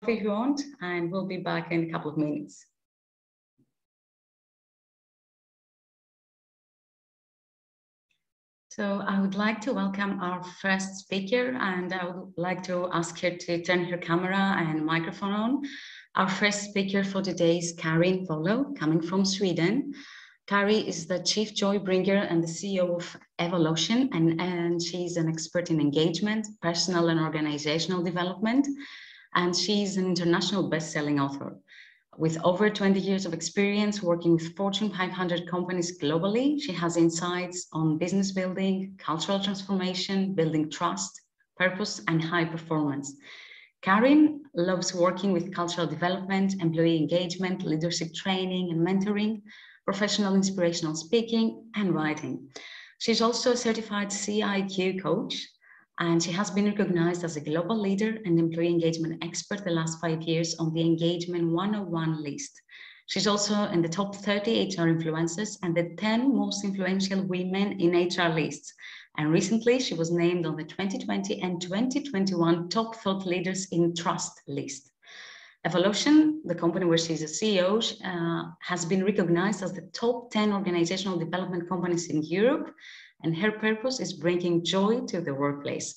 if you want, and we'll be back in a couple of minutes. So I would like to welcome our first speaker, and I would like to ask her to turn her camera and microphone on. Our first speaker for today is Karin Volo, coming from Sweden. Kari is the Chief Joy Bringer and the CEO of Evolution, and she's an expert in engagement, personal and organizational development, and she's an international best-selling author. With over 20 years of experience working with Fortune 500 companies globally, she has insights on business building, cultural transformation, building trust, purpose, and high performance. Karin loves working with cultural development, employee engagement, leadership training and mentoring, professional inspirational speaking, and writing. She's also a certified CIQ coach, and she has been recognized as a global leader and employee engagement expert the last 5 years on the Engagement 101 list. She's also in the top 30 HR influencers and the 10 most influential women in HR lists. And recently, she was named on the 2020 and 2021 Top Thought Leaders in Trust list. Evolution, the company where she's a CEO, has been recognized as the top 10 organizational development companies in Europe, and her purpose is bringing joy to the workplace.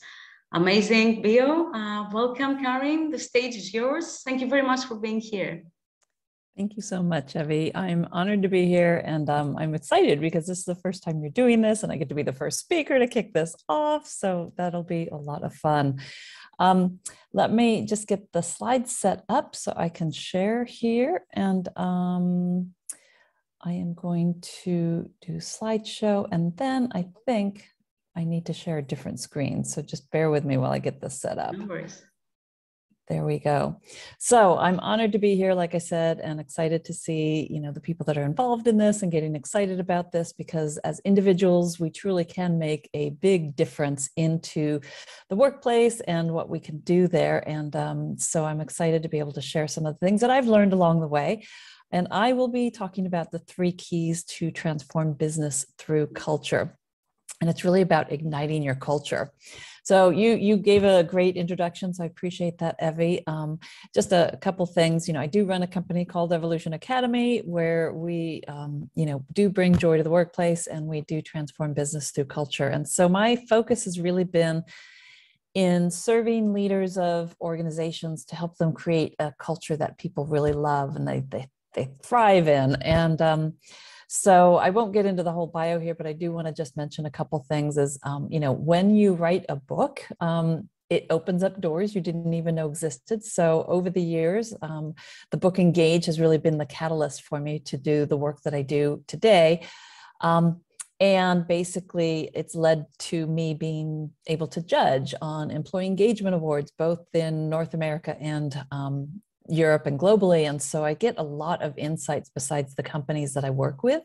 Amazing bio. Welcome, Karin. The stage is yours. Thank you very much for being here. Thank you so much, Evie. I'm honored to be here, and I'm excited because this is the first time you're doing this, and I get to be the first speaker to kick this off, so that'll be a lot of fun. Let me just get the slides set up so I can share here, and I am going to do slideshow, and then I think I need to share a different screen, so just bear with me while I get this set up. No worries. There we go. So I'm honored to be here, like I said, and excited to see, the people that are involved in this and getting excited about this, because as individuals, we truly can make a big difference into the workplace and what we can do there. And so I'm excited to be able to share some of the things that I've learned along the way. And I will be talking about the 3 keys to transform business through culture. And it's really about igniting your culture. So you gave a great introduction, so I appreciate that, Evie. Just a couple things. I do run a company called Evolution Academy, where we, do bring joy to the workplace, and we do transform business through culture. And so my focus has really been in serving leaders of organizations to help them create a culture that people really love and they thrive in. And so I won't get into the whole bio here, but I do want to just mention a couple things. Is when you write a book, it opens up doors you didn't even know existed. So over the years, the book Engage has really been the catalyst for me to do the work that I do today. And basically, it's led to me being able to judge on employee engagement awards, both in North America and Europe and globally. And so I get a lot of insights besides the companies that I work with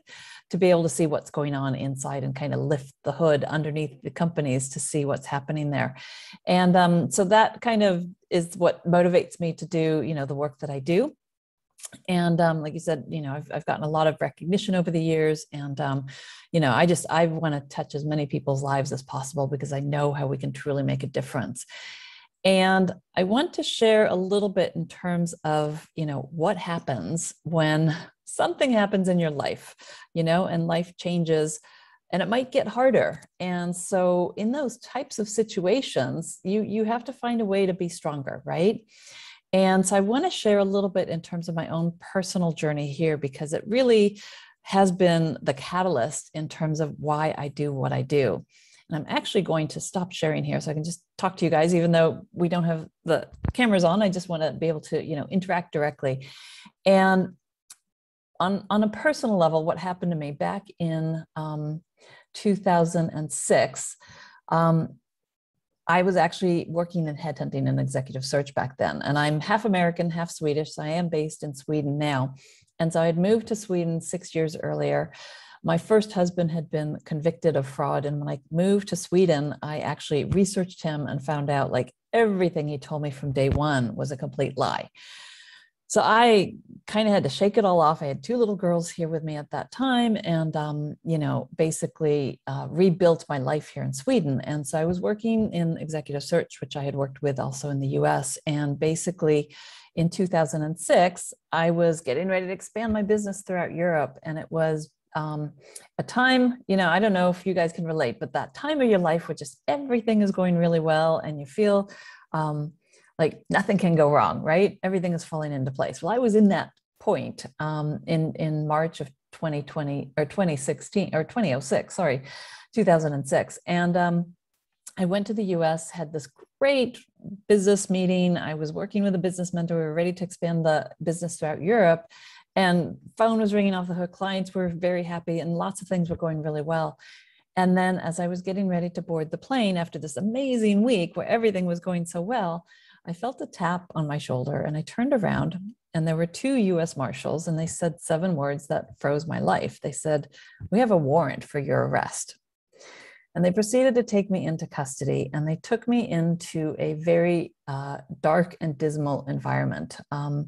to be able to see what's going on inside and kind of lift the hood underneath the companies to see what's happening there. And so that kind of is what motivates me to do, the work that I do. And like you said, I've gotten a lot of recognition over the years, and I want to touch as many people's lives as possible because I know how we can truly make a difference. And I want to share a little bit in terms of, what happens when something happens in your life, and life changes, and it might get harder. And so in those types of situations, you have to find a way to be stronger, right? And so I want to share a little bit in terms of my own personal journey here, because it really has been the catalyst in terms of why I do what I do. And I'm actually going to stop sharing here so I can just talk to you guys, even though we don't have the cameras on. I just want to be able to, interact directly. And on a personal level, what happened to me back in 2006, I was actually working in headhunting and executive search back then. And I'm half American, half Swedish. So I am based in Sweden now. And so I had moved to Sweden 6 years earlier. My first husband had been convicted of fraud. And when I moved to Sweden, I actually researched him and found out everything he told me from day one was a complete lie. So I kind of had to shake it all off. I had 2 little girls here with me at that time, and, basically rebuilt my life here in Sweden. And so I was working in executive search, which I had worked with also in the US. And basically in 2006, I was getting ready to expand my business throughout Europe. And it was a time, I don't know if you guys can relate, but that time of your life where just everything is going really well and you feel like nothing can go wrong, right? Everything is falling into place. Well, I was in that point in March of 2020 or 2016 or 2006, sorry, 2006. And I went to the US, had this great business meeting. I was working with a business mentor. We were ready to expand the business throughout Europe. And phone was ringing off the hook. Clients were very happy and lots of things were going really well. And then as I was getting ready to board the plane after this amazing week where everything was going so well, I felt a tap on my shoulder and I turned around and there were two US Marshals and they said 7 words that froze my life. They said, "We have a warrant for your arrest." And they proceeded to take me into custody and they took me into a very dark and dismal environment. And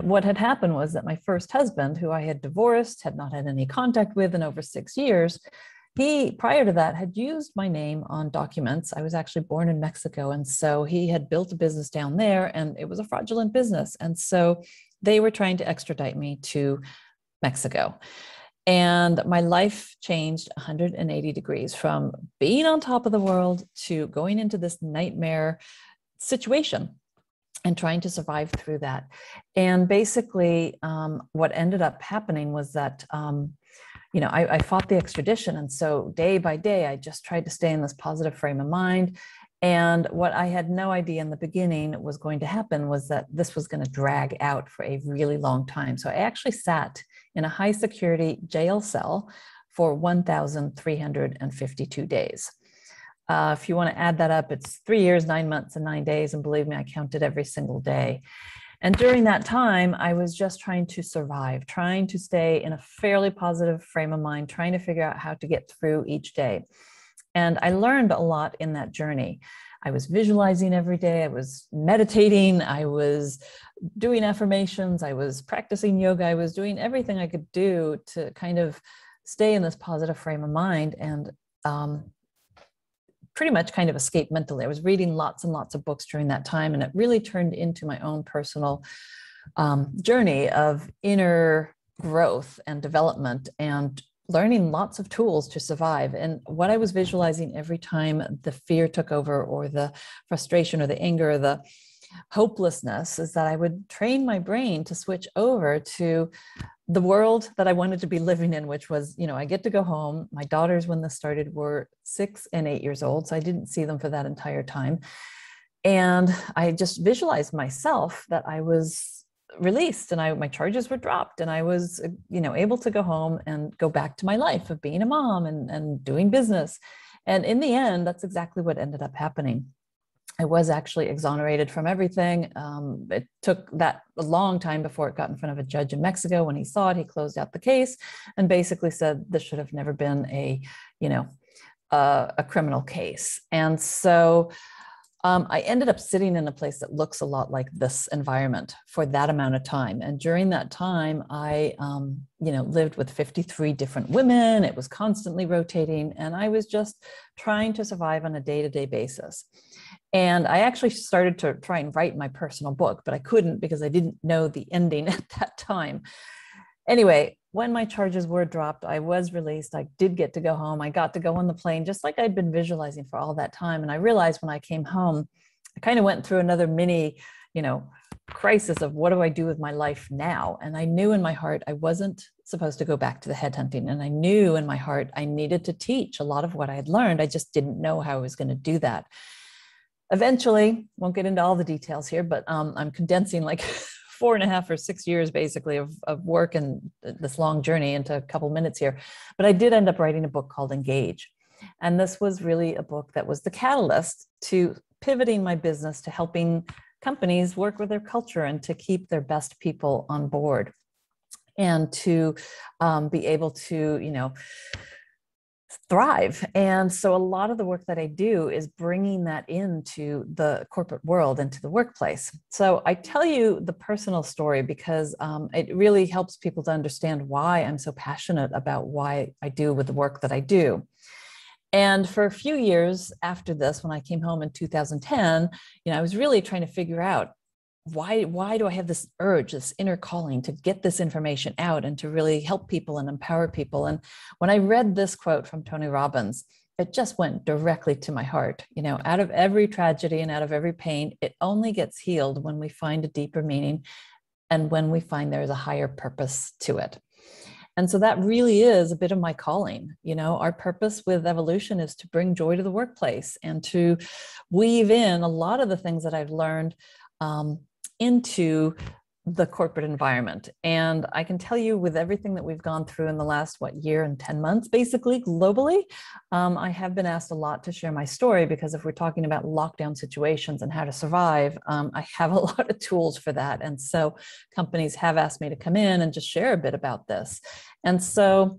what had happened was that my first husband, who I had divorced, had not had any contact with in over 6 years, he, prior to that, had used my name on documents. I was actually born in Mexico. And so he had built a business down there and it was a fraudulent business. And so they were trying to extradite me to Mexico. And my life changed 180 degrees from being on top of the world to going into this nightmare situation and trying to survive through that. And basically, what ended up happening was that, I fought the extradition. And so day by day, I just tried to stay in this positive frame of mind. And what I had no idea in the beginning was going to happen was that this was going to drag out for a really long time. So I actually sat in a high security jail cell for 1,352 days. If you want to add that up, it's 3 years, 9 months, and 9 days. And believe me, I counted every single day. And during that time, I was just trying to survive, trying to stay in a fairly positive frame of mind, trying to figure out how to get through each day. And I learned a lot in that journey. I was visualizing every day. I was meditating. I was doing affirmations. I was practicing yoga. I was doing everything I could do to kind of stay in this positive frame of mind and pretty much kind of escape mentally. I was reading lots and lots of books during that time, and it really turned into my own personal journey of inner growth and development and learning lots of tools to survive. And what I was visualizing every time the fear took over or the frustration or the anger or the hopelessness is that I would train my brain to switch over to the world that I wanted to be living in, which was, I get to go home. My daughters, when this started, were 6 and 8 years old. So I didn't see them for that entire time. And I just visualized myself that I was released and my charges were dropped and I was, able to go home and go back to my life of being a mom and doing business. And in the end, that's exactly what ended up happening. I was actually exonerated from everything. It took that a long time before it got in front of a judge in Mexico. When he saw it, he closed out the case and basically said this should have never been a criminal case. And so I ended up sitting in a place that looks a lot like this environment for that amount of time. And during that time, I, lived with 53 different women. It was constantly rotating. And I was just trying to survive on a day-to-day basis. And I actually started to try and write my personal book, but I couldn't because I didn't know the ending at that time. Anyway, when my charges were dropped, I was released. I did get to go home. I got to go on the plane just like I'd been visualizing for all that time. And I realized when I came home, I kind of went through another mini, crisis of what do I do with my life now? And I knew in my heart, I wasn't supposed to go back to the headhunting. And I knew in my heart, I needed to teach a lot of what I had learned. I just didn't know how I was going to do that. Eventually, won't get into all the details here, but I'm condensing like 4.5 or 6 years basically of work and this long journey into a couple minutes here. But I did end up writing a book called Engage. And this was really a book that was the catalyst to pivoting my business to helping companies work with their culture and to keep their best people on board and to be able to, thrive. And so a lot of the work that I do is bringing that into the corporate world, into the workplace. So I tell you the personal story because it really helps people to understand why I'm so passionate about why I do with the work that I do. And for a few years after this, when I came home in 2010, I was really trying to figure out why do I have this urge, this inner calling to get this information out and to really help people and empower people? And when I read this quote from Tony Robbins, it just went directly to my heart. You know, out of every tragedy and out of every pain, it only gets healed when we find a deeper meaning and when we find there's a higher purpose to it. And so that really is a bit of my calling. You know, our purpose with evolution is to bring joy to the workplace and to weave in a lot of the things that I've learned into the corporate environment. And I can tell you, with everything that we've gone through in the last, year and 10 months, basically globally, I have been asked a lot to share my story, because if we're talking about lockdown situations and how to survive, I have a lot of tools for that. And so companies have asked me to come in and just share a bit about this. And so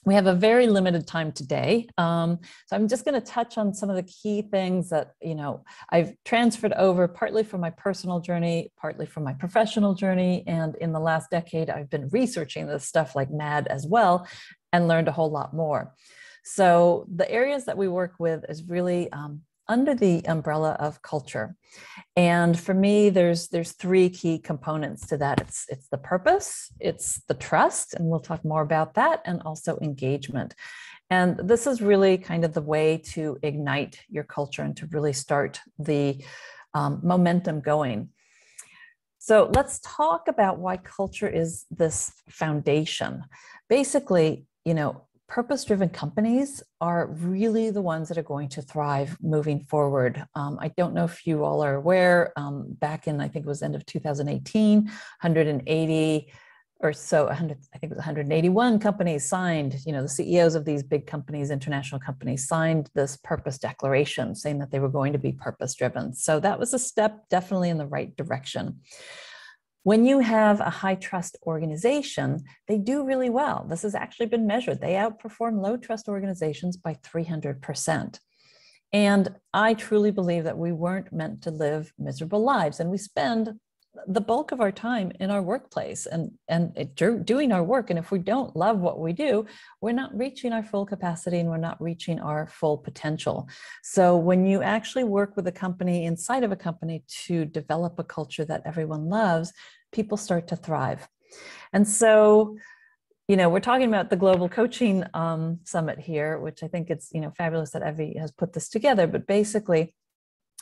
we have a very limited time today. So I'm just going to touch on some of the key things that, you know, I've transferred over partly from my personal journey, partly from my professional journey. And in the last decade, I've been researching this stuff like mad as well, and learned a whole lot more. So the areas that we work with is really under the umbrella of culture. And for me, there's three key components to that. It's the purpose, it's the trust, and we'll talk more about that, and also engagement. And this is really kind of the way to ignite your culture and to really start the momentum going. So let's talk about why culture is this foundation. Basically, you know, purpose-driven companies are really the ones that are going to thrive moving forward. I don't know if you all are aware, back in, I think it was end of 2018, 180 or so, I think it was 181 companies signed, you know, the CEOs of these big companies, international companies, signed this purpose declaration saying that they were going to be purpose-driven. So that was a step definitely in the right direction. When you have a high trust organization, they do really well. This has actually been measured. They outperform low trust organizations by 300%. And I truly believe that we weren't meant to live miserable lives. And we spend the bulk of our time in our workplace and doing our work. And if we don't love what we do, we're not reaching our full capacity and we're not reaching our full potential. So when you actually work with a company, inside of a company, to develop a culture that everyone loves, people start to thrive. And so, you know, we're talking about the Global Coaching Summit here, which I think it's, you know, fabulous that Evie has put this together. But basically,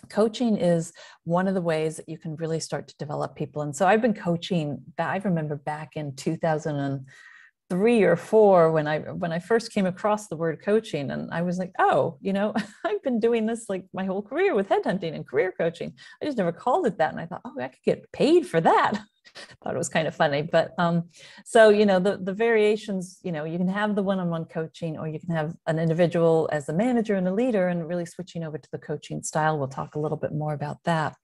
coaching is one of the ways that you can really start to develop people. And so I've been coaching, I remember back in 2003 or 4 when I first came across the word coaching, and I was like, oh, you know, I've been doing this like my whole career with headhunting and career coaching. I just never called it that. And I thought, oh, I could get paid for that. Thought it was kind of funny. But so, you know, the variations, you know, you can have the one-on-one coaching, or you can have an individual as a manager and a leader, and really switching over to the coaching style. We'll talk a little bit more about that.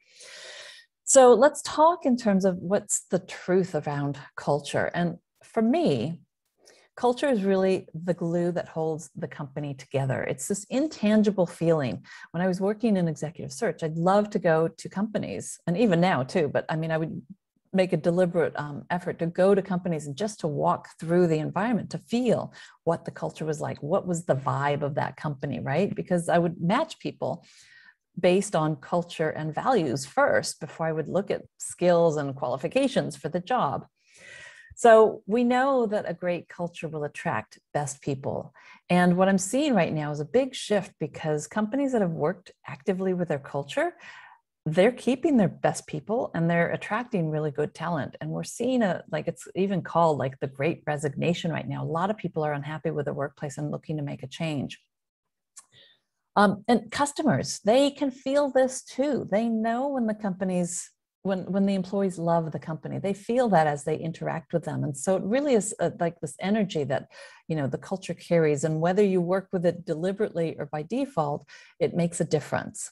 So let's talk in terms of what's the truth around culture. And for me, culture is really the glue that holds the company together. It's this intangible feeling. When I was working in executive search, I'd love to go to companies, and even now too, but I mean, I would make a deliberate effort to go to companies and just to walk through the environment, to feel what the culture was like, what was the vibe of that company, right? Because I would match people based on culture and values first before I would look at skills and qualifications for the job. So we know that a great culture will attract best people. And what I'm seeing right now is a big shift, because companies that have worked actively with their culture, they're keeping their best people and they're attracting really good talent. And we're seeing it's even called like the Great Resignation right now. A lot of people are unhappy with their workplace and looking to make a change. And customers, they can feel this too. They know when the companies, when the employees love the company, they feel that as they interact with them. And so it really is like this energy that, you know, the culture carries, and whether you work with it deliberately or by default, it makes a difference.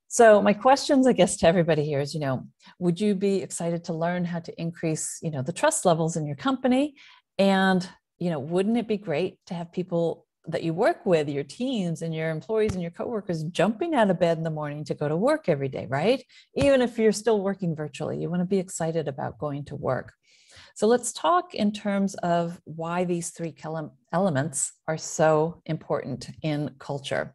So my questions, I guess, to everybody here is, you know, would you be excited to learn how to increase, you know, the trust levels in your company? And, you know, wouldn't it be great to have people that you work with, your teams and your employees and your coworkers, jumping out of bed in the morning to go to work every day, right? Even if you're still working virtually, you want to be excited about going to work. So let's talk in terms of why these three elements are so important in culture.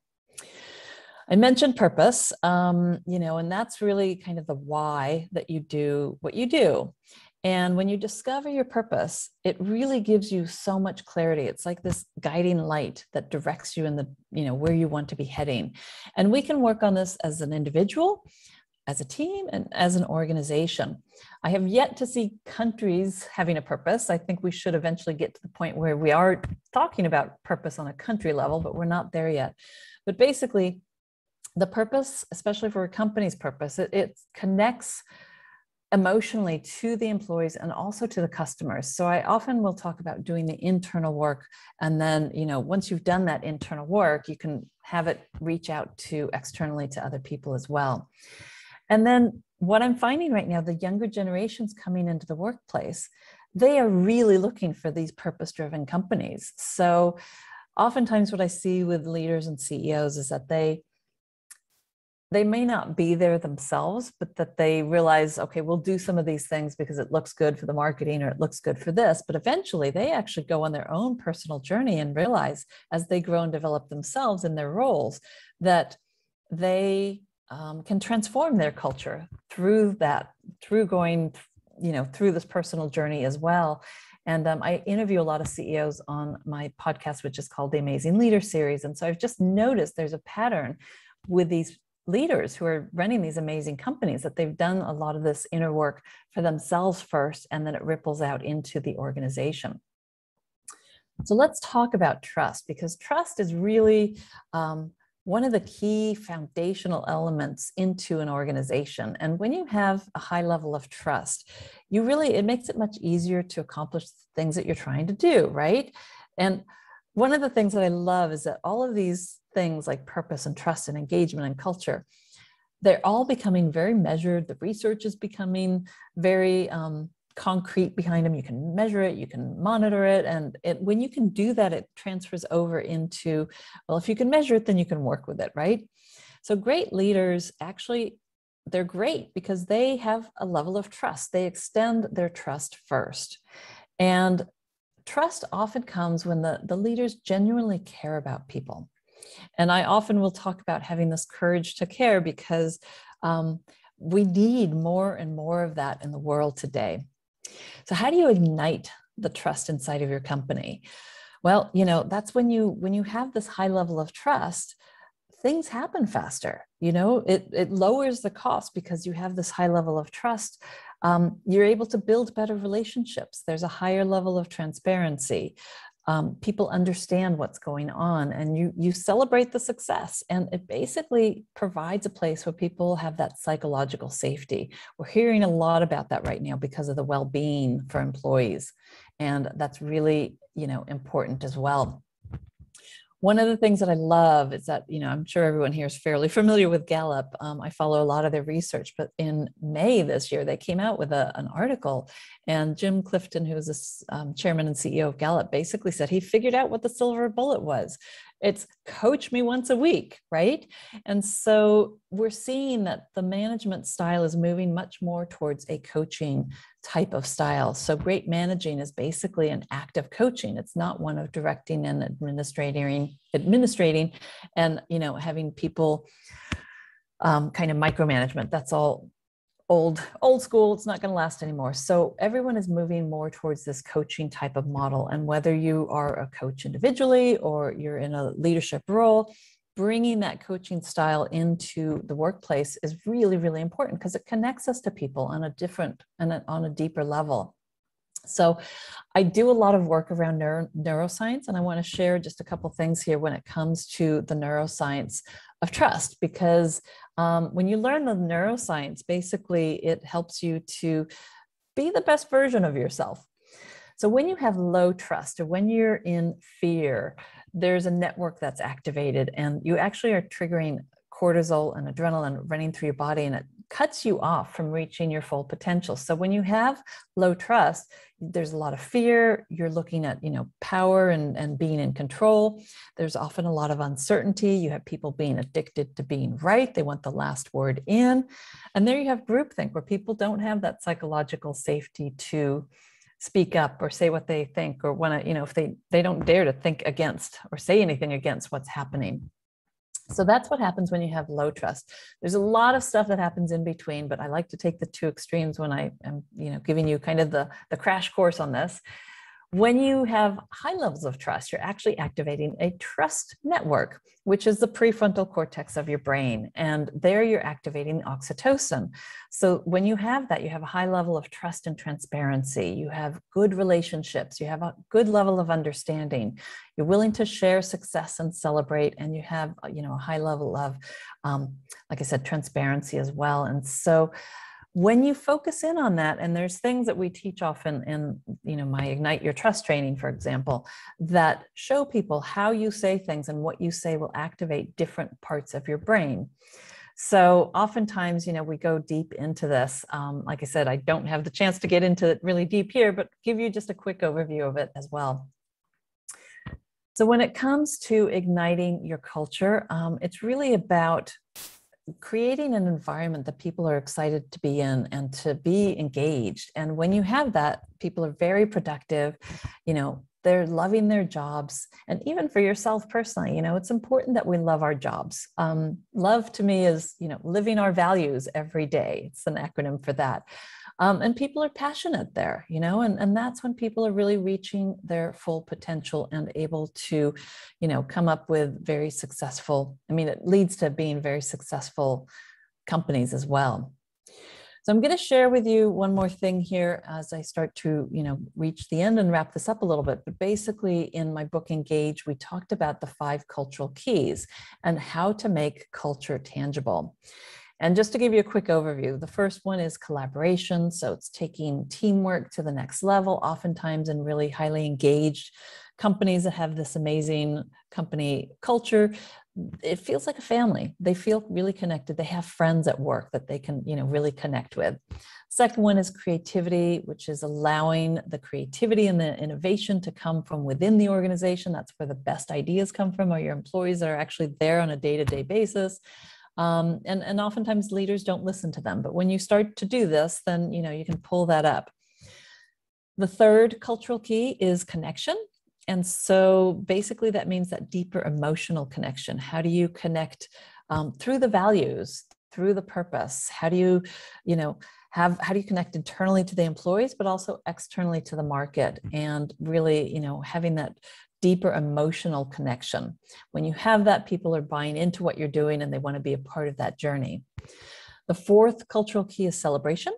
I mentioned purpose, and that's really kind of the why that you do what you do. And when you discover your purpose, it really gives you so much clarity. It's like this guiding light that directs you in the, where you want to be heading. And we can work on this as an individual, as a team, and as an organization. I have yet to see countries having a purpose. I think we should eventually get to the point where we are talking about purpose on a country level, but we're not there yet. But basically, the purpose, especially for a company's purpose, it connects emotionally to the employees and also to the customers. So I often will talk about doing the internal work. And then, once you've done that internal work, you can have it reach out to externally to other people as well. And then what I'm finding right now, the younger generations coming into the workplace, they are really looking for these purpose-driven companies. So oftentimes what I see with leaders and CEOs is that they may not be there themselves, but that they realize, okay, we'll do some of these things because it looks good for the marketing or it looks good for this. But eventually they actually go on their own personal journey and realize as they grow and develop themselves in their roles that they can transform their culture through going, through this personal journey as well. And I interview a lot of CEOs on my podcast, which is called the Amazing Leader Series. And so I've just noticed there's a pattern with these leaders who are running these amazing companies, that they've done a lot of this inner work for themselves first, and then it ripples out into the organization. So let's talk about trust, because trust is really one of the key foundational elements into an organization. And when you have a high level of trust, it makes it much easier to accomplish the things that you're trying to do, right? And one of the things that I love is that all of these things like purpose and trust and engagement and culture, they're all becoming very measured. The research is becoming very concrete behind them. You can measure it, you can monitor it. And when you can do that, it transfers over into, well, if you can measure it, then you can work with it, right? So great leaders, actually, they're great because they have a level of trust. They extend their trust first. And trust often comes when the leaders genuinely care about people. And I often will talk about having this courage to care because we need more and more of that in the world today. So how do you ignite the trust inside of your company? Well, that's when you have this high level of trust, things happen faster. It lowers the cost because you have this high level of trust. You're able to build better relationships. There's a higher level of transparency. People understand what's going on, and you celebrate the success. And it basically provides a place where people have that psychological safety. We're hearing a lot about that right now because of the well-being for employees. And that's really, important as well. One of the things that I love is that, I'm sure everyone here is fairly familiar with Gallup. I follow a lot of their research, but in May this year, they came out with an article, and Jim Clifton, who is the chairman and CEO of Gallup, basically said he figured out what the silver bullet was. It's coach me once a week, right? And so we're seeing that the management style is moving much more towards a coaching type of style. So great managing is basically an act of coaching. It's not one of directing and administrating and, having people kind of micromanagement. That's all old school. It's not going to last anymore. So everyone is moving more towards this coaching type of model. And whether you are a coach individually or you're in a leadership role, bringing that coaching style into the workplace is really, really important because it connects us to people on a different and on a deeper level. So I do a lot of work around neuroscience, and I want to share just a couple things here when it comes to the neuroscience of trust, because when you learn the neuroscience, basically it helps you to be the best version of yourself. So when you have low trust or when you're in fear, there's a network that's activated and you actually are triggering cortisol and adrenaline running through your body, and it cuts you off from reaching your full potential. So when you have low trust, there's a lot of fear. You're looking at, power and being in control. There's often a lot of uncertainty. You have people being addicted to being right. They want the last word in. And there you have groupthink, where people don't have that psychological safety to speak up or say what they think, or want to, if they don't dare to think against or say anything against what's happening. So that's what happens when you have low trust. There's a lot of stuff that happens in between, but I like to take the two extremes when I am, giving you kind of the crash course on this. When you have high levels of trust, you're actually activating a trust network, which is the prefrontal cortex of your brain. And there you're activating oxytocin. So when you have that, you have a high level of trust and transparency. You have good relationships. You have a good level of understanding. You're willing to share success and celebrate. And you have, a high level of, like I said, transparency as well. And so when you focus in on that, and there's things that we teach often in my Ignite Your Trust training, for example, that show people how you say things and what you say will activate different parts of your brain. So oftentimes, we go deep into this. Like I said, I don't have the chance to get into it really deep here, but give you just a quick overview of it as well. So when it comes to igniting your culture, it's really about creating an environment that people are excited to be in and to be engaged. And when you have that, people are very productive, they're loving their jobs. And even for yourself personally, it's important that we love our jobs. Love to me is, living our values every day. It's an acronym for that. And people are passionate there, and that's when people are really reaching their full potential and able to, come up with very successful, it leads to being very successful companies as well. So I'm going to share with you one more thing here as I start to, reach the end and wrap this up a little bit. But basically in my book, Engage, we talked about the 5 cultural keys and how to make culture tangible. And just to give you a quick overview, the first one is collaboration. So it's taking teamwork to the next level, oftentimes in really highly engaged companies that have this amazing company culture. It feels like a family. They feel really connected. They have friends at work that they can, really connect with. Second one is creativity, which is allowing the creativity and the innovation to come from within the organization. That's where the best ideas come from, or your employees that are actually there on a day-to-day basis. And oftentimes leaders don't listen to them. But when you start to do this, then, you can pull that up. The third cultural key is connection. And so basically that means that deeper emotional connection. How do you connect through the values, through the purpose? How do you, how do you connect internally to the employees, but also externally to the market? And really, having that deeper emotional connection. When you have that, people are buying into what you're doing and they want to be a part of that journey. The fourth cultural key is celebration.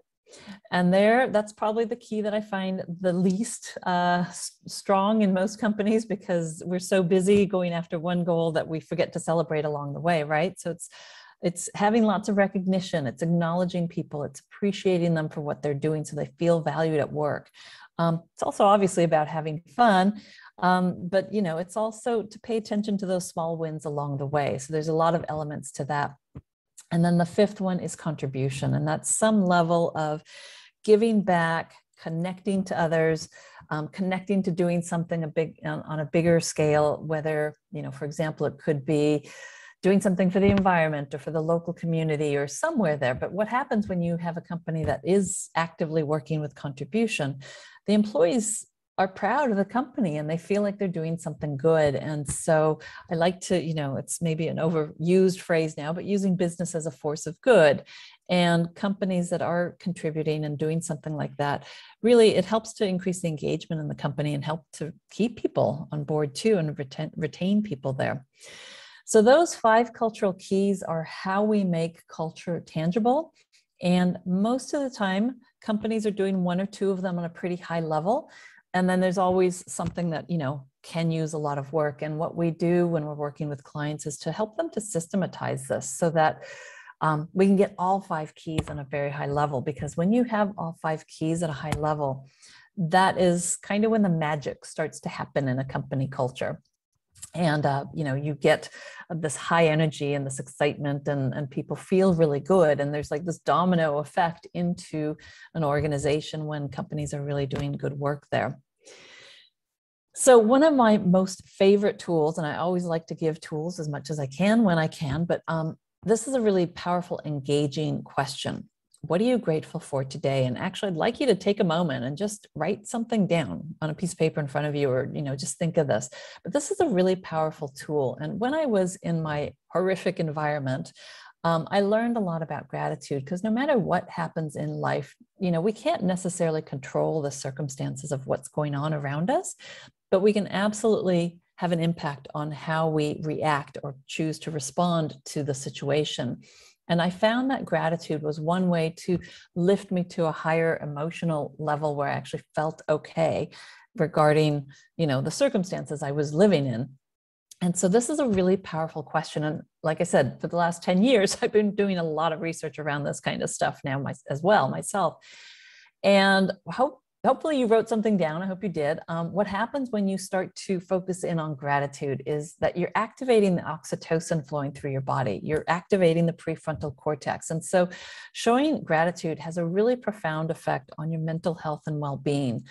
And that's probably the key that I find the least strong in most companies, because we're so busy going after one goal that we forget to celebrate along the way, right? So it's having lots of recognition. It's acknowledging people. It's appreciating them for what they're doing so they feel valued at work. It's also obviously about having fun. But, it's also to pay attention to those small wins along the way. So there's a lot of elements to that. And then the fifth one is contribution. And that's some level of giving back, connecting to others, connecting to doing something on a bigger scale, whether, for example, it could be doing something for the environment or for the local community or somewhere there. But what happens when you have a company that is actively working with contribution? The employees are proud of the company and they feel like they're doing something good. And so I like to, it's maybe an overused phrase now, but using business as a force of good. And companies that are contributing and doing something like that, really, it helps to increase the engagement in the company and help to keep people on board too and retain people there. So those 5 cultural keys are how we make culture tangible. And most of the time, companies are doing 1 or 2 of them on a pretty high level. And then there's always something that, can use a lot of work. And what we do when we're working with clients is to help them to systematize this so that we can get all 5 keys on a very high level. Because when you have all 5 keys at a high level, that is kind of when the magic starts to happen in a company culture. And, you get this high energy and this excitement and people feel really good. And there's like this domino effect into an organization when companies are really doing good work there. So one of my most favorite tools, and I always like to give tools as much as I can when I can, but this is a really powerful, engaging question. what are you grateful for today? And actually, I'd like you to take a moment and just write something down on a piece of paper in front of you, or, just think of this. But this is a really powerful tool. And when I was in my horrific environment, I learned a lot about gratitude, because no matter what happens in life, we can't necessarily control the circumstances of what's going on around us, but we can absolutely have an impact on how we react or choose to respond to the situation. And I found that gratitude was one way to lift me to a higher emotional level where I actually felt okay regarding, the circumstances I was living in. And so this is a really powerful question. And like I said, for the last 10 years, I've been doing a lot of research around this kind of stuff now as well myself. And hopefully you wrote something down. I hope you did. What happens when you start to focus in on gratitude is that you're activating the oxytocin flowing through your body. You're activating the prefrontal cortex. And so showing gratitude has a really profound effect on your mental health and well-being.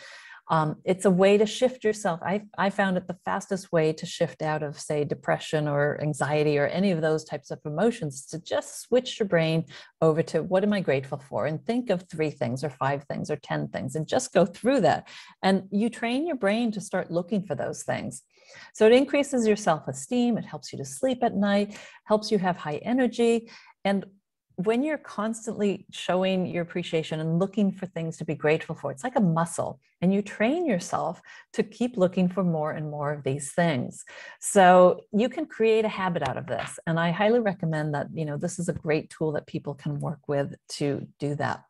It's a way to shift yourself. I found it the fastest way to shift out of, say, depression or anxiety or any of those types of emotions, to just switch your brain over to what am I grateful for, and think of 3 things or 5 things or 10 things and just go through that. And you train your brain to start looking for those things. So it increases your self-esteem. It helps you to sleep at night, helps you have high energy. And when you're constantly showing your appreciation and looking for things to be grateful for, it's like a muscle, and you train yourself to keep looking for more and more of these things. So you can create a habit out of this. And I highly recommend that, this is a great tool that people can work with to do that.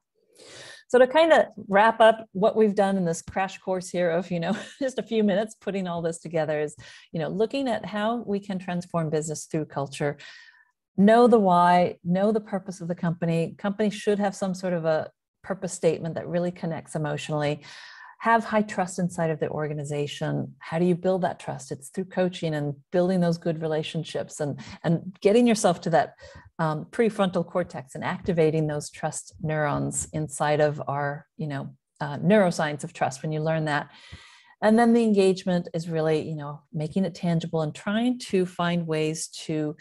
So to kind of wrap up what we've done in this crash course here of, just a few minutes putting all this together is, looking at how we can transform business through culture. Know the why, know the purpose of the company. Company should have some sort of a purpose statement that really connects emotionally. Have high trust inside of the organization. How do you build that trust? It's through coaching and building those good relationships and getting yourself to that prefrontal cortex and activating those trust neurons inside of our, neuroscience of trust, when you learn that. And then the engagement is really, making it tangible and trying to find ways to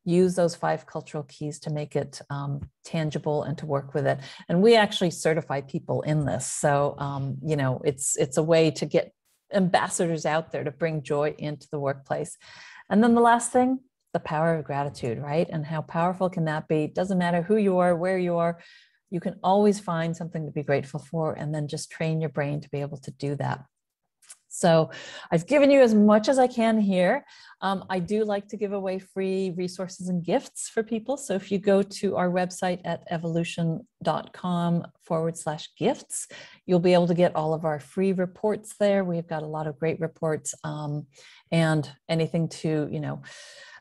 use those 5 cultural keys to make it tangible and to work with it. And we actually certify people in this. So, it's a way to get ambassadors out there to bring joy into the workplace. And then the last thing, the power of gratitude, right? And how powerful can that be? It doesn't matter who you are, where you are, you can always find something to be grateful for, and then just train your brain to be able to do that. So I've given you as much as I can here. I do like to give away free resources and gifts for people. So if you go to our website at evolution.com/gifts, you'll be able to get all of our free reports there. We've got a lot of great reports and anything to,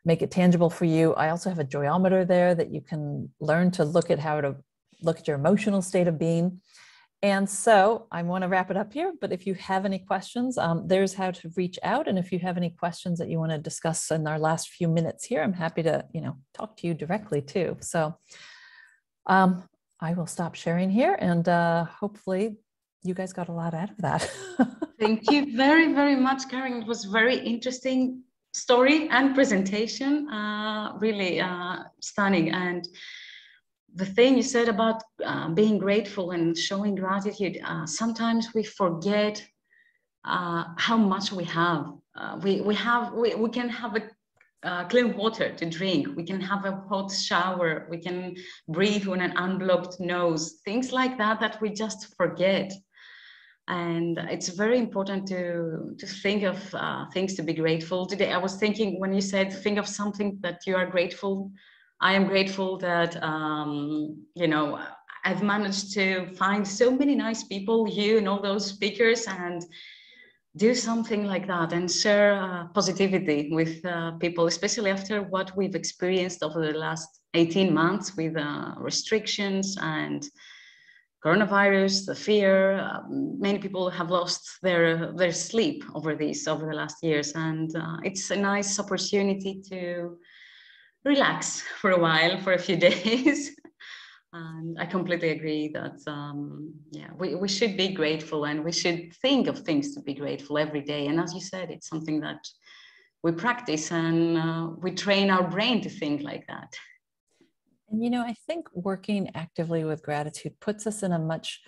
make it tangible for you. I also have a joyometer there that you can learn to look at how to look at your emotional state of being. And so I want to wrap it up here, but if you have any questions, there's how to reach out. And if you have any questions that you want to discuss in our last few minutes here, I'm happy to, talk to you directly too. So I will stop sharing here, and hopefully you guys got a lot out of that. Thank you very, very much, Karen. It was very interesting story and presentation, really stunning. And the thing you said about being grateful and showing gratitude, sometimes we forget how much we have. We can have a clean water to drink. We can have a hot shower. We can breathe with an unblocked nose. Things like that we just forget. And it's very important to think of things to be grateful. Today, I was thinking when you said, think of something that you are grateful. I am grateful that, I've managed to find so many nice people, you and all those speakers, and do something like that and share positivity with people, especially after what we've experienced over the last 18 months with restrictions and coronavirus, the fear. Many people have lost their sleep over the last years, and it's a nice opportunity to relax for a while, for a few days. And I completely agree that we should be grateful, and we should think of things to be grateful every day. And as you said, it's something that we practice, and we train our brain to think like that. And, I think working actively with gratitude puts us in a much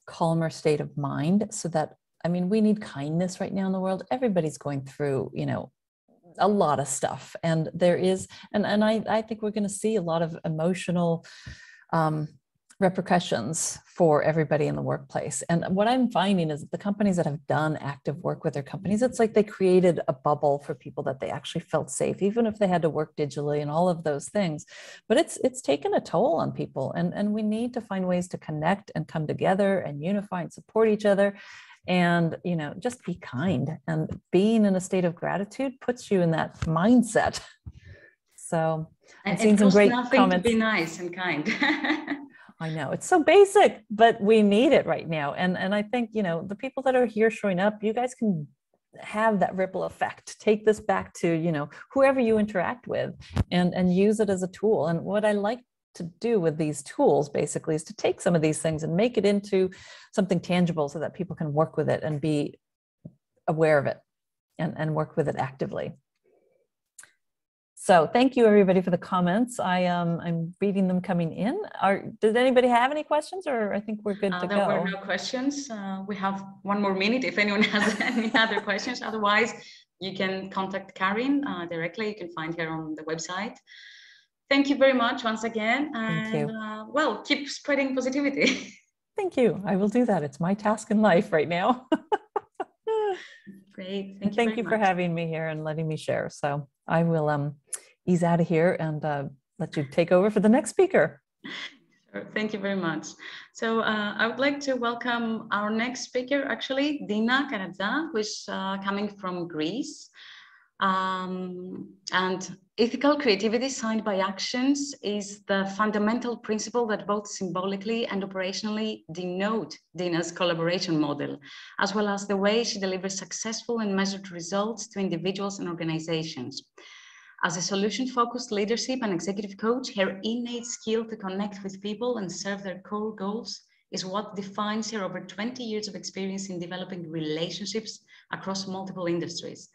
calmer state of mind so that, we need kindness right now in the world. Everybody's going through, a lot of stuff. And there is, and I think we're going to see a lot of emotional repercussions for everybody in the workplace. And what I'm finding is that the companies that have done active work with their companies, it's like they created a bubble for people that they actually felt safe, even if they had to work digitally and all of those things. But it's taken a toll on people. And we need to find ways to connect and come together and unify and support each other. And, just be kind. And being in a state of gratitude puts you in that mindset. So I've seen some great comments. To be nice and kind. I know it's so basic, but we need it right now. And I think, the people that are here showing up, you guys can have that ripple effect. Take this back to, whoever you interact with and use it as a tool. And what I like to do with these tools basically is to take some of these things and make it into something tangible so that people can work with it and be aware of it and work with it actively. So thank you everybody for the comments. I'm reading them coming in. Does anybody have any questions, or I think we're good to go? There were no questions. We have 1 more minute if anyone has any other questions. Otherwise, you can contact Karin directly. You can find her on the website. Thank you very much once again. And thank you. Well, keep spreading positivity. Thank you. I will do that. It's my task in life right now. Great. Thank you for having me here and letting me share. So I will ease out of here and let you take over for the next speaker. Sure. Thank you very much. So I would like to welcome our next speaker, actually, Dina Kanadza, who is coming from Greece. And ethical creativity signed by actions is the fundamental principle that both symbolically and operationally denote Dina's collaboration model, as well as the way she delivers successful and measured results to individuals and organizations. As a solution-focused leadership and executive coach, her innate skill to connect with people and serve their core goals is what defines her over 20 years of experience in developing relationships across multiple industries.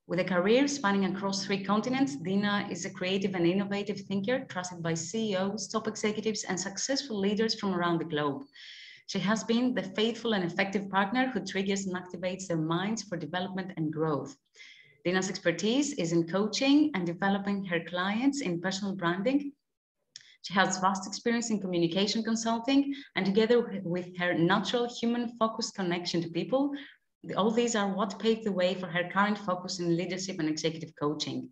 With a career spanning across 3 continents, Dina is a creative and innovative thinker trusted by CEOs, top executives, and successful leaders from around the globe. She has been the faithful and effective partner who triggers and activates their minds for development and growth. Dina's expertise is in coaching and developing her clients in personal branding. She has vast experience in communication consulting, and together with her natural human-focused connection to people, all these are what paved the way for her current focus in leadership and executive coaching.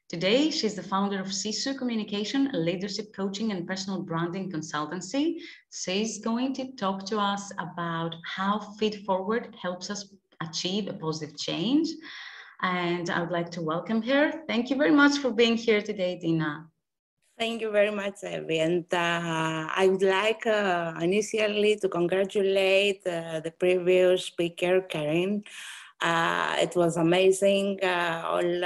Today, she's the founder of Sisu Communication, a leadership coaching and personal branding consultancy. She's going to talk to us about how feedforward helps us achieve a positive change. And I would like to welcome her. Thank you very much for being here today, Dina. Thank you very much, Evie. And I would like initially to congratulate the previous speaker, Karin. It was amazing, all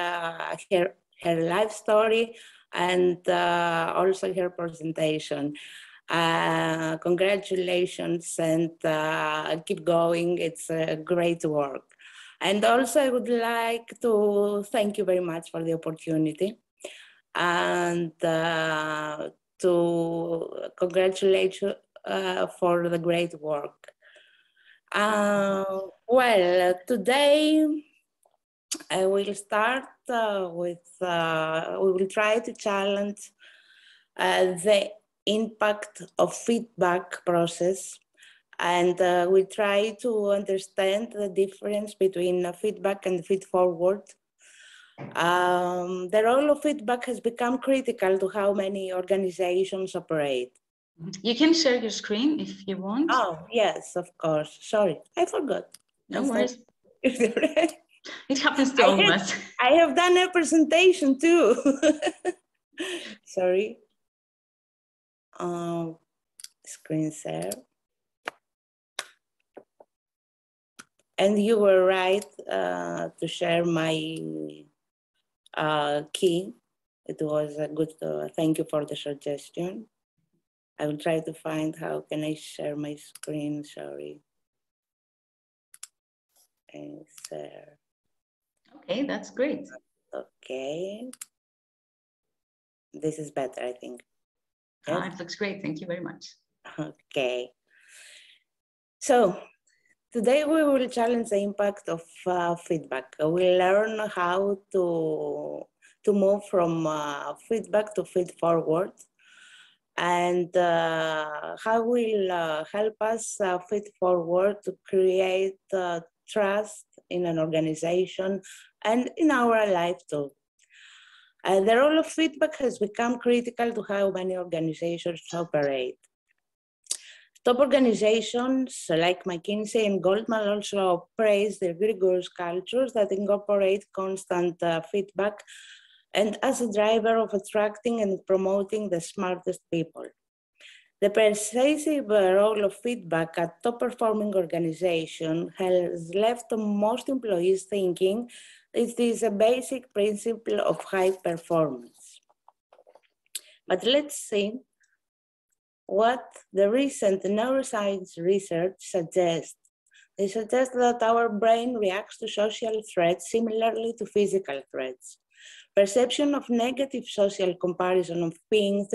her life story and also her presentation. Congratulations and keep going. It's great work. And also I would like to thank you very much for the opportunity and to congratulate you for the great work. Well, today I will start with, we will try to challenge the impact of feedback process, and we try to understand the difference between feedback and feedforward. The role of feedback has become critical to how many organizations operate. You can share your screen if you want. Oh, yes, of course. Sorry, I forgot. No worries. It happens to all of us. I have done a presentation too. Sorry. Screen share. And you were right to share my key. It was a good, thank you for the suggestion. I will try to find how can I share my screen, sorry. And share. Okay, that's great. Okay. This is better, I think. It looks great. Thank you very much. Okay. So today we will challenge the impact of feedback. We'll learn how to move from feedback to feed forward, and how will help us feed forward to create trust in an organization and in our life too. The role of feedback has become critical to how many organizations operate. Top organizations like McKinsey and Goldman also praise their rigorous cultures that incorporate constant feedback and as a driver of attracting and promoting the smartest people. The pervasive role of feedback at top-performing organizations has left most employees thinking it is a basic principle of high performance. But let's see what the recent neuroscience research suggests. They suggest that our brain reacts to social threats similarly to physical threats. Perception of negative social comparison of being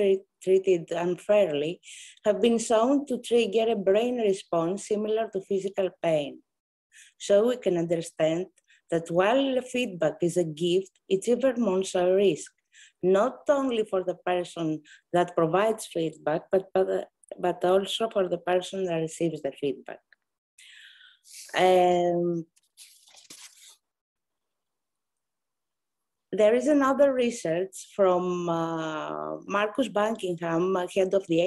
treated unfairly have been shown to trigger a brain response similar to physical pain. So we can understand that while feedback is a gift, it's even more a risk, not only for the person that provides feedback, but also for the person that receives the feedback. There is another research from Marcus Buckingham, head of the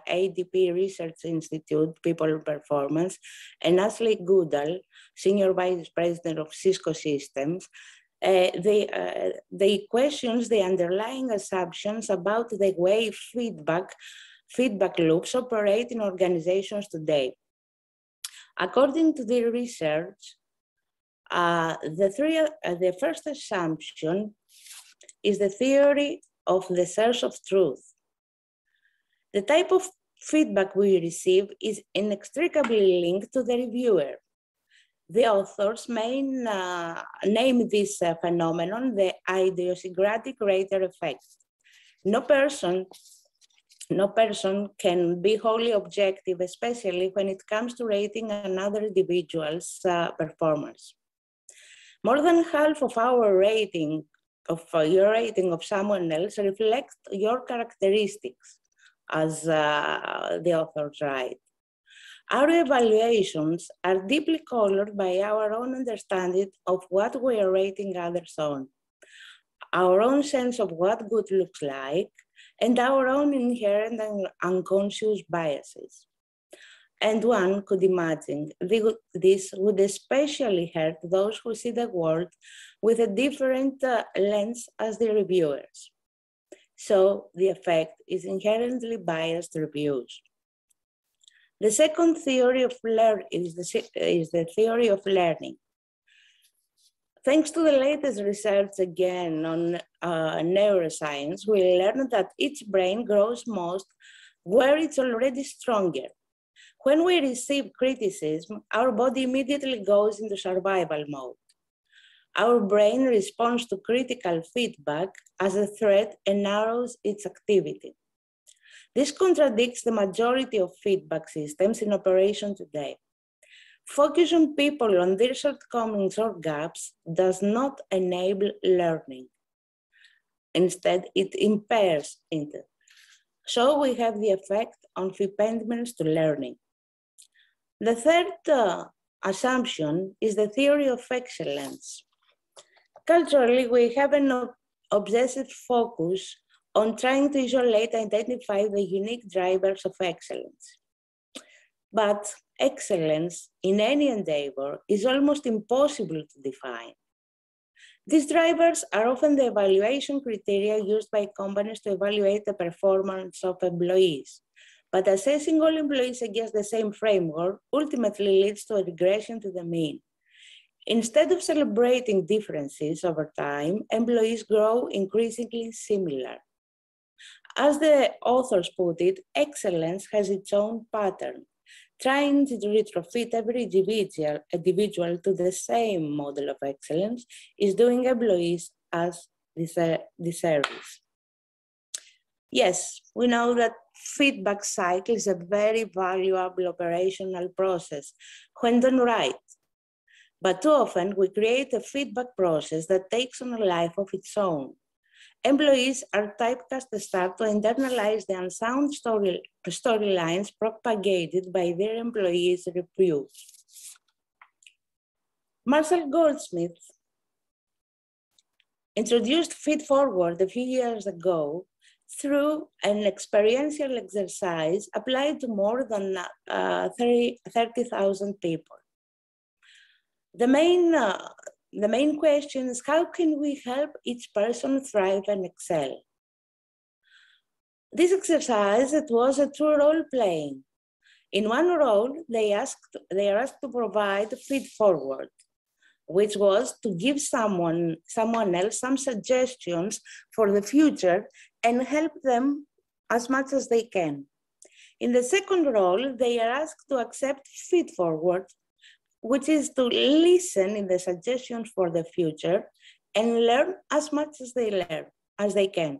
ADP Research Institute, People and Performance, and Ashley Goodall, Senior Vice President of Cisco Systems. They questions the underlying assumptions about the way feedback loops operate in organizations today. According to the research, the first assumption is the theory of the search of truth. The type of feedback we receive is inextricably linked to the reviewer. The authors may name this phenomenon the idiosyncratic rater effect. No person can be wholly objective, especially when it comes to rating another individual's performance. More than half of our rating, your rating of someone else reflects your characteristics, as the authors write. Our evaluations are deeply colored by our own understanding of what we are rating others on, our own sense of what good looks like, and our own inherent and unconscious biases. And one could imagine this would especially hurt those who see the world with a different lens as the reviewers. So the effect is inherently biased reviews. The second theory of is the theory of learning. Thanks to the latest research again on neuroscience, we learned that each brain grows most where it's already stronger. When we receive criticism, our body immediately goes into survival mode. Our brain responds to critical feedback as a threat and narrows its activity. This contradicts the majority of feedback systems in operation today. Focus on people on their shortcomings or gaps does not enable learning. Instead, it impairs it. So we have the effect on impediments to learning. The third assumption is the theory of excellence. Culturally, we have an obsessive focus on trying to isolate and identify the unique drivers of excellence. But excellence in any endeavor is almost impossible to define. These drivers are often the evaluation criteria used by companies to evaluate the performance of employees. But assessing all employees against the same framework ultimately leads to a regression to the mean. Instead of celebrating differences over time, employees grow increasingly similar. As the authors put it, excellence has its own pattern. Trying to retrofit every individual to the same model of excellence is doing employees as disservice. Yes, we know that feedback cycle is a very valuable operational process when done right. But too often we create a feedback process that takes on a life of its own. Employees are typecast to start to internalize the unsound storylines propagated by their employees' reviews. Marshall Goldsmith introduced feedforward a few years ago through an experiential exercise applied to more than 30,000 people. The main question is, how can we help each person thrive and excel? This exercise, it was a true role playing. In one role, they are asked to provide feedforward, which was to give someone else some suggestions for the future and help them as much as they can. In the second role, they are asked to accept feedforward, which is to listen in the suggestions for the future and learn as much as they can.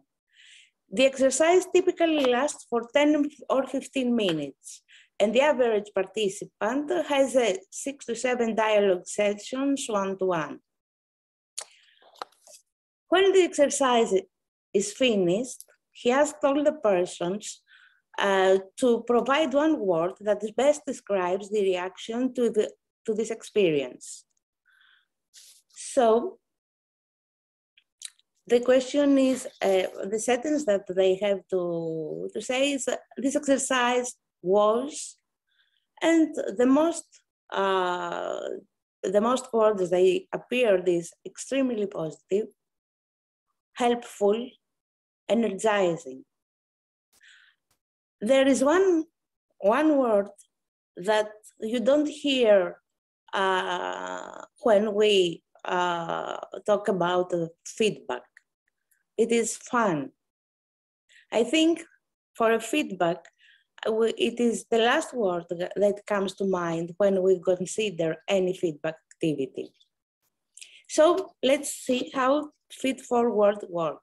The exercise typically lasts for 10 or 15 minutes, and the average participant has 6 to 7 dialogue sessions one-to-one. When the exercise is finished, he asked all the persons to provide one word that best describes the reaction to this experience. So the question is, the sentence that they have to say is, this exercise was, and the most words they appeared is extremely positive, helpful, energizing. There is one word that you don't hear when we talk about feedback. It is fun. I think for a feedback, it is the last word that comes to mind when we consider any feedback activity. So let's see how feedforward works.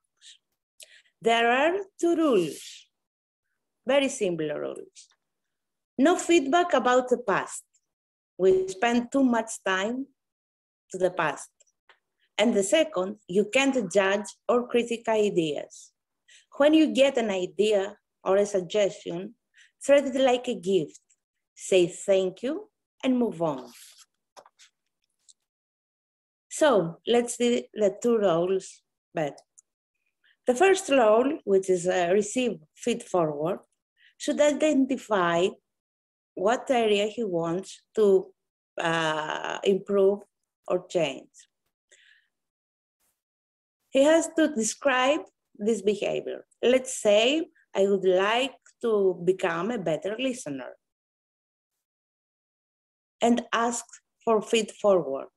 There are 2 rules, very simple rules. No feedback about the past. We spend too much time to the past. And the second, you can't judge or critique ideas. When you get an idea or a suggestion, treat it like a gift. Say thank you and move on. So let's see the 2 roles better. The first role, which is receive feedforward, should identify what area he wants to improve or change. He has to describe this behavior. Let's say I would like to become a better listener and ask for feedforward.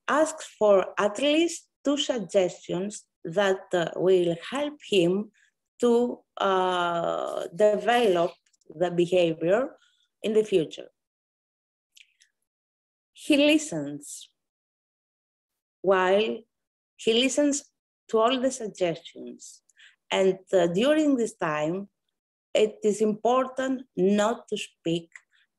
Ask for at least 2 suggestions that will help him to develop the behavior in the future. He listens. While he listens to all the suggestions, and during this time, it is important not to speak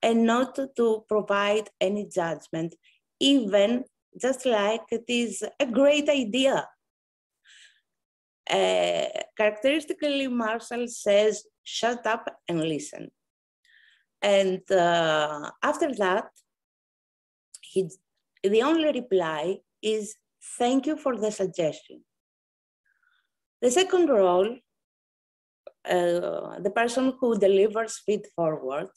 and not to provide any judgment, even just like it is a great idea. Characteristically, Marshall says, shut up and listen. And after that, the only reply is, thank you for the suggestion. The second role, the person who delivers feedforward,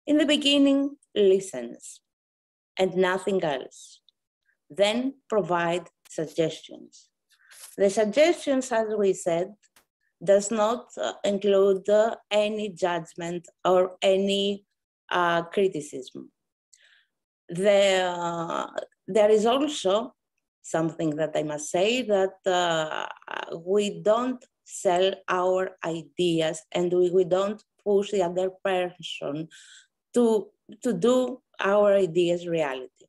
in the beginning listens and nothing else. Then provide suggestions. The suggestions, as we said, does not include any judgment or any criticism. There is also something that I must say, that we don't sell our ideas and we don't push the other person to do our ideas reality.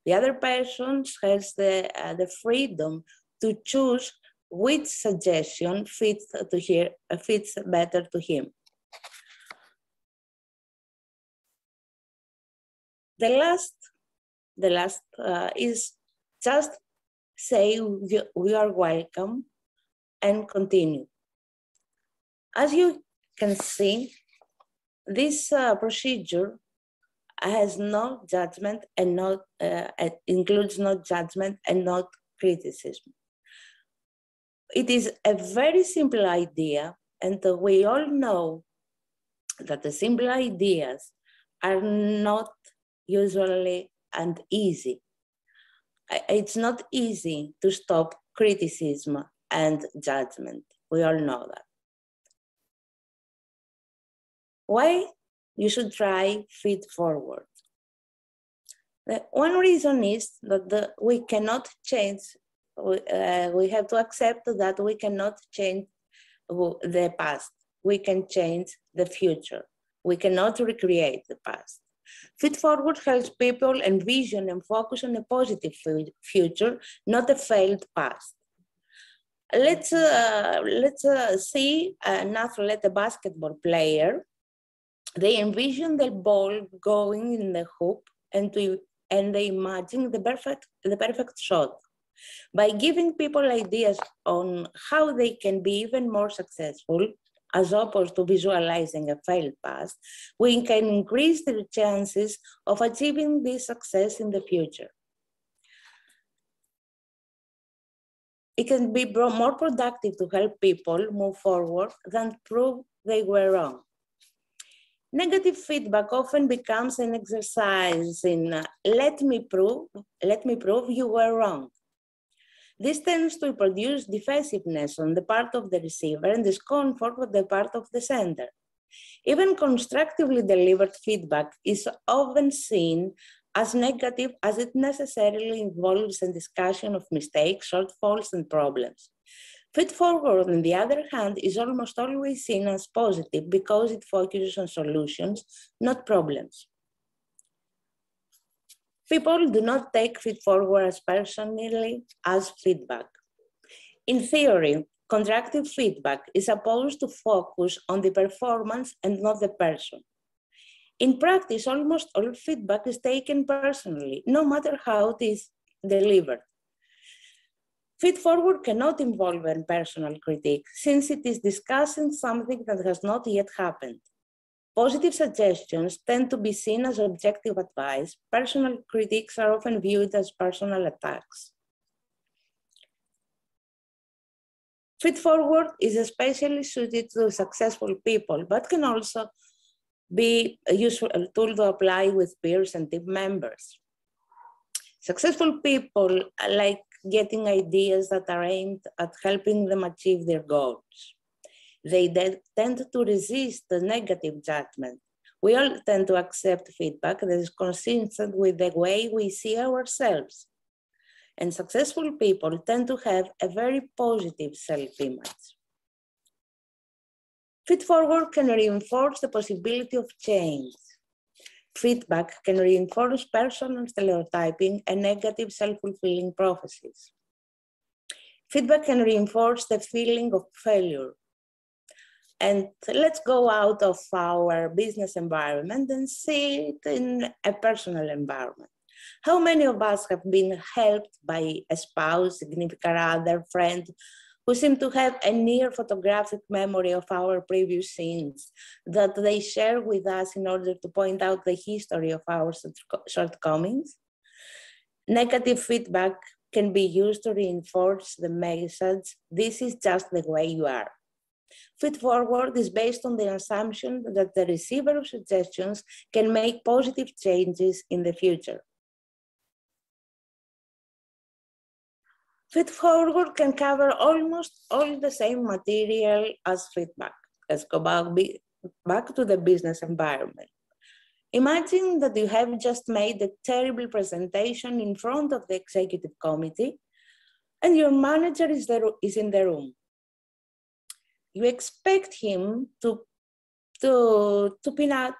The other person has the freedom to choose which suggestion fits better to him. The last is just say we are welcome and continue. As you can see, this procedure has no judgment and not includes no judgment and not criticism. It is a very simple idea, and we all know that the simple ideas are not usually and easy. It's not easy to stop criticism and judgment. We all know that. Why you should try feed forward? One reason is that we cannot change, we have to accept that we cannot change the past. We can change the future. We cannot recreate the past. Feed forward helps people envision and focus on a positive future, not a failed past. Let's see an athlete, a basketball player. They envision the ball going in the hoop and they imagine the perfect shot. By giving people ideas on how they can be even more successful, as opposed to visualizing a failed past, we can increase the chances of achieving this success in the future. It can be more productive to help people move forward than prove they were wrong. Negative feedback often becomes an exercise in let me prove you were wrong. This tends to produce defensiveness on the part of the receiver and discomfort on the part of the sender. Even constructively delivered feedback is often seen as negative, as it necessarily involves a discussion of mistakes, shortfalls, and problems. Feed forward, on the other hand, is almost always seen as positive because it focuses on solutions, not problems. People do not take feed forward as personally as feedback. In theory, constructive feedback is supposed to focus on the performance and not the person. In practice, almost all feedback is taken personally, no matter how it is delivered. Feed forward cannot involve a personal critique, since it is discussing something that has not yet happened. Positive suggestions tend to be seen as objective advice. Personal critiques are often viewed as personal attacks. Feed forward is especially suited to successful people, but can also be a useful tool to apply with peers and team members. Successful people like getting ideas that are aimed at helping them achieve their goals. They tend to resist the negative judgment. We all tend to accept feedback that is consistent with the way we see ourselves. And successful people tend to have a very positive self-image. Feed forward can reinforce the possibility of change. Feedback can reinforce personal stereotyping and negative self-fulfilling prophecies. Feedback can reinforce the feeling of failure. And let's go out of our business environment and see it in a personal environment. How many of us have been helped by a spouse, significant other, friend, who seem to have a near photographic memory of our previous scenes that they share with us in order to point out the history of our shortcomings? Negative feedback can be used to reinforce the message, this is just the way you are. Feed forward is based on the assumption that the receiver of suggestions can make positive changes in the future. Feed forward can cover almost all the same material as feedback. Let's go back to the business environment. Imagine that you have just made a terrible presentation in front of the executive committee and your manager is in the room. You expect him to pin out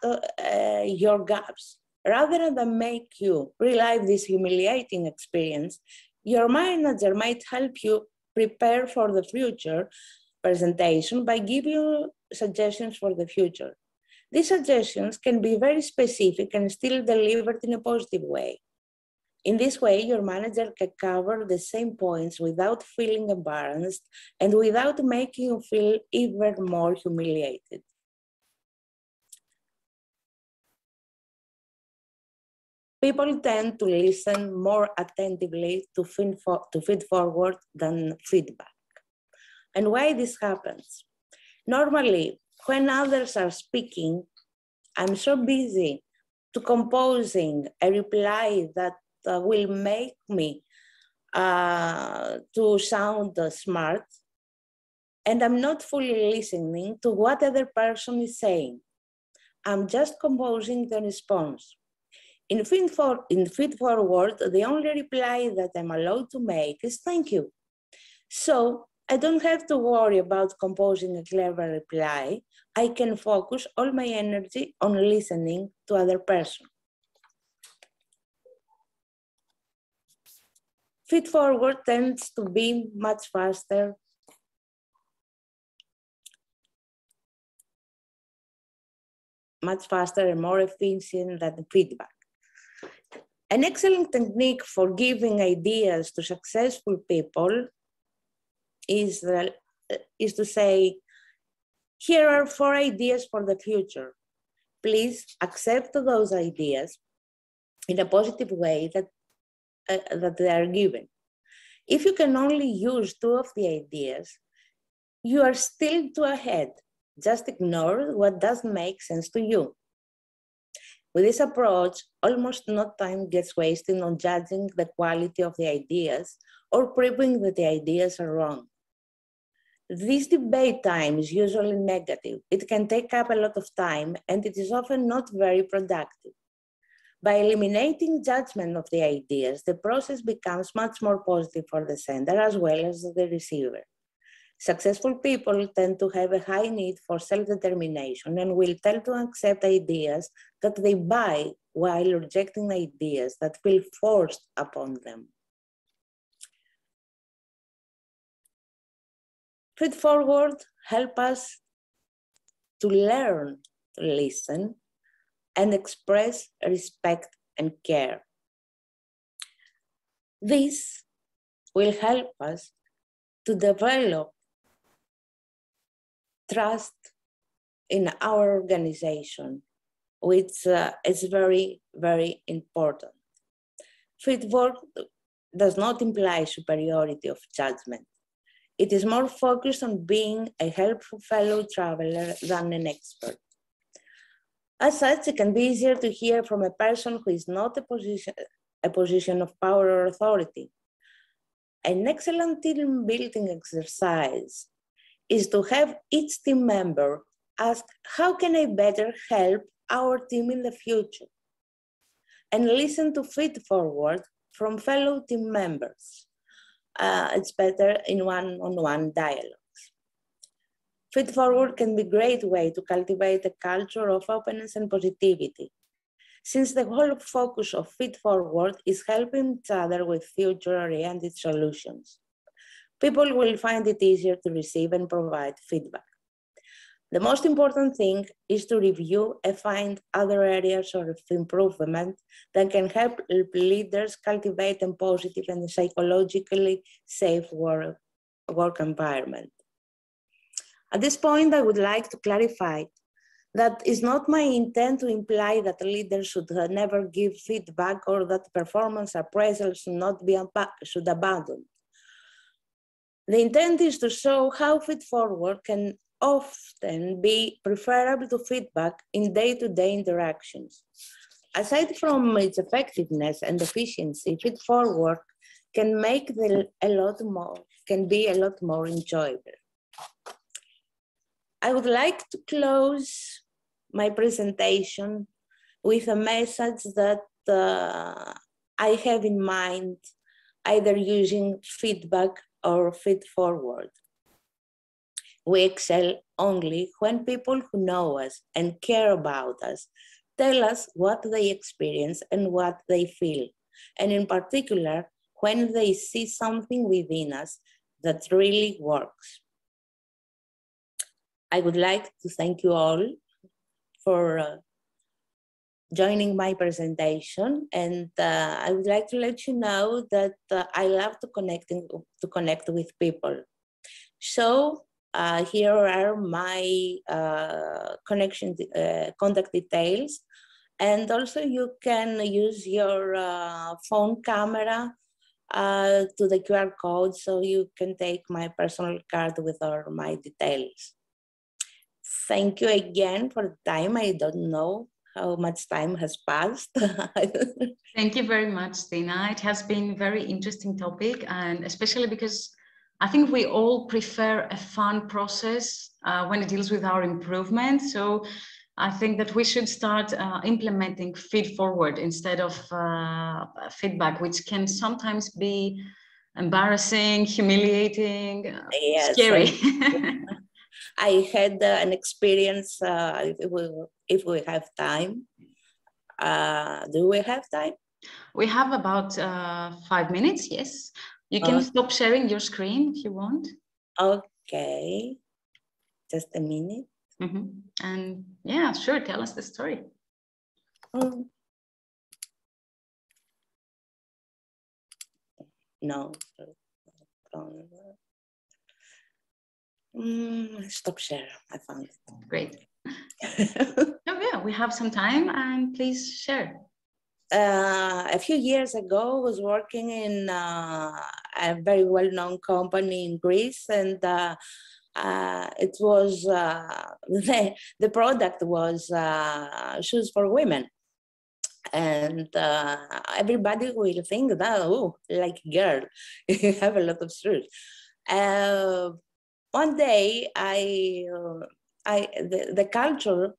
your gaps. Rather than make you relive this humiliating experience, your manager might help you prepare for the future presentation by giving you suggestions for the future. These suggestions can be very specific and still delivered in a positive way. In this way, your manager can cover the same points without feeling embarrassed and without making you feel even more humiliated. People tend to listen more attentively to feed forward than feedback. And why this happens? Normally, when others are speaking, I'm so busy to composing a reply that will make me to sound smart, and I'm not fully listening to what other person is saying. I'm just composing the response. In feed forward, the only reply that I'm allowed to make is thank you. So I don't have to worry about composing a clever reply. I can focus all my energy on listening to other person. Feed forward tends to be much faster and more efficient than feedback. An excellent technique for giving ideas to successful people is to say, here are 4 ideas for the future. Please accept those ideas in a positive way that they are given. If you can only use 2 of the ideas, you are still too ahead. Just ignore what doesn't make sense to you. With this approach, almost no time gets wasted on judging the quality of the ideas or proving that the ideas are wrong. This debate time is usually negative. It can take up a lot of time and it is often not very productive. By eliminating judgment of the ideas, the process becomes much more positive for the sender as well as the receiver. Successful people tend to have a high need for self-determination and will tend to accept ideas that they buy while rejecting ideas that feel forced upon them. Feed forward help us to learn to listen and express respect and care. This will help us to develop trust in our organization, which is very, very important. Feed forward does not imply superiority of judgment. It is more focused on being a helpful fellow traveler than an expert. As such, it can be easier to hear from a person who is not a position of power or authority. An excellent team building exercise is to have each team member ask, how can I better help our team in the future? And listen to feed forward from fellow team members. It's better in one-on-one dialogues. Feed forward can be a great way to cultivate a culture of openness and positivity, since the whole focus of feed forward is helping each other with future-oriented solutions. People will find it easier to receive and provide feedback. The most important thing is to review and find other areas of improvement that can help leaders cultivate a positive and psychologically safe work environment. At this point, I would like to clarify that it's not my intent to imply that leaders should never give feedback or that performance appraisal should abandon. The intent is to show how feed forward can often be preferable to feedback in day-to-day interactions. Aside from its effectiveness and efficiency, feed forward can be a lot more enjoyable. I would like to close my presentation with a message that I have in mind, either using feedback or feed forward. We excel only when people who know us and care about us tell us what they experience and what they feel, and in particular, when they see something within us that really works. I would like to thank you all for joining my presentation, and I would like to let you know that I love to connect with people. So here are my contact details, and also you can use your phone camera to the QR code, so you can take my personal card with all my details. Thank you again for the time. I don't know how much time has passed. Thank you very much, Tina. It has been a very interesting topic, and especially because I think we all prefer a fun process when it deals with our improvement. So I think that we should start implementing feedforward instead of feedback, which can sometimes be embarrassing, humiliating, Yes, scary. I had an experience, if we have time. Do we have time? We have about 5 minutes, yes. You can stop sharing your screen if you want. Okay, just a minute. And yeah, sure, tell us the story. No. Stop share, I found it. Great. Oh yeah, we have some time, and please share. A few years ago, I was working in a very well-known company in Greece, and it was the product was shoes for women, and everybody will think that, oh, like girl, you have a lot of shoes. One day, the culture.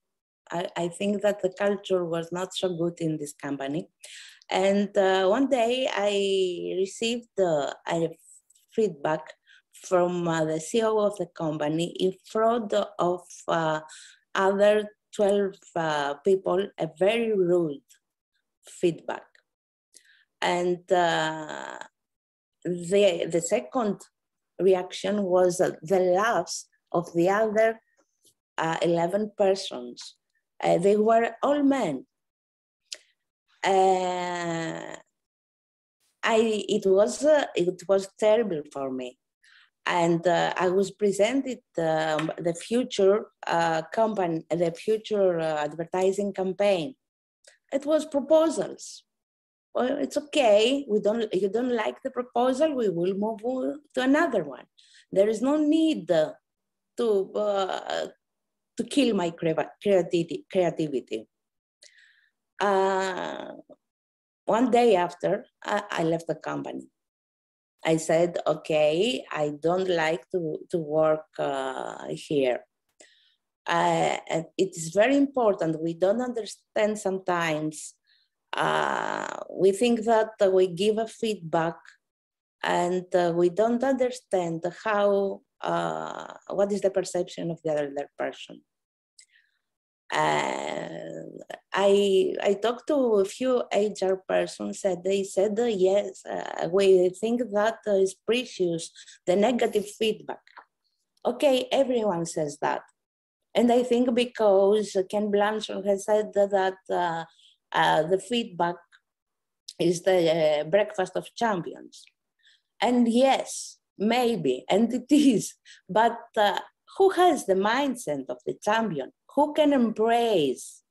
I think that the culture was not so good in this company. And one day I received a feedback from the CEO of the company in front of other 12 people, a very rude feedback. And the second reaction was the laughs of the other 11 persons. They were all men. It was terrible for me, and I was presented the future company, the future advertising campaign. It was proposals. Well, it's okay. You don't like the proposal. We will move to another one. There is no need to kill my creativity. One day after, I left the company. I said, okay, I don't like to work here. And it is very important. We don't understand sometimes. We think that we give a feedback, and we don't understand how what is the perception of the other person. I talked to a few HR persons, and they said, yes, we think that is precious, the negative feedback. Okay, everyone says that. And I think because Ken Blanchard has said that the feedback is the breakfast of champions. And yes, maybe, and it is, but who has the mindset of the champion? Who can embrace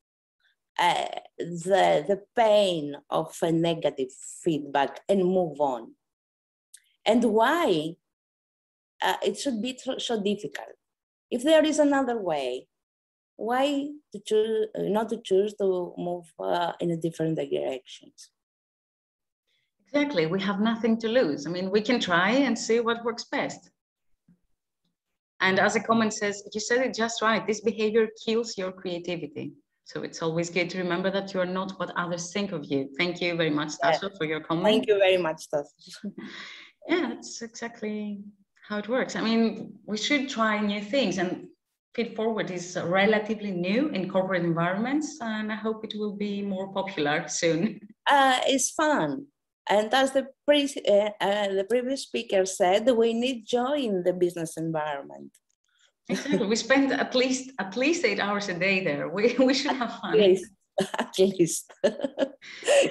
the pain of a negative feedback and move on? And why it should be so difficult? If there is another way, why not to choose to move in a different directions? Exactly, we have nothing to lose. I mean, we can try and see what works best. And as a comment says, you said it just right, this behavior kills your creativity. So it's always good to remember that you are not what others think of you. Thank you very much, Tasha, for your comment. Thank you very much, Tasha. Yeah, that's exactly how it works. I mean, we should try new things, and feedforward is relatively new in corporate environments, and I hope it will be more popular soon. It's fun. And as the previous speaker said, we need joy in the business environment. Exactly. We spend at least 8 hours a day there. We should have fun. At least.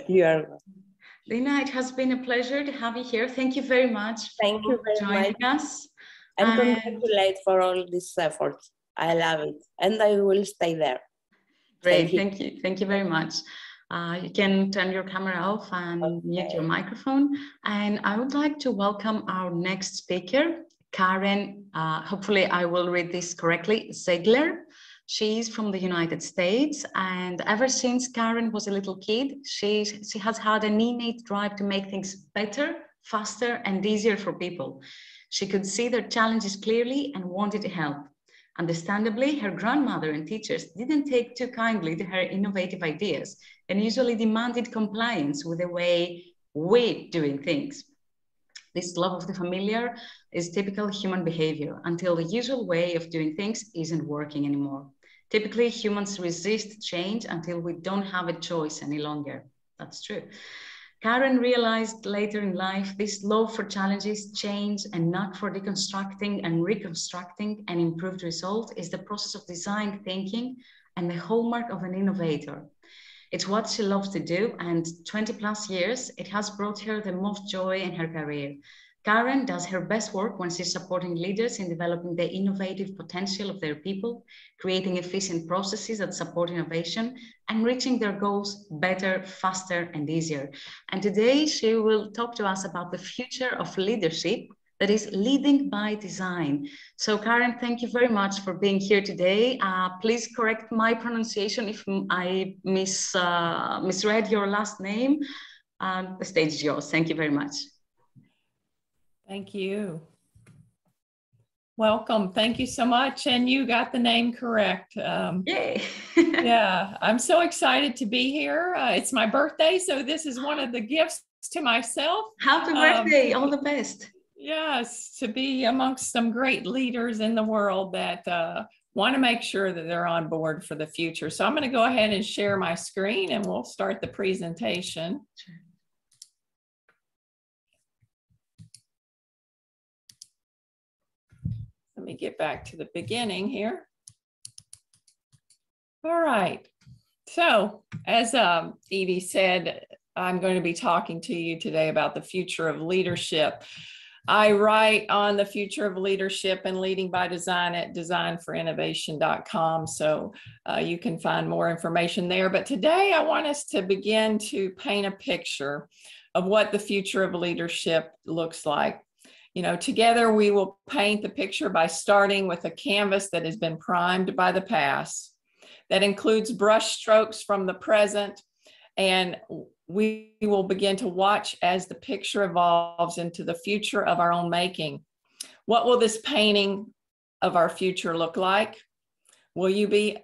You are right. Lina, it has been a pleasure to have you here. Thank you very much for joining us. And congratulate for all this effort. I love it. And I will stay there. Great. Thank you. Thank you very much. You can turn your camera off and mute your microphone. And I would like to welcome our next speaker, Karen. Hopefully I will read this correctly, Ziegler. She's from the United States, and ever since Karen was a little kid, she has had an innate drive to make things better, faster, and easier for people. She could see their challenges clearly and wanted to help. Understandably, her grandmother and teachers didn't take too kindly to her innovative ideas and usually demanded compliance with the way we're doing things. This love of the familiar is typical human behavior until the usual way of doing things isn't working anymore. Typically, humans resist change until we don't have a choice any longer. That's true. Karen realized later in life this love for challenges, change, and not for deconstructing and reconstructing an improved result is the process of design thinking and the hallmark of an innovator. It's what she loves to do, and 20 plus years, it has brought her the most joy in her career. Karen does her best work when she's supporting leaders in developing the innovative potential of their people, creating efficient processes that support innovation, and reaching their goals better, faster, and easier. And today she will talk to us about the future of leadership, that is leading by design. So Karen, thank you very much for being here today. Please correct my pronunciation if I misread your last name. The stage is yours. Thank you very much. Thank you. Welcome. Thank you so much. And you got the name correct. Yay. Yeah, I'm so excited to be here. It's my birthday, so this is one of the gifts to myself. Happy birthday. All the best. Yes, to be amongst some great leaders in the world that want to make sure that they're on board for the future. So I'm going to go ahead and share my screen and we'll start the presentation. Sure. Let me get back to the beginning here. All right. So as Evie said, I'm going to be talking to you today about the future of leadership. I write on the future of leadership and leading by design at designforinnovation.com. So you can find more information there. But today I want us to begin to paint a picture of what the future of leadership looks like. You know, together we will paint the picture by starting with a canvas that has been primed by the past, that includes brush strokes from the present, and we will begin to watch as the picture evolves into the future of our own making. What will this painting of our future look like? Will you be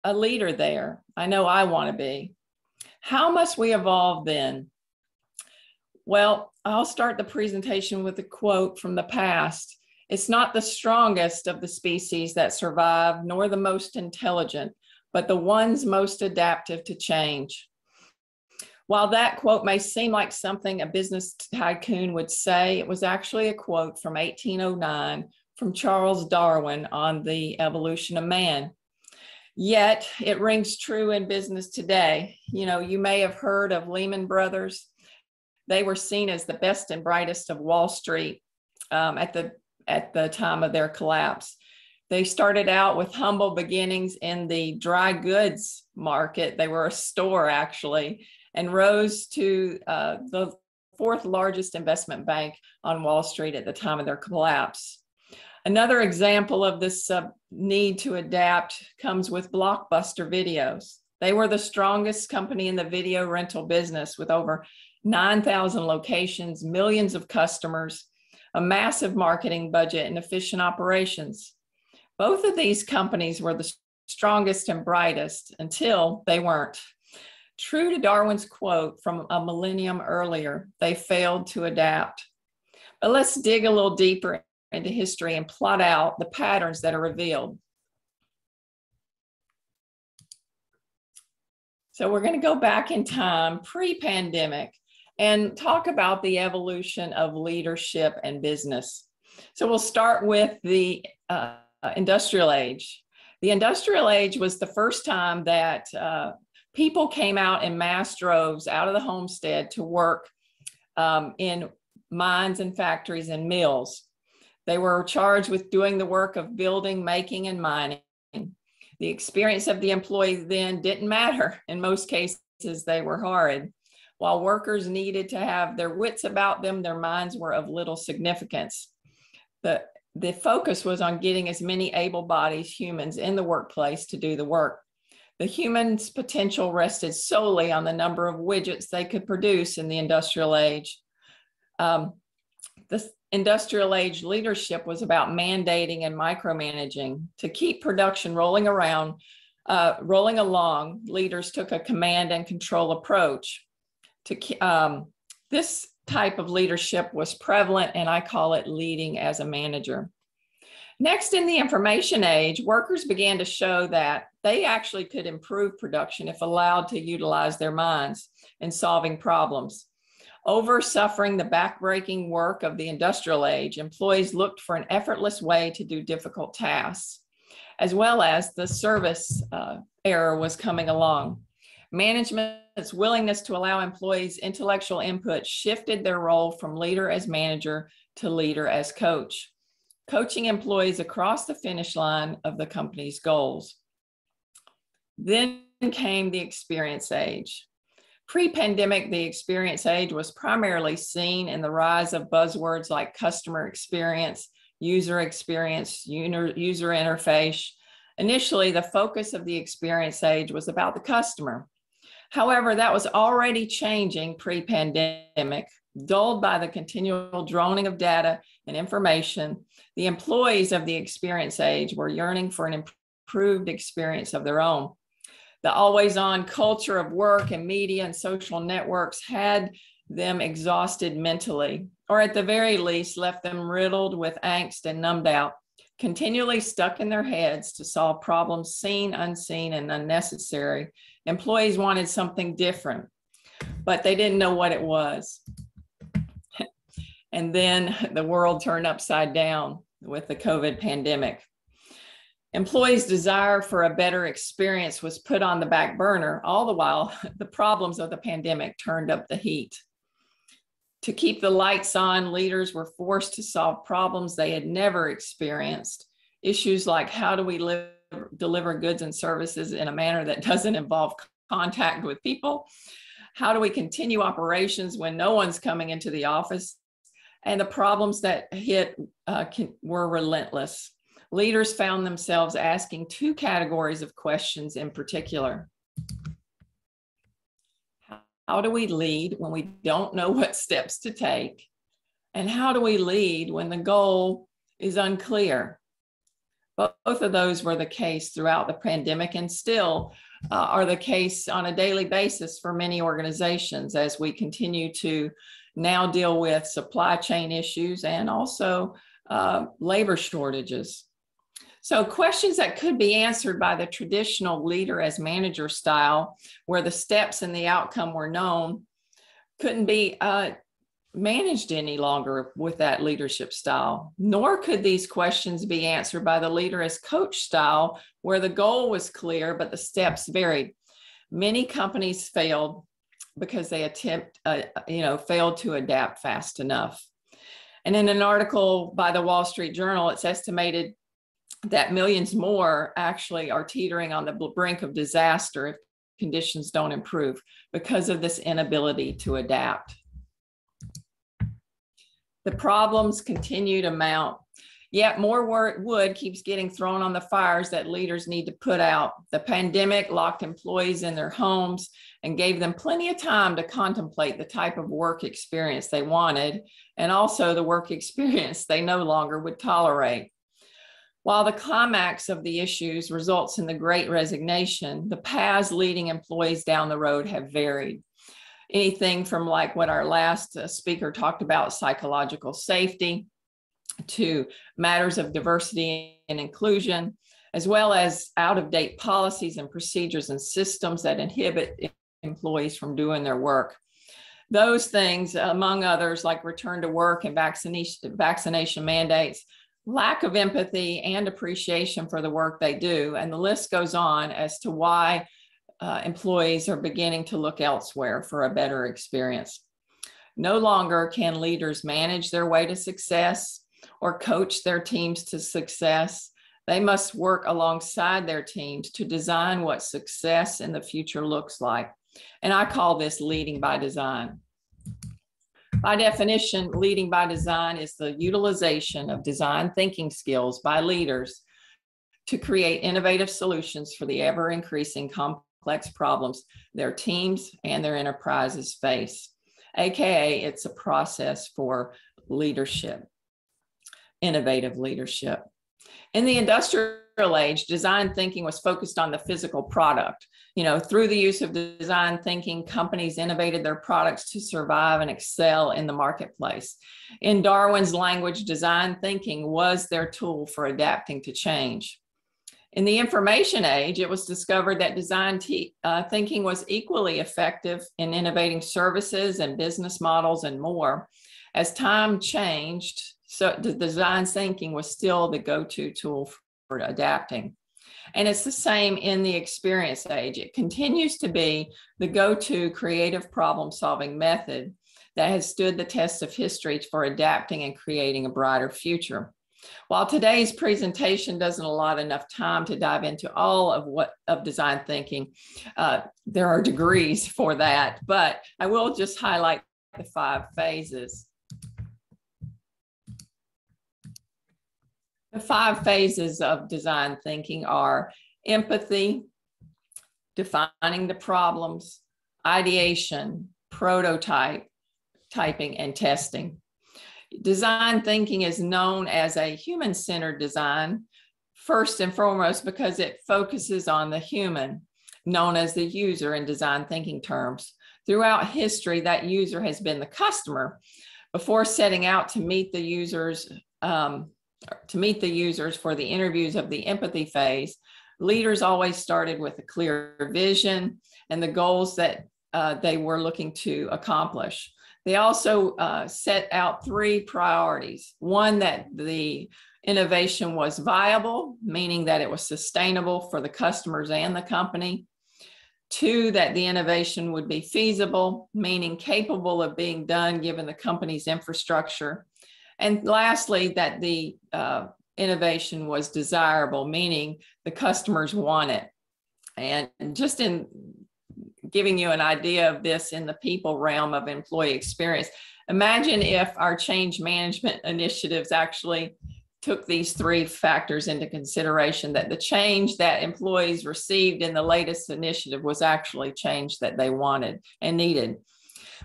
a leader there? I know I want to be. How must we evolve then? Well, I'll start the presentation with a quote from the past. It's not the strongest of the species that survive, nor the most intelligent, but the ones most adaptive to change. While that quote may seem like something a business tycoon would say, it was actually a quote from 1809 from Charles Darwin on the evolution of man. Yet it rings true in business today. You know, you may have heard of Lehman Brothers. They were seen as the best and brightest of Wall Street at the time of their collapse. They started out with humble beginnings in the dry goods market. They were a store actually, and rose to the fourth largest investment bank on Wall Street at the time of their collapse. Another example of this need to adapt comes with Blockbuster Videos. They were the strongest company in the video rental business with over 9,000 locations, millions of customers, a massive marketing budget, and efficient operations. Both of these companies were the strongest and brightest until they weren't. True to Darwin's quote from a millennium earlier, they failed to adapt. But let's dig a little deeper into history and plot out the patterns that are revealed. So we're going to go back in time, pre-pandemic. and talk about the evolution of leadership and business. So we'll start with the industrial age. The industrial age was the first time that people came out in mass droves out of the homestead to work in mines and factories and mills. They were charged with doing the work of building, making, and mining. The experience of the employee then didn't matter. In most cases, they were horrid. While workers needed to have their wits about them, their minds were of little significance. The focus was on getting as many able-bodied humans in the workplace to do the work. The human's potential rested solely on the number of widgets they could produce in the industrial age. The industrial age leadership was about mandating and micromanaging. To keep production rolling along, leaders took a command and control approach. This type of leadership was prevalent, and I call it leading as a manager. Next, in the information age, workers began to show that they actually could improve production if allowed to utilize their minds in solving problems. Over suffering the backbreaking work of the industrial age, employees looked for an effortless way to do difficult tasks, as well as the service era was coming along. Management's willingness to allow employees intellectual input shifted their role from leader as manager to leader as coach, coaching employees across the finish line of the company's goals. Then came the experience age. Pre-pandemic, the experience age was primarily seen in the rise of buzzwords like customer experience, user interface. Initially, the focus of the experience age was about the customer. However, that was already changing pre-pandemic. Dulled by the continual droning of data and information, the employees of the experience age were yearning for an improved experience of their own. The always-on culture of work and media and social networks had them exhausted mentally, or at the very least left them riddled with angst and numbed out, continually stuck in their heads to solve problems seen, unseen, and unnecessary. Employees wanted something different, but they didn't know what it was. And then the world turned upside down with the COVID pandemic. Employees' desire for a better experience was put on the back burner. All the while, the problems of the pandemic turned up the heat. To keep the lights on, leaders were forced to solve problems they had never experienced. Issues like how do we deliver goods and services in a manner that doesn't involve contact with people? How do we continue operations when no one's coming into the office? And the problems that hit were relentless. Leaders found themselves asking two categories of questions in particular. How do we lead when we don't know what steps to take? And how do we lead when the goal is unclear? Both of those were the case throughout the pandemic and still are the case on a daily basis for many organizations as we continue to now deal with supply chain issues and also labor shortages. So questions that could be answered by the traditional leader as manager style, where the steps and the outcome were known, couldn't be managed any longer with that leadership style. Nor could these questions be answered by the leader as coach style, where the goal was clear, but the steps varied. Many companies failed because they failed to adapt fast enough. And in an article by the Wall Street Journal, it's estimated that millions more actually are teetering on the brink of disaster if conditions don't improve because of this inability to adapt. The problems continue to mount, yet more wood keeps getting thrown on the fires that leaders need to put out. The pandemic locked employees in their homes and gave them plenty of time to contemplate the type of work experience they wanted, and also the work experience they no longer would tolerate. While the climax of the issues results in the Great Resignation, the paths leading employees down the road have varied. Anything from like what our last speaker talked about, psychological safety, to matters of diversity and inclusion, as well as out-of-date policies and procedures and systems that inhibit employees from doing their work. Those things, among others, like return to work and vaccination mandates, lack of empathy and appreciation for the work they do. And the list goes on as to why employees are beginning to look elsewhere for a better experience. No longer can leaders manage their way to success or coach their teams to success. They must work alongside their teams to design what success in the future looks like. And I call this leading by design. By definition, leading by design is the utilization of design thinking skills by leaders to create innovative solutions for the ever-increasing complex problems their teams and their enterprises face. AKA, it's a process for leadership, innovative leadership. In the industrial age, design thinking was focused on the physical product. Through the use of design thinking, companies innovated their products to survive and excel in the marketplace. In Darwin's language, design thinking was their tool for adapting to change. In the information age, it was discovered that design thinking was equally effective in innovating services and business models and more. As time changed, so the design thinking was still the go-to tool for adapting. And it's the same in the experience age. It continues to be the go-to creative problem-solving method that has stood the test of history for adapting and creating a brighter future. While today's presentation doesn't allot enough time to dive into all of design thinking, there are degrees for that, but I will just highlight the 5 phases. The 5 phases of design thinking are empathy, defining the problems, ideation, prototyping, and testing. Design thinking is known as a human-centered design, first and foremost because it focuses on the human, known as the user in design thinking terms. Throughout history, that user has been the customer. Before setting out to meet the users for the interviews of the empathy phase, leaders always started with a clear vision and the goals that they were looking to accomplish. They also set out 3 priorities. 1, that the innovation was viable, meaning that it was sustainable for the customers and the company. 2, that the innovation would be feasible, meaning capable of being done given the company's infrastructure. And lastly, that the innovation was desirable, meaning the customers want it. And just in giving you an idea of this in the people realm of employee experience, imagine if our change management initiatives actually took these 3 factors into consideration, that the change that employees received in the latest initiative was actually change that they wanted and needed.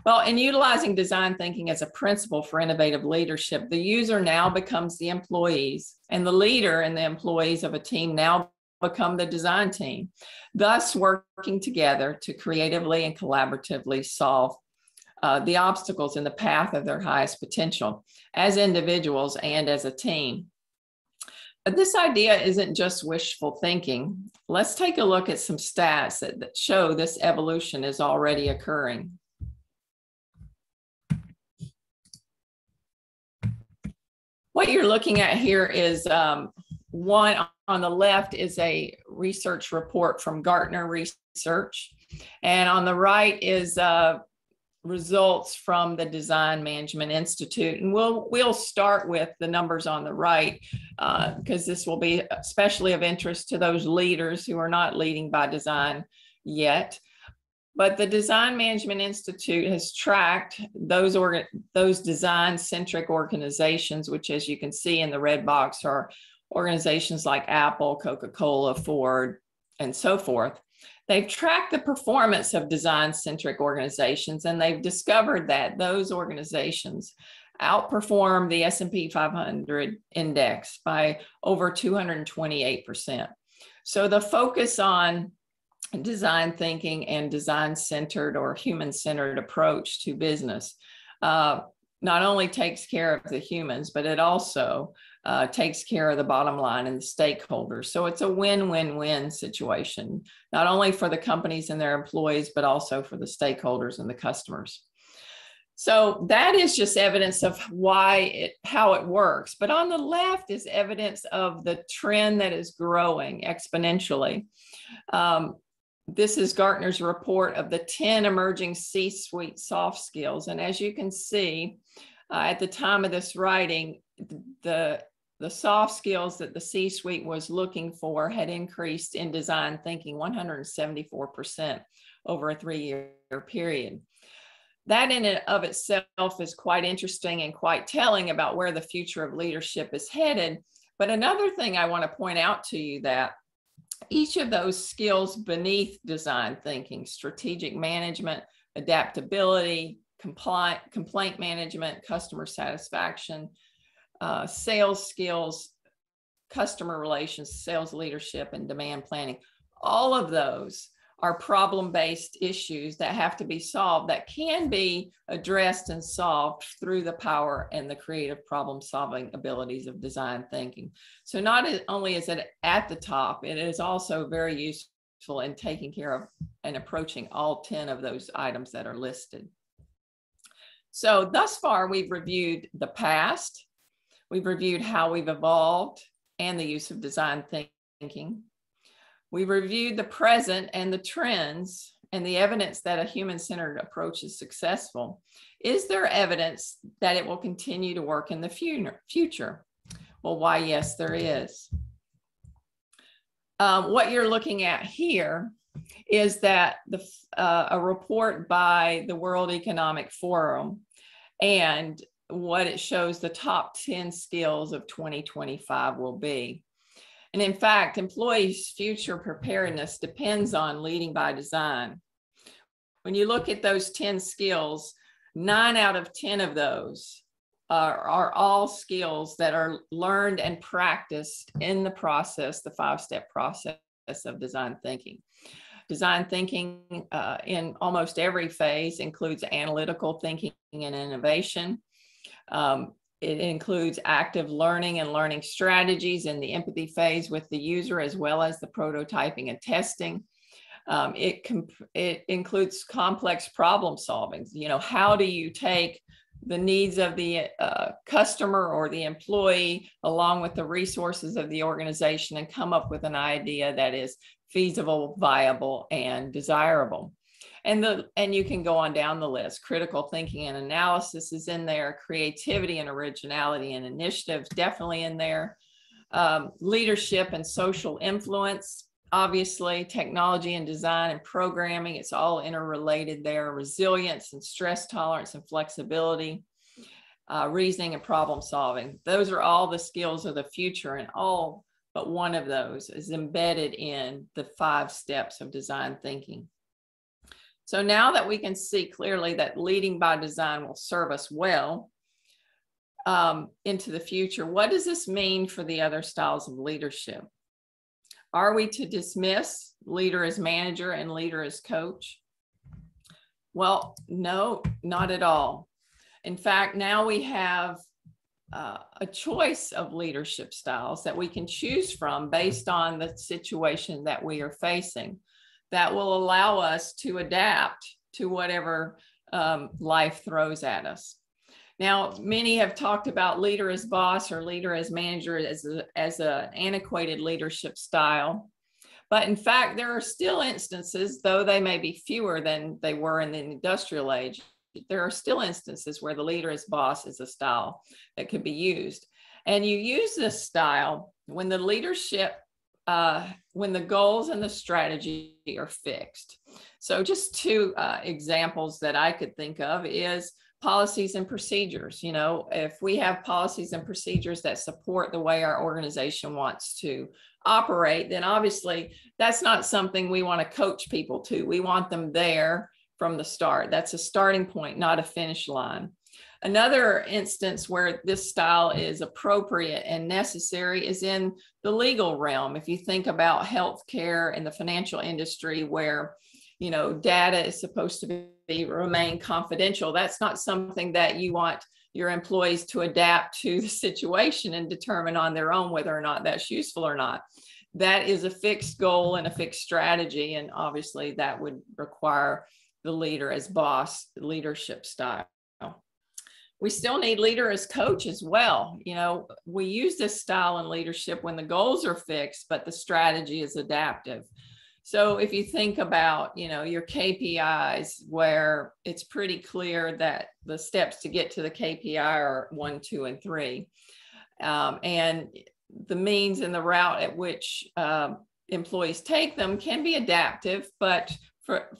Well, in utilizing design thinking as a principle for innovative leadership, the user now becomes the employees, and the leader and the employees of a team now become the design team, thus working together to creatively and collaboratively solve the obstacles in the path of their highest potential as individuals and as a team. But this idea isn't just wishful thinking. Let's take a look at some stats that show this evolution is already occurring. What you're looking at here is one on the left is a research report from Gartner Research, and on the right is results from the Design Management Institute. And we'll start with the numbers on the right because this will be especially of interest to those leaders who are not leading by design yet. But the Design Management Institute has tracked those design-centric organizations, which, as you can see in the red box, are organizations like Apple, Coca-Cola, Ford, and so forth. They've tracked the performance of design-centric organizations, and they've discovered that those organizations outperform the S&P 500 index by over 228%. So the focus on design thinking and design-centered or human-centered approach to business not only takes care of the humans, but it also takes care of the bottom line and the stakeholders. So it's a win-win-win situation, not only for the companies and their employees, but also for the stakeholders and the customers. So that is just evidence of how it works. But on the left is evidence of the trend that is growing exponentially. This is Gartner's report of the 10 emerging C-suite soft skills. And as you can see, at the time of this writing, the soft skills that the C-suite was looking for had increased in design thinking 174% over a 3-year period. That in and of itself is quite interesting and quite telling about where the future of leadership is headed. But another thing I want to point out to you that each of those skills beneath design thinking, strategic management, adaptability, complaint management, customer satisfaction, sales skills, customer relations, sales leadership, and demand planning, all of those are problem-based issues that have to be solved, that can be addressed and solved through the power and the creative problem-solving abilities of design thinking. So not only is it at the top, it is also very useful in taking care of and approaching all 10 of those items that are listed. So thus far, we've reviewed the past, we've reviewed how we've evolved and the use of design thinking. We reviewed the present and the trends and the evidence that a human-centered approach is successful. Is there evidence that it will continue to work in the future? Well, why, yes, there is. What you're looking at here is that a report by the World Economic Forum, and what it shows the top 10 skills of 2025 will be. And in fact, employees' future preparedness depends on leading by design. When you look at those 10 skills, 9 out of 10 of those are all skills that are learned and practiced in the process, the 5-step process of design thinking. Design thinking in almost every phase includes analytical thinking and innovation. It includes active learning and learning strategies in the empathy phase with the user, as well as the prototyping and testing. It includes complex problem solving. You know, how do you take the needs of the customer or the employee along with the resources of the organization and come up with an idea that is feasible, viable, and desirable? And you can go on down the list. Critical thinking and analysis is in there. Creativity and originality and initiatives definitely in there. Leadership and social influence, obviously. Technology and design and programming, it's all interrelated there. Resilience and stress tolerance and flexibility. Reasoning and problem solving. Those are all the skills of the future, and all but one of those is embedded in the 5 steps of design thinking. So now that we can see clearly that leading by design will serve us well into the future, what does this mean for the other styles of leadership? Are we to dismiss leader as manager and leader as coach? Well, no, not at all. In fact, now we have a choice of leadership styles that we can choose from based on the situation that we are facing, that will allow us to adapt to whatever life throws at us. Now, many have talked about leader as boss or leader as manager as an antiquated leadership style. But in fact, there are still instances, though they may be fewer than they were in the industrial age, there are still instances where the leader as boss is a style that could be used. And you use this style when the leadership when the goals and the strategy are fixed. So just 2 examples that I could think of is policies and procedures. You know, if we have policies and procedures that support the way our organization wants to operate, then obviously that's not something we want to coach people to. We want them there from the start. That's a starting point, not a finish line. Another instance where this style is appropriate and necessary is in the legal realm. If you think about healthcare and the financial industry where, you know, data is supposed to remain confidential, that's not something that you want your employees to adapt to the situation and determine on their own whether or not that's useful or not. That is a fixed goal and a fixed strategy, and obviously that would require the leader as boss leadership style. we still need leader as coach as well. You know, we use this style in leadership when the goals are fixed, but the strategy is adaptive. So if you think about, you know, your KPIs, where it's pretty clear that the steps to get to the KPI are 1, 2, and 3. And the means and the route at which employees take them can be adaptive, but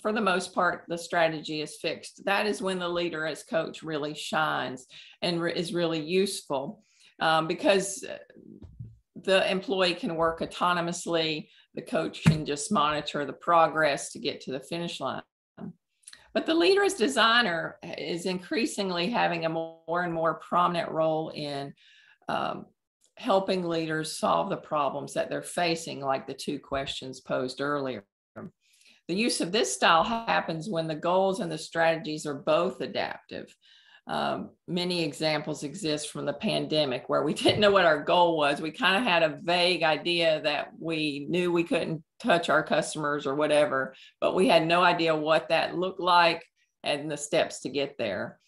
for the most part, the strategy is fixed. That is when the leader as coach really shines and is really useful, because the employee can work autonomously. The coach can just monitor the progress to get to the finish line. But the leader as designer is increasingly having a more and more prominent role in helping leaders solve the problems that they're facing, like the 2 questions posed earlier. The use of this style happens when the goals and the strategies are both adaptive. Many examples exist from the pandemic where we didn't know what our goal was. We kind of had a vague idea that we knew we couldn't touch our customers or whatever, but we had no idea what that looked like and the steps to get there.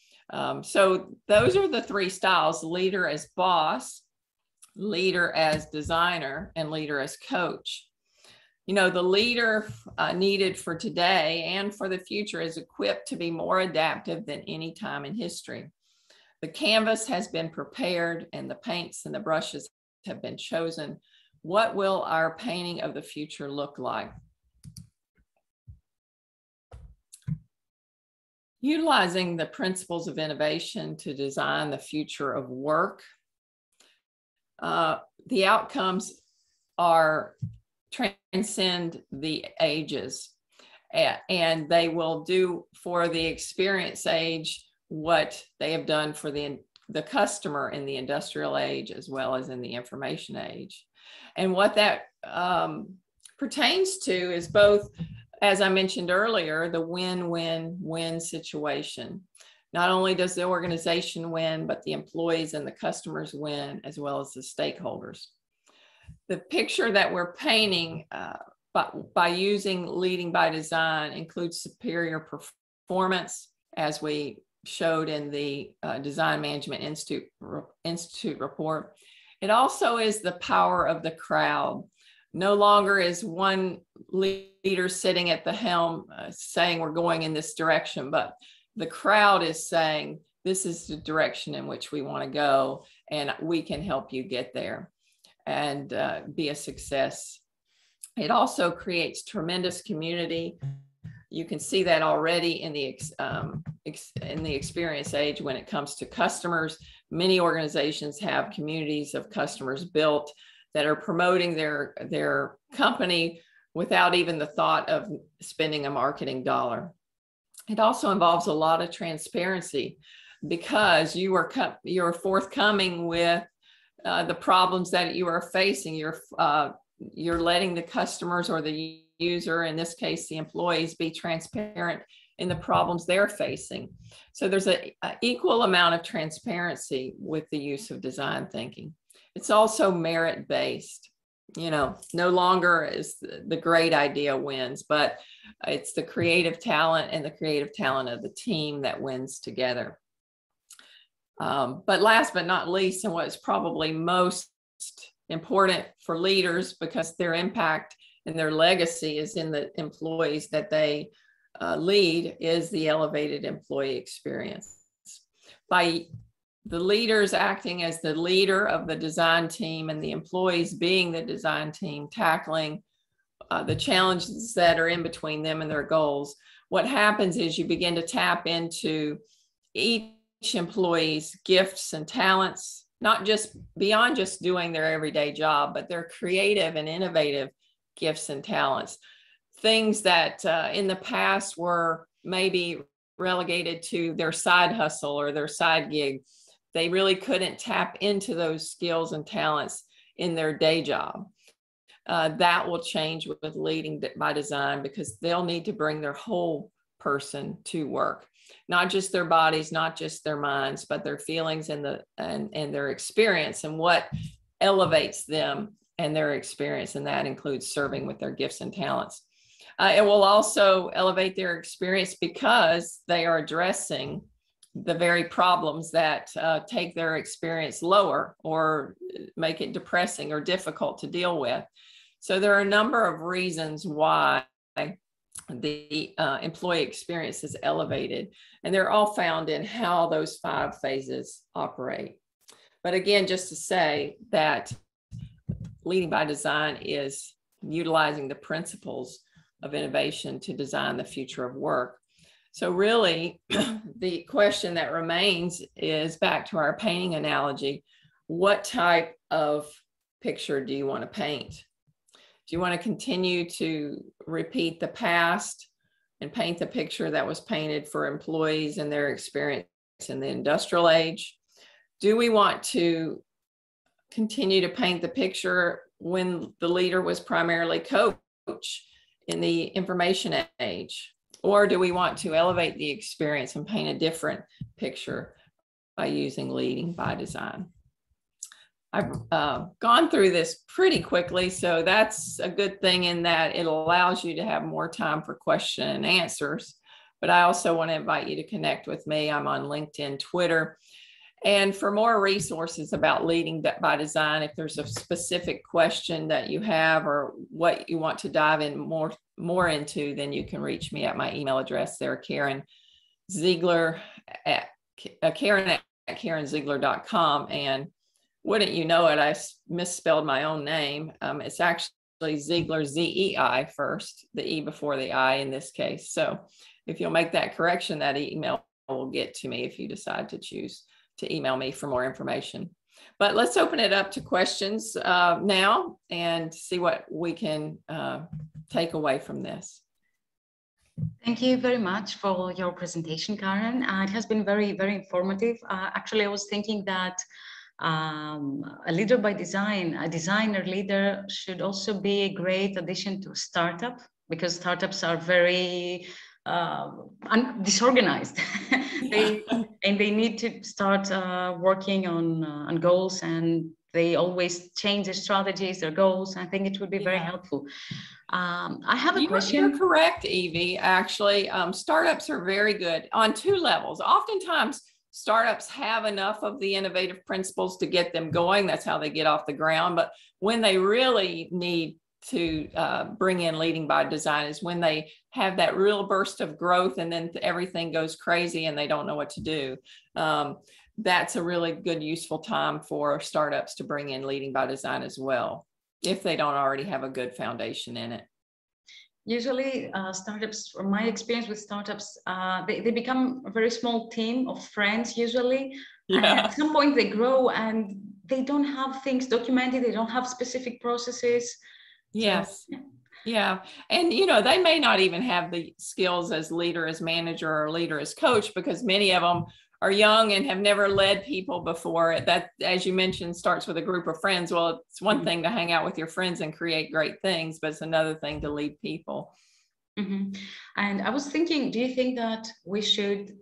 So those are the 3 styles: leader as boss, leader as designer, and leader as coach. You know, the leader needed for today and for the future is equipped to be more adaptive than any time in history. The canvas has been prepared and the paints and the brushes have been chosen. What will our painting of the future look like? Utilizing the principles of innovation to design the future of work. The outcomes are transcend the ages, and they will do for the experience age what they have done for the customer in the industrial age as well as in the information age. And what that pertains to is both, as I mentioned earlier, the win-win-win situation. Not only does the organization win, but the employees and the customers win, as well as the stakeholders. The picture that we're painting by using leading by design includes superior performance, as we showed in the Design Management Institute report. It also is the power of the crowd. No longer is one leader sitting at the helm saying we're going in this direction, but the crowd is saying this is the direction in which we want to go, and we can help you get there and be a success. It also creates tremendous community. You can see that already in the experience age when it comes to customers. Many organizations have communities of customers built that are promoting their company without even the thought of spending a marketing dollar. It also involves a lot of transparency because you are forthcoming with the problems that you are facing. You're letting the customers or the user, in this case, the employees, be transparent in the problems they're facing. So there's an equal amount of transparency with the use of design thinking. It's also merit-based. You know, no longer is the great idea wins, but it's the creative talent and the creative talent of the team that wins together. But last but not least, and what's probably most important for leaders, because their impact and their legacy is in the employees that they lead, is the elevated employee experience. By the leaders acting as the leader of the design team and the employees being the design team, tackling the challenges that are in between them and their goals, what happens is you begin to tap into each employee's gifts and talents, not just beyond just doing their everyday job, but their creative and innovative gifts and talents. Things that in the past were maybe relegated to their side hustle or their side gig. They really couldn't tap into those skills and talents in their day job. That will change with leading by design, because they'll need to bring their whole person to work, not just their bodies, not just their minds, but their feelings and their experience and what elevates them and their experience. And that includes serving with their gifts and talents. It will also elevate their experience because they are addressing the very problems that take their experience lower or make it depressing or difficult to deal with. So there are a number of reasons why the employee experience is elevated, and they're all found in how those 5 phases operate. But again, just to say that leading by design is utilizing the principles of innovation to design the future of work. So really, the question that remains is back to our painting analogy. What type of picture do you want to paint? Do you want to continue to repeat the past and paint the picture that was painted for employees and their experience in the industrial age? Do we want to continue to paint the picture when the leader was primarily coach in the information age? Or do we want to elevate the experience and paint a different picture by using leading by design? I've gone through this pretty quickly, so that's a good thing in that it allows you to have more time for question and answers. But I also want to invite you to connect with me. I'm on LinkedIn, Twitter. And for more resources about leading by design, if there's a specific question that you have or what you want to dive in more into, then you can reach me at my email address there, Karen Ziegler at KarenZiegler.com. And wouldn't you know it, I misspelled my own name. It's actually Ziegler, Z-E-I first, the E before the I in this case. So if you'll make that correction, that email will get to me if you decide to choose to email me for more information. But let's open it up to questions now and see what we can take away from this. Thank you very much for your presentation, Karen. It has been very, very informative. Actually, I was thinking that a leader by design, a designer leader should also be a great addition to a startup, because startups are very disorganized. They need to start working on goals, and they always change their strategies, their goals. I think it would be very helpful. I have a question. You're correct, Evie. Actually, startups are very good on 2 levels. Oftentimes, startups have enough of the innovative principles to get them going. That's how they get off the ground. But when they really need to bring in leading by design is when they have that real burst of growth and then everything goes crazy and they don't know what to do. That's a really good, useful time for startups to bring in leading by design as well, if they don't already have a good foundation in it. Usually startups, from my experience with startups, they become a very small team of friends usually. Yeah. And at some point they grow and they don't have things documented. They don't have specific processes. Yes. So, yeah. And, you know, they may not even have the skills as leader, as manager, or leader as coach, because many of them are young and have never led people before. That, as you mentioned, starts with a group of friends. Well, it's one thing to hang out with your friends and create great things, but it's another thing to lead people. Mm-hmm. And I was thinking, do you think that we should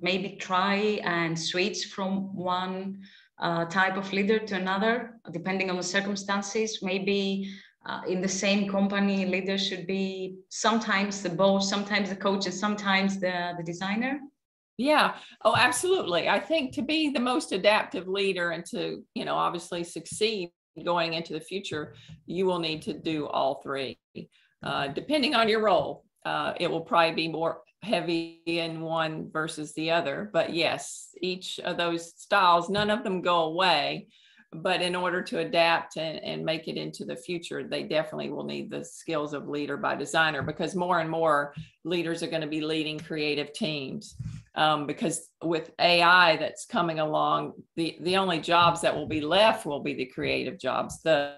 maybe try and switch from one type of leader to another, depending on the circumstances? Maybe in the same company, leader should be sometimes the boss, sometimes the coach, and sometimes the designer. Yeah. Oh, absolutely. I think to be the most adaptive leader and to, you know, obviously succeed going into the future, you will need to do all 3. Depending on your role, it will probably be more heavy in one versus the other. But yes, each of those styles, none of them go away. But in order to adapt and make it into the future, they definitely will need the skills of leader by designer, because more and more leaders are going to be leading creative teams. Because with AI that's coming along, the only jobs that will be left will be the creative jobs. The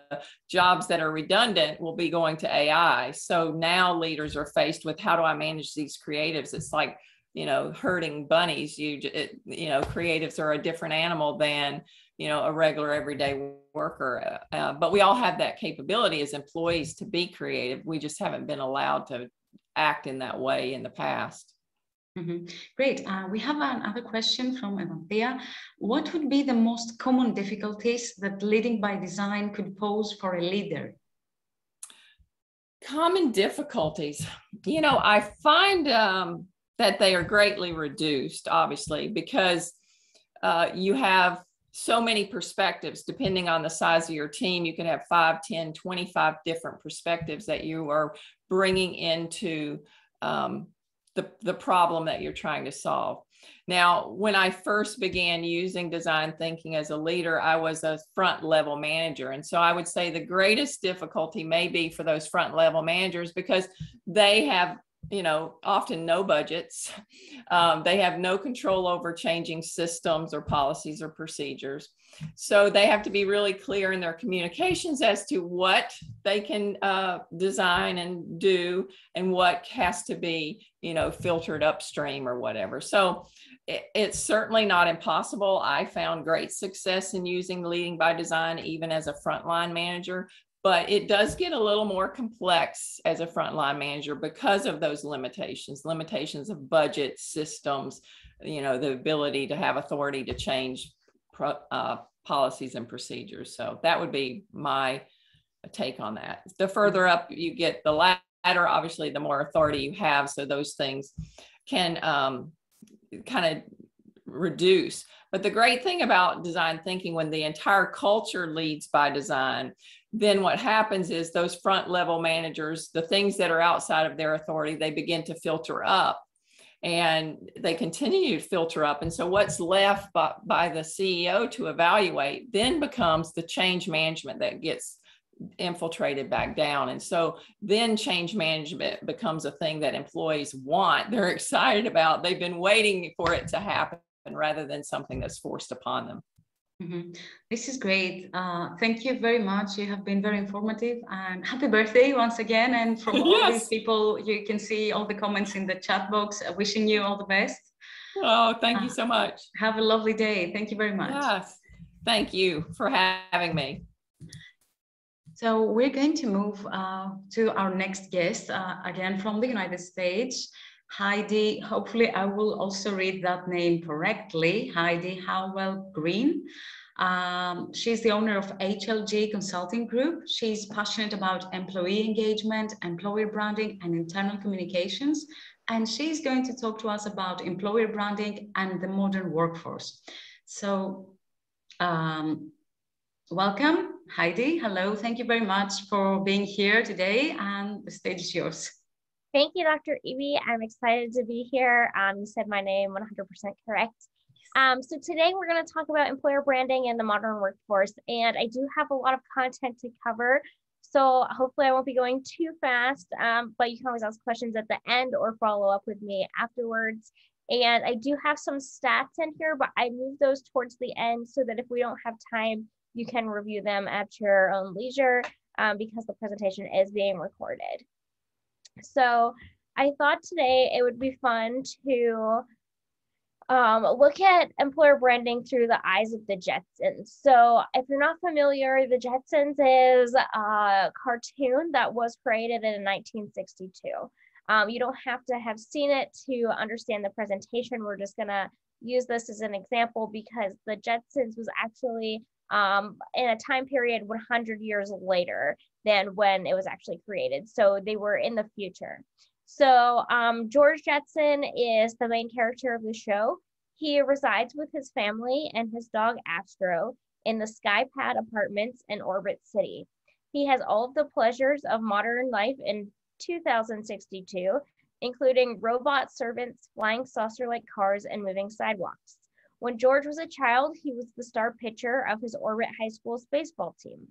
jobs that are redundant will be going to AI. So now leaders are faced with, how do I manage these creatives? It's like, you know, herding bunnies. You know, creatives are a different animal than, you know, a regular everyday worker. But we all have that capability as employees to be creative. We just haven't been allowed to act in that way in the past. Mm-hmm. Great. We have another question from Evanthea. What would be the most common difficulties that leading by design could pose for a leader? Common difficulties. You know, I find that they are greatly reduced, obviously, because you have so many perspectives. Depending on the size of your team, you can have 5, 10, 25 different perspectives that you are bringing into the problem that you're trying to solve. Now, when I first began using design thinking as a leader, I was a front level manager. And so I would say the greatest difficulty may be for those front level managers, because they have, often no budgets. They have no control over changing systems or policies or procedures. So they have to be really clear in their communications as to what they can design and do, and what has to be, filtered upstream or whatever. So it's certainly not impossible. I found great success in using leading by design, even as a frontline manager. But it does get a little more complex as a frontline manager because of those limitations of budget, systems, the ability to have authority to change policies and procedures. So that would be my take on that. The further up you get the ladder, obviously, the more authority you have. So those things can kind of reduce. But the great thing about design thinking, when the entire culture leads by design, then what happens is those front level managers, the things that are outside of their authority, they begin to filter up, and they continue to filter up. And so what's left by the CEO to evaluate then becomes the change management that gets infiltrated back down. And so then change management becomes a thing that employees want. They're excited about. They've been waiting for it to happen, rather than something that's forced upon them. Mm-hmm. This is great. Thank you very much. You have been very informative, and happy birthday once again. And from all these people, you can see all the comments in the chat box, wishing you all the best. Oh, thank you so much. Have a lovely day. Thank you very much. Yes. Thank you for having me. So we're going to move to our next guest, again from the United States. Heidi, hopefully I will also read that name correctly, Heidi Howell Green. She's the owner of HLG Consulting Group. She's passionate about employee engagement, employer branding, and internal communications. And she's going to talk to us about employer branding and the modern workforce. So welcome, Heidi. Hello, thank you very much for being here today, and the stage is yours. Thank you, Dr. Evie. I'm excited to be here. You said my name 100% correct. So today we're going to talk about employer branding and the modern workforce. And I do have a lot of content to cover, so hopefully I won't be going too fast, but you can always ask questions at the end or follow up with me afterwards. And I do have some stats in here, but I moved those towards the end so that if we don't have time, you can review them at your own leisure, because the presentation is being recorded. So I thought today it would be fun to look at employer branding through the eyes of the Jetsons. So if you're not familiar, the Jetsons is a cartoon that was created in 1962. You don't have to have seen it to understand the presentation. We're just gonna use this as an example because the Jetsons was actually in a time period 100 years later than when it was actually created. So they were in the future. So George Jetson is the main character of the show. He resides with his family and his dog Astro in the Skypad apartments in Orbit City. He has all of the pleasures of modern life in 2062, including robot servants, flying saucer-like cars, and moving sidewalks. When George was a child, he was the star pitcher of his Orbit High School's baseball team.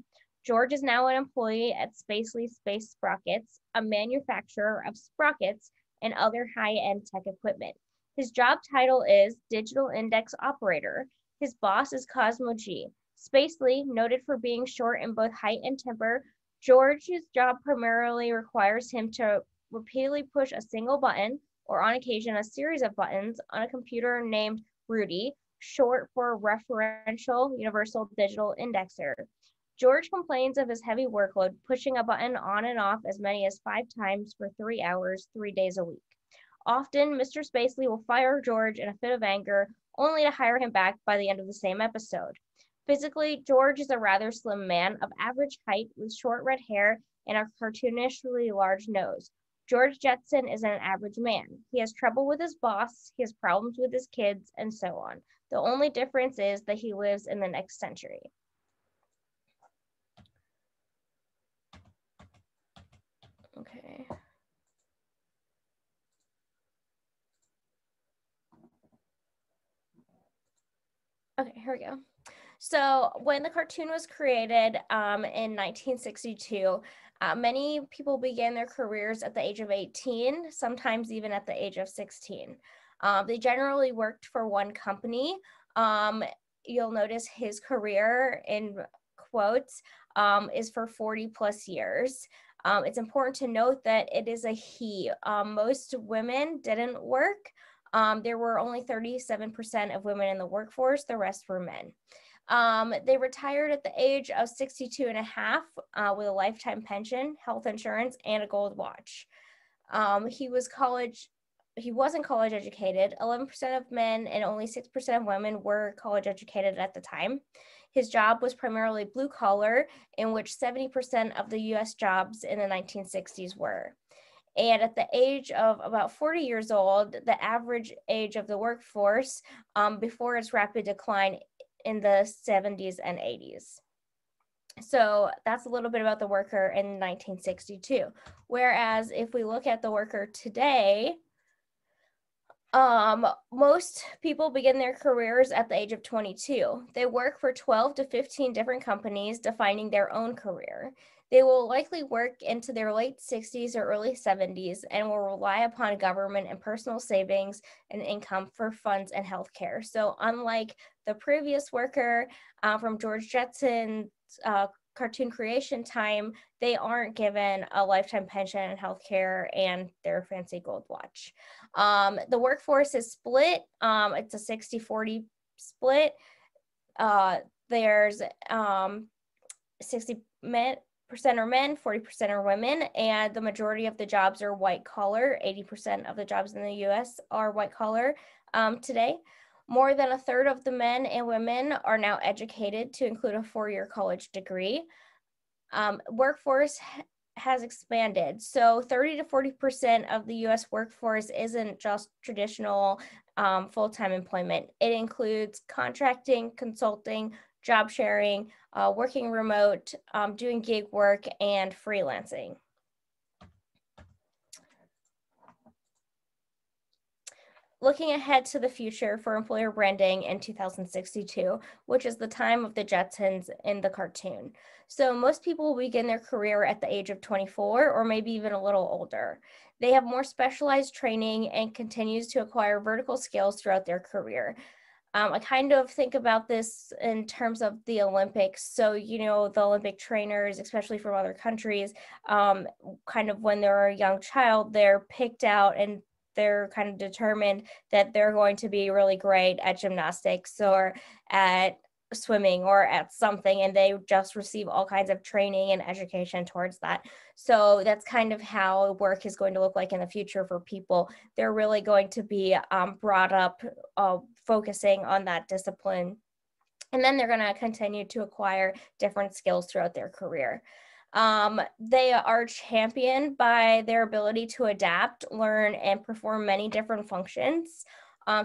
George is now an employee at Spacely Space Sprockets, a manufacturer of sprockets and other high-end tech equipment. His job title is Digital Index Operator. His boss is Cosmoleadership. Spacely, noted for being short in both height and temper, George's job primarily requires him to repeatedly push a single button, or on occasion a series of buttons, on a computer named Rudy, short for Referential Universal Digital Indexer. George complains of his heavy workload, pushing a button on and off as many as 5 times for 3 hours, 3 days a week. Often, Mr. Spacely will fire George in a fit of anger, only to hire him back by the end of the same episode. Physically, George is a rather slim man of average height with short red hair and a cartoonishly large nose. George Jetson is an average man. He has trouble with his boss, he has problems with his kids, and so on. The only difference is that he lives in the next century. Okay. Okay, here we go. So when the cartoon was created in 1962, many people began their careers at the age of 18, sometimes even at the age of 16. They generally worked for one company. You'll notice his career, in quotes, is for 40 plus years. It's important to note that it is a he. Most women didn't work. There were only 37% of women in the workforce, the rest were men. They retired at the age of 62 and a half with a lifetime pension, health insurance, and a gold watch. He wasn't college educated. 11% of men and only 6% of women were college educated at the time. His job was primarily blue collar, in which 70% of the US jobs in the 1960s were. And at the age of about 40 years old, the average age of the workforce before its rapid decline in the 70s and 80s. So that's a little bit about the worker in 1962. Whereas if we look at the worker today, most people begin their careers at the age of 22. They work for 12 to 15 different companies, defining their own career. They will likely work into their late 60s or early 70s and will rely upon government and personal savings and income for funds and healthcare. So unlike the previous worker from George Jetson's cartoon creation time, they aren't given a lifetime pension and healthcare and their fancy gold watch. The workforce is split. It's a 60-40 split. There's 60% are men, 40% are women, and the majority of the jobs are white collar. 80% of the jobs in the US are white collar today. More than a third of the men and women are now educated to include a 4-year college degree. Workforce has expanded. So 30 to 40% of the US workforce isn't just traditional full-time employment. It includes contracting, consulting, job sharing, working remote, doing gig work, and freelancing. Looking ahead to the future for employer branding in 2062, which is the time of the Jetsons in the cartoon. So most people will begin their career at the age of 24 or maybe even a little older. They have more specialized training and continues to acquire vertical skills throughout their career. I kind of think about this in terms of the Olympics. So, you know, the Olympic trainers, especially from other countries, kind of when they're a young child, they're picked out and they're kind of determined that they're going to be really great at gymnastics or at swimming or at something, and they just receive all kinds of training and education towards that. So that's kind of how work is going to look like in the future for people. They're really going to be brought up focusing on that discipline, and then they're going to continue to acquire different skills throughout their career. They are championed by their ability to adapt, learn, and perform many different functions.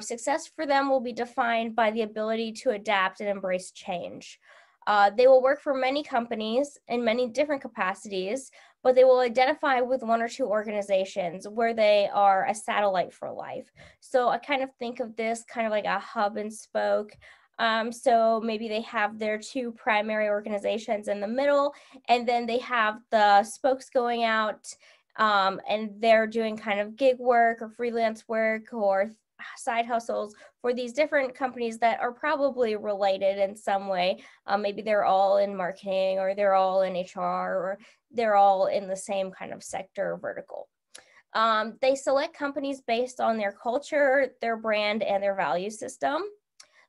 Success for them will be defined by the ability to adapt and embrace change. They will work for many companies in many different capacities, but they will identify with one or two organizations where they are a satellite for life. So I kind of think of this kind of like a hub and spoke. So maybe they have their two primary organizations in the middle, and then they have the spokes going out, and they're doing kind of gig work or freelance work or side hustles for these different companies that are probably related in some way. Maybe they're all in marketing, or they're all in HR, or they're all in the same kind of sector or vertical. They select companies based on their culture, their brand, and their value system.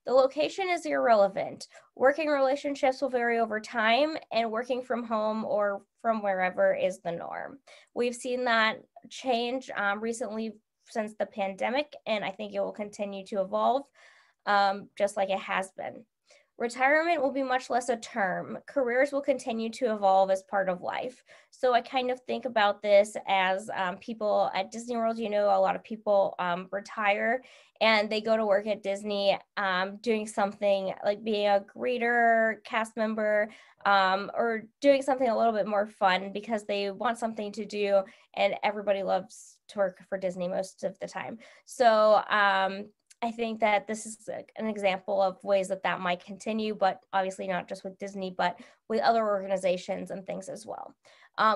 The location is irrelevant. Working relationships will vary over time, and working from home or from wherever is the norm. We've seen that change recently since the pandemic, and I think it will continue to evolve just like it has been. Retirement will be much less a term. Careers will continue to evolve as part of life. So I kind of think about this as people at Disney World, you know, a lot of people retire and they go to work at Disney doing something like being a greeter, cast member, or doing something a little bit more fun because they want something to do, and everybody loves to work for Disney most of the time. So I think that this is an example of ways that that might continue, but obviously not just with Disney, but with other organizations and things as well.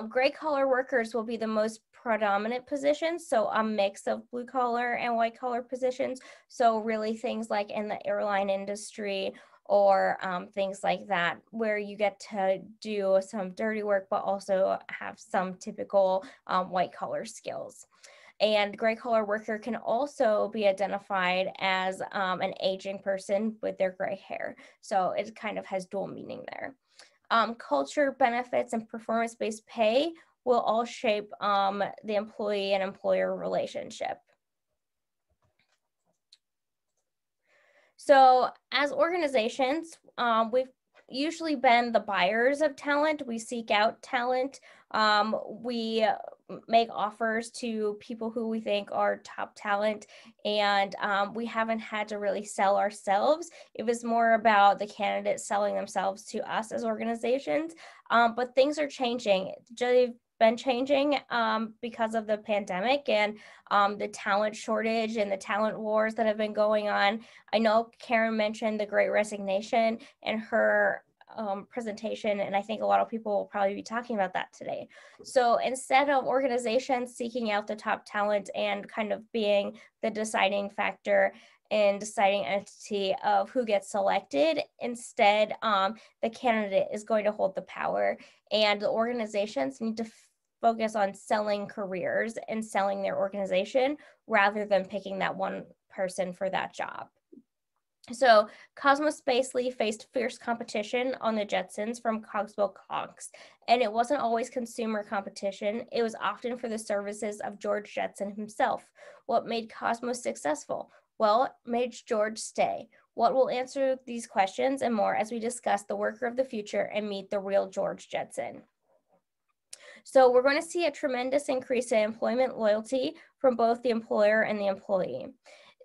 Gray collar workers will be the most predominant positions, so a mix of blue collar and white collar positions. So really things like in the airline industry or things like that, where you get to do some dirty work, but also have some typical white collar skills. And gray collar worker can also be identified as an aging person with their gray hair. So it kind of has dual meaning there. Culture, benefits, and performance-based pay will all shape the employee and employer relationship. So as organizations, we've usually been the buyers of talent. We seek out talent. We make offers to people who we think are top talent, and we haven't had to really sell ourselves. It was more about the candidates selling themselves to us as organizations, but things are changing. They've been changing because of the pandemic and the talent shortage and the talent wars that have been going on. I know Karen mentioned the Great Resignation in her presentation, and I think a lot of people will probably be talking about that today. So instead of organizations seeking out the top talent and kind of being the deciding factor and deciding entity of who gets selected, instead the candidate is going to hold the power, and the organizations need to focus on selling careers and selling their organization rather than picking that one person for that job. So Cosmos Spacely faced fierce competition on the Jetsons from Cogswell Cox, and it wasn't always consumer competition. It was often for the services of George Jetson himself. What made Cosmos successful? Well, it made George stay. What will answer these questions and more as we discuss the worker of the future and meet the real George Jetson. So we're going to see a tremendous increase in employment loyalty from both the employer and the employee.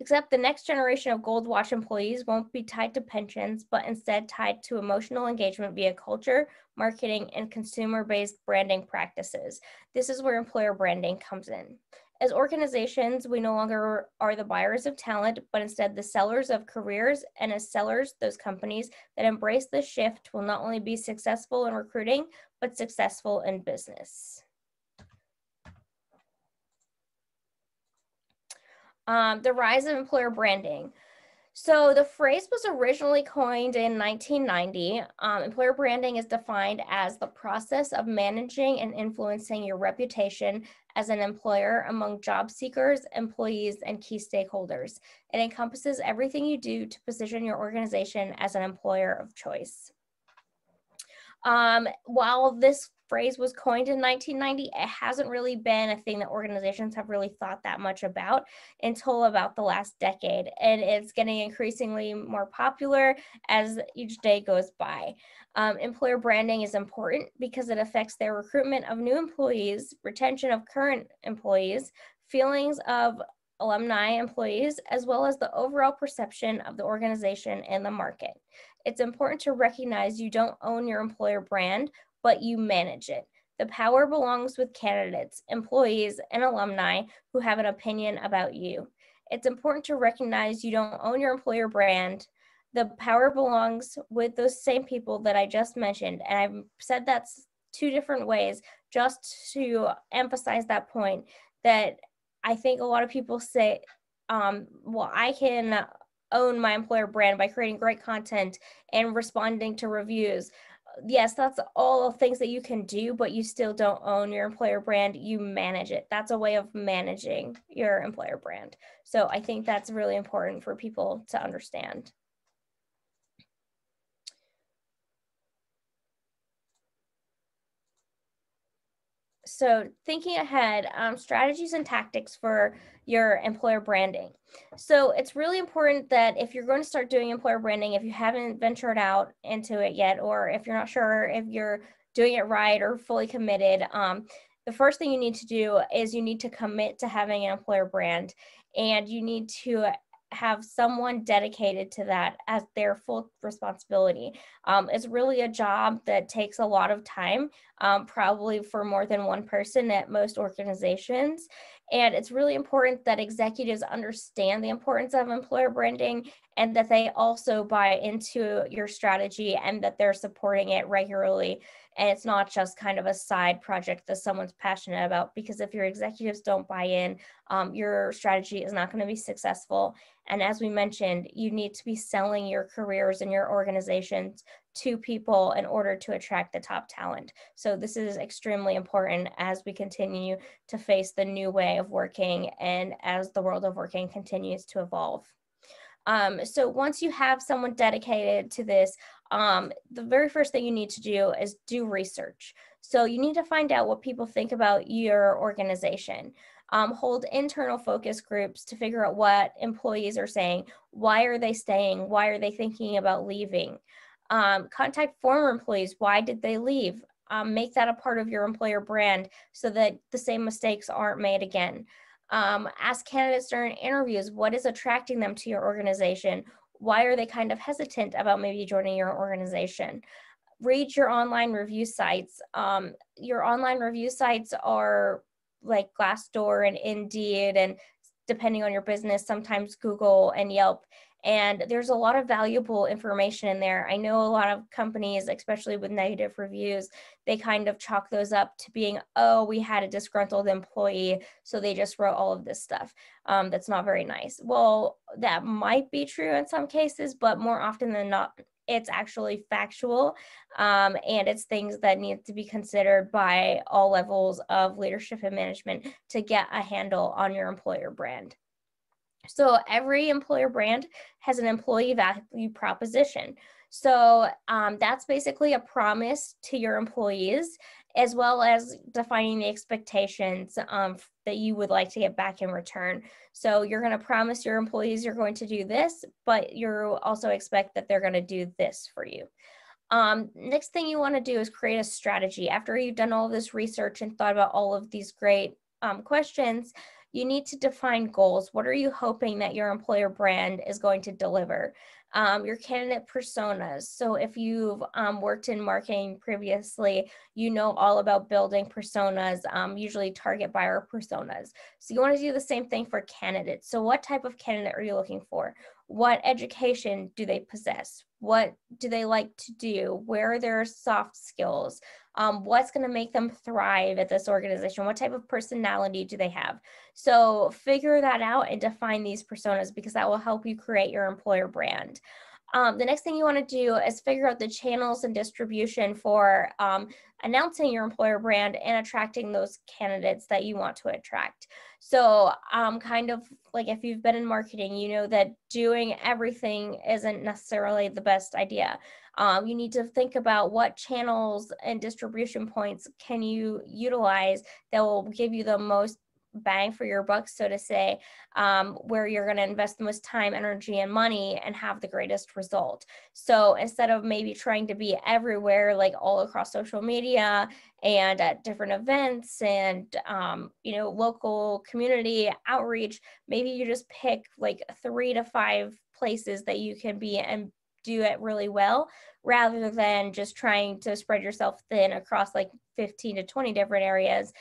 Except the next generation of Gold Watch employees won't be tied to pensions, but instead tied to emotional engagement via culture, marketing, and consumer-based branding practices. This is where employer branding comes in. As organizations, we no longer are the buyers of talent, but instead the sellers of careers, and as sellers, those companies that embrace this shift will not only be successful in recruiting, but successful in business. The rise of employer branding. So the phrase was originally coined in 1990. Employer branding is defined as the process of managing and influencing your reputation as an employer among job seekers, employees, and key stakeholders. It encompasses everything you do to position your organization as an employer of choice. While this phrase was coined in 1990, it hasn't really been a thing that organizations have really thought that much about until about the last decade. And it's getting increasingly more popular as each day goes by. Employer branding is important because it affects their recruitment of new employees, retention of current employees, feelings of alumni employees, as well as the overall perception of the organization and the market. It's important to recognize you don't own your employer brand, but you manage it. The power belongs with candidates, employees, and alumni who have an opinion about you. It's important to recognize you don't own your employer brand. The power belongs with those same people that I just mentioned. And I've said that 2 different ways just to emphasize that point, that I think a lot of people say, well, I can own my employer brand by creating great content and responding to reviews. Yes, that's all things that you can do, but you still don't own your employer brand. You manage it. That's a way of managing your employer brand. So I think that's really important for people to understand. So thinking ahead, strategies and tactics for your employer branding. So it's really important that if you're going to start doing employer branding, if you haven't ventured out into it yet, or if you're not sure if you're doing it right or fully committed, the first thing you need to do is you need to commit to having an employer brand, and you need to have someone dedicated to that as their full responsibility. It's really a job that takes a lot of time, probably for more than one person at most organizations. And it's really important that executives understand the importance of employer branding, and that they also buy into your strategy and that they're supporting it regularly. And it's not just kind of a side project that someone's passionate about, because if your executives don't buy in, your strategy is not going to be successful. And as we mentioned, you need to be selling your careers and your organizations to people in order to attract the top talent. So this is extremely important as we continue to face the new way of working and as the world of working continues to evolve. So once you have someone dedicated to this, the very first thing you need to do is do research. So you need to find out what people think about your organization. Hold internal focus groups to figure out what employees are saying. Why are they staying? Why are they thinking about leaving? Contact former employees. Why did they leave? Make that a part of your employer brand so that the same mistakes aren't made again. Ask candidates during interviews, what is attracting them to your organization? Why are they kind of hesitant about maybe joining your organization? Read your online review sites. Your online review sites are like Glassdoor and Indeed, and depending on your business, sometimes Google and Yelp. And there's a lot of valuable information in there. I know a lot of companies, especially with negative reviews, they kind of chalk those up to being, oh, we had a disgruntled employee, so they just wrote all of this stuff. That's not very nice. Well, that might be true in some cases, but more often than not, it's actually factual, and it's things that need to be considered by all levels of leadership and management to get a handle on your employer brand. So every employer brand has an employee value proposition. So that's basically a promise to your employees, as well as defining the expectations that you would like to get back in return. So you're going to promise your employees you're going to do this, but you also expect that they're going to do this for you. Next thing you want to do is create a strategy. After you've done all this research and thought about all of these great questions, you need to define goals. What are you hoping that your employer brand is going to deliver? Your candidate personas. So if you've worked in marketing previously, you know all about building personas, usually target buyer personas. So you want to do the same thing for candidates. So what type of candidate are you looking for? What education do they possess? What do they like to do? Where are their soft skills? What's going to make them thrive at this organization? What type of personality do they have? So figure that out and define these personas, because that will help you create your employer brand. The next thing you want to do is figure out the channels and distribution for announcing your employer brand and attracting those candidates that you want to attract. So kind of like if you've been in marketing, you know that doing everything isn't necessarily the best idea. You need to think about what channels and distribution points can you utilize that will give you the most bang for your buck, so to say, where you're going to invest the most time, energy, and money and have the greatest result. So instead of maybe trying to be everywhere, like all across social media and at different events and, local community outreach, maybe you just pick like 3 to 5 places that you can be and do it really well, rather than just trying to spread yourself thin across like 15 to 20 different areas,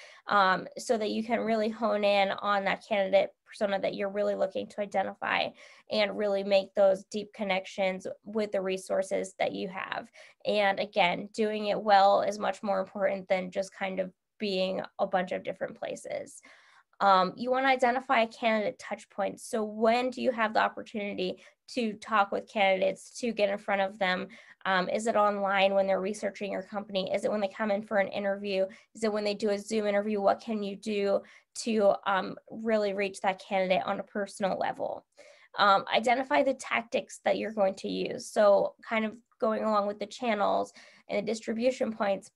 so that you can really hone in on that candidate persona that you're really looking to identify and really make those deep connections with the resources that you have. And again, doing it well is much more important than just kind of being a bunch of different places. You want to identify a candidate touch point. So when do you have the opportunity to talk with candidates, to get in front of them? Is it online when they're researching your company? Is it when they come in for an interview? Is it when they do a Zoom interview? What can you do to really reach that candidate on a personal level? Identify the tactics that you're going to use. So kind of going along with the channels and the distribution points,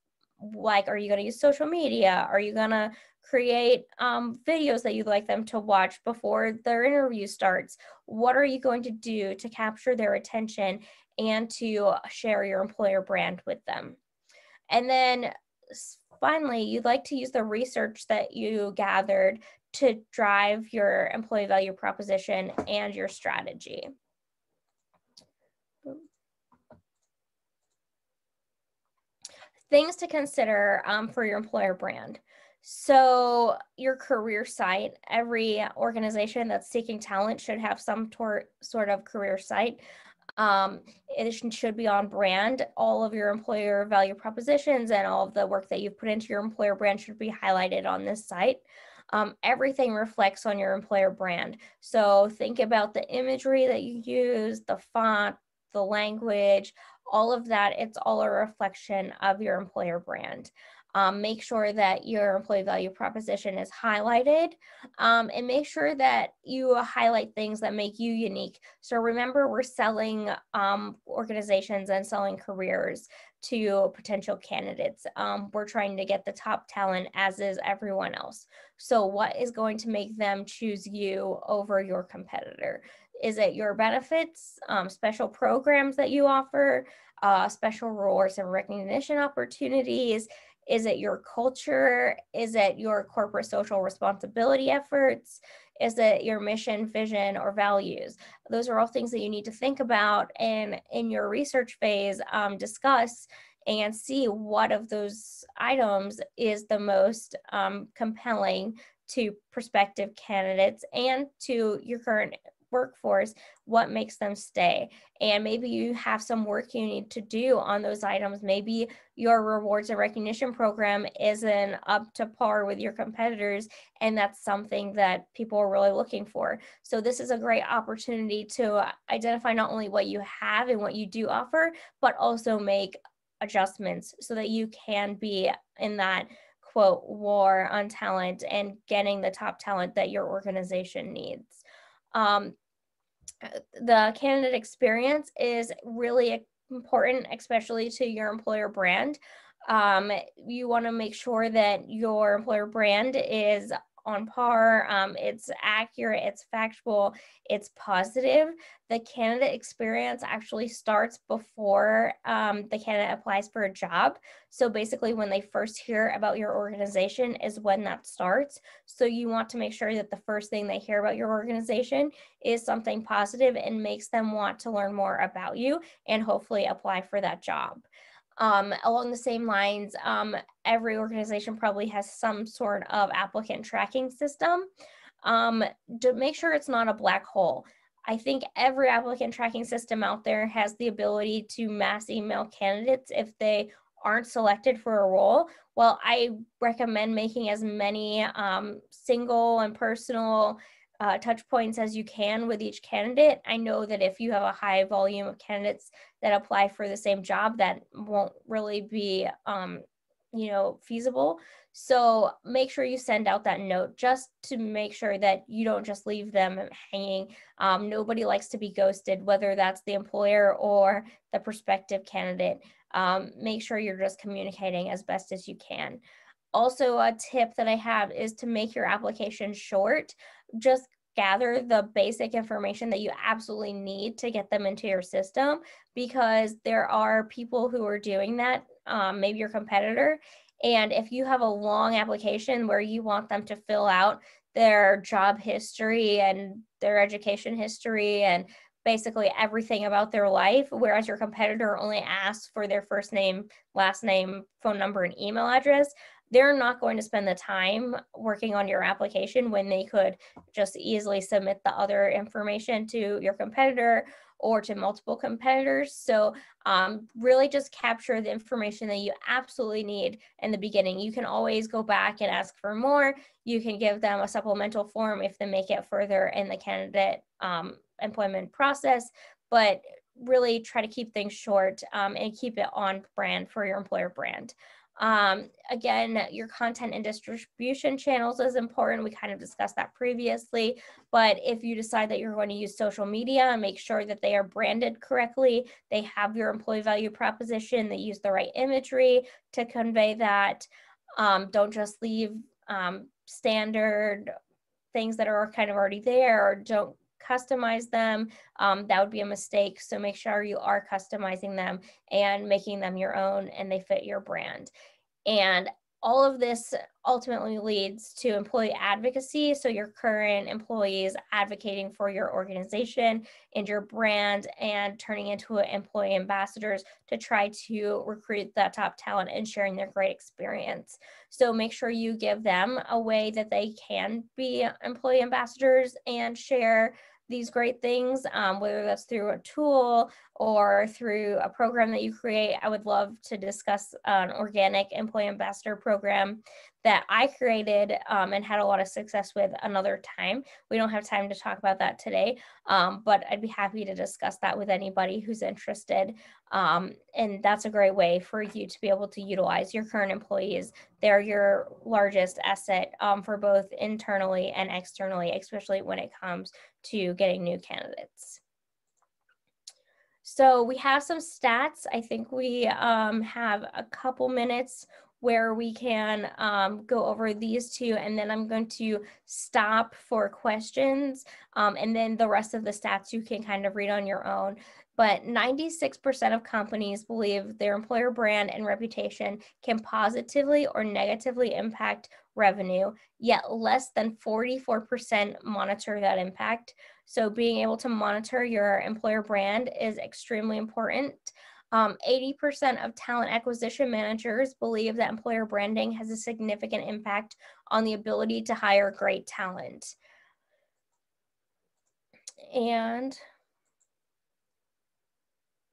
Like, are you going to use social media? Are you going to create videos that you'd like them to watch before their interview starts? What are you going to do to capture their attention and to share your employer brand with them? And then finally, you'd like to use the research that you gathered to drive your employee value proposition and your strategy. Things to consider for your employer brand. So your career site, every organization that's seeking talent should have some sort of career site. It should be on brand. All of your employer value propositions and all of the work that you've put into your employer brand should be highlighted on this site. Everything reflects on your employer brand. So think about the imagery that you use, the font, the language, all of that. It's all a reflection of your employer brand. Make sure that your employee value proposition is highlighted, and make sure that you highlight things that make you unique. So remember, we're selling organizations and selling careers to potential candidates. We're trying to get the top talent, as is everyone else. So what is going to make them choose you over your competitor? Is it your benefits, special programs that you offer, special rewards and recognition opportunities? Is it your culture? Is it your corporate social responsibility efforts? Is it your mission, vision, or values? Those are all things that you need to think about, and in your research phase, discuss and see what of those items is the most compelling to prospective candidates and to your current workforce, what makes them stay. And maybe you have some work you need to do on those items. Maybe your rewards and recognition program isn't up to par with your competitors, and that's something that people are really looking for. So this is a great opportunity to identify not only what you have and what you do offer, but also make adjustments so that you can be in that quote war on talent and getting the top talent that your organization needs. The candidate experience is really important, especially to your employer brand. You want to make sure that your employer brand is on par, it's accurate, it's factual, it's positive. The candidate experience actually starts before the candidate applies for a job. So basically when they first hear about your organization is when that starts. So you want to make sure that the first thing they hear about your organization is something positive and makes them want to learn more about you and hopefully apply for that job. Along the same lines, every organization probably has some sort of applicant tracking system to make sure it's not a black hole. I think every applicant tracking system out there has the ability to mass email candidates if they aren't selected for a role. Well, I recommend making as many single and personal touch points as you can with each candidate. I know that if you have a high volume of candidates that apply for the same job, that won't really be feasible. So make sure you send out that note just to make sure that you don't just leave them hanging. Nobody likes to be ghosted, whether that's the employer or the prospective candidate. Make sure you're just communicating as best as you can. Also, a tip that I have is to make your application short. Just gather the basic information that you absolutely need to get them into your system, because there are people who are doing that, maybe your competitor. And if you have a long application where you want them to fill out their job history and their education history and basically everything about their life, whereas your competitor only asks for their first name, last name, phone number, and email address, they're not going to spend the time working on your application when they could just easily submit the other information to your competitor or to multiple competitors. So really just capture the information that you absolutely need in the beginning. You can always go back and ask for more. You can give them a supplemental form if they make it further in the candidate employment process, but really try to keep things short and keep it on brand for your employer brand. Again, your content and distribution channels is important. We kind of discussed that previously, but if you decide that you're going to use social media, make sure that they are branded correctly. They have your employee value proposition. They use the right imagery to convey that. Don't just leave standard things that are kind of already there, or don't customize them. That would be a mistake. So make sure you are customizing them and making them your own and they fit your brand. And all of this ultimately leads to employee advocacy. So your current employees advocating for your organization and your brand and turning into employee ambassadors to try to recruit that top talent and sharing their great experience. So make sure you give them a way that they can be employee ambassadors and share these great things, whether that's through a tool or through a program that you create. I would love to discuss an organic employee ambassador program that I created and had a lot of success with another time. We don't have time to talk about that today, but I'd be happy to discuss that with anybody who's interested. And that's a great way for you to be able to utilize your current employees. They're your largest asset for both internally and externally, especially when it comes to getting new candidates. So we have some stats. I think we have a couple minutes where we can go over these two, and then I'm going to stop for questions, and then the rest of the stats you can kind of read on your own. But 96% of companies believe their employer brand and reputation can positively or negatively impact revenue, yet less than 44% monitor that impact. So being able to monitor your employer brand is extremely important. 80% of talent acquisition managers believe that employer branding has a significant impact on the ability to hire great talent. And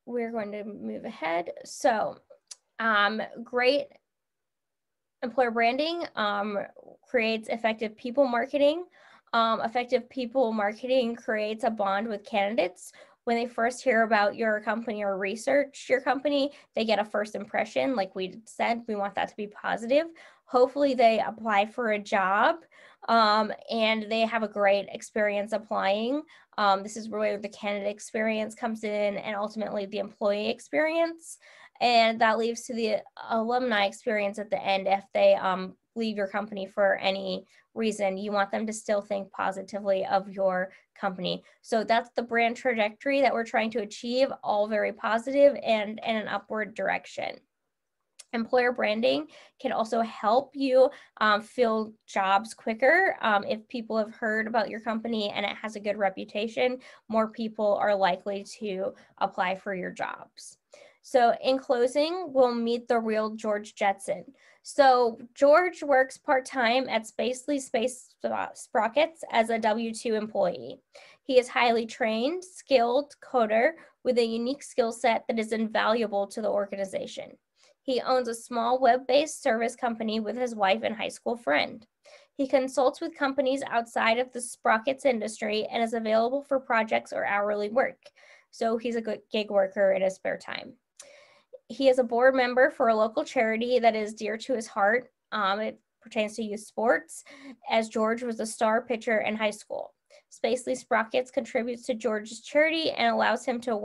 we're going to move ahead. So great employer branding creates effective people marketing. Effective people marketing creates a bond with candidates. When they first hear about your company or research your company, they get a first impression. Like we said, we want that to be positive. Hopefully they apply for a job and they have a great experience applying. This is where the candidate experience comes in and ultimately the employee experience. And that leaves to the alumni experience at the end. If they leave your company for any reason, you want them to still think positively of your company. So that's the brand trajectory that we're trying to achieve, all very positive and in an upward direction. Employer branding can also help you fill jobs quicker. If people have heard about your company and it has a good reputation, more people are likely to apply for your jobs. So in closing, we'll meet the real George Jetson. So George works part-time at Spacely Space Sprockets as a W-2 employee. He is highly trained, skilled coder with a unique skill set that is invaluable to the organization. He owns a small web-based service company with his wife and high school friend. He consults with companies outside of the sprockets industry and is available for projects or hourly work. So he's a good gig worker in his spare time. He is a board member for a local charity that is dear to his heart. It pertains to youth sports, as George was a star pitcher in high school. Spacely Sprockets contributes to George's charity and allows him to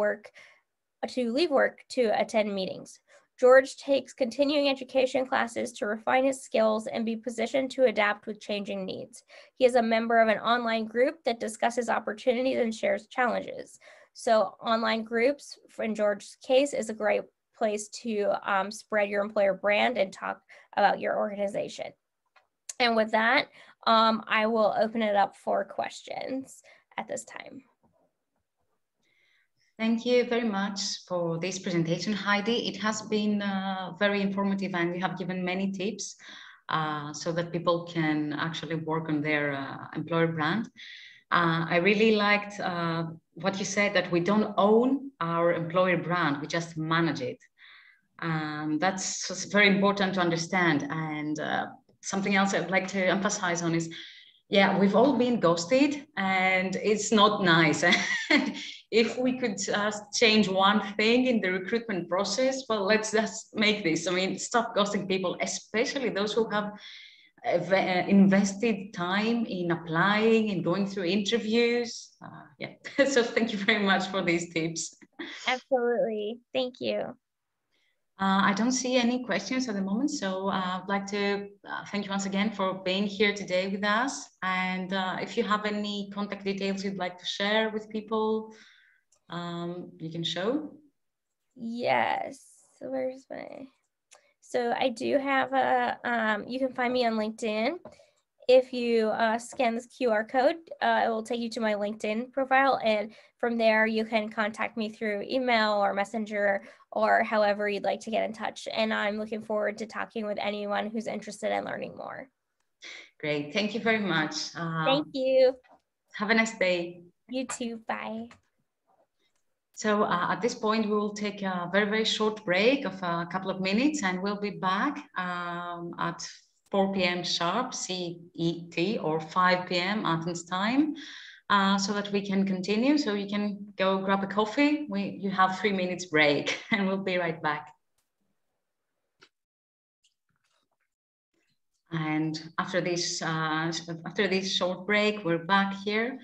leave work to attend meetings. George takes continuing education classes to refine his skills and be positioned to adapt with changing needs. He is a member of an online group that discusses opportunities and shares challenges. So online groups, in George's case, is a great place to spread your employer brand and talk about your organization. And with that, I will open it up for questions at this time. Thank you very much for this presentation, Heidi. It has been very informative and you have given many tips so that people can actually work on their employer brand. I really liked what you said, that we don't own our employer brand, we just manage it. That's very important to understand. And something else I'd like to emphasize on is, yeah, we've all been ghosted and it's not nice. if we could change one thing in the recruitment process, well, let's just make this. I mean, stop ghosting people, especially those who have invested time in applying and going through interviews. Yeah, so thank you very much for these tips. Absolutely. Thank you. I don't see any questions at the moment, so I'd like to thank you once again for being here today with us. And if you have any contact details you'd like to share with people, you can show. Yes. So where's my... So I do have a, you can find me on LinkedIn. If you scan this QR code, it will take you to my LinkedIn profile. And from there, you can contact me through email or messenger or however you'd like to get in touch. And I'm looking forward to talking with anyone who's interested in learning more. Great. Thank you very much. Thank you. Have a nice day. You too. Bye. So at this point, we will take a very, very short break of a couple of minutes, and we'll be back at 4 p.m. sharp CET or 5 p.m. Athens time, so that we can continue. So you can go grab a coffee. You have 3 minutes break, and we'll be right back. And after this short break, we're back here.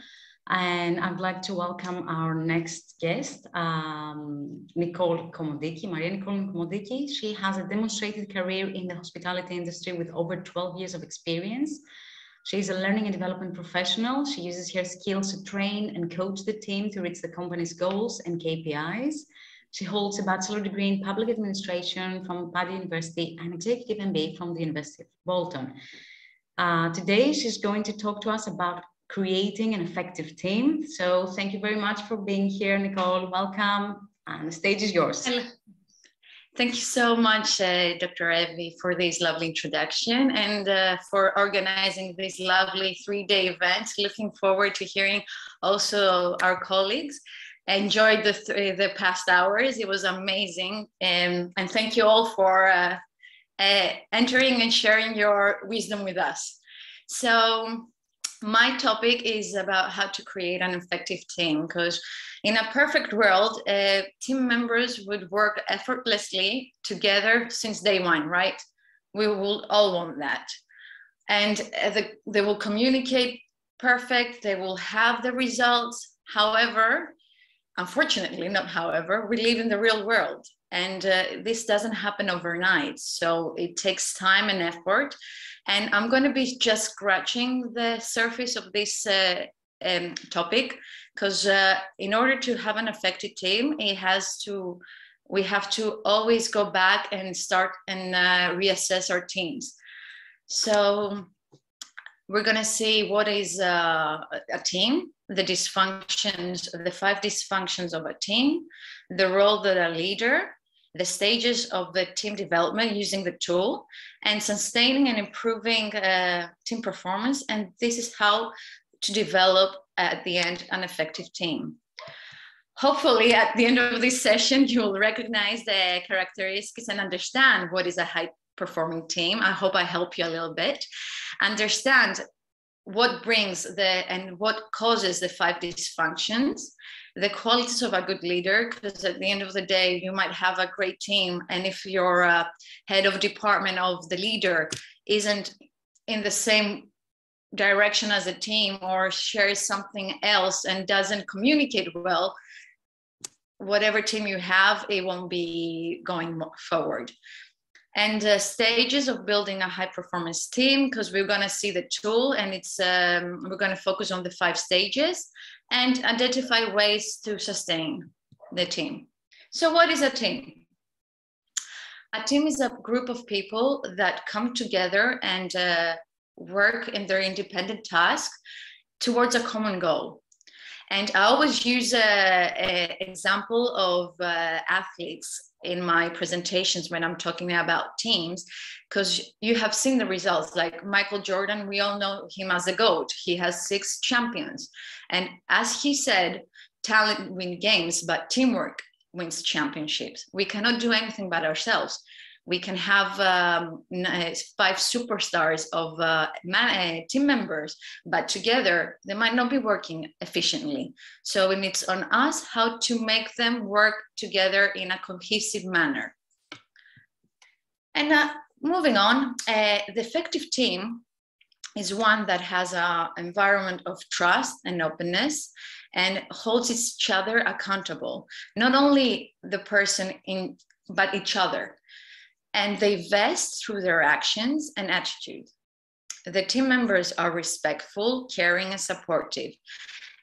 And I'd like to welcome our next guest, Nicole Komodiki, Marianne Komodiki. She has a demonstrated career in the hospitality industry with over 12 years of experience. She's a learning and development professional. She uses her skills to train and coach the team to reach the company's goals and KPIs. She holds a bachelor degree in public administration from Paddy University and executive MBA from the University of Bolton. Today, she's going to talk to us about creating an effective team. So thank you very much for being here, Nicole. Welcome, and the stage is yours. Hello. Thank you so much, Dr. Evie, for this lovely introduction and for organizing this lovely 3-day event. Looking forward to hearing also our colleagues. I enjoyed the past hours. It was amazing. And thank you all for entering and sharing your wisdom with us. So my topic is about how to create an effective team, because in a perfect world, team members would work effortlessly together since day one, right? We will all want that. And they will communicate perfect, they will have the results. However, unfortunately, not however, we live in the real world, and this doesn't happen overnight. So it takes time and effort. And I'm going to be just scratching the surface of this topic, because in order to have an effective team, we have to always go back and start and reassess our teams. So we're going to see what is a team, the dysfunctions, the 5 dysfunctions of a team, the role of a leader, the stages of the team development using the tool, and sustaining and improving team performance. And this is how to develop at the end an effective team. Hopefully at the end of this session, you will recognize the characteristics and understand what is a high performing team. I hope I help you a little bit. Understand what brings and what causes the 5 dysfunctions, the qualities of a good leader, because at the end of the day, you might have a great team. And if your head of department of the leader isn't in the same direction as a team or shares something else and doesn't communicate well, whatever team you have, it won't be going forward. And stages of building a high performance team, because we're going to see the tool, and it's we're going to focus on the 5 stages and identify ways to sustain the team. So what is a team? A team is a group of people that come together and work in their independent task towards a common goal. And I always use an example of athletes in my presentations when I'm talking about teams, because you have seen the results. Like Michael Jordan, we all know him as a GOAT. He has 6 champions. And as he said, talent wins games, but teamwork wins championships. We cannot do anything by ourselves. We can have 5 superstars of team members, but together they might not be working efficiently. So it's on us how to make them work together in a cohesive manner. And moving on, the effective team is one that has an environment of trust and openness and holds each other accountable, not only the person but each other. And they vest through their actions and attitude. The team members are respectful, caring, and supportive.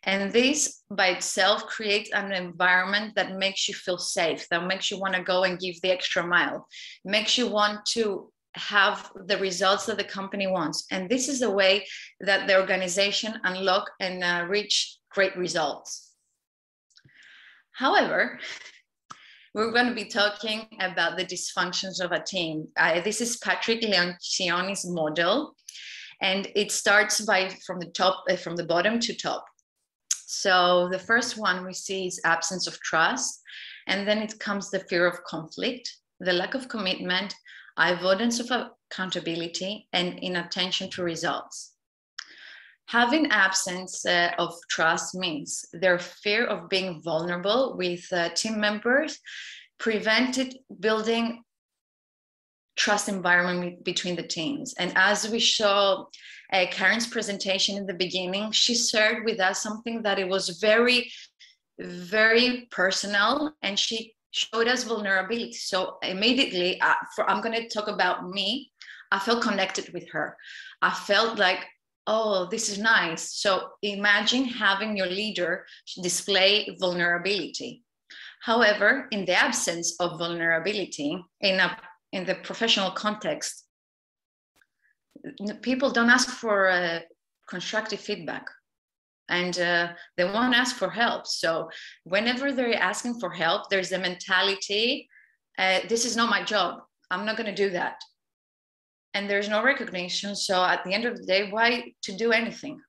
And this by itself creates an environment that makes you feel safe, that makes you want to go and give the extra mile, makes you want to have the results that the company wants. And this is the way that the organization unlock and reach great results. However, we're going to be talking about the dysfunctions of a team. This is Patrick Lencioni's model, and it starts from the bottom to top. So the first one we see is absence of trust, and then it comes the fear of conflict, the lack of commitment, avoidance of accountability, and inattention to results. Having absence of trust means their fear of being vulnerable with team members prevented building trust environment between the teams. And as we saw Karen's presentation in the beginning, she shared with us something that it was very, very personal, and she showed us vulnerability. So immediately, I'm going to talk about me. I felt connected with her. I felt like, oh, this is nice. So imagine having your leader display vulnerability. However, in the absence of vulnerability, in the professional context, people don't ask for constructive feedback, and they won't ask for help. So whenever they're asking for help, there's the mentality, this is not my job. I'm not going to do that. And there's no recognition. So at the end of the day, why to do anything?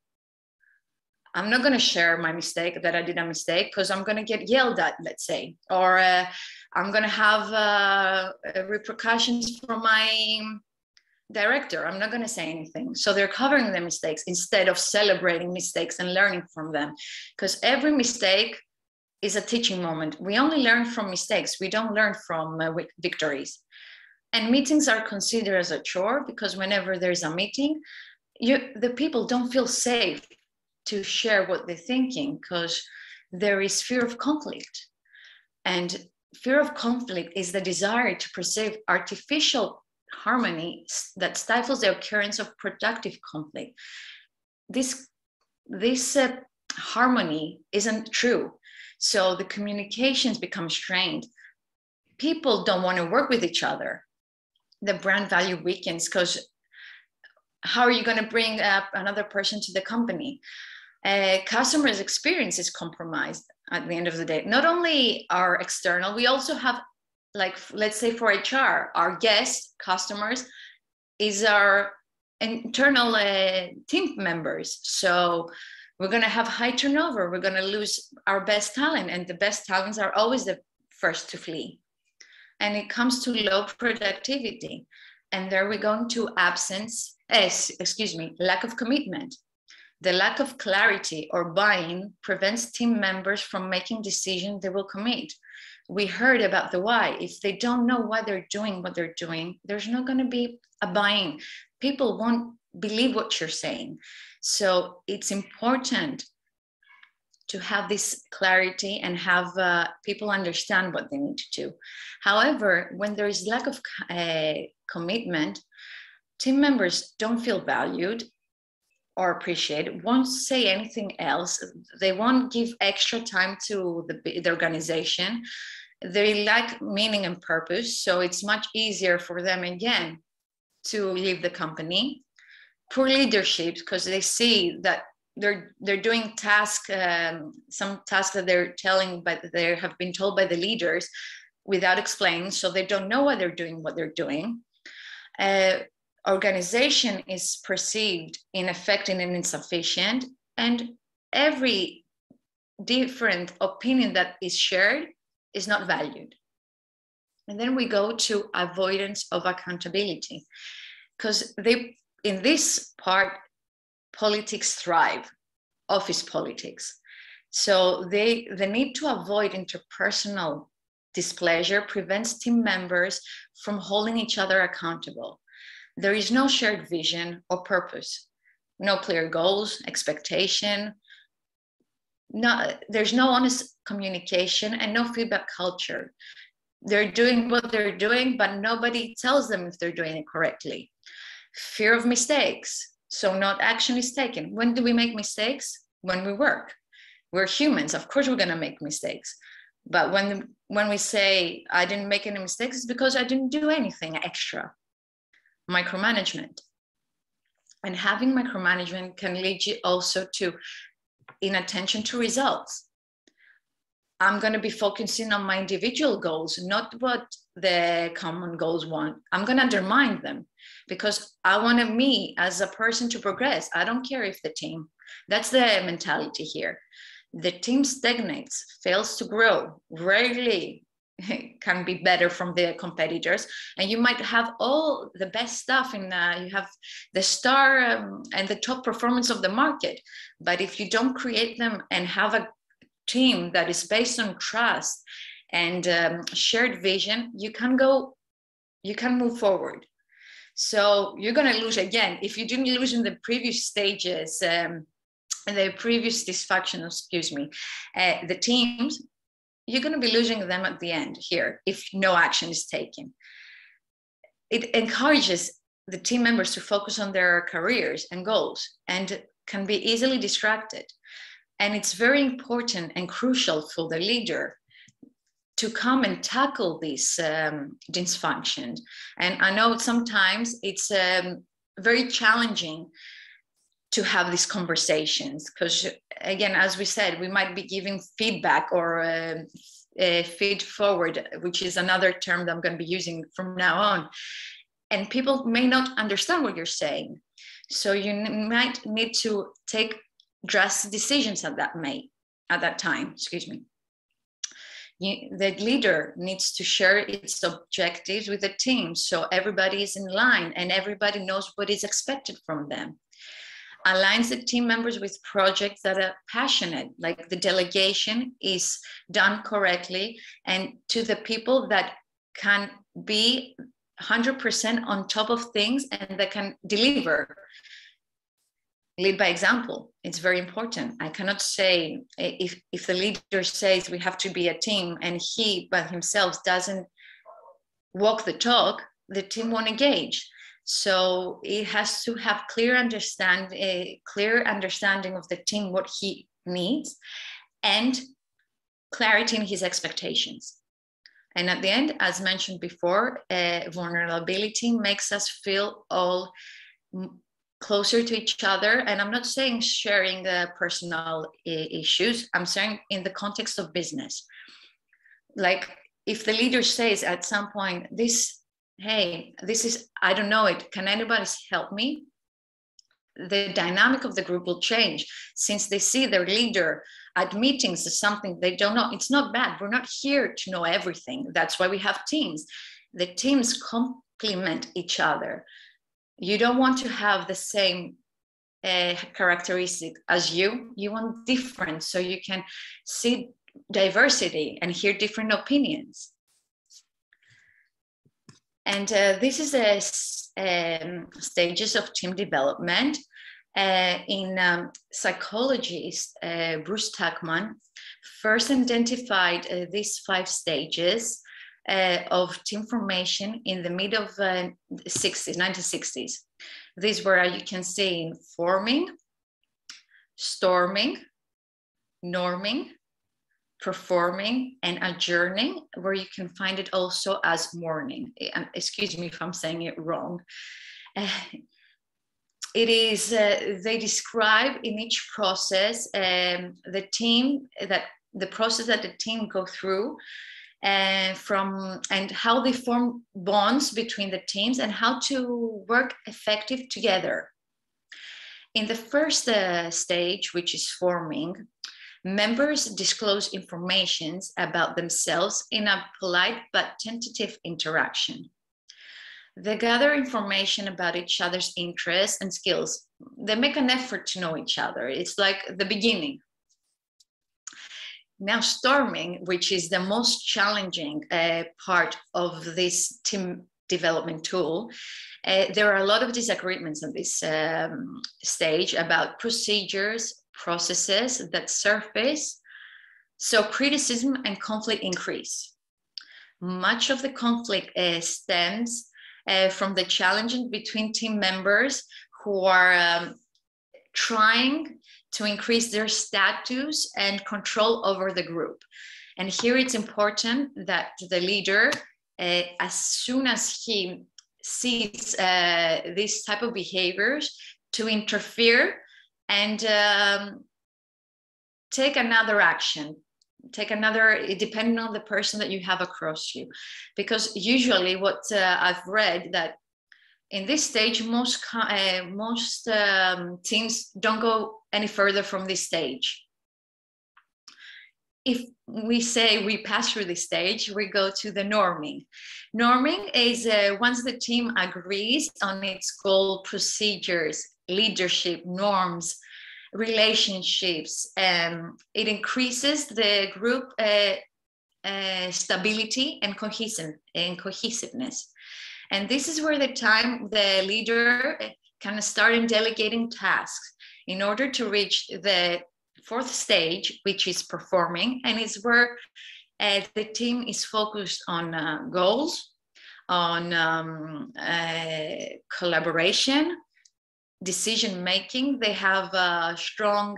I'm not going to share my mistake, that I did a mistake, because I'm going to get yelled at, let's say, or I'm going to have repercussions from my director. I'm not going to say anything. So they're covering their mistakes instead of celebrating mistakes and learning from them, because every mistake is a teaching moment. We only learn from mistakes. We don't learn from victories. And meetings are considered as a chore, because whenever there's a meeting, the people don't feel safe to share what they're thinking, because there is fear of conflict. And fear of conflict is the desire to preserve artificial harmony that stifles the occurrence of productive conflict. This harmony isn't true. So the communications become strained. People don't want to work with each other. The brand value weakens, because how are you going to bring up another person to the company? Customers' experience is compromised at the end of the day. Not only our external, we also have, like, let's say for HR, our guests, customers, is our internal team members. So we're going to have high turnover. We're going to lose our best talent, and the best talents are always the first to flee. And it comes to low productivity. And there we go into lack of commitment. The lack of clarity or buy-in prevents team members from making decisions they will commit. We heard about the why. If they don't know why they're doing what they're doing, there's not going to be a buy-in. People won't believe what you're saying. So it's important to have this clarity and have people understand what they need to do. However, when there is lack of commitment, team members don't feel valued or appreciated, won't say anything else. They won't give extra time to the organization. They lack meaning and purpose. So it's much easier for them, again, to leave the company. Poor leadership, because they see that they're doing some tasks that they're telling, but they have been told by the leaders without explaining, so they don't know why they're doing what they're doing. Organization is perceived ineffective and insufficient, and every different opinion that is shared is not valued. And then we go to avoidance of accountability, because in this part, politics thrive, office politics. So the need to avoid interpersonal displeasure prevents team members from holding each other accountable. There is no shared vision or purpose, no clear goals, expectation. There's no honest communication and no feedback culture. They're doing what they're doing, but nobody tells them if they're doing it correctly. Fear of mistakes. So not action is taken. When do we make mistakes? When we work. We're humans. Of course, we're going to make mistakes. But when we say, I didn't make any mistakes, it's because I didn't do anything extra. Micromanagement. And having micromanagement can lead you also to inattention to results. I'm going to be focusing on my individual goals, not what the common goals want. I'm going to undermine them because I want me as a person to progress. I don't care if the team, that's the mentality here. The team stagnates, fails to grow, rarely can be better from their competitors. And you might have all the best stuff you have the star and the top performance of the market. But if you don't create them and have a team that is based on trust and shared vision, you can move forward. So you're going to lose again. If you didn't lose in the previous stages, the previous dysfunctions, the teams, you're going to be losing them at the end here if no action is taken. It encourages the team members to focus on their careers and goals and can be easily distracted. And it's very important and crucial for the leader to come and tackle these dysfunctions. And I know sometimes it's very challenging to have these conversations because, again, as we said, we might be giving feedback or feed forward, which is another term that I'm going to be using from now on. And people may not understand what you're saying. So you might need to take drastic decisions at that time. The leader needs to share its objectives with the team so everybody is in line and everybody knows what is expected from them. Aligns the team members with projects that are passionate, like the delegation is done correctly, and to the people that can be 100% on top of things and that can deliver. Lead by example. It's very important. I cannot say if the leader says we have to be a team and he by himself doesn't walk the talk, the team won't engage. So it has to have clear understanding of the team, what he needs, and clarity in his expectations. And at the end, as mentioned before, vulnerability makes us feel all closer to each other. And I'm not saying sharing personal issues. I'm saying in the context of business. Like if the leader says at some point, hey, this is, I don't know it. Can anybody help me? The dynamic of the group will change since they see their leader at meetings is something they don't know. It's not bad. We're not here to know everything. That's why we have teams. The teams complement each other. You don't want to have the same characteristic as you. You want different so you can see diversity and hear different opinions. And this is the stages of team development. In psychologist Bruce Tuckman first identified these 5 stages of team formation in the mid of 1960s. These were, you can see, in forming, storming, norming, performing, and adjourning, where you can find it also as mourning. Excuse me if I'm saying it wrong. It is, they describe in each process the process that the team go through and how they form bonds between the teams and how to work effective together. In the first stage, which is forming, Members disclose information about themselves in a polite but tentative interaction. They gather information about each other's interests and skills. They make an effort to know each other. It's like the beginning. Now, storming, which is the most challenging part of this team development tool, there are a lot of disagreements on this stage about procedures, processes that surface, so criticism and conflict increase. Much of the conflict stems from the challenging between team members who are trying to increase their status and control over the group. And here it's important that the leader, as soon as he sees this type of behaviors, to interfere and take another action, depending on the person that you have across you. Because usually what I've read that in this stage, most teams don't go any further from this stage. If we say we pass through this stage, we go to the norming. Norming is once the team agrees on its goal, procedures, leadership, norms, relationships, it increases the group stability and cohesiveness. And this is where the leader can start in delegating tasks in order to reach the fourth stage, which is performing, and it's where the team is focused on goals, on collaboration, decision making. They have a strong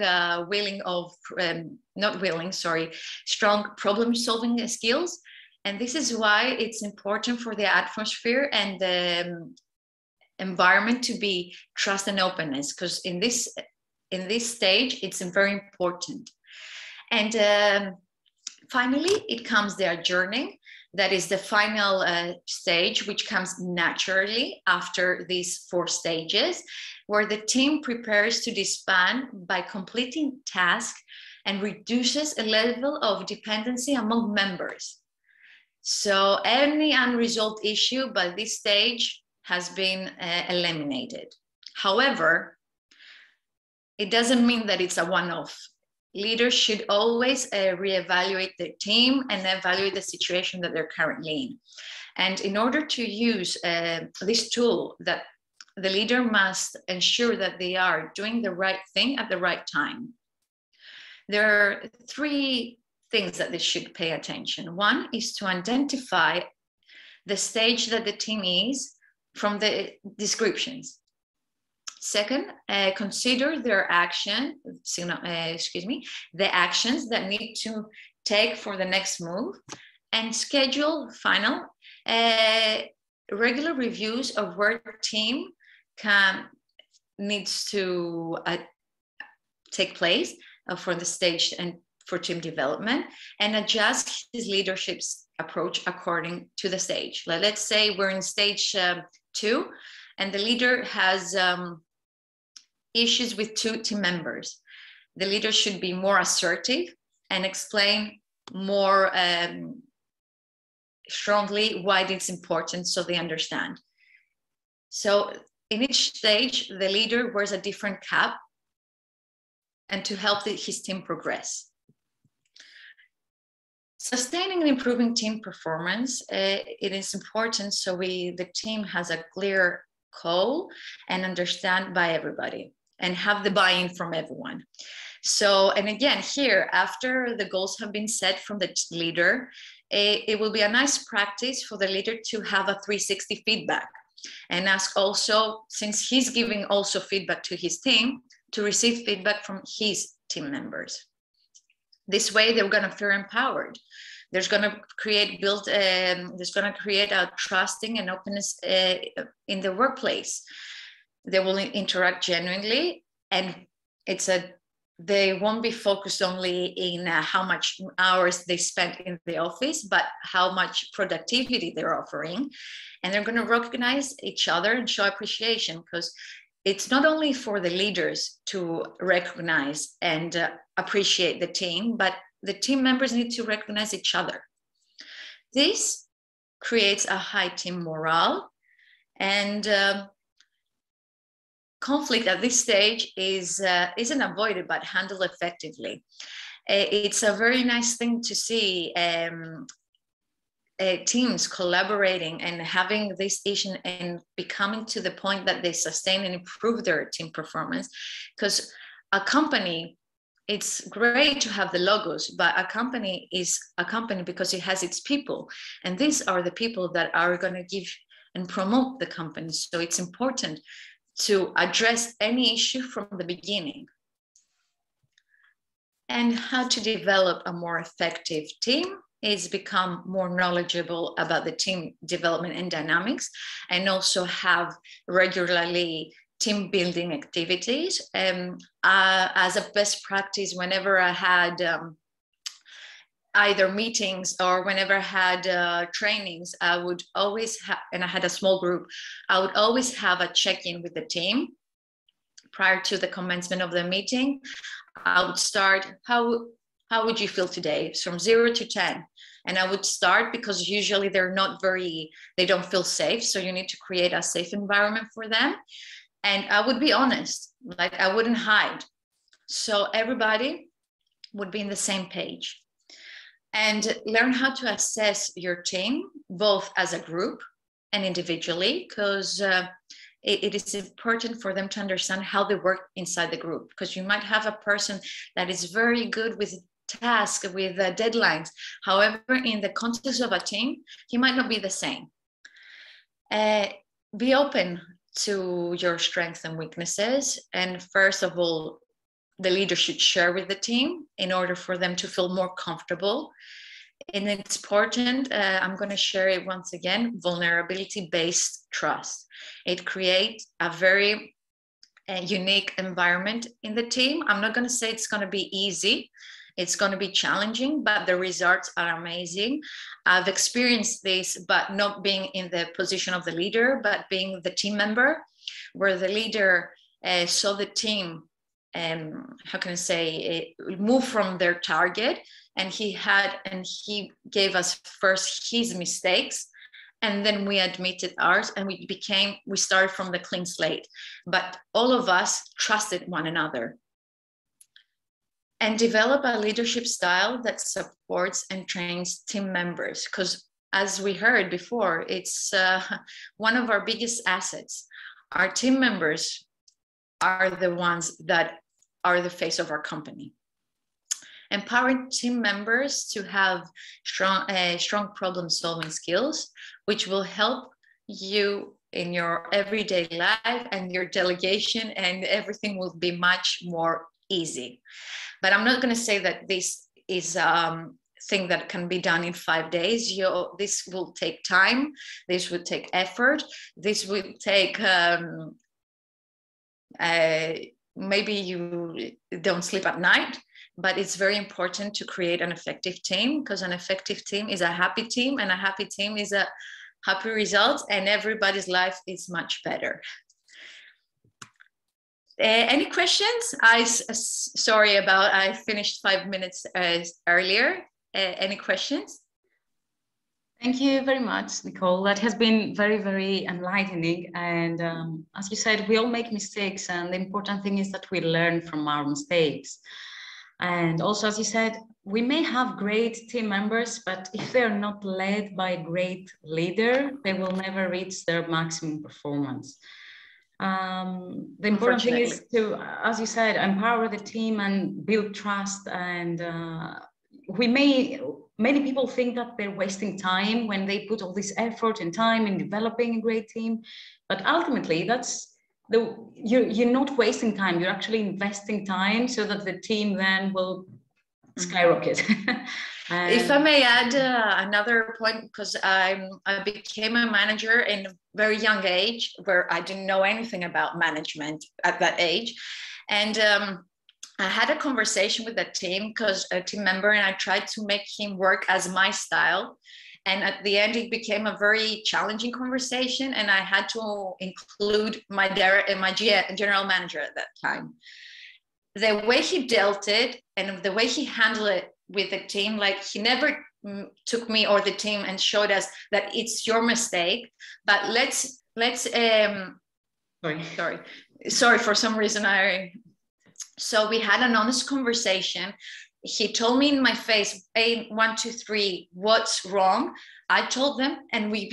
strong problem solving skills. And this is why it's important for the atmosphere and the environment to be trust and openness, because in this stage, it's very important. And finally, it comes the adjourning. That is the final stage, which comes naturally after these 4 stages, where the team prepares to disband by completing tasks and reduces a level of dependency among members. So any unresolved issue by this stage has been eliminated. However, it doesn't mean that it's a one-off. Leaders should always reevaluate their team and evaluate the situation that they're currently in. And in order to use this tool, that the leader must ensure that they are doing the right thing at the right time. There are 3 things that they should pay attention. One is to identify the stage that the team is from the descriptions. Second, consider their the actions that need to take for the next move, and schedule final regular reviews of where the team needs to take place for the stage and for team development, and adjust his leadership's approach according to the stage. Let's say we're in stage 2 and the leader has issues with 2 team members. The leader should be more assertive and explain more strongly why it's important so they understand. So in each stage, the leader wears a different cap and to help his team progress. Sustaining and improving team performance, it is important so the team has a clear goal and understand by everybody and have the buy-in from everyone. So, and again, here, after the goals have been set from the leader, it will be a nice practice for the leader to have a 360 feedback and ask also, since he's giving also feedback to his team, to receive feedback from his team members. This way, they're going to feel empowered. There's going to create a trusting and openness in the workplace. They will interact genuinely, and they won't be focused only in how much hours they spend in the office, but how much productivity they're offering. And they're going to recognize each other and show appreciation, because it's not only for the leaders to recognize and appreciate the team, but the team members need to recognize each other. This creates a high team morale, and conflict at this stage isn't avoided but handled effectively. It's a very nice thing to see teams collaborating and having this issue and becoming to the point that they sustain and improve their team performance. Because a company, it's great to have the logos, but a company is a company because it has its people, and these are the people that are going to give and promote the company. So it's important to address any issue from the beginning. And how to develop a more effective team is become more knowledgeable about the team development and dynamics, and also have regularly team building activities. As a best practice, whenever I had either meetings or whenever I had trainings, I would always have, and I had a small group, I would always have a check-in with the team prior to the commencement of the meeting. I would start, how would you feel today? From 0 to 10. And I would start, because usually they don't feel safe. So you need to create a safe environment for them. And I would be honest, like I wouldn't hide. So everybody would be in the same page. And learn how to assess your team, both as a group and individually, because it is important for them to understand how they work inside the group. Because you might have a person that is very good with tasks, with deadlines. However, in the context of a team, he might not be the same. Be open to your strengths and weaknesses. And first of all, the leader should share with the team in order for them to feel more comfortable. And it's important, I'm going to share it once again, vulnerability-based trust. It creates a very unique environment in the team. I'm not going to say it's going to be easy. It's going to be challenging, but the results are amazing. I've experienced this, but not being in the position of the leader, but being the team member, where the leader saw the team how can I say, move from their target, and he gave us first his mistakes, and then we admitted ours, and we started from the clean slate, but all of us trusted one another. And develop a leadership style that supports and trains team members, because as we heard before, it's one of our biggest assets. Our team members are the ones that are the face of our company. Empower team members to have strong problem-solving skills, which will help you in your everyday life and your delegation, and everything will be much more easy. But I'm not going to say that this is thing that can be done in 5 days. This will take time. This will take effort. This will take maybe you don't sleep at night, but it's very important to create an effective team, because an effective team is a happy team, and a happy team is a happy result, and everybody's life is much better. Any questions? Sorry about, I finished 5 minutes earlier. Any questions? Thank you very much, Nicole. That has been very, very enlightening. And as you said, we all make mistakes, and the important thing is that we learn from our mistakes. And also, as you said, we may have great team members, but if they're not led by a great leader, they will never reach their maximum performance. The important thing is to, as you said, empower the team and build trust. And many people think that they're wasting time when they put all this effort and time in developing a great team. But ultimately, you're not wasting time. You're actually investing time so that the team then will skyrocket. If I may add another point, because I became a manager in a very young age, where I didn't know anything about management at that age. And I had a conversation with the team, because a team member, and I tried to make him work as my style. And at the end, it became a very challenging conversation, and I had to include my general manager at that time. the way he dealt it and the way he handled it with the team, like he never took me or the team and showed us that it's your mistake, but let's sorry, for some reason so we had an honest conversation. He told me in my face, hey, 1, 2, 3, what's wrong? I told them, and we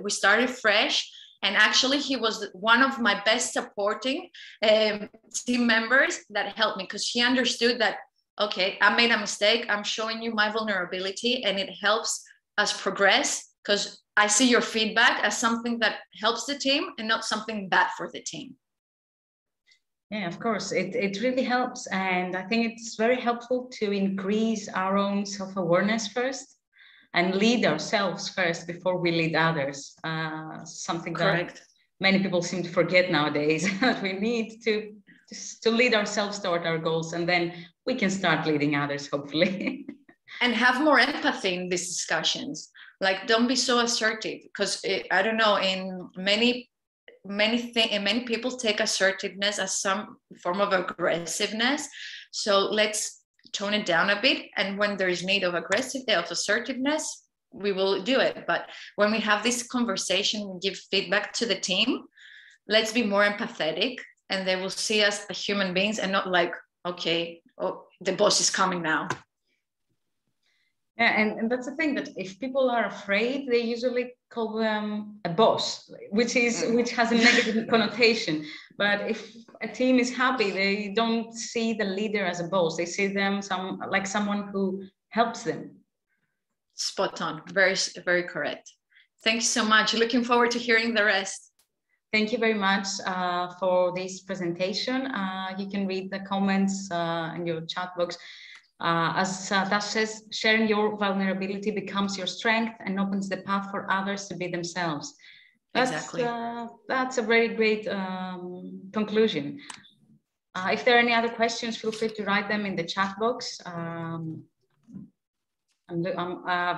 started fresh. And actually, he was one of my best supporting team members that helped me, because he understood that, okay, I made a mistake. I'm showing you my vulnerability, and it helps us progress, because I see your feedback as something that helps the team and not something bad for the team. Yeah, of course, it really helps. And I think it's very helpful to increase our own self-awareness first and lead ourselves first before we lead others. Something Correct. that many people seem to forget nowadays, that we need to lead ourselves toward our goals, and then we can start leading others, hopefully. And have more empathy in these discussions. Like, don't be so assertive, because I don't know, in many people take assertiveness as some form of aggressiveness. So let's tone it down a bit. And when there is need of assertiveness, we will do it. But when we have this conversation, we give feedback to the team, let's be more empathetic, and they will see us as human beings and not like, okay, oh, the boss is coming now. Yeah, and that's the thing, that if people are afraid, they usually call them a boss, which has a negative connotation. But if a team is happy, they don't see the leader as a boss. They see them like someone who helps them. Spot on. Very, very correct. Thank you so much. Looking forward to hearing the rest. Thank you very much for this presentation. You can read the comments in your chat box. As Tash says, sharing your vulnerability becomes your strength and opens the path for others to be themselves. Exactly. That's a very great conclusion. If there are any other questions, feel free to write them in the chat box. I've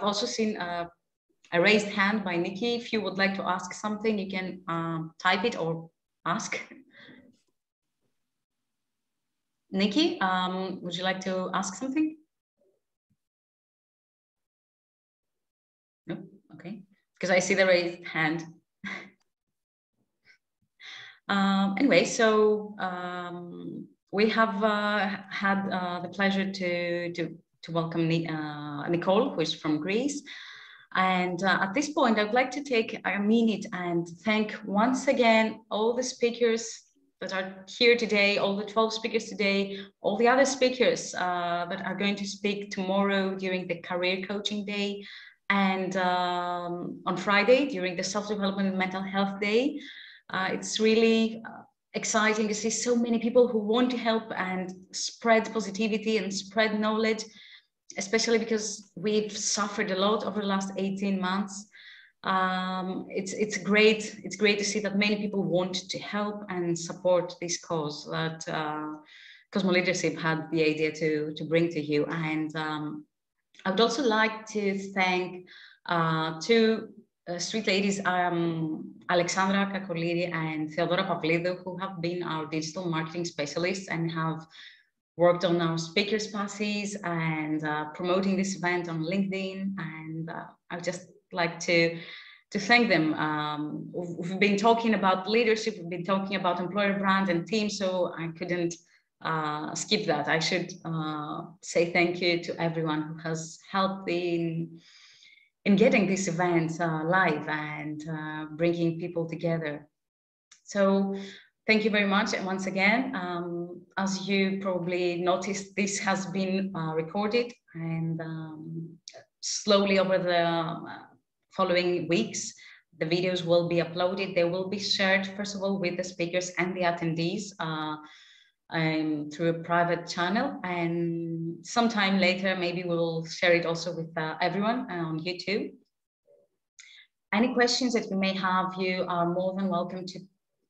also seen a raised hand by Nikki. If you would like to ask something, you can type it or ask. Nikki, would you like to ask something? No, okay, because I see the raised hand. Anyway, so we have had the pleasure to welcome Nicole, who is from Greece. And at this point, I'd like to take a minute and thank once again all the speakers that are here today, all the 12 speakers today, all the other speakers that are going to speak tomorrow during the Career Coaching Day, and on Friday during the Self-Development and Mental Health Day. It's really exciting to see so many people who want to help and spread positivity and spread knowledge, especially because we've suffered a lot over the last 18 months. It's great to see that many people want to help and support this cause that Cosmoleadership had the idea to bring to you. And I would also like to thank two sweet ladies, Alexandra Kakoliri and Theodora Pavlidou, who have been our digital marketing specialists and have worked on our speakers passes and promoting this event on LinkedIn. And I would just like to thank them. We've been talking about leadership, we've been talking about employer brand and team, so I couldn't skip that. I should say thank you to everyone who has helped in getting this event live and bringing people together. So thank you very much. And once again, as you probably noticed, this has been recorded, and slowly over the following weeks, the videos will be uploaded. They will be shared, first of all, with the speakers and the attendees through a private channel. And sometime later, maybe we will share it also with everyone on YouTube. Any questions that you may have, you are more than welcome to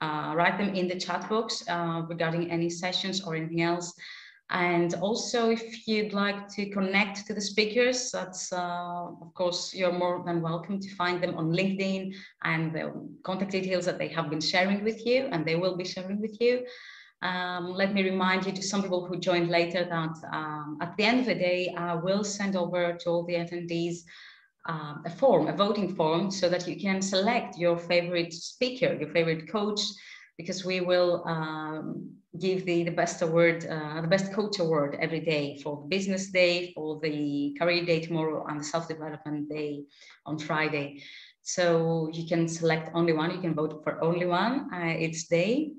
write them in the chat box regarding any sessions or anything else. And also, if you'd like to connect to the speakers, that's of course, you're more than welcome to find them on LinkedIn and the contact details that they have been sharing with you, and they will be sharing with you. Let me remind you, to some people who joined later, that at the end of the day, I will send over to all the attendees a voting form, so that you can select your favorite speaker, your favorite coach, because we will give the best award, the best coach award every day, for the business day, for the career day tomorrow, and the self-development day on Friday. So you can select only one, you can vote for only one each day.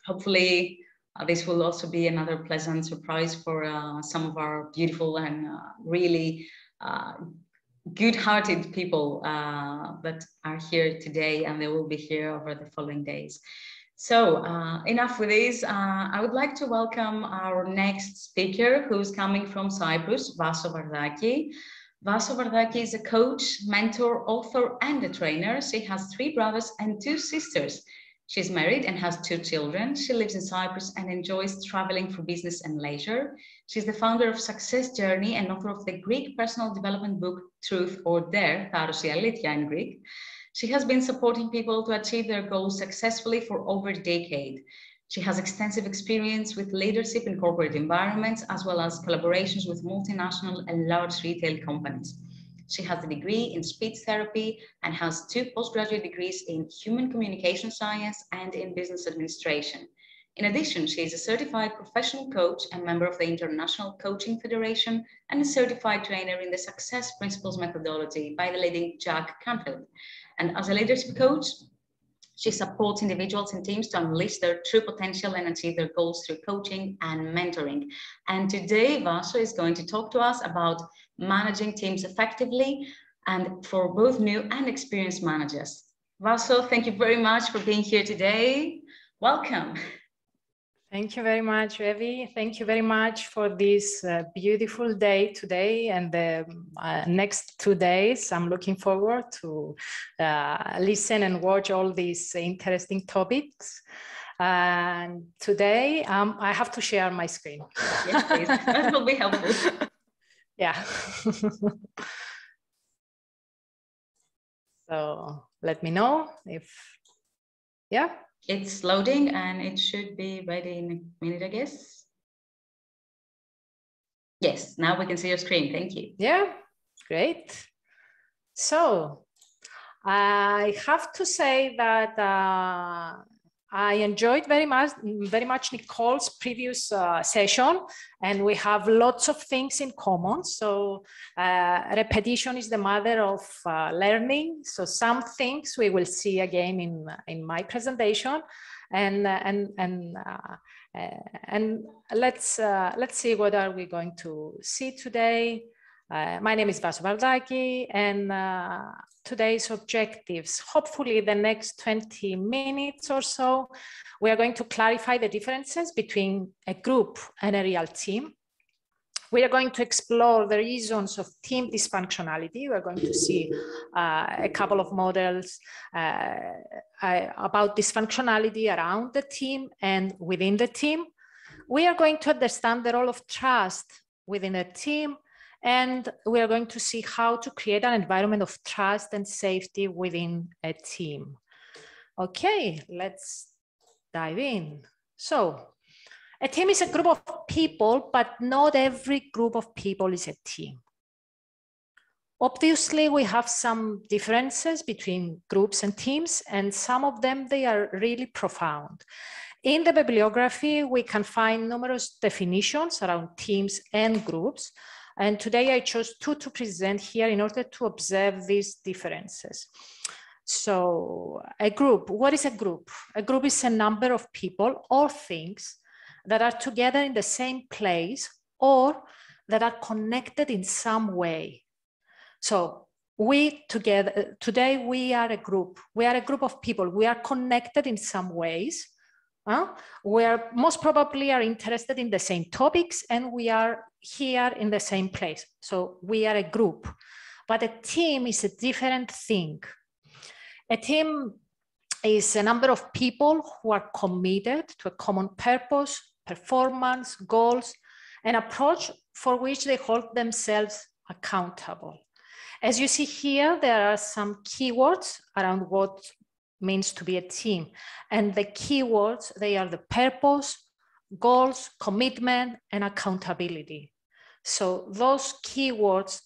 Hopefully this will also be another pleasant surprise for some of our beautiful and really good-hearted people that are here today, and they will be here over the following days. So enough with this. I would like to welcome our next speaker, who's coming from Cyprus, Vaso Vardaki. Vaso Vardaki is a coach, mentor, author, and a trainer. She has 3 brothers and 2 sisters. She's married and has 2 children. She lives in Cyprus and enjoys traveling for business and leisure. She's the founder of Success Journey and author of the Greek personal development book, Truth or Dare, Taros Alithia in Greek. She has been supporting people to achieve their goals successfully for over a decade. She has extensive experience with leadership in corporate environments, as well as collaborations with multinational and large retail companies. She has a degree in speech therapy and has 2 postgraduate degrees in human communication science and in business administration. In addition, she is a certified professional coach and member of the International Coaching Federation, and a certified trainer in the Success Principles methodology by the leading Jack Canfield. And as a leadership coach, she supports individuals and teams to unleash their true potential and achieve their goals through coaching and mentoring. And today, Vaso is going to talk to us about managing teams effectively, and for both new and experienced managers. Vaso, thank you very much for being here today. Welcome. Thank you very much, Evie. Thank you very much for this beautiful day today and the next 2 days. I'm looking forward to listen and watch all these interesting topics. And today I have to share my screen. Yes, please. That will be helpful. Yeah. So let me know if, yeah. It's loading and it should be ready in a minute, I guess. Yes, now we can see your screen. Thank you. Yeah, great. So I have to say that I enjoyed very much Nicole's previous session, and we have lots of things in common. So repetition is the mother of learning. So some things we will see again in my presentation, and let's see what are we going to see today. My name is Vaso Vardaki, and today's objectives, hopefully the next 20 minutes or so, we are going to clarify the differences between a group and a real team. We are going to explore the reasons of team dysfunctionality. We are going to see a couple of models about dysfunctionality around the team and within the team. We are going to understand the role of trust within a team, and we are going to see how to create an environment of trust and safety within a team. Okay, let's dive in. So, a team is a group of people, but not every group of people is a team. Obviously, we have some differences between groups and teams, and some of them, they are really profound. In the bibliography, we can find numerous definitions around teams and groups. And today I chose 2 to present here in order to observe these differences. So a group, what is a group? A group is a number of people or things that are together in the same place or that are connected in some way. So today we are a group. We are a group of people. We are connected in some ways. We are most probably are interested in the same topics, and we are here in the same place. So we are a group, but a team is a different thing. A team is a number of people who are committed to a common purpose, performance, goals, an approach for which they hold themselves accountable. As you see here, there are some keywords around what means to be a team. And the keywords, they are the purpose, goals, commitment, and accountability. So those keywords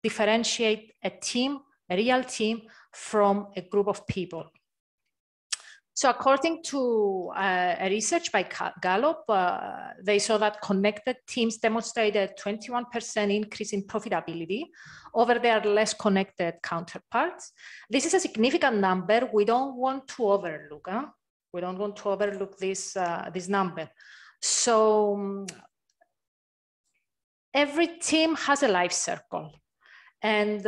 differentiate a team, a real team, from a group of people. So according to a research by Gallup, they saw that connected teams demonstrated a 21% increase in profitability over their less connected counterparts. This is a significant number. We don't want to overlook. We don't want to overlook this, this number. So every team has a life circle. And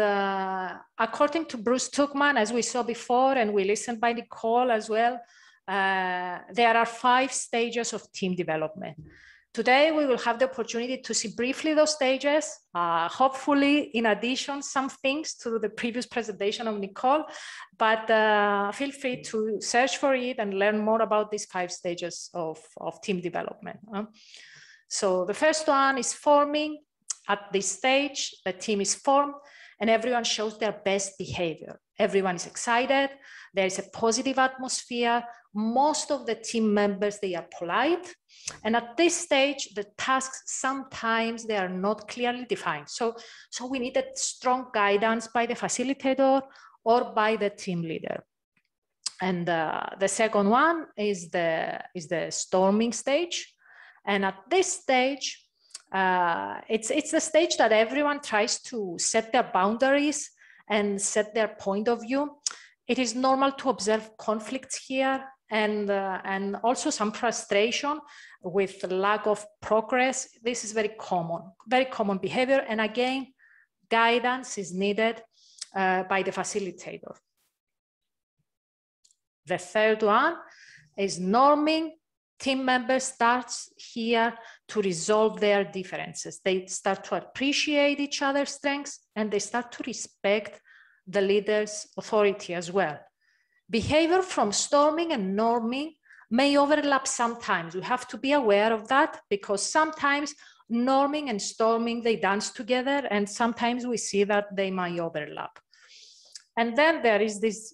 according to Bruce Tuchman, as we saw before, and we listened by Nicole as well, there are 5 stages of team development. Today, we will have the opportunity to see briefly those stages, hopefully in addition, some things to the previous presentation of Nicole, but feel free to search for it and learn more about these 5 stages of team development. So the first one is forming. At this stage, the team is formed and everyone shows their best behavior. Everyone is excited. There is a positive atmosphere. Most of the team members, they are polite. And at this stage, the tasks, sometimes they are not clearly defined. So we need a strong guidance by the facilitator or by the team leader. And the second one is the storming stage. And at this stage, it's the stage that everyone tries to set their boundaries and set their point of view. It is normal to observe conflicts here and also some frustration with the lack of progress. This is very common behavior. And again, guidance is needed by the facilitator. The third one is norming. Team members start here to resolve their differences. They start to appreciate each other's strengths and they start to respect the leader's authority as well. Behavior from storming and norming may overlap sometimes. We have to be aware of that because sometimes norming and storming, they dance together and sometimes we see that they might overlap. And then there is this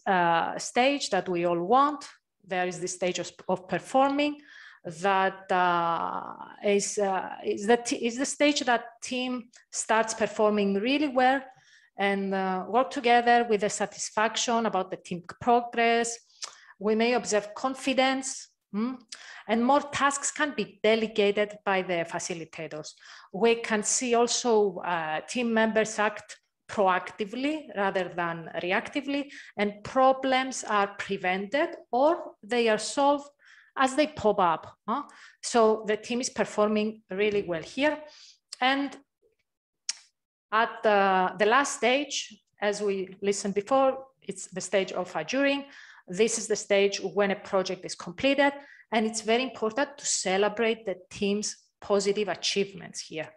stage that we all want. There is the stage of performing that is the stage that team starts performing really well and work together with a satisfaction about the team progress. We may observe confidence and more tasks can be delegated by the facilitators. We can see also team members act proactively rather than reactively, and problems are prevented or they are solved as they pop up. So the team is performing really well here. And at the last stage, as we listened before, it's the stage of adjuring. This is the stage when a project is completed, and it's very important to celebrate the team's positive achievements here.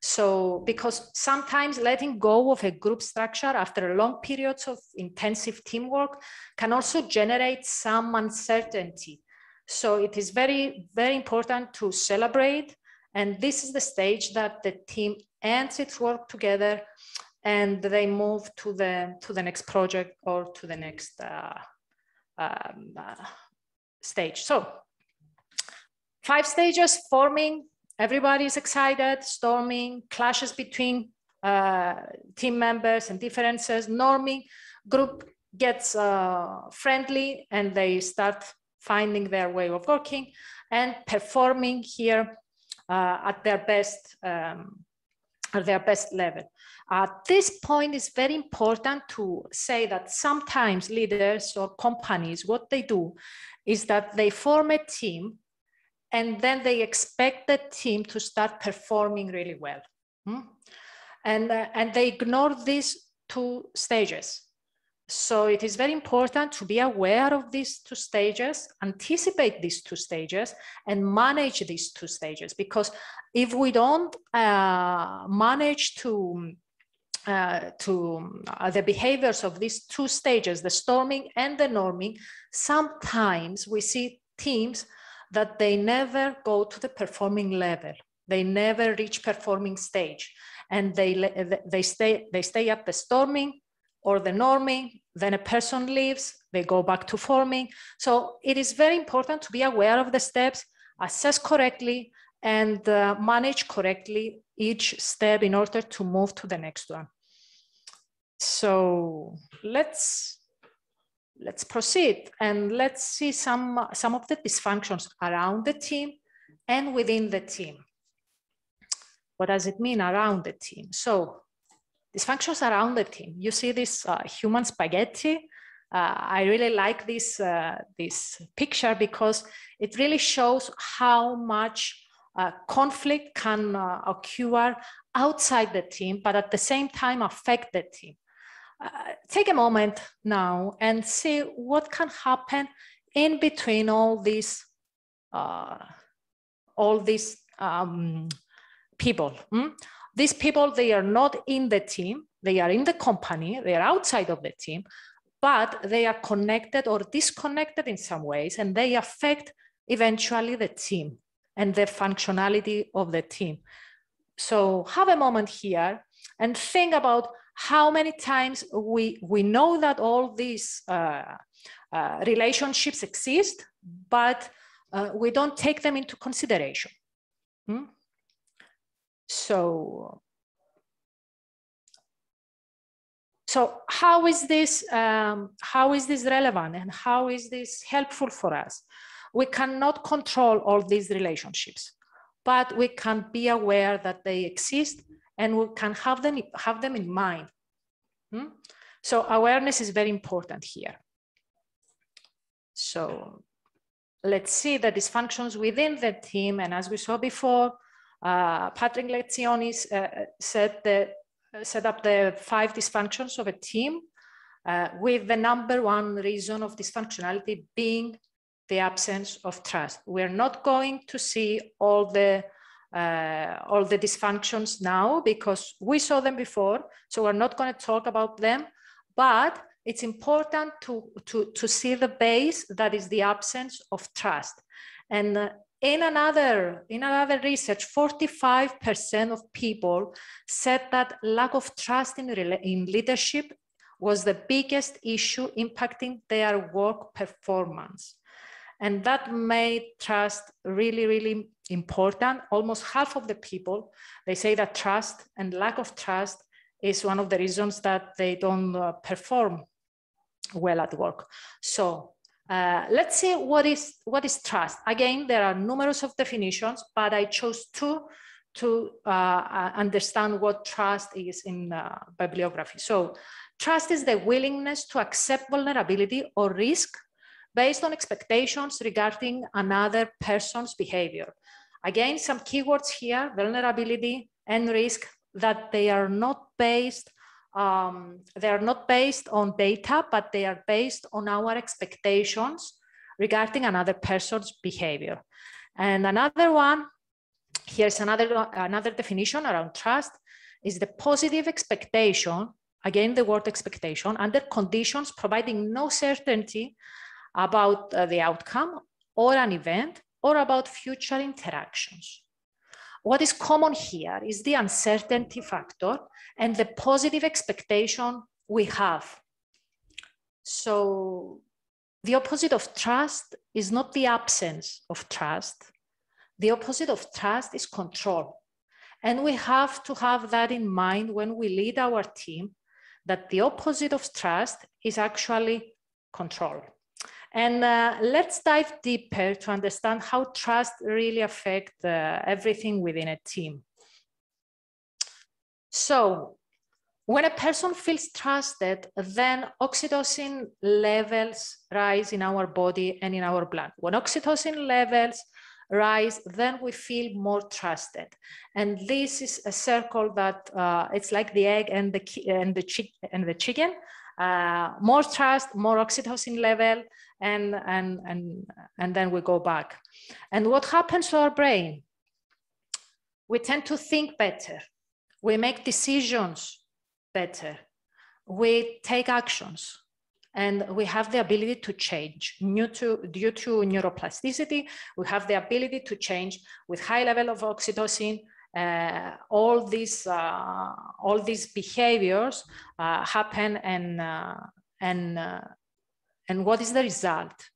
So, because sometimes letting go of a group structure after long periods of intensive teamwork can also generate some uncertainty. So it is very, very important to celebrate. And this is the stage that the team ends its work together and they move to the next project or to the next stage. So 5 stages: forming, everybody is excited; storming, clashes between team members and differences; norming, group gets friendly and they start finding their way of working; and performing here at their best level. At this point, it's very important to say that sometimes leaders or companies, what they do is that they form a team and then they expect the team to start performing really well. And they ignore these 2 stages. So it is very important to be aware of these 2 stages, anticipate these 2 stages, and manage these 2 stages. Because if we don't manage the behaviors of these 2 stages, the storming and the norming, sometimes we see teams that they never go to the performing level. They never reach performing stage, and they stay at the storming or the norming, then a person leaves, they go back to forming. So it is very important to be aware of the steps, assess correctly, and manage correctly each step in order to move to the next one. So let's proceed and let's see some of the dysfunctions around the team and within the team. What does it mean around the team? So dysfunctions around the team. You see this human spaghetti. I really like this picture because it really shows how much conflict can occur outside the team, but at the same time affect the team. Take a moment now and see what can happen in between all these people. These people, they are not in the team, they are in the company, they are outside of the team, but they are connected or disconnected in some ways, and they affect eventually the team and the functionality of the team. So have a moment here and think about how many times we know that all these relationships exist, but we don't take them into consideration. So how is this relevant and how is this helpful for us? We cannot control all these relationships, but we can be aware that they exist and we can have them in mind. So awareness is very important here. So let's see the dysfunctions within the team. And as we saw before, Patrick Lencioni set up the 5 dysfunctions of a team, with the #1 reason of dysfunctionality being the absence of trust. We're not going to see all the dysfunctions now because we saw them before, so we're not going to talk about them, but it's important to see the base, that is the absence of trust. And in another research, 45% of people said that lack of trust in leadership was the biggest issue impacting their work performance. And that made trust really, really important. Almost half of the people, they say that trust and lack of trust is one of the reasons that they don't perform well at work. So let's see what is trust. Again, there are numerous of definitions, but I chose 2 to understand what trust is in bibliography. So trust is the willingness to accept vulnerability or risk based on expectations regarding another person's behavior. Again, some keywords here: vulnerability and risk, that they are not based on data, but they are based on our expectations regarding another person's behavior. And another one, here's another definition around trust, is the positive expectation, again the word expectation, under conditions providing no certainty about the outcome or an event or about future interactions. What is common here is the uncertainty factor and the positive expectation we have. So the opposite of trust is not the absence of trust. The opposite of trust is control. And we have to have that in mind when we lead our team, that the opposite of trust is actually control. And let's dive deeper to understand how trust really affects everything within a team. So when a person feels trusted, then oxytocin levels rise in our body and in our blood. When oxytocin levels rise, then we feel more trusted. And this is a circle that it's like the egg and the chicken. More trust, more oxytocin level, and then we go back. And what happens to our brain? We tend to think better. We make decisions better. We take actions, and we have the ability to change. Due to neuroplasticity, we have the ability to change with high level of oxytocin. All these behaviors happen, And what is the result?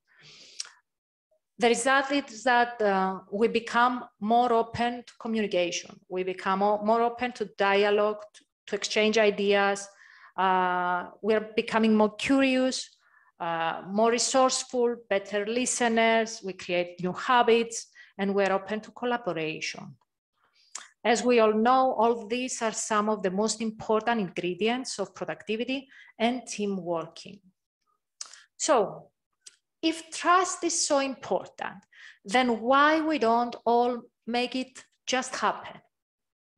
The result is that we become more open to communication. We become more open to dialogue, to exchange ideas. We're becoming more curious, more resourceful, better listeners. We create new habits, and we're open to collaboration. As we all know, all these are some of the most important ingredients of productivity and team working. So, if trust is so important, then why we don't all make it just happen?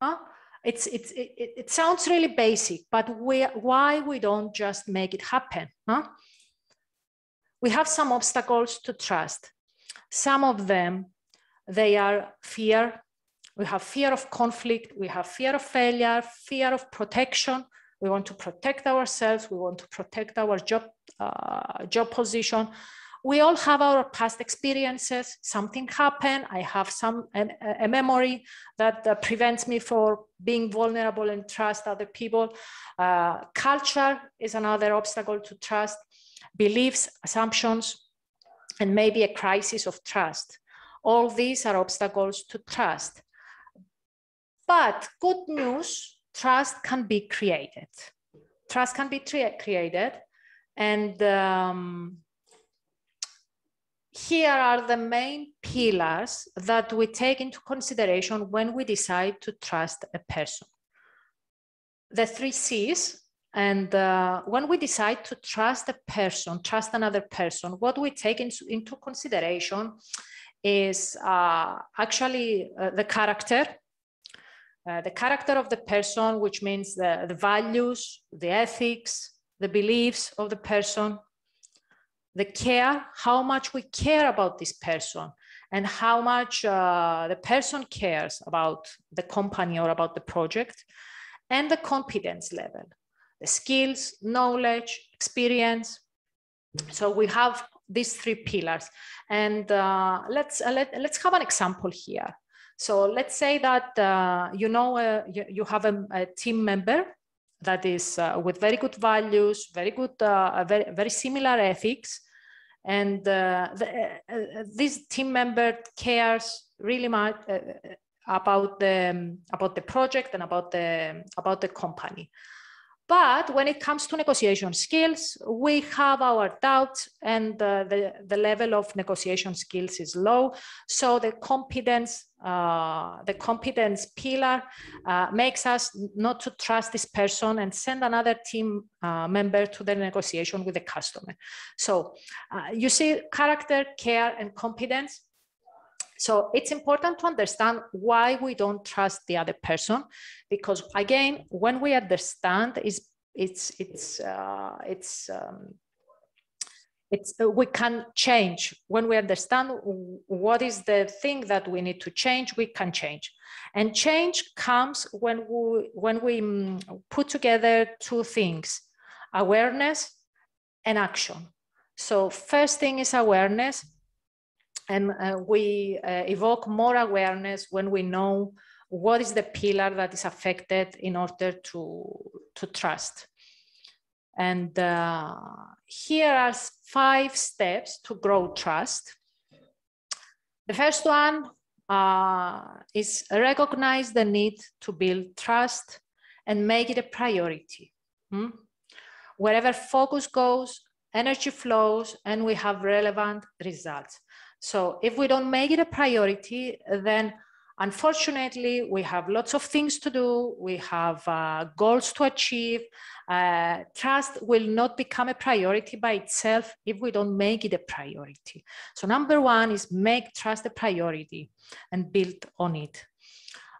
Huh? It sounds really basic, but why we don't just make it happen? Huh? We have some obstacles to trust. Some of them, they are fear. We have fear of conflict. We have fear of failure, fear of protection. We want to protect ourselves. We want to protect our job position. We all have our past experiences. Something happened. I have a memory that prevents me from being vulnerable and trust other people. Culture is another obstacle to trust. Beliefs, assumptions, and maybe a crisis of trust. All these are obstacles to trust. But good news, trust can be created. Trust can be created. And here are the main pillars that we take into consideration when we decide to trust a person. The 3 C's. And when we decide to trust a person, trust another person, what we take into consideration is actually the character of the person, which means the values, the ethics, the beliefs of the person, the care, how much we care about this person, and how much the person cares about the company or about the project, and the competence level, the skills, knowledge, experience. So we have these 3 pillars. And let's have an example here. So let's say that you have a team member that is with very good values, very good, very similar ethics, and this team member cares really much about the project and about the company. But when it comes to negotiation skills, we have our doubts, and the level of negotiation skills is low. So the competence pillar makes us not to trust this person and send another team member to the negotiation with the customer. So you see character, care, and competence. So it's important to understand why we don't trust the other person, because again, when we understand, we can change. When we understand what is the thing that we need to change, we can change. And change comes when we put together 2 things: awareness and action. So first thing is awareness. And we evoke more awareness when we know what is the pillar that is affected in order to trust. And here are 5 steps to grow trust. The first one is recognize the need to build trust and make it a priority. Wherever focus goes, energy flows, and we have relevant results. So if we don't make it a priority, then unfortunately, we have lots of things to do. We have goals to achieve. Trust will not become a priority by itself if we don't make it a priority. So number 1 is make trust a priority and build on it.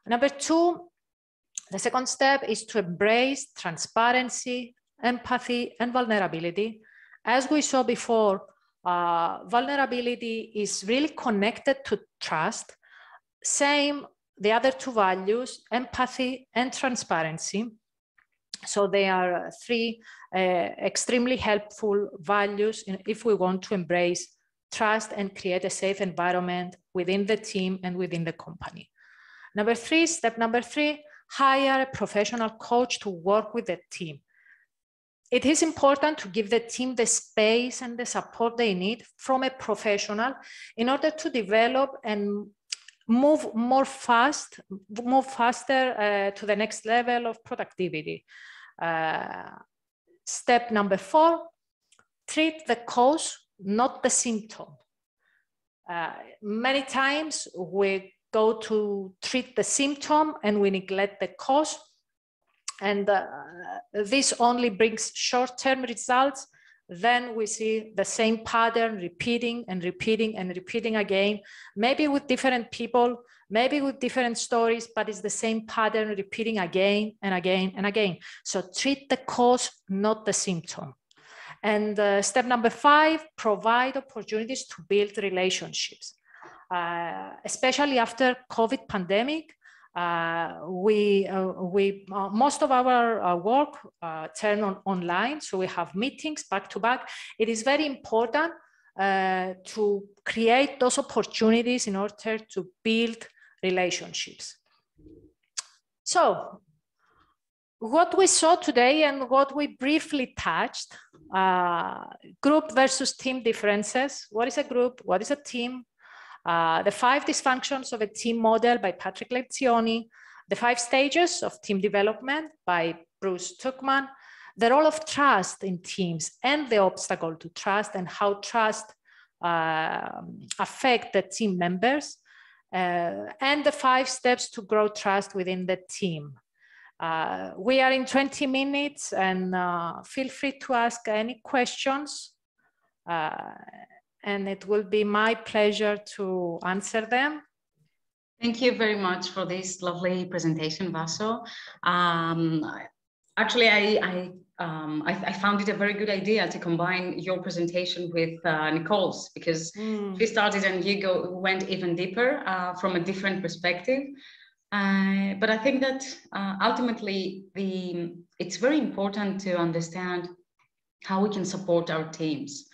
Number 2, the second step is to embrace transparency, empathy, and vulnerability. As we saw before, vulnerability is really connected to trust. Same, the other 2 values, empathy and transparency. So they are 3 extremely helpful values if we want to embrace trust and create a safe environment within the team and within the company. Step number 3, hire a professional coach to work with the team. it is important to give the team the space and the support they need from a professional in order to develop and move faster to the next level of productivity. Step number 4, treat the cause, not the symptom. Many times we go to treat the symptom and we neglect the cause. And this only brings short-term results. Then we see the same pattern repeating and repeating and repeating again, maybe with different people, maybe with different stories, but it's the same pattern repeating again and again and again. So treat the cause, not the symptom. And step number 5, provide opportunities to build relationships. Especially after COVID pandemic, most of our work turned online, so we have meetings back to back. It is very important to create those opportunities in order to build relationships. So what we saw today and what we briefly touched, group versus team differences. What is a group? What is a team? The 5 dysfunctions of a team model by Patrick Lencioni, the 5 stages of team development by Bruce Tuchman, the role of trust in teams and the obstacle to trust and how trust affect the team members, and the 5 steps to grow trust within the team. We are in 20 minutes and feel free to ask any questions. And it will be my pleasure to answer them. Thank you very much for this lovely presentation, Vaso. Actually, I found it a very good idea to combine your presentation with Nicole's, because she started and you went even deeper from a different perspective. But I think that ultimately it's very important to understand how we can support our teams.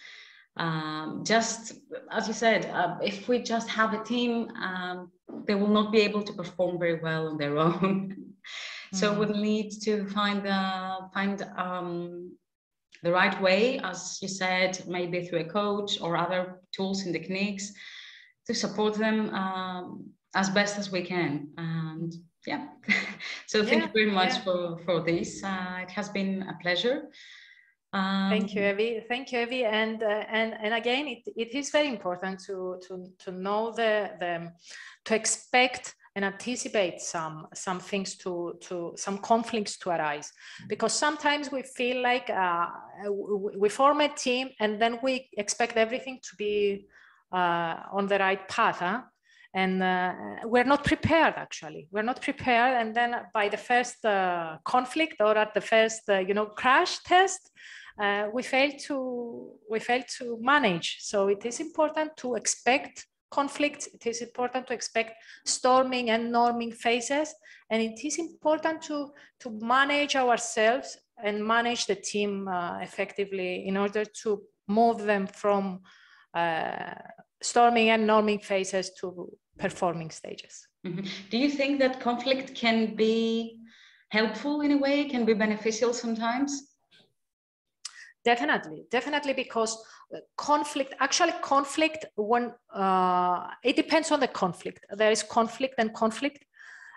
Just as you said, if we just have a team, they will not be able to perform very well on their own. So we'll need to find the right way, as you said, maybe through a coach or other tools and techniques to support them as best as we can. And yeah, so thank you very much for this. It has been a pleasure. Thank you, Evie. Thank you, Evie. And again, it is very important to know to expect and anticipate some things some conflicts to arise, because sometimes we feel like we form a team and then we expect everything to be on the right path, and we're not prepared. Actually, we're not prepared, and then by the first conflict or at the first crash test, we fail to manage. So it is important to expect conflicts. It is important to expect storming and norming phases, and it is important to manage ourselves and manage the team effectively in order to move them from storming and norming phases to performing stages. Mm-hmm. Do you think that conflict can be helpful in a way, can be beneficial sometimes? Definitely, because conflict, when it depends on the conflict. There is conflict and conflict.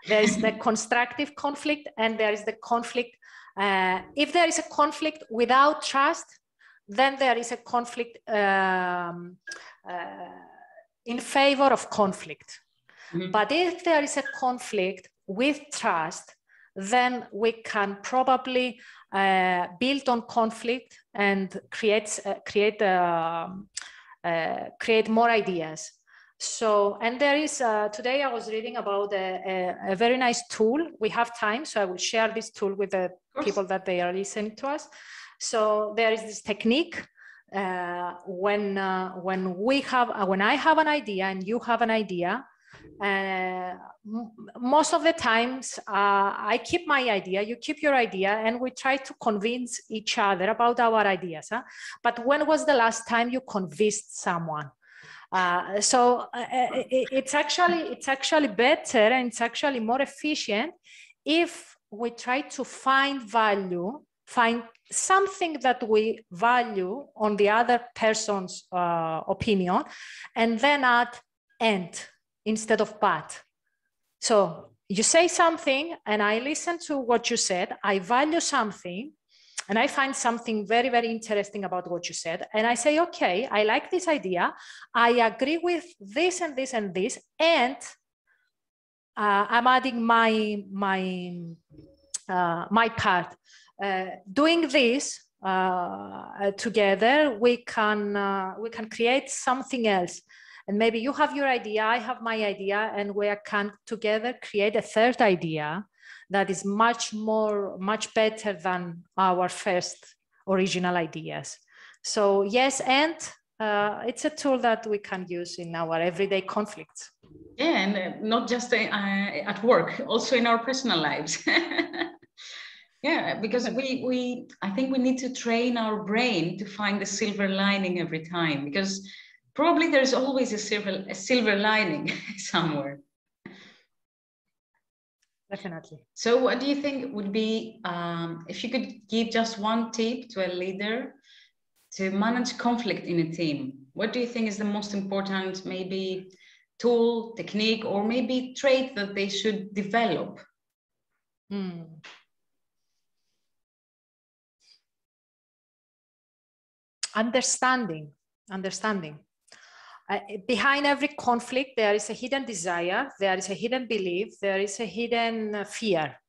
There is the constructive conflict, and there is the conflict. If there is a conflict without trust, then there is a conflict in favor of conflict. Mm-hmm. But if there is a conflict with trust, then we can probably build on conflict and create more ideas. So, and there is, today I was reading about a very nice tool. We have time, so I will share this tool with the people that they are listening to us. So there is this technique when I have an idea and you have an idea, most of the times I keep my idea, you keep your idea, and we try to convince each other about our ideas. But when was the last time you convinced someone? So it's actually better, and it's actually more efficient if we try to find value, find something that we value on the other person's opinion, and then add "and" instead of "but." So you say something and I listen to what you said. I value something and I find something very, very interesting about what you said. And I say, okay, I like this idea. I agree with this and this and this. And I'm adding my part. Doing this together, we can create something else. And maybe you have your idea, I have my idea, and we can together create a third idea that is much better than our first original ideas. So yes, and it's a tool that we can use in our everyday conflicts. Yeah, and not just at work, also in our personal lives. Yeah, because I think we need to train our brain to find the silver lining every time, because probably there's always a silver lining somewhere. Definitely. So what do you think would be, if you could give just one tip to a leader to manage conflict in a team, what do you think is the most important, maybe tool, technique, or maybe trait that they should develop? Understanding. Behind every conflict, there is a hidden desire, there is a hidden belief, there is a hidden fear.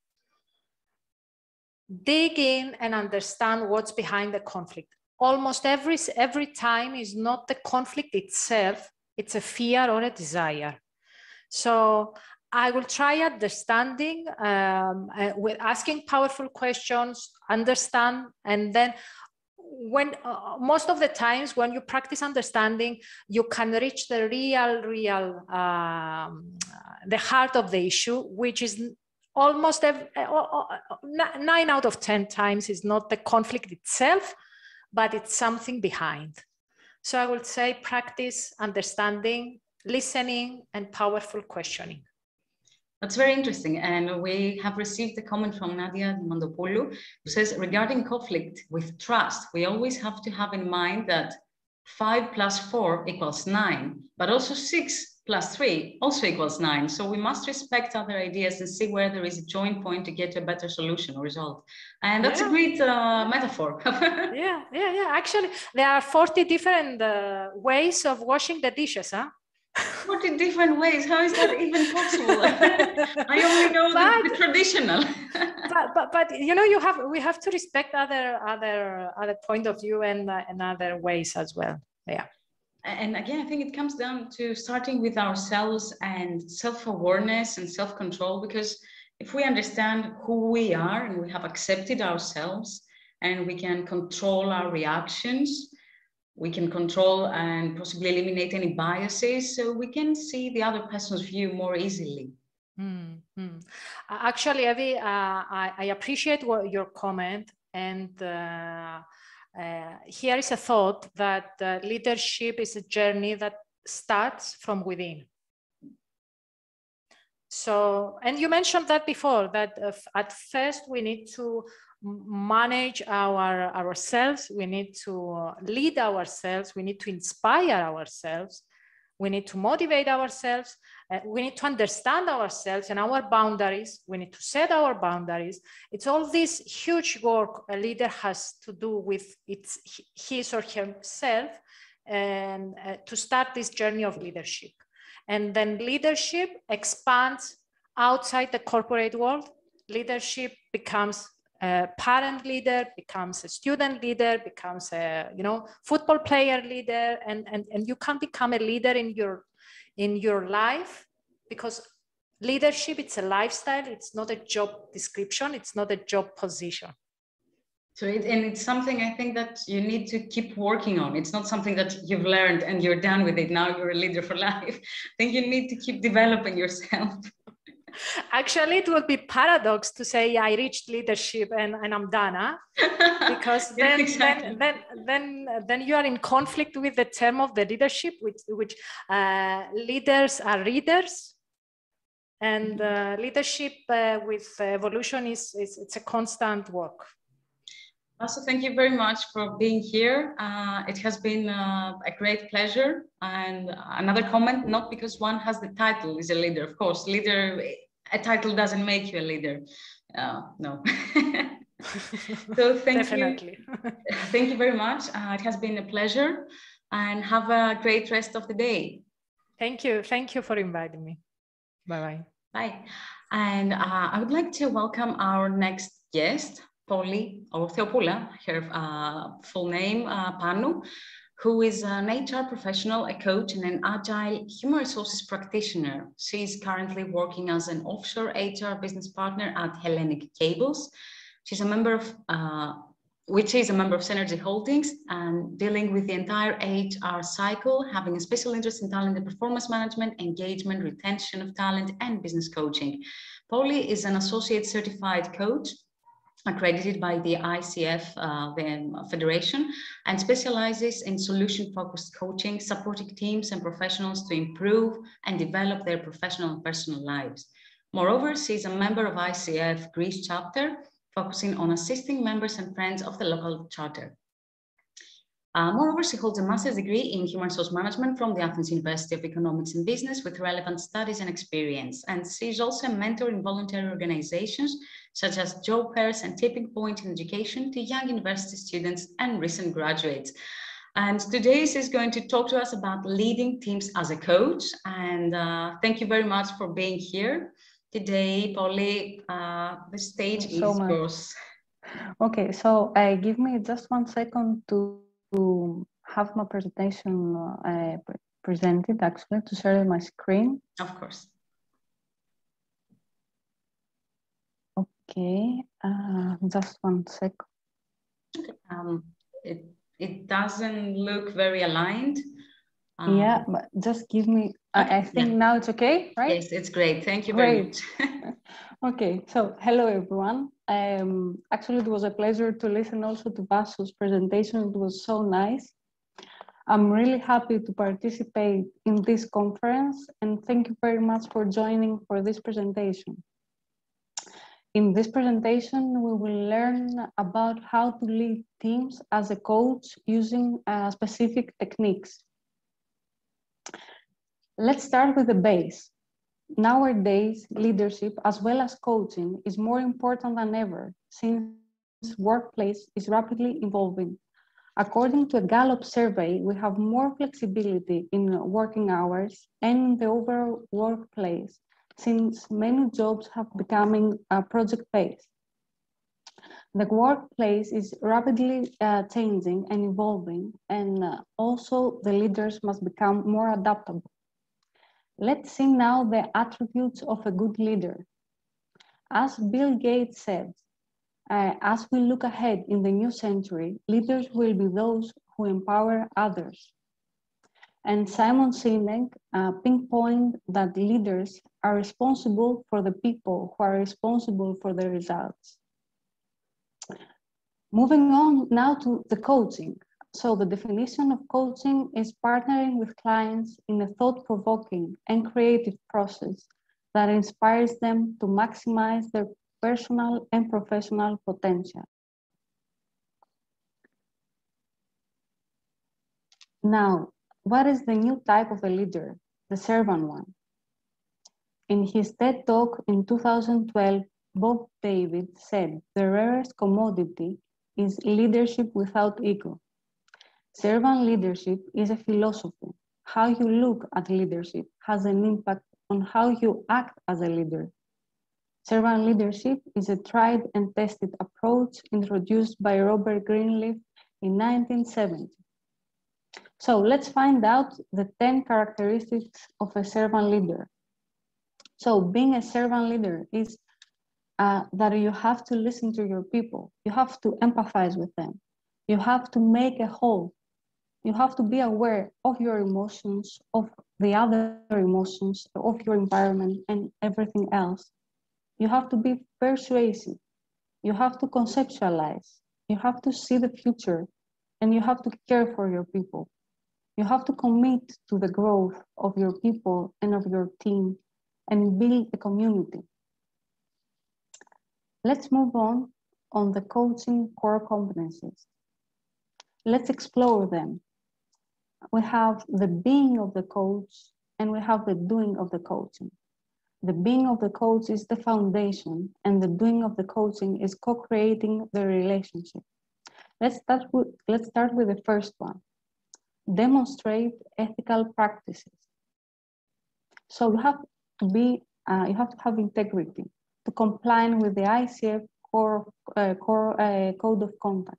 Dig in and understand what's behind the conflict. Almost every time is not the conflict itself, it's a fear or a desire. So I will try understanding with asking powerful questions, understand, and then when most of the times when you practice understanding, you can reach the the heart of the issue, which is almost 9 out of 10 times is not the conflict itself, but it's something behind. So I would say practice understanding, listening, and powerful questioning. That's very interesting. And we have received a comment from Nadia Mandopoulou, who says, regarding conflict with trust, we always have to have in mind that 5 + 4 = 9, but also 6 + 3 also equals 9. So we must respect other ideas and see where there is a joint point to get a better solution or result. And that's a great metaphor. Yeah. Actually, there are 40 different ways of washing the dishes, huh? 40 different ways. How is that even possible? I only know the traditional. but you know, we have to respect other point of view and other ways as well. Yeah. And again, I think it comes down to starting with ourselves and self-awareness and self-control, because if we understand who we are and we have accepted ourselves and we can control our reactions, we can control and possibly eliminate any biases, so we can see the other person's view more easily. Actually, Evie, I appreciate your comment, and here is a thought that leadership is a journey that starts from within. So, and you mentioned that before, that at first we need to manage ourselves, we need to lead ourselves, we need to inspire ourselves, we need to motivate ourselves, we need to understand ourselves and our boundaries, we need to set our boundaries. It's all this huge work a leader has to do with his or herself, and to start this journey of leadership. And then leadership expands outside the corporate world. Leadership becomes a parent leader, becomes a student leader, becomes a football player leader, and you can become a leader in your life, because leadership, it's a lifestyle, it's not a job description, it's not a job position. So it's something I think that you need to keep working on. It's not something that you've learned and you're done with it. Now you're a leader for life. I think you need to keep developing yourself. Actually, it would be paradox to say I reached leadership and I'm done, huh? Because then, exactly. then you are in conflict with the term of the leadership, which leaders are readers, and leadership with evolution it's a constant work. Also, thank you very much for being here. It has been a great pleasure. And another comment, not because one has the title is a leader. Of course, leader, a title doesn't make you a leader. No. So thank you. Thank you very much. It has been a pleasure, and have a great rest of the day. Thank you. Thank you for inviting me. Bye-bye. Bye. And I would like to welcome our next guest, Polly, or Theopoula, her full name, Panu, who is an HR professional, a coach, and an agile human resources practitioner. She is currently working as an offshore HR business partner at Hellenic Cables. She's a member of which is a member of Synergy Holdings and dealing with the entire HR cycle, having a special interest in talent and performance management, engagement, retention of talent, and business coaching. Polly is an associate certified coach accredited by the ICF, the Federation, and specializes in solution-focused coaching, supporting teams and professionals to improve and develop their professional and personal lives. Moreover, she is a member of ICF Greece chapter, focusing on assisting members and friends of the local charter. Moreover, she holds a master's degree in human resource management from the Athens University of Economics and Business with relevant studies and experience. And she is also a mentor in voluntary organizations such as Job Fairs and Tipping Point in Education to young university students and recent graduates. And today she's going to talk to us about leading teams as a coach. And thank you very much for being here today, Polly. The stage is yours. Okay, so give me just 1 second to have my presentation presented, actually, to share my screen. Of course. Okay, just 1 second. It doesn't look very aligned. Yeah, but just give me, okay, I think now it's okay, right? Yes, it's great. Thank you very much. Okay, so hello everyone. Actually, it was a pleasure to listen also to Vasu's presentation. It was so nice. I'm really happy to participate in this conference, and thank you very much for joining for this presentation. In this presentation, we will learn about how to lead teams as a coach using specific techniques. Let's start with the base. Nowadays, leadership as well as coaching is more important than ever since workplace is rapidly evolving. According to a Gallup survey, we have more flexibility in working hours and in the overall workplace since many jobs have becoming project-based. The workplace is rapidly changing and evolving, and also the leaders must become more adaptable. Let's see now the attributes of a good leader. As Bill Gates said, as we look ahead in the new century, leaders will be those who empower others. And Simon Sinek pinpointed that leaders are responsible for the people who are responsible for the results. Moving on now to the coaching. So the definition of coaching is partnering with clients in a thought-provoking and creative process that inspires them to maximize their personal and professional potential. Now, what is the new type of a leader? The servant one. In his TED Talk in 2012, Bob David said, "The rarest commodity is leadership without ego." Servant leadership is a philosophy. How you look at leadership has an impact on how you act as a leader. Servant leadership is a tried and tested approach introduced by Robert Greenleaf in 1970. So let's find out the 10 characteristics of a servant leader. So being a servant leader is that you have to listen to your people. You have to empathize with them. You have to make a whole. You have to be aware of your emotions, of the other emotions, of your environment and everything else. You have to be persuasive. You have to conceptualize. You have to see the future, and you have to care for your people. You have to commit to the growth of your people and of your team and build a community. Let's move on on the coaching core competencies. Let's explore them. We have the being of the coach and we have the doing of the coaching. The being of the coach is the foundation and the doing of the coaching is co-creating the relationship. Let's start with the first one. Demonstrate ethical practices. So you have to have integrity to comply with the ICF code of conduct,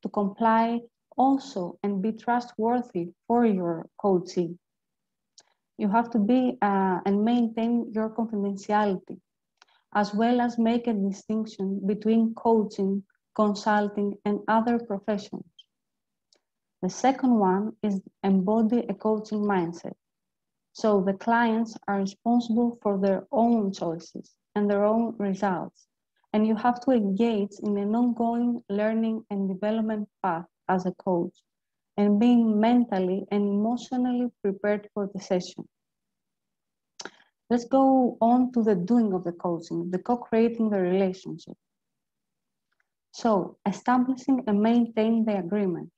to comply also and be trustworthy for your coachee. You have to be and maintain your confidentiality, as well as make a distinction between coaching, consulting, and other professions. The second one is embody a coaching mindset. So the clients are responsible for their own choices and their own results. And you have to engage in an ongoing learning and development path as a coach and being mentally and emotionally prepared for the session. Let's go on to the doing of the coaching, the co-creating the relationship. So establishing and maintaining the agreement.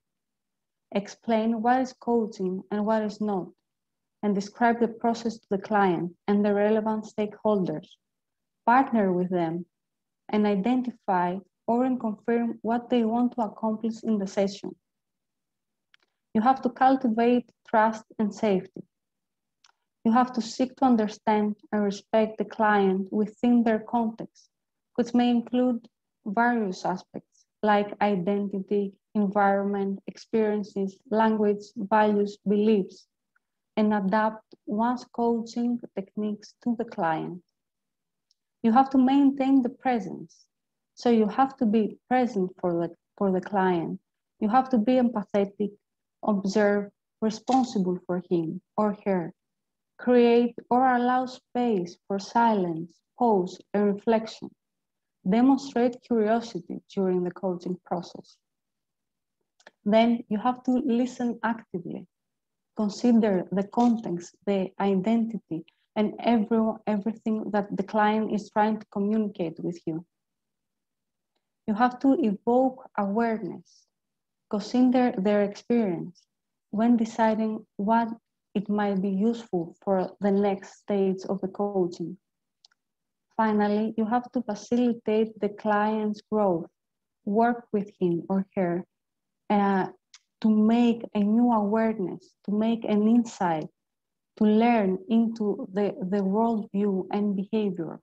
Explain what is coaching and what is not, and describe the process to the client and the relevant stakeholders. Partner with them and identify or confirm what they want to accomplish in the session. You have to cultivate trust and safety. You have to seek to understand and respect the client within their context, which may include various aspects like identity, environment, experiences, language, values, beliefs, and adapt one's coaching techniques to the client. You have to maintain the presence. So you have to be present for the client. You have to be empathetic, observe, responsible for him or her. Create or allow space for silence, pause, and reflection. Demonstrate curiosity during the coaching process. Then you have to listen actively. Consider the context, the identity, and everything that the client is trying to communicate with you. You have to evoke awareness. Consider their experience when deciding what it might be useful for the next stage of the coaching. Finally, you have to facilitate the client's growth, work with him or her to make a new awareness, to make an insight, to learn into the worldview and behavior.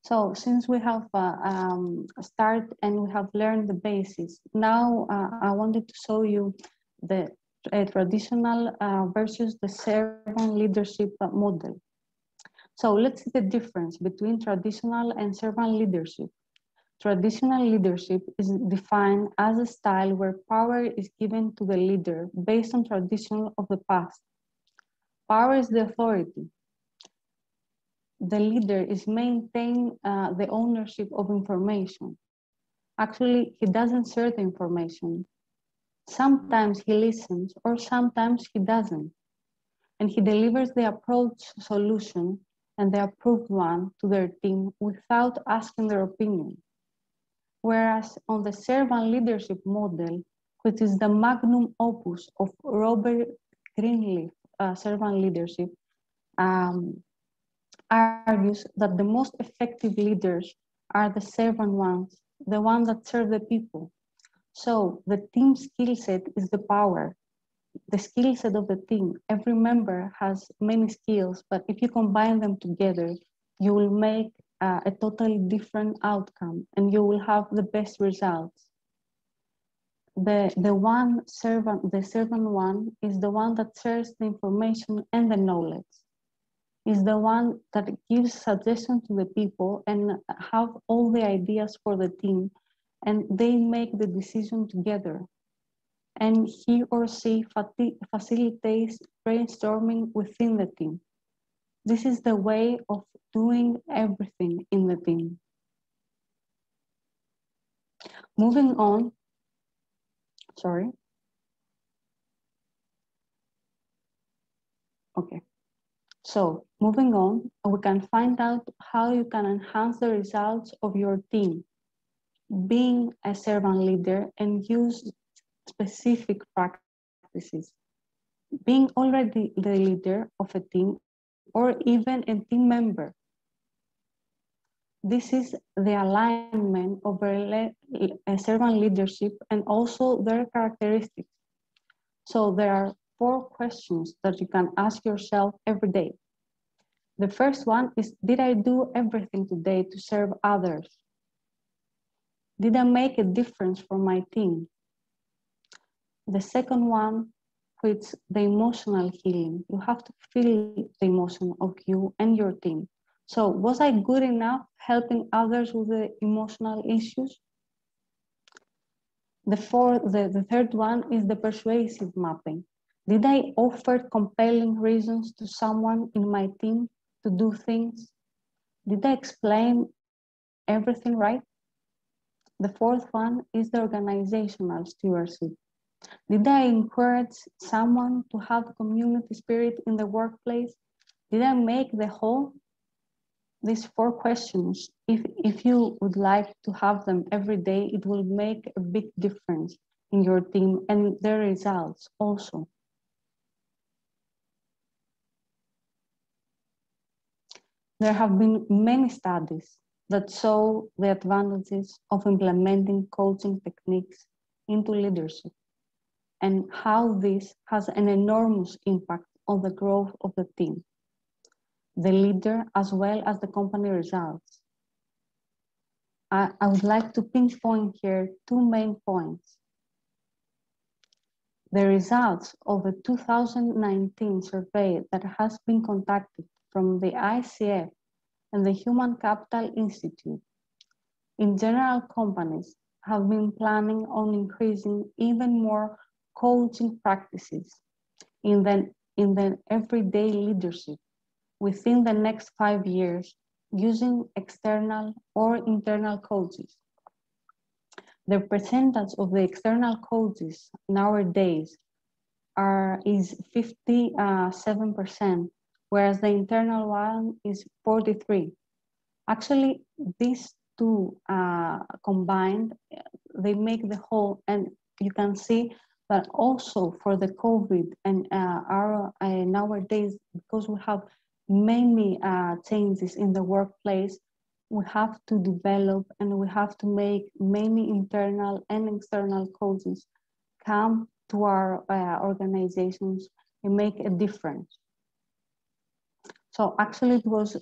So since we have started and we have learned the basics, now I wanted to show you the traditional versus the servant leadership model. So let's see the difference between traditional and servant leadership. Traditional leadership is defined as a style where power is given to the leader based on tradition of the past. Power is the authority. The leader is maintaining the ownership of information. Actually, he doesn't share the information. Sometimes he listens or sometimes he doesn't. And he delivers the approach solution and the approved one to their team without asking their opinion. Whereas on the servant leadership model, which is the magnum opus of Robert Greenleaf servant leadership, argues that the most effective leaders are the servant ones, the ones that serve the people. So the team skill set is the power, the skill set of the team. Every member has many skills, but if you combine them together, you will make a totally different outcome and you will have the best results. The servant one is the one that shares the information and the knowledge. Is the one that gives suggestions to the people and have all the ideas for the team, and they make the decision together. And he or she facilitates brainstorming within the team. This is the way of doing everything in the team. Moving on, sorry. Okay. So moving on, we can find out how you can enhance the results of your team, being a servant leader, and use specific practices. Being already the leader of a team or even a team member. This is the alignment of a servant leadership and also their characteristics. So there are 4 questions that you can ask yourself every day. The first one is, did I do everything today to serve others? Did I make a difference for my team? The second one, which is the emotional healing. You have to feel the emotion of you and your team. So was I good enough helping others with the emotional issues? The third one is the persuasive mapping. Did I offer compelling reasons to someone in my team to do things? Did I explain everything right? The fourth one is the organizational stewardship. Did I encourage someone to have community spirit in the workplace? Did I make the whole? These 4 questions, if you would like to have them every day, it will make a big difference in your team and their results also. There have been many studies that show the advantages of implementing coaching techniques into leadership and how this has an enormous impact on the growth of the team, the leader, as well as the company results. I would like to pinpoint here 2 main points. The results of a 2019 survey that has been conducted from the ICF and the Human Capital Institute. In general, companies have been planning on increasing even more coaching practices in the everyday leadership within the next 5 years using external or internal coaches. The percentage of the external coaches nowadays is 57%, whereas the internal one is 43%. Actually, these 2 combined, they make the whole, and you can see that also for the COVID and nowadays, because we have many changes in the workplace, we have to develop and we have to make many internal and external coaches come to our organizations and make a difference. So actually it was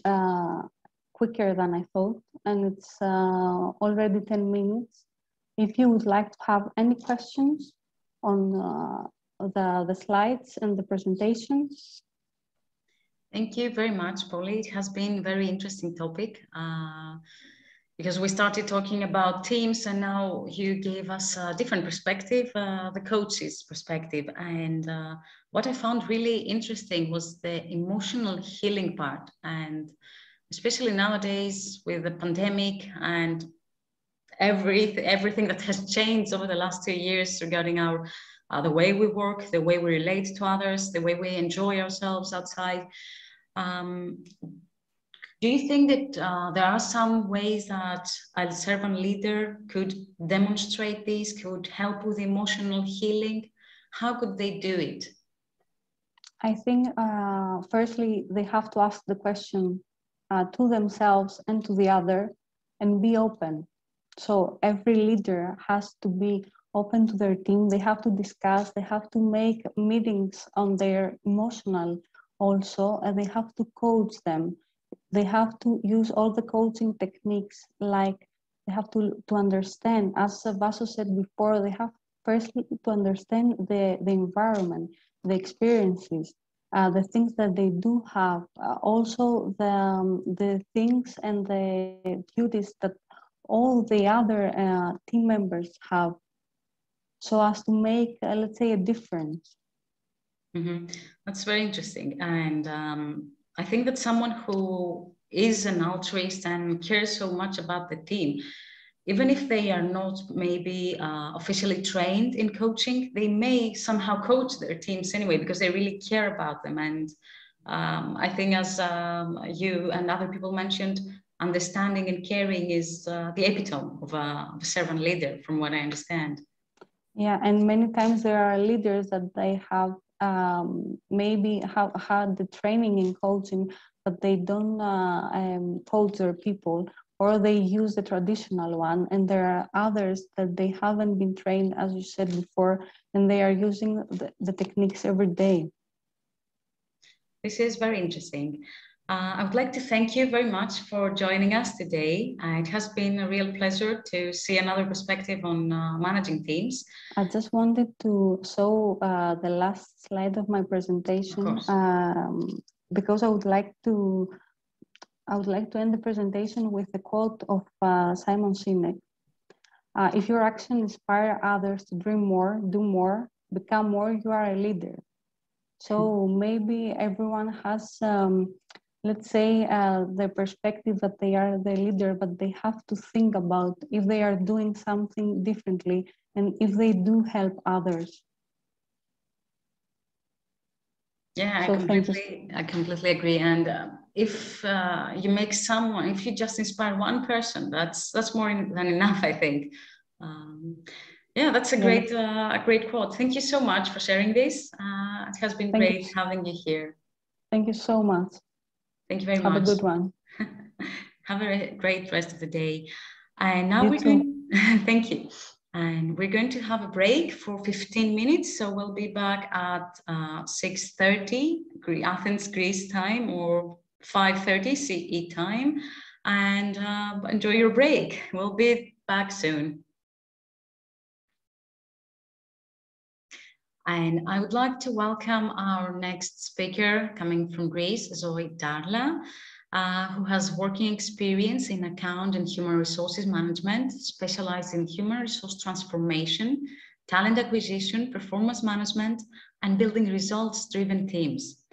quicker than I thought, and it's already 10 minutes. If you would like to have any questions on the slides and the presentation. Thank you very much, Polly. It has been a very interesting topic because we started talking about teams and now you gave us a different perspective, the coach's perspective. And what I found really interesting was the emotional healing part. And especially nowadays with the pandemic and everything that has changed over the last 2 years regarding our the way we work, the way we relate to others, the way we enjoy ourselves outside. Do you think that there are some ways that a servant leader could demonstrate this, could help with emotional healing? How could they do it? I think, firstly, they have to ask the question to themselves and to the other and be open. So every leader has to be open to their team. They have to discuss, they have to make meetings on their emotional also, and they have to coach them. They have to use all the coaching techniques, like they have to understand, as Vaso said before, they have firstly to understand the environment, the experiences, the things that they do have, also the things and the duties that all the other team members have, so as to make, let's say, a difference. Mm-hmm. That's very interesting. And I think that someone who is an altruist and cares so much about the team, even if they are not maybe officially trained in coaching, they may somehow coach their teams anyway, because they really care about them and I think as you and other people mentioned, understanding and caring is the epitome of a servant leader, from what I understand. Yeah, and many times there are leaders that they have maybe have had the training in coaching, but they don't coach their people, or they use the traditional one, and there are others that they haven't been trained, as you said before, and they are using the techniques every day. This is very interesting. I would like to thank you very much for joining us today. It has been a real pleasure to see another perspective on managing teams. I just wanted to show the last slide of my presentation, because I would like to end the presentation with a quote of Simon Sinek. If your actions inspire others to dream more, do more, become more, you are a leader. So maybe everyone has, let's say, the perspective that they are the leader, but they have to think about if they are doing something differently and if they do help others. Yeah, I completely agree. And if you make someone, if you just inspire one person, that's more than enough, I think. Yeah, that's a great quote. Thank you so much for sharing this. It has been great having you here. Thank you so much. Thank you very much. Have a good one. Have a great rest of the day. And now we're going. Thank you. And we're going to have a break for 15 minutes. So we'll be back at 6:30 Athens, Greece time, or 5:30 CE time. And enjoy your break. We'll be back soon. And I would like to welcome our next speaker coming from Greece, Zoe Darla, who has working experience in account and human resources management, specialized in human resource transformation, talent acquisition, performance management, and building results-driven teams.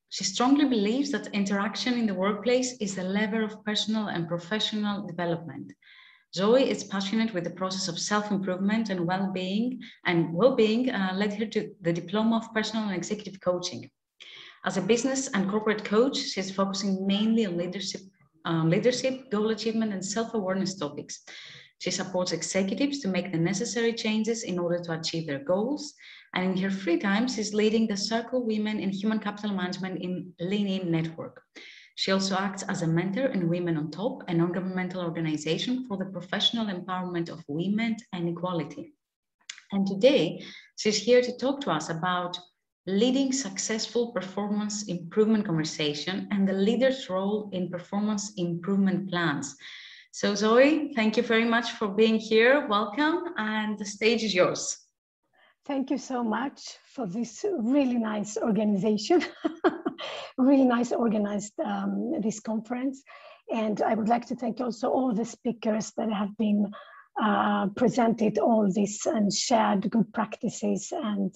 She strongly believes that interaction in the workplace is the lever of personal and professional development. Zoe is passionate with the process of self-improvement and well-being, led her to the Diploma of Personal and Executive Coaching. As a business and corporate coach, she's focusing mainly on leadership, goal achievement, and self-awareness topics. She supports executives to make the necessary changes in order to achieve their goals. And in her free time, she's leading the Circle Women in Human Capital Management in Lean In Network. She also acts as a mentor in Women on Top, a non-governmental organization for the professional empowerment of women and equality. And today, she's here to talk to us about leading successful performance improvement conversation and the leader's role in performance improvement plans. So Zoe, thank you very much for being here. Welcome, and the stage is yours. Thank you so much for this really nice organization. Really nice organized this conference. And I would like to thank also all the speakers that have been presented all this and shared good practices and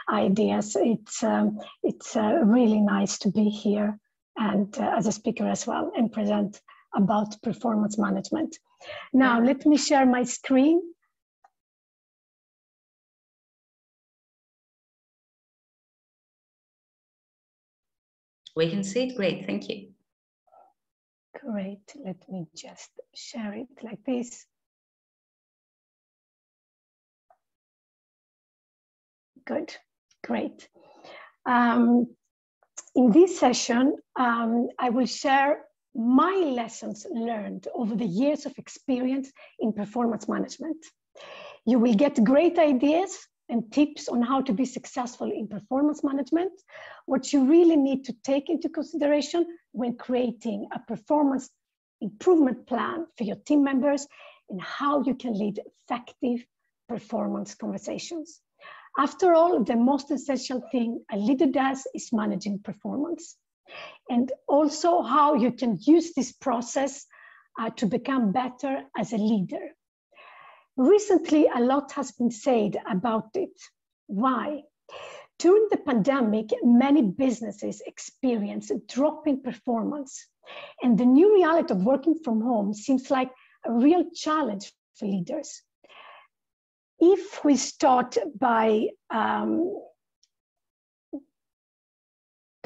ideas. It's really nice to be here and as a speaker as well and present about performance management. Now, let me share my screen. We can see it. Great, thank you. Great, let me just share it like this. Good, great. In this session, I will share my lessons learned over the years of experience in performance management. You will get great ideas and tips on how to be successful in performance management, what you really need to take into consideration when creating a performance improvement plan for your team members, and how you can lead effective performance conversations. After all, the most essential thing a leader does is managing performance, and also how you can use this process to become better as a leader. Recently, a lot has been said about it. Why? During the pandemic, many businesses experienced a drop in performance, and the new reality of working from home seems like a real challenge for leaders. If we start by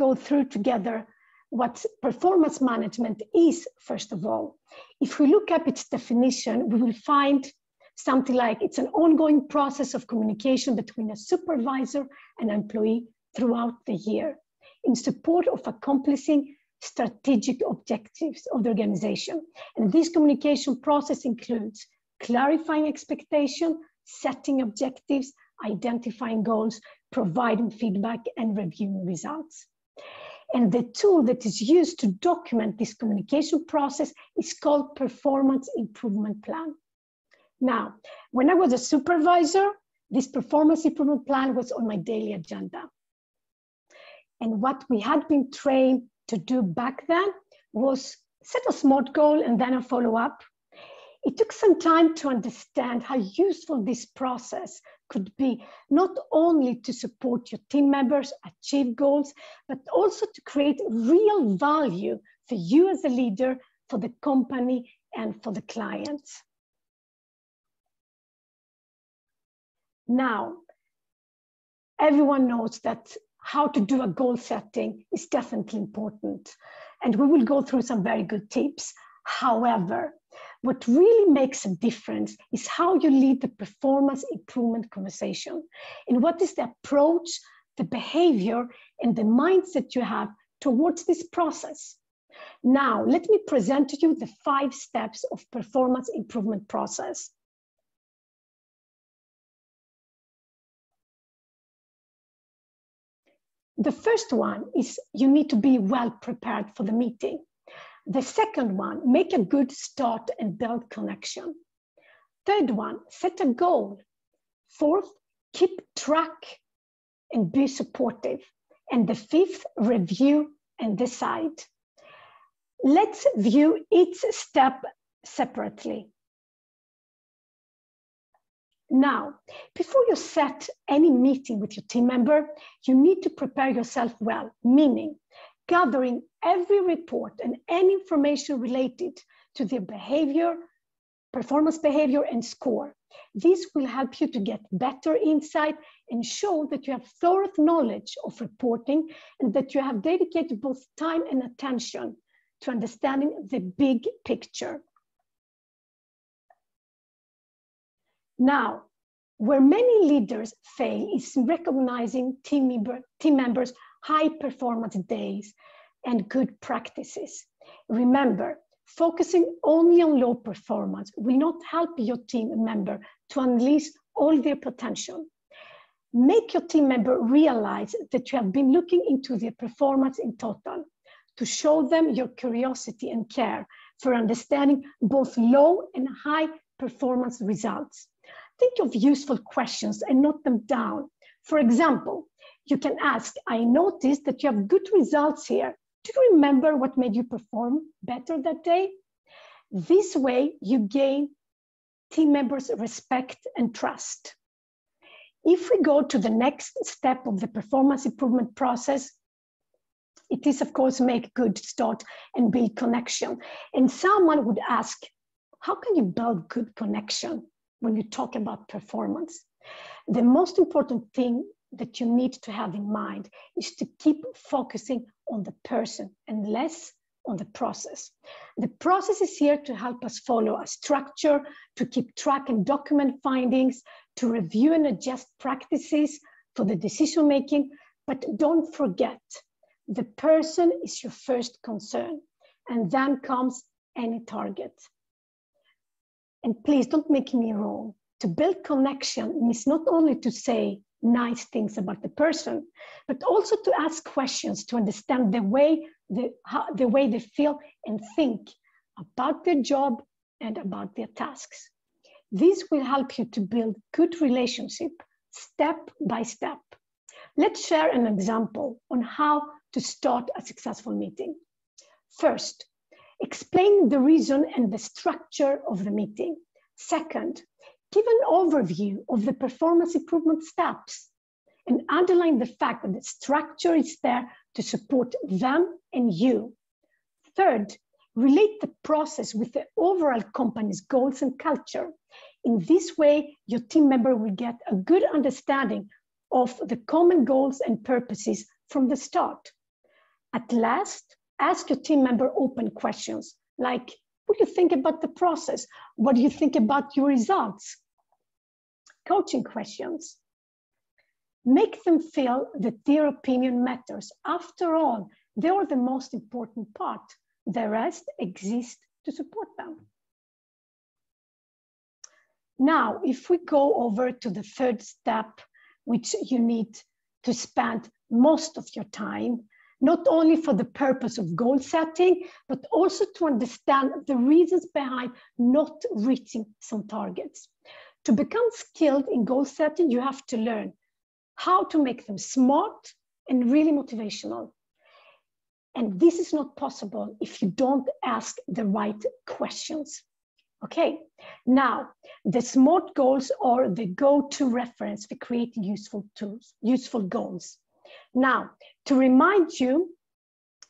go through together what performance management is, first of all. If we look up its definition, we will find something like it's an ongoing process of communication between a supervisor and employee throughout the year in support of accomplishing strategic objectives of the organization. And this communication process includes clarifying expectation, setting objectives, identifying goals, providing feedback, and reviewing results. And the tool that is used to document this communication process is called Performance Improvement Plan. Now, when I was a supervisor, this Performance Improvement Plan was on my daily agenda. And what we had been trained to do back then was set a SMART goal and then a follow-up. It took some time to understand how useful this process could be, not only to support your team members achieve goals, but also to create real value for you as a leader, for the company, and for the clients. Now, everyone knows that how to do a goal setting is definitely important, and we will go through some very good tips. However, what really makes a difference is how you lead the performance improvement conversation, and what is the approach, the behavior, and the mindset you have towards this process. Now, let me present to you the 5 steps of performance improvement process. The first one is you need to be well prepared for the meeting. The second one, make a good start and build connection. Third one, set a goal. Fourth, keep track and be supportive. And the fifth, review and decide. Let's view each step separately. Now, before you set any meeting with your team member, you need to prepare yourself well, meaning gathering every report and any information related to their behavior, performance behavior, and score. This will help you to get better insight and show that you have thorough knowledge of reporting and that you have dedicated both time and attention to understanding the big picture. Now, where many leaders fail is recognizing team members' high performance days and good practices. Remember, focusing only on low performance will not help your team member to unleash all their potential. Make your team member realize that you have been looking into their performance in total, to show them your curiosity and care for understanding both low and high performance results. Think of useful questions and note them down. For example, you can ask, I noticed that you have good results here. Do you remember what made you perform better that day? This way, you gain team members' respect and trust. If we go to the next step of the performance improvement process, it is, of course, make good start and build connection. And someone would ask, how can you build good connection when you talk about performance? The most important thing that you need to have in mind is to keep focusing on the person and less on the process. The process is here to help us follow a structure, to keep track and document findings, to review and adjust practices for the decision making. But don't forget, the person is your first concern, and then comes any target. And please don't make me wrong. To build connection means not only to say nice things about the person, but also to ask questions to understand the way they feel and think about their job and about their tasks. This will help you to build good relationship step by step. Let's share an example on how to start a successful meeting. First, explain the reason and the structure of the meeting. Second, give an overview of the performance improvement steps and underline the fact that the structure is there to support them and you. Third, relate the process with the overall company's goals and culture. In this way, your team member will get a good understanding of the common goals and purposes from the start. At last, ask your team member open questions like, what do you think about the process? What do you think about your results? Coaching questions. Make them feel that their opinion matters. After all, they are the most important part. The rest exists to support them. Now, if we go over to the third step, which you need to spend most of your time, not only for the purpose of goal setting, but also to understand the reasons behind not reaching some targets. To become skilled in goal setting, you have to learn how to make them smart and really motivational. And this is not possible if you don't ask the right questions. Okay, now the SMART goals are the go-to reference for creating useful goals. Now, to remind you,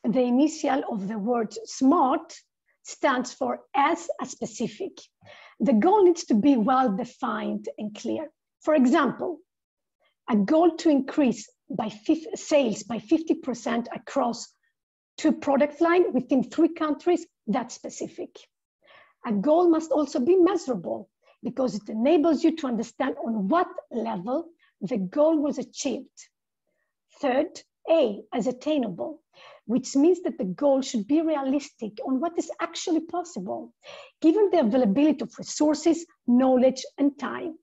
the initial of the word SMART stands for as a specific. The goal needs to be well-defined and clear. For example, a goal to increase sales by 50% across 2 product lines within 3 countries, that's specific. A goal must also be measurable because it enables you to understand on what level the goal was achieved. Third, A, as attainable, which means that the goal should be realistic on what is actually possible, given the availability of resources, knowledge, and time.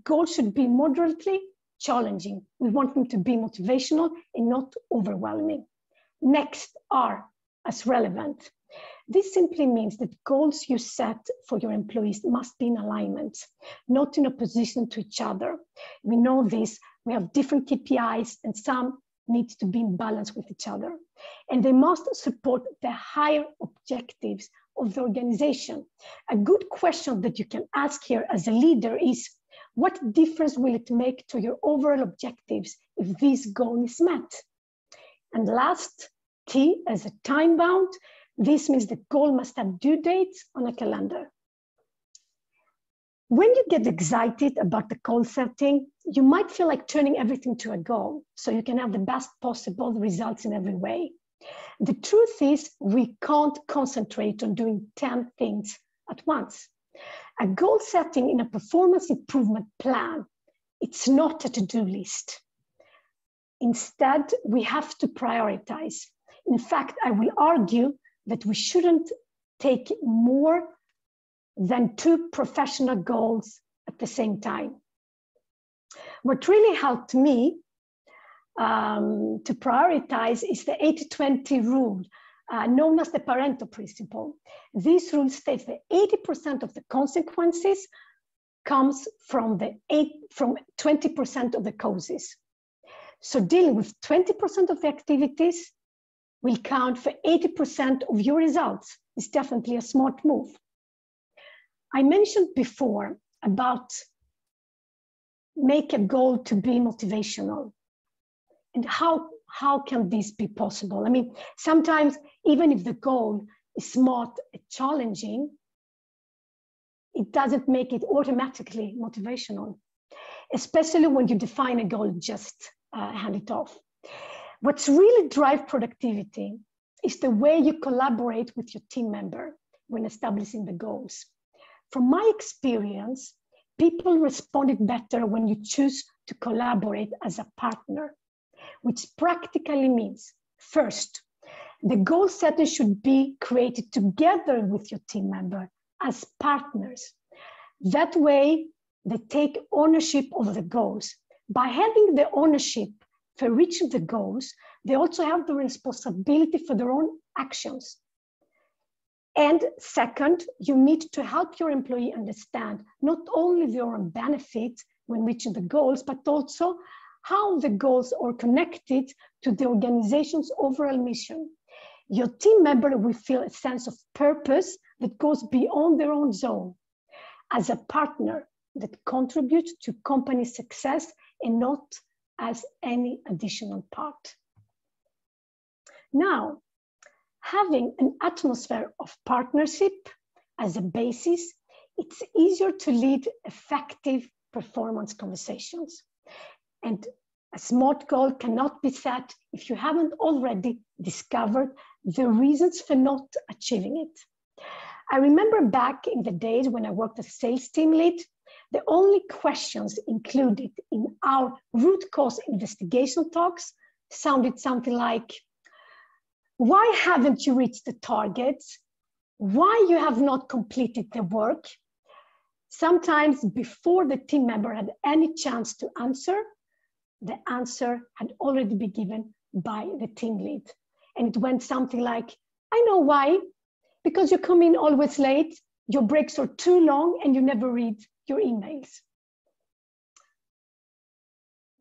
Goals should be moderately challenging. We want them to be motivational and not overwhelming. Next, R, as relevant. This simply means that goals you set for your employees must be in alignment, not in opposition to each other. We know this, we have different KPIs and some need to be in balance with each other. And they must support the higher objectives of the organization. A good question that you can ask here as a leader is, what difference will it make to your overall objectives if this goal is met? And last, T as a time bound. This means the goal must have due dates on a calendar. When you get excited about the goal setting, you might feel like turning everything to a goal so you can have the best possible results in every way. The truth is we can't concentrate on doing 10 things at once. A goal setting in a performance improvement plan, it's not a to-do list. Instead, we have to prioritize. In fact, I will argue that we shouldn't take more than 2 professional goals at the same time. What really helped me to prioritize is the 80-20 rule, known as the Pareto principle. This rule states that 80% of the consequences comes from 20% of the causes. So dealing with 20% of the activities will count for 80% of your results. It's definitely a smart move. I mentioned before about make a goal to be motivational. And how can this be possible? I mean, sometimes even if the goal is smart and challenging, it doesn't make it automatically motivational, especially when you define a goal, just hand it off. What's really drives productivity is the way you collaborate with your team member when establishing the goals. From my experience, people responded better when you choose to collaborate as a partner, which practically means, first, the goal setting should be created together with your team member as partners. That way, they take ownership of the goals. By having the ownership for reaching the goals, they also have the responsibility for their own actions. And second, you need to help your employee understand not only their own benefits when reaching the goals, but also how the goals are connected to the organization's overall mission. Your team member will feel a sense of purpose that goes beyond their own zone as a partner that contributes to company success and not as any additional part. Now, having an atmosphere of partnership as a basis, it's easier to lead effective performance conversations. And A SMART goal cannot be set if you haven't already discovered the reasons for not achieving it. I remember back in the days when I worked as a sales team lead, the only questions included in our root cause investigation talks sounded something like, why haven't you reached the targets? Why you have not completed the work? Sometimes before the team member had any chance to answer, the answer had already been given by the team lead. And it went something like, I know why, because you come in always late, your breaks are too long, and you never read your emails.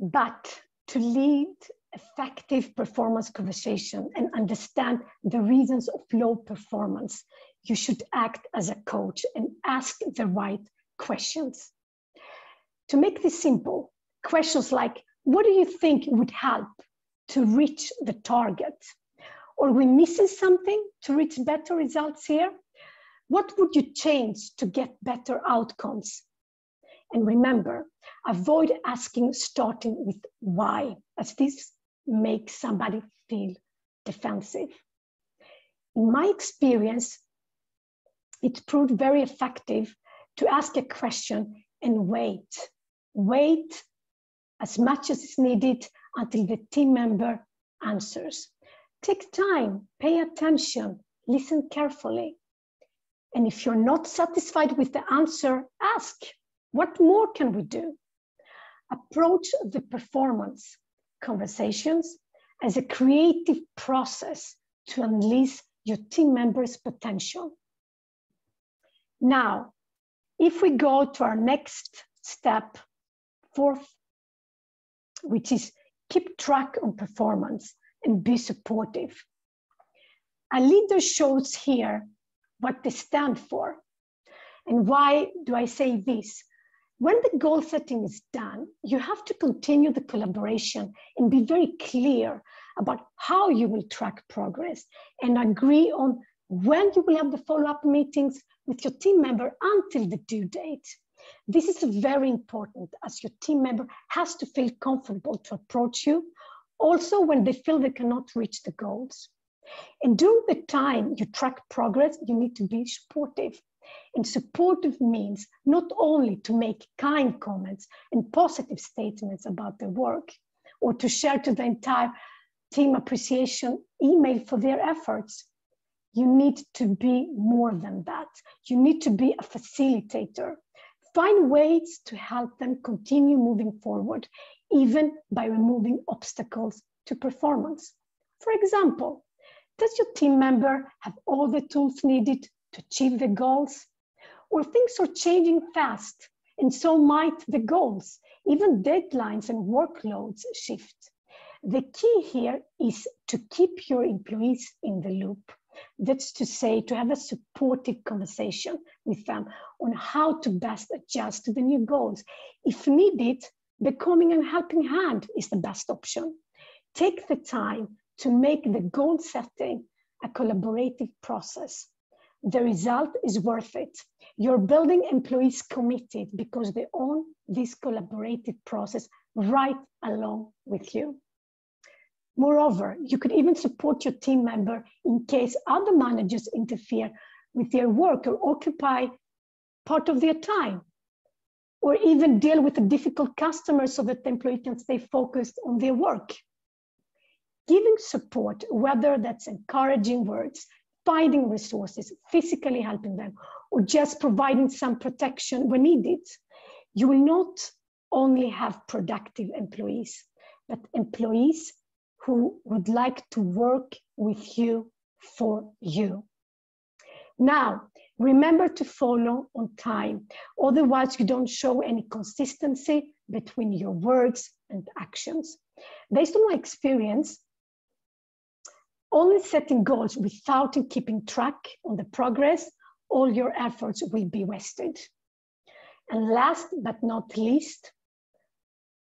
But to lead effective performance conversation and understand the reasons of low performance, you should act as a coach and ask the right questions. To make this simple, questions like, what do you think would help to reach the target? Or are we missing something to reach better results here? What would you change to get better outcomes? And remember, avoid asking starting with why, as this makes somebody feel defensive. In my experience, it proved very effective to ask a question and wait as much as is needed until the team member answers. Take time, pay attention, listen carefully. And if you're not satisfied with the answer, ask, what more can we do? Approach the performance conversations as a creative process to unleash your team members' potential. Now, if we go to our next step, fourth, which is keep track on performance and be supportive. A leader shows here what they stand for. And why do I say this? When the goal setting is done, you have to continue the collaboration and be very clear about how you will track progress and agree on when you will have the follow-up meetings with your team member until the due date. This is very important, as your team member has to feel comfortable to approach you, also when they feel they cannot reach the goals. And during the time you track progress, you need to be supportive. And supportive means not only to make kind comments and positive statements about their work, or to share to the entire team appreciation email for their efforts. You need to be more than that. You need to be a facilitator. Find ways to help them continue moving forward, even by removing obstacles to performance. For example, does your team member have all the tools needed to achieve the goals? Or things are changing fast, and so might the goals. Even deadlines and workloads shift. The key here is to keep your employees in the loop. That's to say, to have a supportive conversation with them on how to best adjust to the new goals. If needed, becoming a helping hand is the best option. Take the time to make the goal setting a collaborative process. The result is worth it. You're building employees committed because they own this collaborative process right along with you. Moreover, you could even support your team member in case other managers interfere with their work or occupy part of their time, or even deal with a difficult customer so that the employee can stay focused on their work. Giving support, whether that's encouraging words, finding resources, physically helping them, or just providing some protection when needed, you will not only have productive employees, but employees who would like to work with you for you. Now, remember to follow on time. Otherwise, you don't show any consistency between your words and actions. Based on my experience, only setting goals without keeping track on the progress, all your efforts will be wasted. And last but not least,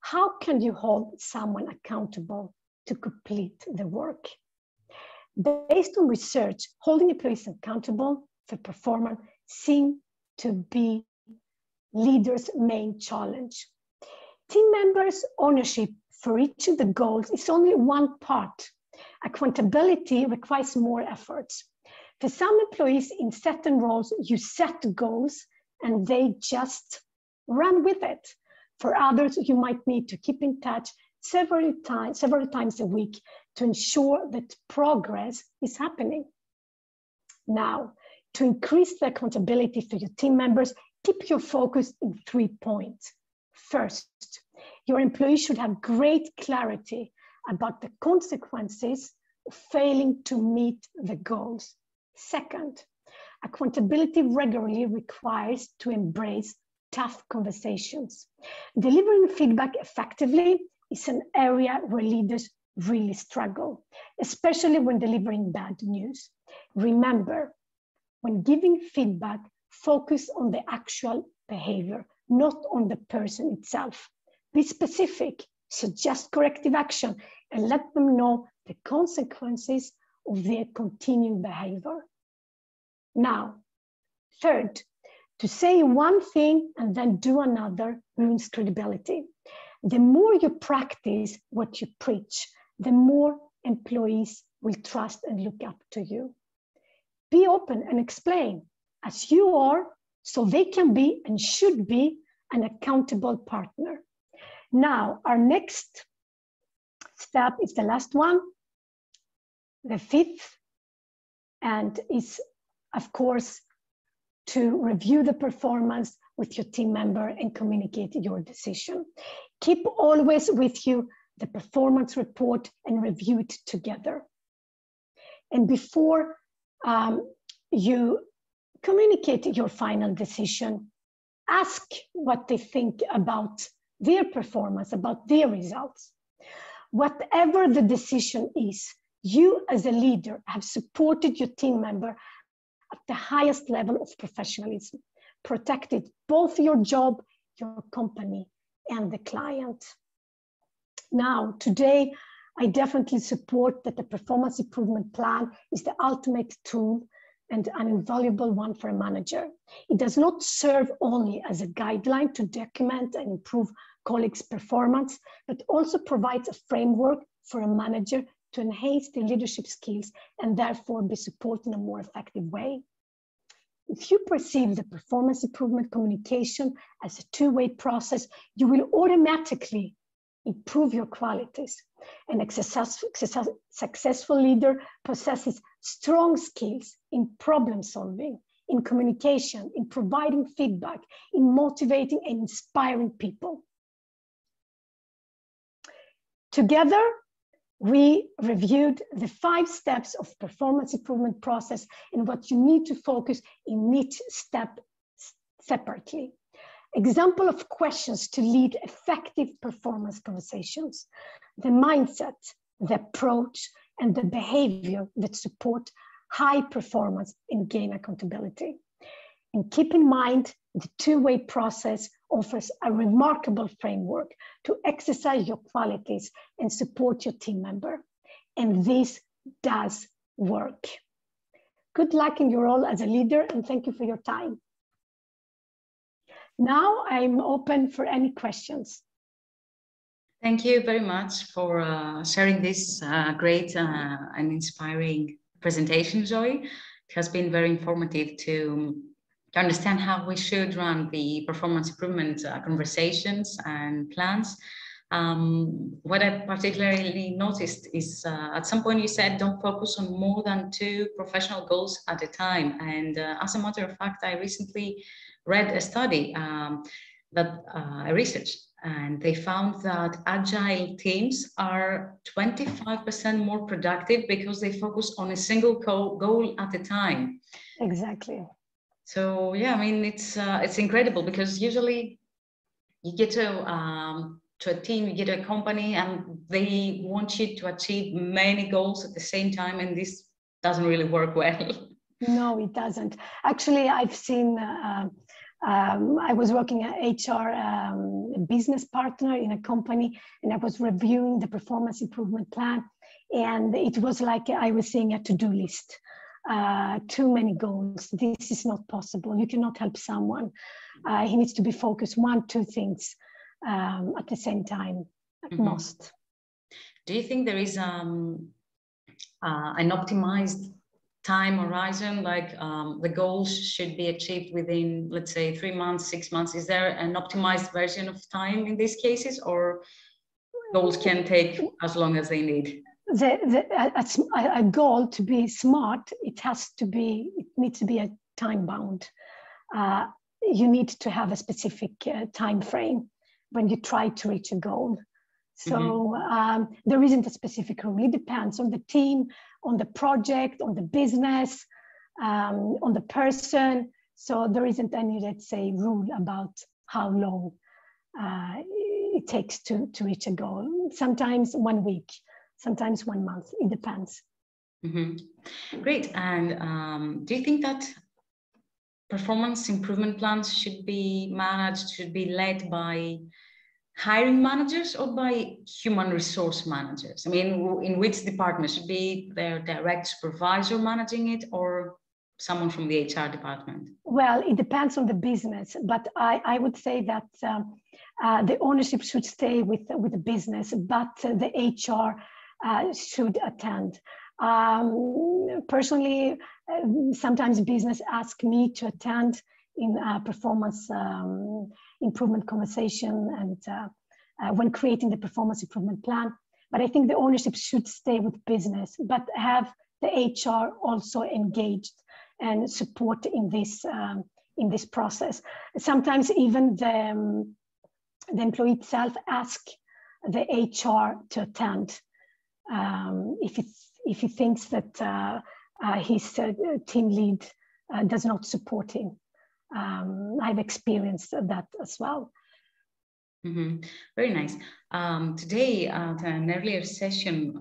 how can you hold someone accountable to complete the work? Based on research, holding employees accountable for performance seems to be leaders' main challenge. Team members' ownership for each of the goals is only one part. Accountability requires more efforts. For some employees in certain roles, you set goals and they just run with it. For others, you might need to keep in touch several times a week to ensure that progress is happening. Now, to increase the accountability for your team members, keep your focus in 3 points. First, your employees should have great clarity about the consequences of failing to meet the goals. Second, accountability regularly requires to embrace tough conversations. Delivering feedback effectively is an area where leaders really struggle, especially when delivering bad news. Remember, when giving feedback, focus on the actual behavior, not on the person itself. Be specific, suggest corrective action, and let them know the consequences of their continuing behavior. Now, third, to say one thing and then do another ruins credibility. The more you practice what you preach, the more employees will trust and look up to you. Be open and explain as you are, so they can be and should be an accountable partner. Now, our next step is the last one, the fifth, and is, of course, to review the performance with your team member and communicate your decision. Keep always with you the performance report and review it together. And before you communicate your final decision, ask what they think about their performance, about their results. Whatever the decision is, you as a leader have supported your team member at the highest level of professionalism, protected both your job, your company, and the client. Now, today, I definitely support that the performance improvement plan is the ultimate tool and an invaluable one for a manager. It does not serve only as a guideline to document and improve colleagues' performance, but also provides a framework for a manager to enhance their leadership skills and therefore be supported in a more effective way. If you perceive the performance improvement communication as a two-way process, you will automatically improve your qualities. And a successful leader possesses strong skills in problem solving, in communication, in providing feedback, in motivating and inspiring people. Together, we reviewed the 5 steps of performance improvement process and what you need to focus in each step separately. Example of questions to lead effective performance conversations, the mindset, the approach, and the behavior that support high performance and gain accountability. And keep in mind, the two-way process offers a remarkable framework to exercise your qualities and support your team member. And this does work. Good luck in your role as a leader, and thank you for your time. Now I'm open for any questions. Thank you very much for sharing this great and inspiring presentation, Zoe. It has been very informative to understand how we should run the performance improvement conversations and plans. What I particularly noticed is at some point you said don't focus on more than 2 professional goals at a time. And as a matter of fact, I recently read a study that I researched, and they found that agile teams are 25% more productive because they focus on a single goal at a time. Exactly. So yeah, I mean, it's incredible because usually you get to a team, you get a company, and they want you to achieve many goals at the same time, and this doesn't really work well. No, it doesn't. Actually, I've seen, I was working at HR business partner in a company, and I was reviewing the performance improvement plan, and it was like I was seeing a to-do list. Too many goals. This is not possible. You cannot help someone. He needs to be focused 1, 2 things at the same time. at most. Do you think there is an optimized time horizon, like the goals should be achieved within, let's say, 3 months, 6 months? Is there an optimized version of time in these cases, or goals can take as long as they need? A goal to be smart, it needs to be a time bound. You need to have a specific time frame when you try to reach a goal. So there isn't a specific rule. It depends on the team, on the project, on the business, on the person. So there isn't any, let's say, rule about how long it takes to reach a goal. Sometimes 1 week, sometimes 1 month. It depends. Great. And do you think that performance improvement plans should be managed, should be led by hiring managers or by human resource managers? I mean, in which department? Should be their direct supervisor managing it, or someone from the HR department? Well, it depends on the business, but I would say that the ownership should stay with the business, but the HR should attend. Personally, sometimes business ask me to attend in performance improvement conversation and when creating the performance improvement plan. But I think the ownership should stay with business, but have the HR also engaged and support in this process. Sometimes even the employee itself ask the HR to attend if he thinks that his team lead does not support him. I've experienced that as well. Very nice. Today, at an earlier session,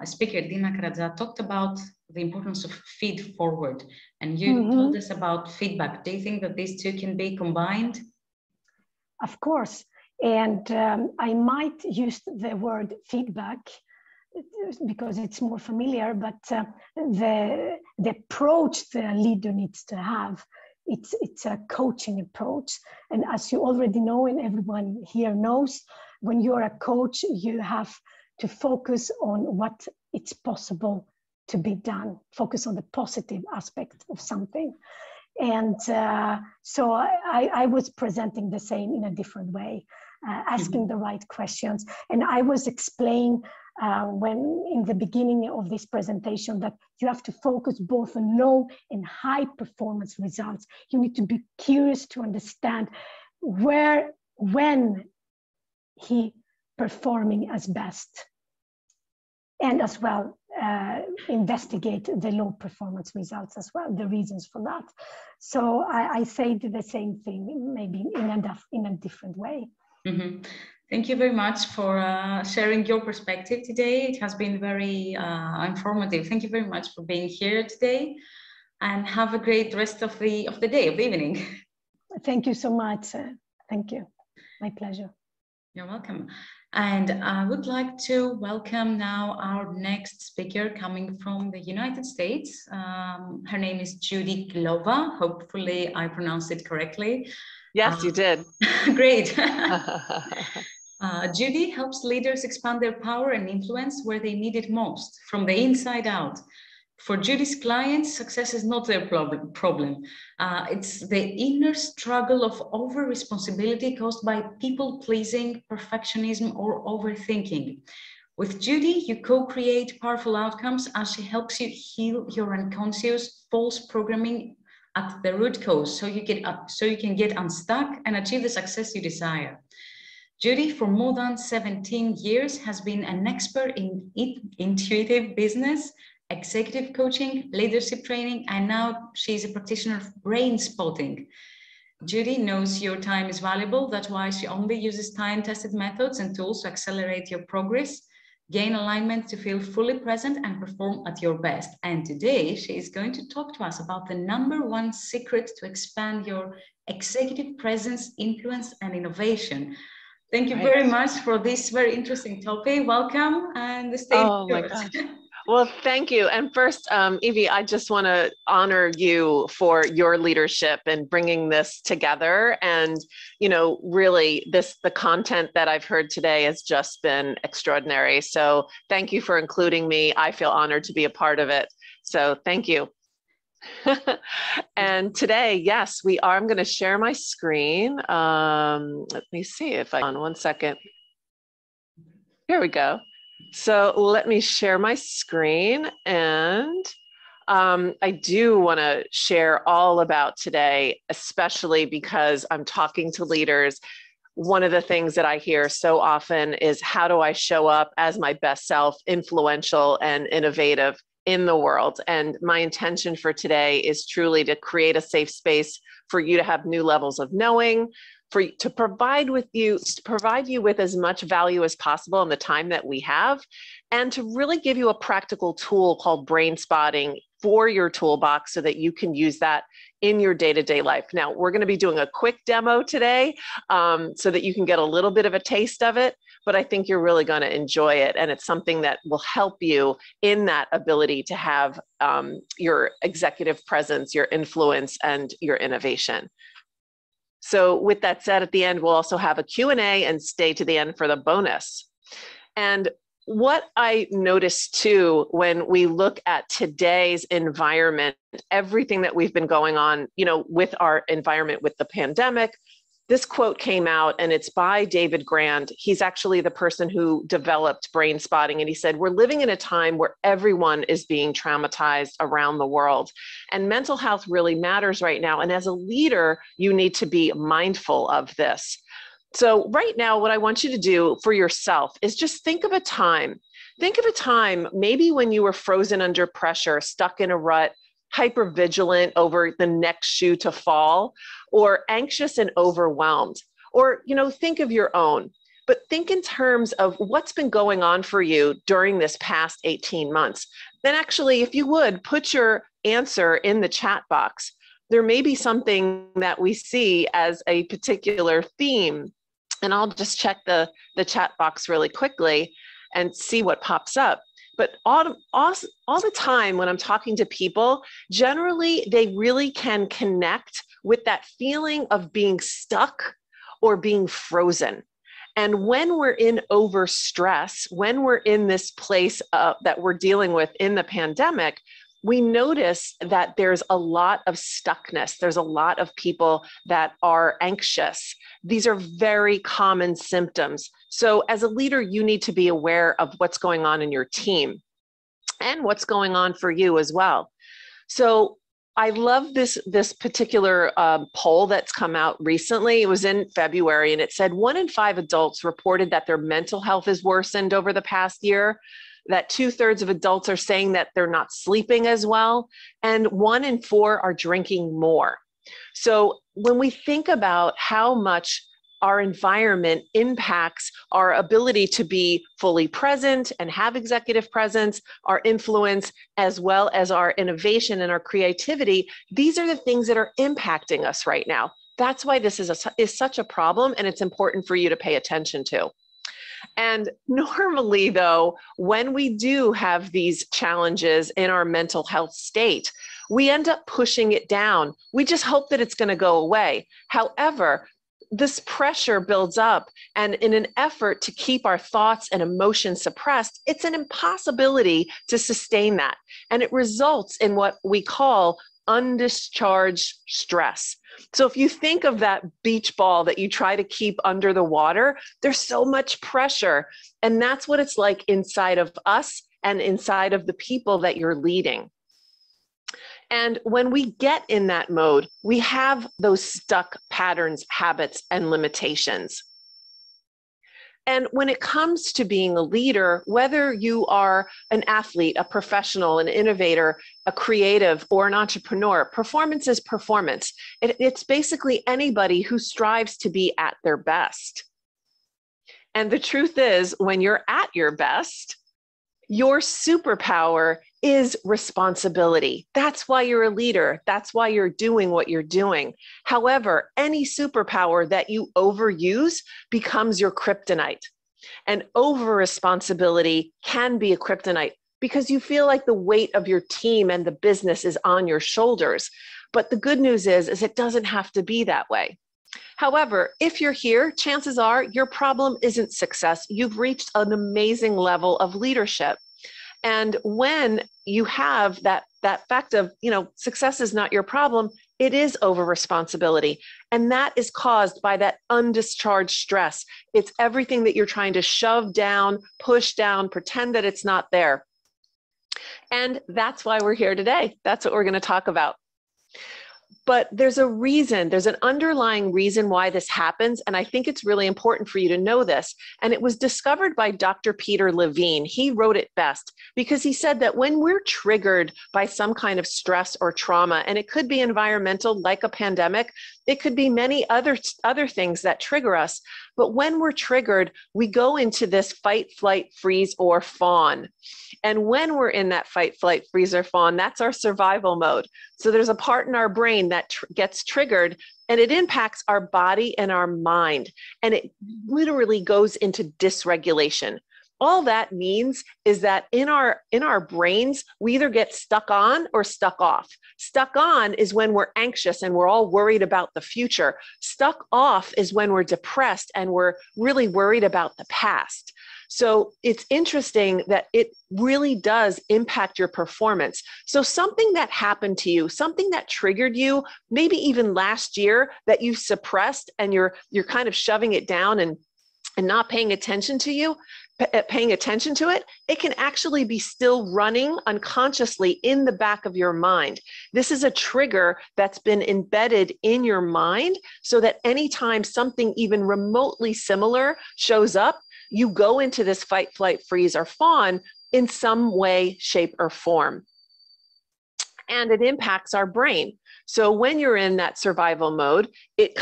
speaker Dina Karadza talked about the importance of feed forward, and you told us about feedback. Do you think that these two can be combined? Of course, and I might use the word feedback because it's more familiar, but the approach the leader needs to have, it's a coaching approach. And as you already know, and everyone here knows, when you're a coach, you have to focus on what it's possible to be done, focus on the positive aspect of something. And so I was presenting the same in a different way, asking the right questions. And I was explaining when in the beginning of this presentation that you have to focus both on low and high performance results. You need to be curious to understand when he performing as best, and as well investigate the low performance results as well, the reasons for that. So I say the same thing, maybe in a different way. Thank you very much for sharing your perspective today. It has been very informative. Thank you very much for being here today, and have a great rest of the day, of the evening. Thank you so much. Thank you. My pleasure. You're welcome. And I would like to welcome now our next speaker coming from the United States. Her name is Judy Glova. Hopefully I pronounced it correctly. Yes, you did. Great. Judy helps leaders expand their power and influence where they need it most, from the inside out. For Judy's clients, success is not their problem. It's the inner struggle of over-responsibility caused by people-pleasing, perfectionism, or overthinking. With Judy, you co-create powerful outcomes as she helps you heal your unconscious false programming at the root cause, so you can get unstuck and achieve the success you desire. Judy, for more than 17 years, has been an expert in intuitive business, executive coaching, leadership training, and now she's a practitioner of brain spotting. Judy knows your time is valuable. That's why she only uses time-tested methods and tools to accelerate your progress, gain alignment to feel fully present, and perform at your best. And today she is going to talk to us about the #1 secret to expand your executive presence, influence, and innovation. Thank you very much for this very interesting topic. Welcome, and the stage is yours. My gosh. Well, thank you. And first, Evie, I just want to honor you for your leadership and bringing this together. And, you know, really the content that I've heard today has just been extraordinary. So thank you for including me. I feel honored to be a part of it. So thank you. And today, yes, I'm going to share my screen. Let me see if on 1 second. Here we go. So let me share my screen, and I do want to share all about today, especially because I'm talking to leaders. One of the things that I hear so often is, how do I show up as my best self, influential and innovative in the world? And my intention for today is truly to create a safe space for you to have new levels of knowing, to provide you with as much value as possible in the time that we have, and to really give you a practical tool called brain spotting for your toolbox so that you can use that in your day-to-day life. Now, we're going to be doing a quick demo today so that you can get a little bit of a taste of it, but I think you're really going to enjoy it. And it's something that will help you in that ability to have your executive presence, your influence, and your innovation. So with that said, at the end, we'll also have a Q&A, and stay to the end for the bonus. And what I noticed too, when we look at today's environment, everything that we've been going on, you know, with our environment with the pandemic, this quote came out, and it's by David Grand. He's actually the person who developed brain spotting. And he said, we're living in a time where everyone is being traumatized around the world. And mental health really matters right now. And as a leader, you need to be mindful of this. So right now, what I want you to do for yourself is just think of a time. Think of a time maybe when you were frozen under pressure, stuck in a rut, hypervigilant over the next shoe to fall, or anxious and overwhelmed. Or, you know, think of your own, but think in terms of what's been going on for you during this past 18 months. Then actually, if you would, put your answer in the chat box. There may be something that we see as a particular theme, and I'll just check the chat box really quickly and see what pops up. But all the time when I'm talking to people, generally they really can connect with that feeling of being stuck or being frozen. And when we're in overstress, when we're in this place that we're dealing with in the pandemic, we notice that there's a lot of stuckness. There's a lot of people that are anxious. These are very common symptoms. So as a leader, you need to be aware of what's going on in your team and what's going on for you as well. So I love this particular poll that's come out recently. It was in February, and it said 1 in 5 adults reported that their mental health has worsened over the past year, that 2/3 of adults are saying that they're not sleeping as well, and 1 in 4 are drinking more. So when we think about how much our environment impacts our ability to be fully present and have executive presence, our influence, as well as our innovation and our creativity, these are the things that are impacting us right now. That's why this is such a problem, and it's important for you to pay attention to. And normally, though, when we do have these challenges in our mental health state, we end up pushing it down. We just hope that it's going to go away. However, this pressure builds up, and in an effort to keep our thoughts and emotions suppressed, it's an impossibility to sustain that. And it results in what we call undischarged stress. So if you think of that beach ball that you try to keep under the water, there's so much pressure. And that's what it's like inside of us and inside of the people that you're leading. And when we get in that mode, we have those stuck patterns, habits, and limitations. And when it comes to being a leader, whether you are an athlete, a professional, an innovator, a creative, or an entrepreneur, performance is performance. It's basically anybody who strives to be at their best. And the truth is, when you're at your best, your superpower is responsibility. That's why you're a leader. That's why you're doing what you're doing. However, any superpower that you overuse becomes your kryptonite. And over responsibility can be a kryptonite. because you feel like the weight of your team and the business is on your shoulders. But the good news is it doesn't have to be that way. However, if you're here, chances are your problem isn't success. You've reached an amazing level of leadership. And when you have that fact of, success is not your problem, it is over responsibility. And that is caused by that undischarged stress. It's everything that you're trying to shove down, push down, pretend that it's not there. And that's why we're here today. That's what we're going to talk about. But there's a reason, there's an underlying reason why this happens. And I think it's really important for you to know this. And it was discovered by Dr. Peter Levine. He wrote it best because he said that when we're triggered by some kind of stress or trauma, and it could be environmental, like a pandemic, it could be many other things that trigger us. But when we're triggered, we go into this fight, flight, freeze, or fawn. And when we're in that fight, flight, freeze, or fawn, that's our survival mode. So there's a part in our brain that gets triggered, and it impacts our body and our mind. And it literally goes into dysregulation. All that means is that in our brains, we either get stuck on or stuck off. Stuck on is when we're anxious and we're all worried about the future. Stuck off is when we're depressed and we're really worried about the past. So it's interesting that it really does impact your performance. So something that happened to you, something that triggered you, maybe even last year that you suppressed and you're kind of shoving it down and not paying attention to it, it can actually be still running unconsciously in the back of your mind. This is a trigger that's been embedded in your mind so that anytime something even remotely similar shows up, you go into this fight, flight, freeze, or fawn in some way, shape, or form. And it impacts our brain. So when you're in that survival mode, it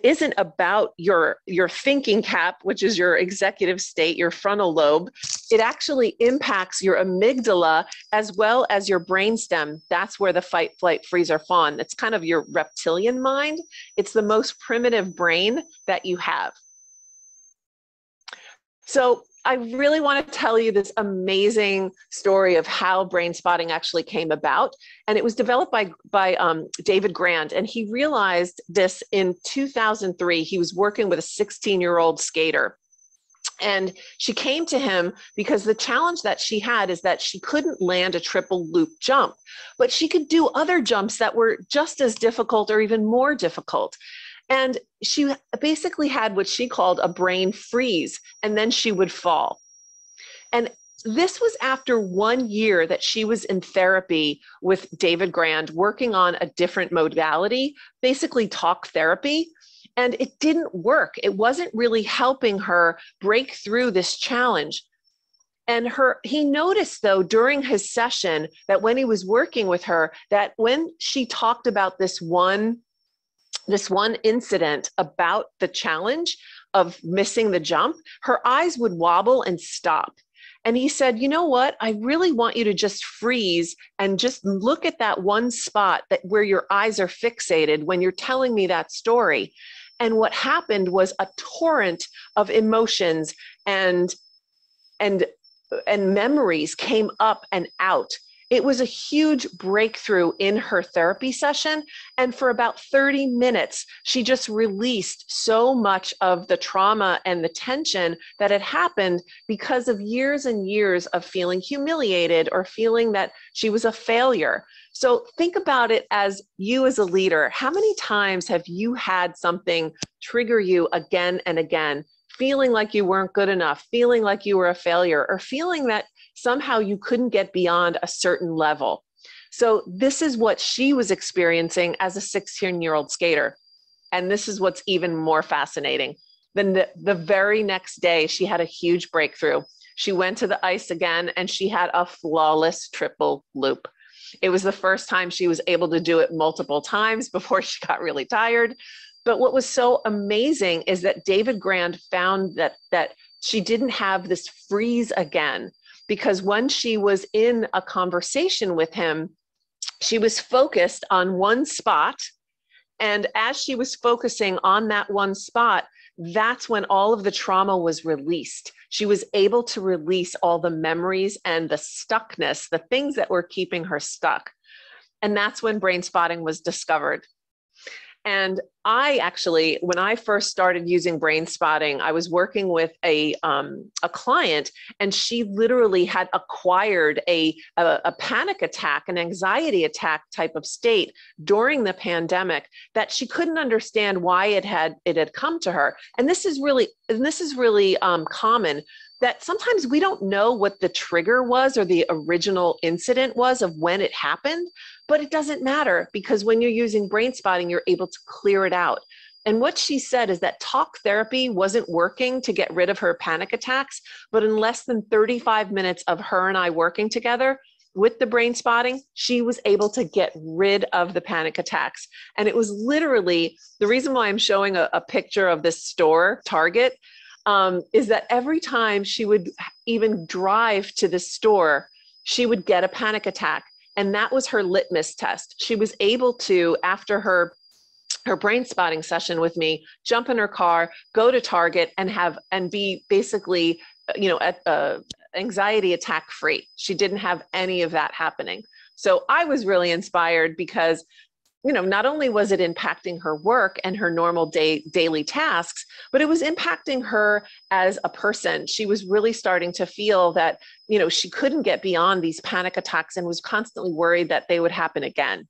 isn't about your thinking cap, which is your executive state, your frontal lobe. It actually impacts your amygdala as well as your brainstem. That's where the fight, flight, freeze, or fawn. It's kind of your reptilian mind. It's the most primitive brain that you have. So I really want to tell you this amazing story of how brain spotting actually came about. And it was developed by David Grand. And he realized this in 2003. He was working with a 16-year-old skater. And she came to him because the challenge that she had is that she couldn't land a triple loop jump, but she could do other jumps that were just as difficult or even more difficult. And she basically had what she called a brain freeze, and then she would fall. And this was after 1 year that she was in therapy with David Grand, working on a different modality, basically talk therapy. And it didn't work. It wasn't really helping her break through this challenge. And he noticed, though, during his session that when he was working with her, that when she talked about this one incident about the challenge of missing the jump, her eyes would wobble and stop. And he said, you know what? I really want you to just freeze and just look at that one spot where your eyes are fixated when you're telling me that story. And what happened was a torrent of emotions and memories came up and out. It was a huge breakthrough in her therapy session. And for about 30 minutes, she just released so much of the trauma and the tension that had happened because of years and years of feeling humiliated or feeling that she was a failure. So think about it as you as a leader. How many times have you had something trigger you again and again, feeling like you weren't good enough, feeling like you were a failure, or feeling that somehow you couldn't get beyond a certain level? So this is what she was experiencing as a 16-year-old skater. And this is what's even more fascinating. Then the very next day, she had a huge breakthrough. She went to the ice again, and she had a flawless triple loop. It was the first time she was able to do it multiple times before she got really tired. But what was so amazing is that David Grand found that she didn't have this freeze again, because when she was in a conversation with him, she was focused on one spot. And as she was focusing on that one spot, that's when all of the trauma was released. She was able to release all the memories and the stuckness, the things that were keeping her stuck. And that's when brain spotting was discovered. And I actually, when I first started using brain spotting, I was working with a client, and she literally had acquired a panic attack, an anxiety attack type of state during the pandemic that she couldn't understand why it had come to her. And this is really common, that sometimes we don't know what the trigger was or the original incident was of when it happened, but it doesn't matter, because when you're using brain spotting, you're able to clear it out. And what she said is that talk therapy wasn't working to get rid of her panic attacks, but in less than 35 minutes of her and I working together with the brain spotting, she was able to get rid of the panic attacks. And it was literally, the reason why I'm showing a picture of this store, Target, is that every time she would even drive to the store, she would get a panic attack. And that was her litmus test. She was able to, after her brain spotting session with me, jump in her car, go to Target, and be basically, anxiety attack free. She didn't have any of that happening. So I was really inspired because, not only was it impacting her work and her normal daily tasks, but it was impacting her as a person. She was really starting to feel that, she couldn't get beyond these panic attacks and was constantly worried that they would happen again.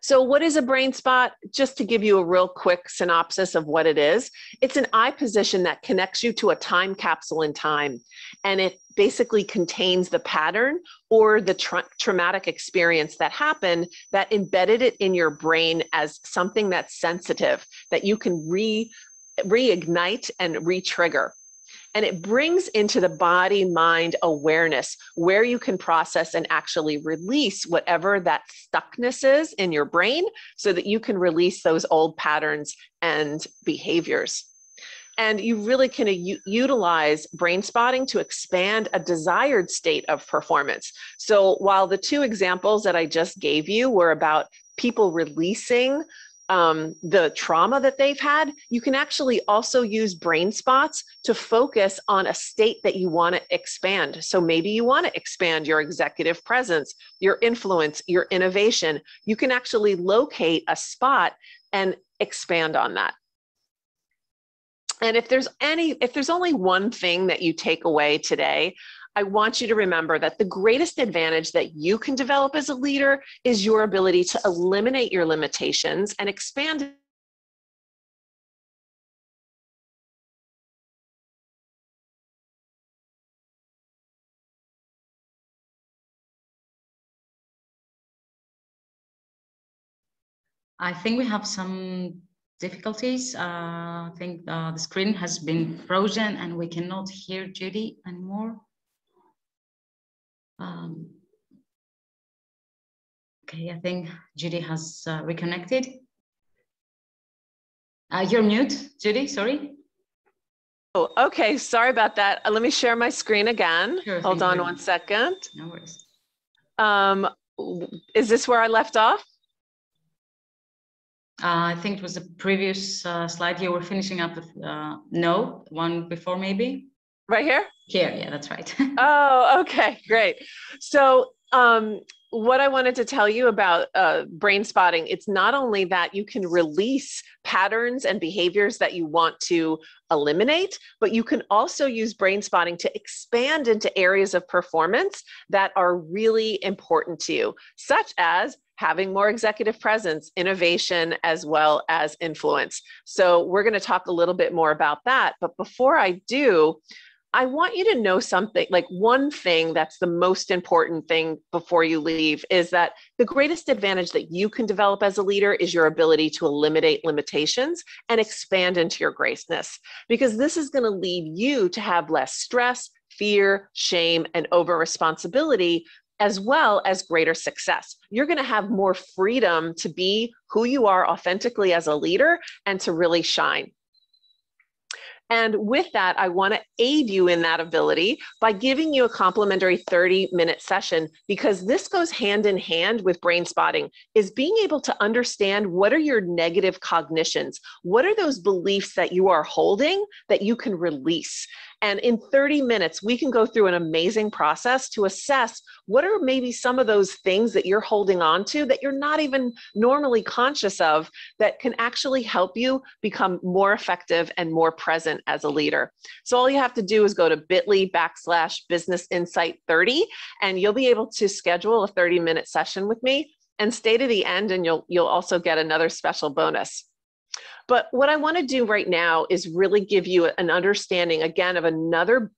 So what is a brain spot? Just to give you a real quick synopsis of what it is, it's an eye position that connects you to a time capsule in time. And it basically contains the pattern or the traumatic experience that happened that embedded it in your brain as something that's sensitive, that you can reignite and re-trigger. And it brings into the body-mind awareness where you can process and actually release whatever that stuckness is in your brain so that you can release those old patterns and behaviors. And you really can utilize brain spotting to expand a desired state of performance. So while the two examples that I just gave you were about people releasing the trauma that they've had, you can actually also use brain spots to focus on a state that you want to expand. So maybe you want to expand your executive presence, your influence, your innovation. You can actually locate a spot and expand on that. And if there's only one thing that you take away today, I want you to remember that the greatest advantage that you can develop as a leader is your ability to eliminate your limitations and expand. I think we have some difficulties. I think the screen has been frozen and we cannot hear Judy anymore. Okay, I think Judy has reconnected. You're mute, Judy, sorry. Oh, okay, sorry about that. Let me share my screen again. Sure, hold on one second. No worries. Is this where I left off? I think it was the previous slide you were finishing up with, no, one before maybe. Right here? Here, yeah, that's right. Oh, okay, great. So what I wanted to tell you about brain spotting, it's not only that you can release patterns and behaviors that you want to eliminate, but you can also use brain spotting to expand into areas of performance that are really important to you, such as having more executive presence, innovation, as well as influence. So we're going to talk a little bit more about that. But before I do, I want you to know something, like one thing that's the most important thing before you leave is that the greatest advantage that you can develop as a leader is your ability to eliminate limitations and expand into your greatness, because this is going to lead you to have less stress, fear, shame, and over responsibility, as well as greater success. You're going to have more freedom to be who you are authentically as a leader and to really shine. And with that, I want to aid you in that ability by giving you a complimentary 30-minute session, because this goes hand in hand with brain spotting, is being able to understand what are your negative cognitions? What are those beliefs that you are holding that you can release? And in 30 minutes, we can go through an amazing process to assess what are maybe some of those things that you're holding on to that you're not even normally conscious of, that can actually help you become more effective and more present as a leader. So all you have to do is go to bit.ly/businessinsight30, and you'll be able to schedule a 30-minute session with me and stay to the end, and you'll also get another special bonus. But what I want to do right now is really give you an understanding, again, of another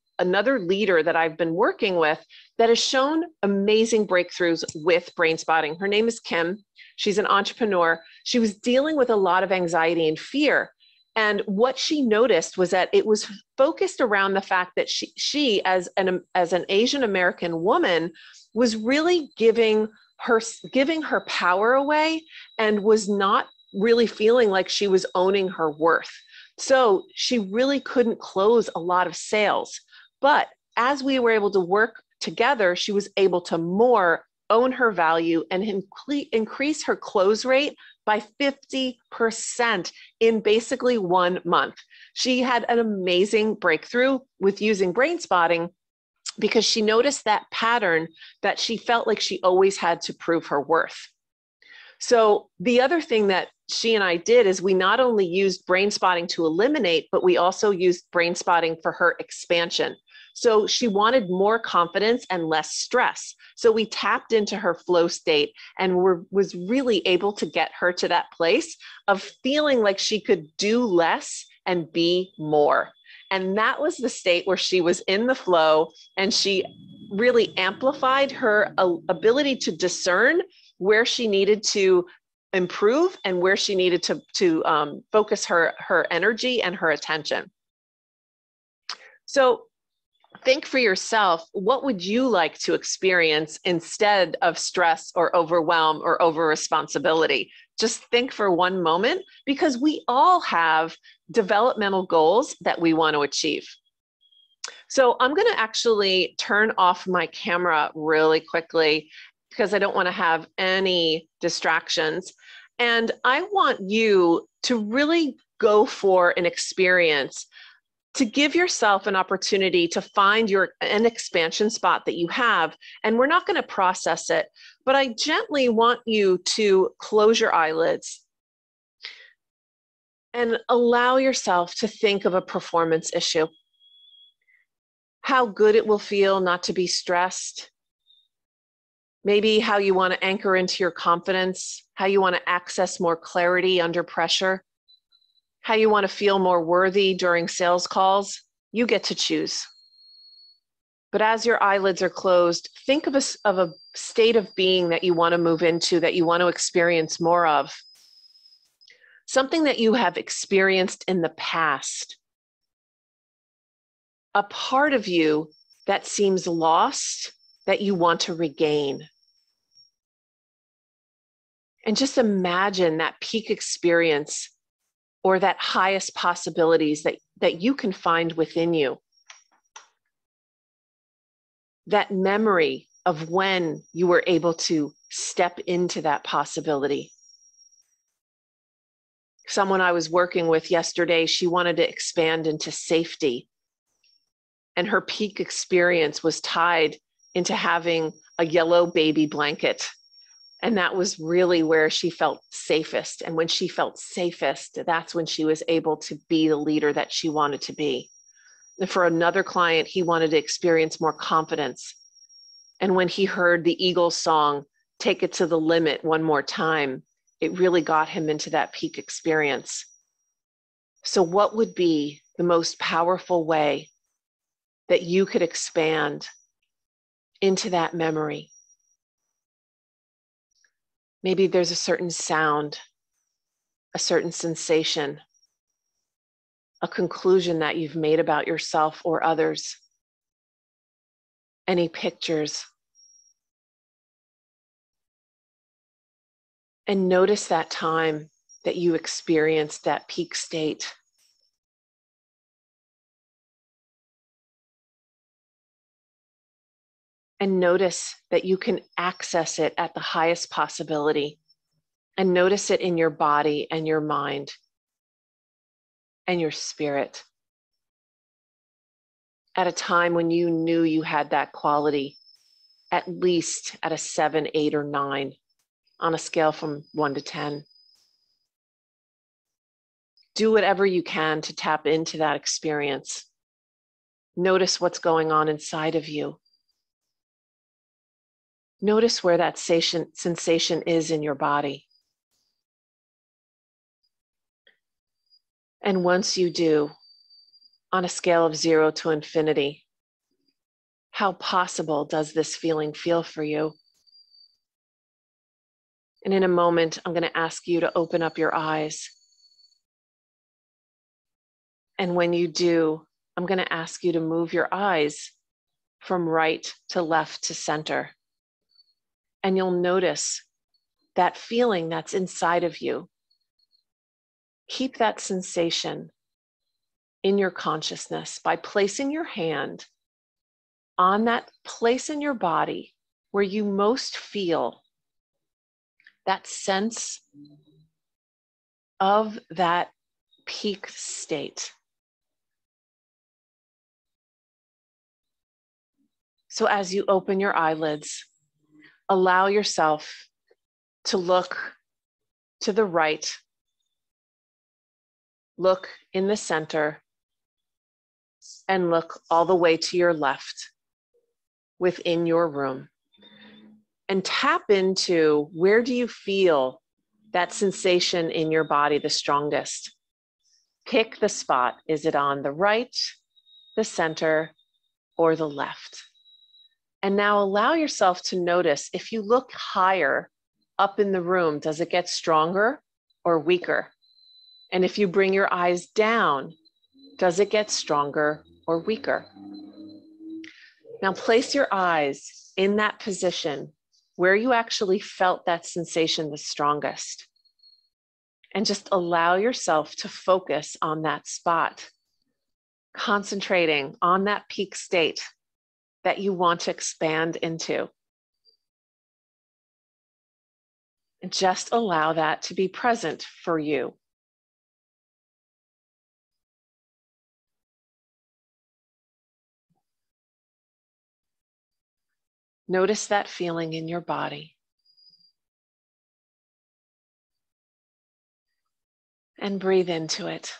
leader that I've been working with that has shown amazing breakthroughs with brain spotting. Her name is Kim. She's an entrepreneur. She was dealing with a lot of anxiety and fear. And what she noticed was that it was focused around the fact that she as an Asian American woman, was really giving her power away, and was not really feeling like she was owning her worth. So she really couldn't close a lot of sales. But as we were able to work together, she was able to more own her value and increase her close rate by 50% in basically 1 month. She had an amazing breakthrough with using brain spotting, because she noticed that pattern that she felt like she always had to prove her worth. So the other thing that she and I did is we not only used brain spotting to eliminate, but we also used brain spotting for her expansion. So she wanted more confidence and less stress. So we tapped into her flow state and was really able to get her to that place of feeling like she could do less and be more. And that was the state where she was in the flow, and she really amplified her ability to discern where she needed to improve and where she needed to focus her energy and her attention. So think for yourself, what would you like to experience instead of stress or overwhelm or over responsibility? Just think for one moment, because we all have developmental goals that we want to achieve. So I'm going to actually turn off my camera really quickly, because I don't want to have any distractions. And I want you to really go for an experience, to give yourself an opportunity to find an expansion spot that you have. And we're not going to process it, but I gently want you to close your eyelids and allow yourself to think of a performance issue. How good it will feel not to be stressed. Maybe how you want to anchor into your confidence, how you want to access more clarity under pressure, how you want to feel more worthy during sales calls. You get to choose. But as your eyelids are closed, think of a state of being that you want to move into, that you want to experience more of. Something that you have experienced in the past. A part of you that seems lost, that you want to regain. And just imagine that peak experience, or that highest possibilities that you can find within you. That memory of when you were able to step into that possibility. Someone I was working with yesterday, she wanted to expand into safety. And her peak experience was tied into having a yellow baby blanket. And that was really where she felt safest. And when she felt safest, that's when she was able to be the leader that she wanted to be. And for another client, he wanted to experience more confidence. And when he heard the Eagles song, "Take It to the Limit" one more time, it really got him into that peak experience. So what would be the most powerful way that you could expand into that memory? Maybe there's a certain sound, a certain sensation, a conclusion that you've made about yourself or others. Any pictures. And notice that time that you experienced that peak state. And notice that you can access it at the highest possibility. And notice it in your body and your mind and your spirit. At a time when you knew you had that quality, at least at a 7, 8, or 9 on a scale from 1 to 10. Do whatever you can to tap into that experience. Notice what's going on inside of you. Notice where that sensation is in your body. And once you do, on a scale of 0 to infinity, how possible does this feeling feel for you? And in a moment, I'm going to ask you to open up your eyes. And when you do, I'm going to ask you to move your eyes from right to left to center. And you'll notice that feeling that's inside of you. Keep that sensation in your consciousness by placing your hand on that place in your body where you most feel that sense of that peak state. So as you open your eyelids, allow yourself to look to the right, look in the center, and look all the way to your left within your room. And tap into, where do you feel that sensation in your body the strongest? Pick the spot. Is it on the right, the center, or the left? And now allow yourself to notice, if you look higher up in the room, does it get stronger or weaker? And if you bring your eyes down, does it get stronger or weaker? Now place your eyes in that position where you actually felt that sensation the strongest. And just allow yourself to focus on that spot, concentrating on that peak state that you want to expand into. And just allow that to be present for you. Notice that feeling in your body. And breathe into it.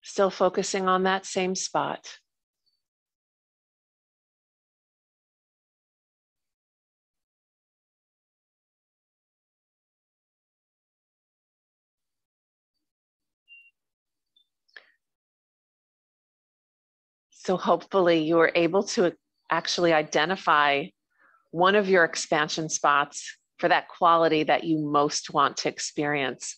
Still focusing on that same spot. So hopefully you were able to actually identify one of your expansion spots for that quality that you most want to experience.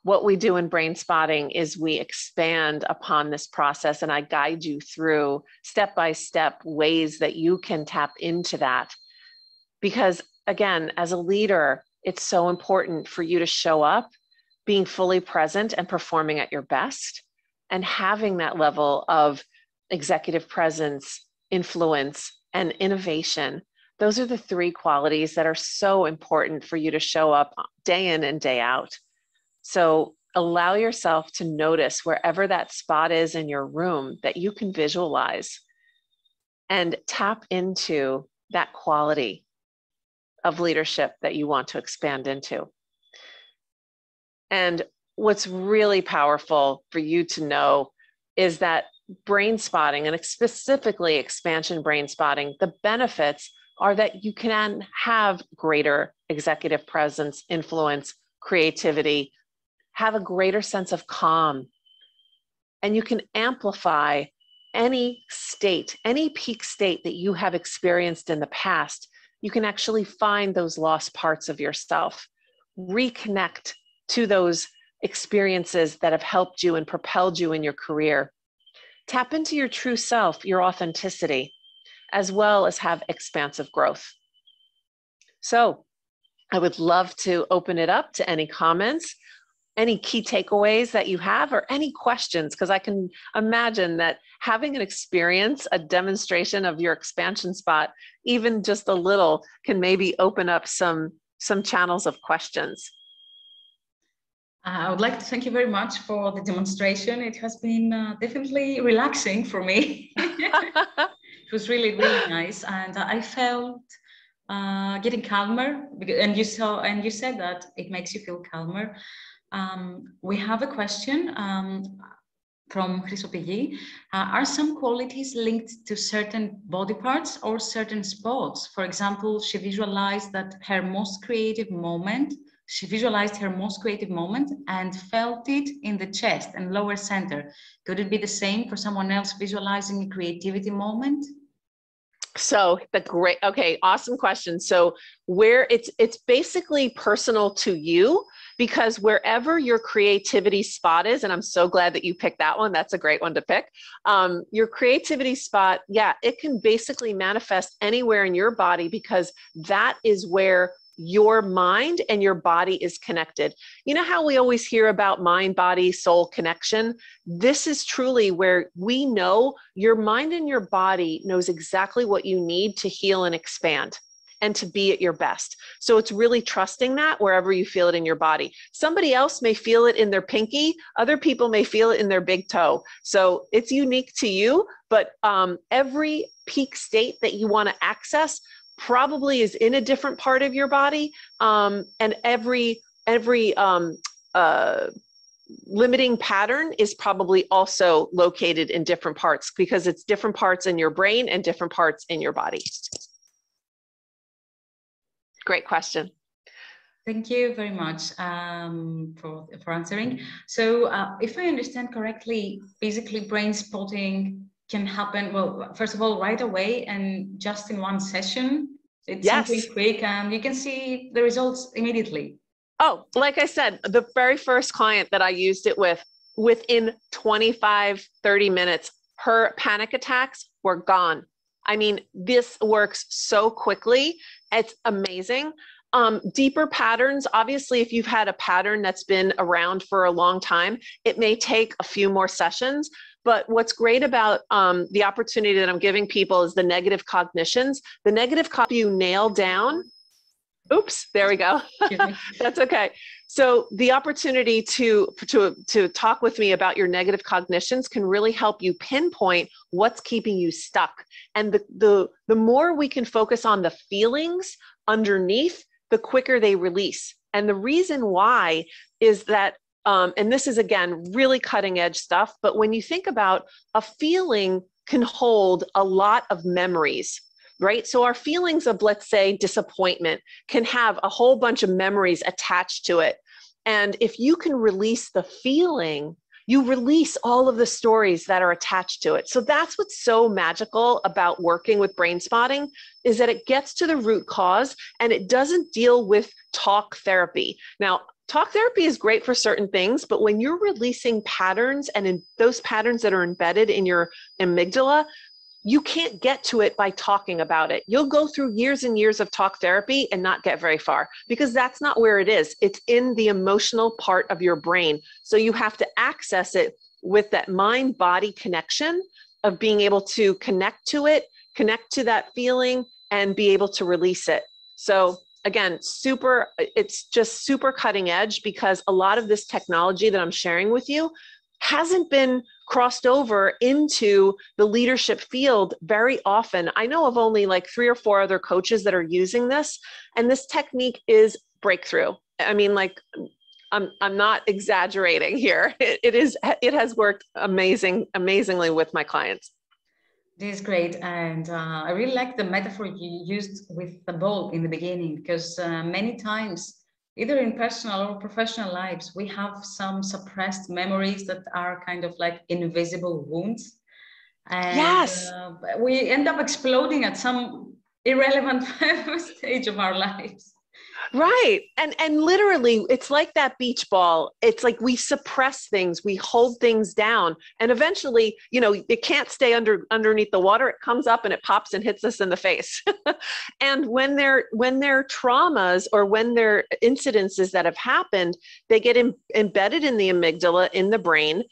What we do in brain spotting is we expand upon this process, and I guide you through step-by-step ways that you can tap into that. Because again, as a leader, it's so important for you to show up, being fully present and performing at your best, and having that level of executive presence, influence, and innovation. Those are the 3 qualities that are so important for you to show up day in and day out. So allow yourself to notice wherever that spot is in your room that you can visualize, and tap into that quality of leadership that you want to expand into. And what's really powerful for you to know is that brain spotting, and specifically expansion brain spotting, the benefits are that you can have greater executive presence, influence, creativity, have a greater sense of calm, and you can amplify any state, any peak state that you have experienced in the past. You can actually find those lost parts of yourself, reconnect to those experiences that have helped you and propelled you in your career. Tap into your true self, your authenticity, as well as have expansive growth. So I would love to open it up to any comments. any key takeaways that you have or any questions, because I can imagine that having an experience, a demonstration of your expansion spot, even just a little, can maybe open up some channels of questions. I would like to thank you very much for the demonstration. It has been definitely relaxing for me. It was really, really nice. And I felt getting calmer, and you said that it makes you feel calmer. We have a question from Chrysopigi. Are some qualities linked to certain body parts or certain spots? For example, she visualized her most creative moment and felt it in the chest and lower center. Could it be the same for someone else visualizing a creativity moment? So okay, awesome question. So where it's basically personal to you, because wherever your creativity spot is, and I'm so glad that you picked that one, that's a great one to pick. Your creativity spot, yeah, it can basically manifest anywhere in your body, because that is where your mind and your body is connected. You know how we always hear about mind, body, soul connection? This is truly where we know your mind and your body knows exactly what you need to heal and expand and to be at your best. So it's really trusting that wherever you feel it in your body. Somebody else may feel it in their pinky. Other people may feel it in their big toe. So it's unique to you, but every peak state that you want to access probably is in a different part of your body. And every limiting pattern is probably also located in different parts, because it's different parts in your brain and different parts in your body. Great question. Thank you very much for answering. So if I understand correctly, basically brain spotting can happen, well, first of all, right away and just in one session. It's something quick and you can see the results immediately. Oh, like I said, the very first client that I used it with, within 25, 30 minutes, her panic attacks were gone. I mean, this works so quickly. It's amazing. Deeper patterns, obviously, if you've had a pattern that's been around for a long time, it may take a few more sessions. But what's great about the opportunity that I'm giving people is the negative cognitions. The negative copy you nail down. Oops, there we go. That's okay. So the opportunity to talk with me about your negative cognitions can really help you pinpoint what's keeping you stuck. And the more we can focus on the feelings underneath, the quicker they release. And the reason why is that, and this is, again, really cutting edge stuff, but when you think about a feeling can hold a lot of memories, right? So our feelings of, let's say, disappointment can have a whole bunch of memories attached to it. And if you can release the feeling, you release all of the stories that are attached to it. So that's what's so magical about working with brain spotting, is that it gets to the root cause and it doesn't deal with talk therapy. Now, talk therapy is great for certain things, but when you're releasing patterns and in those patterns that are embedded in your amygdala, you can't get to it by talking about it. You'll go through years and years of talk therapy and not get very far, because that's not where it is. It's in the emotional part of your brain. So you have to access it with that mind-body connection of being able to connect to it, connect to that feeling, and be able to release it. So again, it's just super cutting edge, because a lot of this technology that I'm sharing with you hasn't been crossed over into the leadership field very often. I know of only like 3 or 4 other coaches that are using this, and this technique is breakthrough. I mean, like, I'm not exaggerating here. It has worked amazingly with my clients. This is great, and I really like the metaphor you used with the ball in the beginning, because many times, either in personal or professional lives, we have some suppressed memories that are kind of like invisible wounds. And we end up exploding at some irrelevant stage of our lives. Right. And literally, it's like that beach ball. It's like we suppress things, we hold things down, and eventually, you know, it can't stay underneath the water. It comes up and it pops and hits us in the face. And when they're traumas or when they're incidences that have happened, they get embedded in the amygdala in the brain,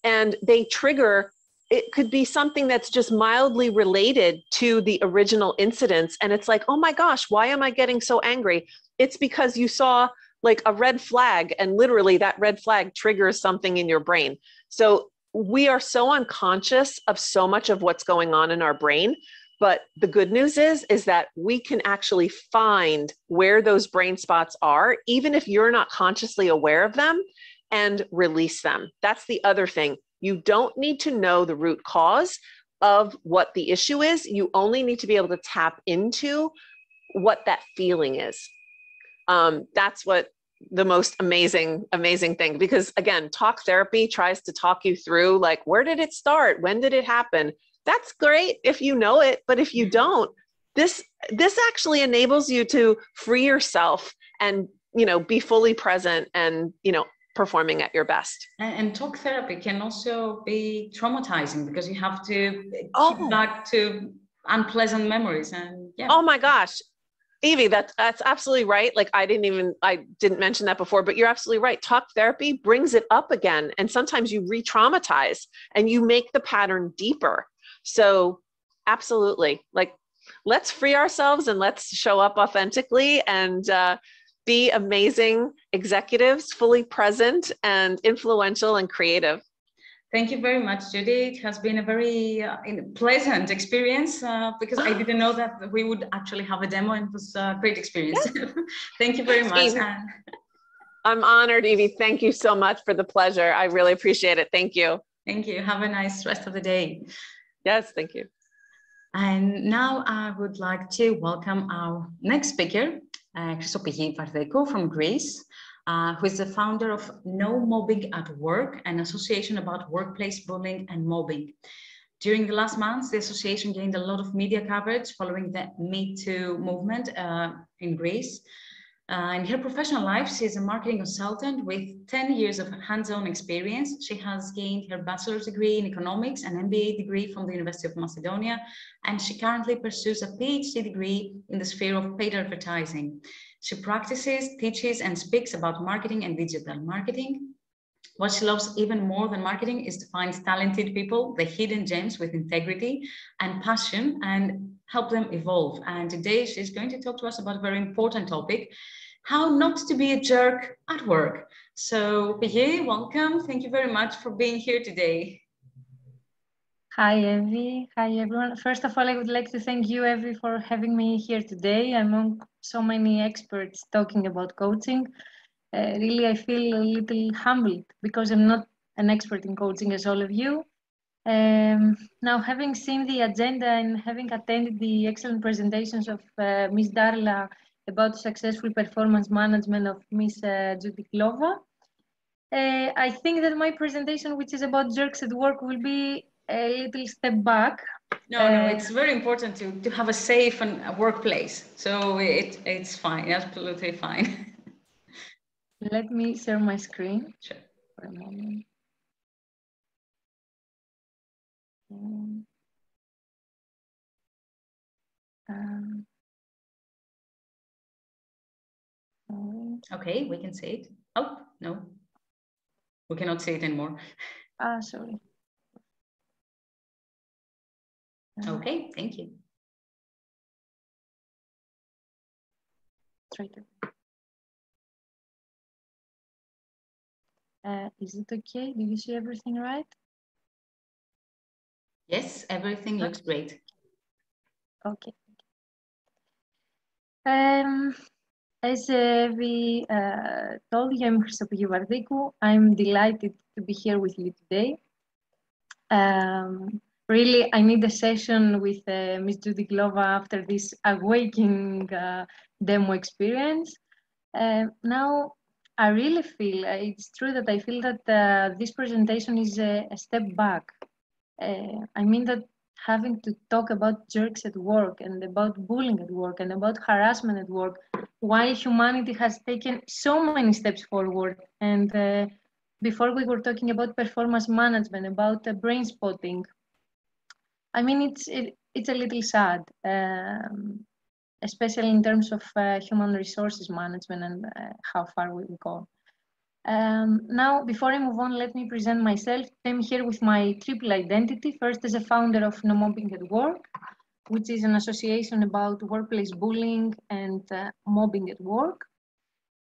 and they trigger. It could be something that's just mildly related to the original incidents. And it's like, oh my gosh, why am I getting so angry? It's because you saw like a red flag, and literally that red flag triggers something in your brain. So we are so unconscious of so much of what's going on in our brain. But the good news is that we can actually find where those brain spots are, even if you're not consciously aware of them, and release them. That's the other thing. You don't need to know the root cause of what the issue is. You only need to be able to tap into what that feeling is. That's what the most amazing thing, because again, talk therapy tries to talk you through like, where did it start? When did it happen? That's great if you know it, but if you don't, this actually enables you to free yourself and, you know, be fully present and, you know, performing at your best. And talk therapy can also be traumatizing because you have to keep back to unpleasant memories. And yeah. Oh my gosh. Evie, that's absolutely right. Like I didn't mention that before, but you're absolutely right. Talk therapy brings it up again. And sometimes you re-traumatize and you make the pattern deeper. So absolutely, like, let's free ourselves and let's show up authentically and be amazing executives, fully present and influential and creative. Thank you very much, Judy. It has been a very pleasant experience because I didn't know that we would actually have a demo, and it was a great experience. Yes. Thank you very much. I'm honored, Evie. Thank you so much for the pleasure. I really appreciate it. Thank you. Thank you. Have a nice rest of the day. Yes, thank you. And now I would like to welcome our next speaker, Christopoulos from Greece. Who is the founder of No Mobbing at Work, an association about workplace bullying and mobbing. During the last months, the association gained a lot of media coverage following the Me Too movement in Greece. In her professional life, she is a marketing consultant with 10 years of hands-on experience. She has gained her bachelor's degree in economics and MBA degree from the University of Macedonia, and she currently pursues a PhD degree in the sphere of paid advertising. She practices, teaches, and speaks about marketing and digital marketing. What she loves even more than marketing is to find talented people, the hidden gems with integrity and passion, and help them evolve. And today she's going to talk to us about a very important topic, how not to be a jerk at work. So, Peggy, welcome. Thank you very much for being here today. Hi, Evie. Hi, everyone. First of all, I would like to thank you, Evie, for having me here today among so many experts talking about coaching. Really, I feel a little humbled because I'm not an expert in coaching as all of you. Now, having seen the agenda and having attended the excellent presentations of Ms. Darla about successful performance management of Ms. Judy Klova, I think that my presentation, which is about jerks at work, will be a little step back. No, it's very important to have a safe and a workplace. So it's fine, absolutely fine. Let me share my screen. Sure. For a moment. Okay, we can see it. Oh, no. We cannot see it anymore. Sorry. Okay, thank you. Try to. Is it okay? Do you see everything right? Yes, everything looks great. Okay. As we told you, I'm Christopoulos. I'm delighted to be here with you today. Really, I need a session with Ms. Judy Klova after this awakening demo experience. Now, I really feel, it's true that I feel that this presentation is a step back. I mean that having to talk about jerks at work and about bullying at work and about harassment at work, while humanity has taken so many steps forward. And before we were talking about performance management, about brain spotting. I mean, it's a little sad, especially in terms of human resources management and how far we will go. Now, before I move on, let me present myself. I'm here with my triple identity. First, as a founder of No Mobbing at Work, which is an association about workplace bullying and mobbing at work.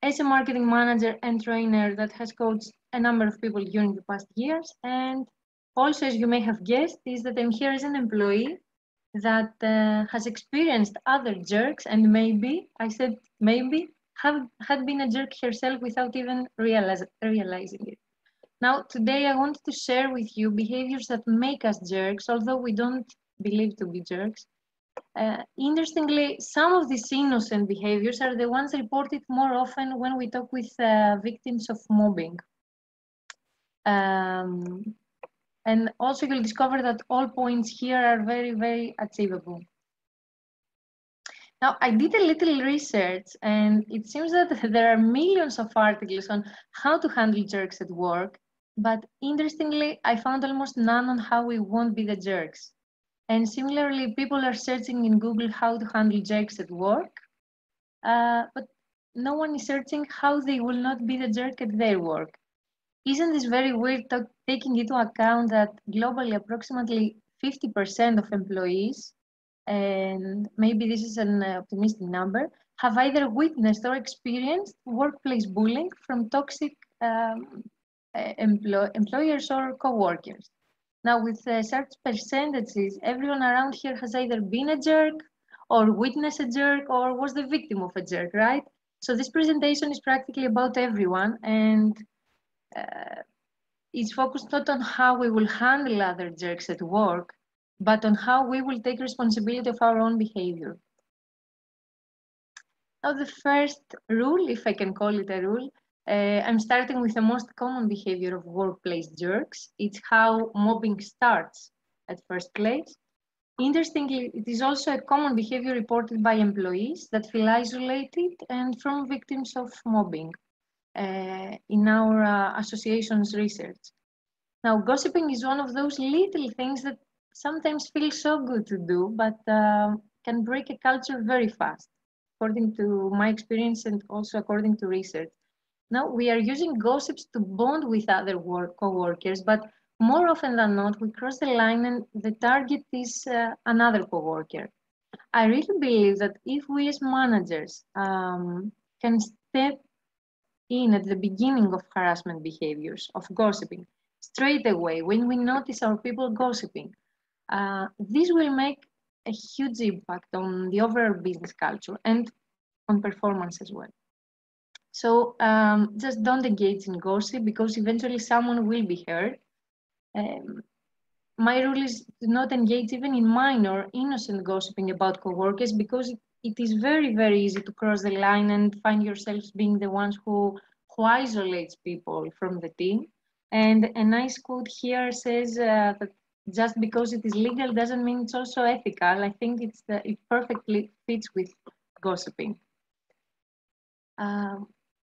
As a marketing manager and trainer that has coached a number of people during the past years. And also, as you may have guessed, is that I'm here as an employee that has experienced other jerks and maybe, I said maybe, had been a jerk herself without even realizing it. Now, today I wanted to share with you behaviors that make us jerks, although we don't believe to be jerks. Interestingly, some of these innocent behaviors are the ones reported more often when we talk with victims of mobbing. And also you'll discover that all points here are very, very achievable. Now, I did a little research, and it seems that there are millions of articles on how to handle jerks at work, but interestingly, I found almost none on how we won't be the jerks. And similarly, people are searching in Google how to handle jerks at work, but no one is searching how they will not be the jerk at their work. Isn't this very weird, taking into account that globally approximately 50% of employees, and maybe this is an optimistic number, have either witnessed or experienced workplace bullying from toxic employers or co-workers. Now, with such percentages, everyone around here has either been a jerk or witnessed a jerk or was the victim of a jerk, right? So this presentation is practically about everyone, and it's focused not on how we will handle other jerks at work, but on how we will take responsibility of our own behavior. Now, the first rule, if I can call it a rule, I'm starting with the most common behavior of workplace jerks. It's how mobbing starts at first place. Interestingly, it is also a common behavior reported by employees that feel isolated and from victims of mobbing in our association's research. Now, gossiping is one of those little things that sometimes feel so good to do, but can break a culture very fast, according to my experience and also according to research. Now, we are using gossips to bond with other co-workers, but more often than not, we cross the line and the target is another co-worker. I really believe that if we as managers can step in at the beginning of harassment behaviors, of gossiping, straight away, when we notice our people gossiping, this will make a huge impact on the overall business culture and on performance as well. So just don't engage in gossip because eventually someone will be hurt. My rule is to not engage even in minor, innocent gossiping about coworkers because it is very, very easy to cross the line and find yourselves being the ones who isolates people from the team. And a nice quote here says that just because it is legal doesn't mean it's also ethical. I think it perfectly fits with gossiping.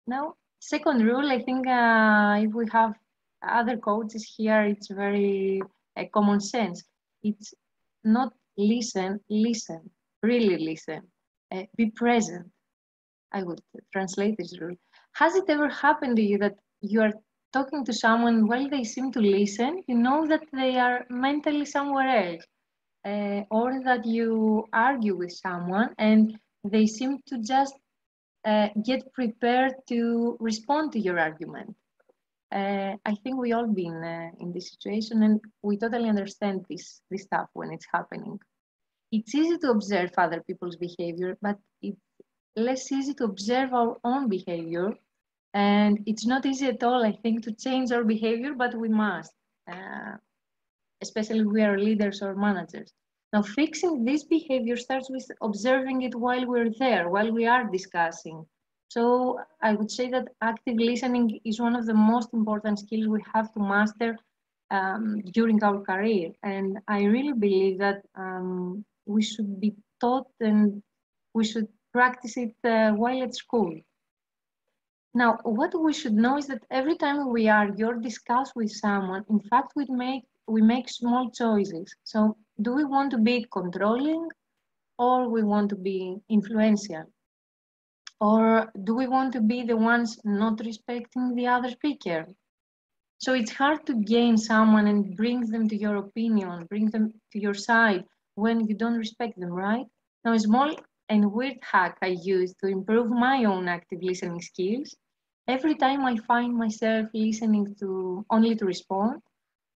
Now, second rule, I think if we have other coaches here, it's very common sense. It's not listen, really listen, be present. I would translate this rule. Has it ever happened to you that you are talking to someone while they seem to listen, you know that they are mentally somewhere else, or that you argue with someone and they seem to just get prepared to respond to your argument. I think we all been in this situation and we totally understand this stuff when it's happening. It's easy to observe other people's behavior, but it's less easy to observe our own behavior. And it's not easy at all, I think, to change our behavior, but we must, especially if we are leaders or managers. Now, fixing this behavior starts with observing it while we're there, while we are discussing. So I would say that active listening is one of the most important skills we have to master during our career. And I really believe that we should be taught and we should practice it while at school. Now, what we should know is that every time we argue or discuss with someone, in fact, we make small choices. So do we want to be controlling or we want to be influential? Or do we want to be the ones not respecting the other speaker? So it's hard to gain someone and bring them to your opinion, bring them to your side when you don't respect them, right? Now, a small and weird hack I use to improve my own active listening skills. Every time I find myself listening only to respond,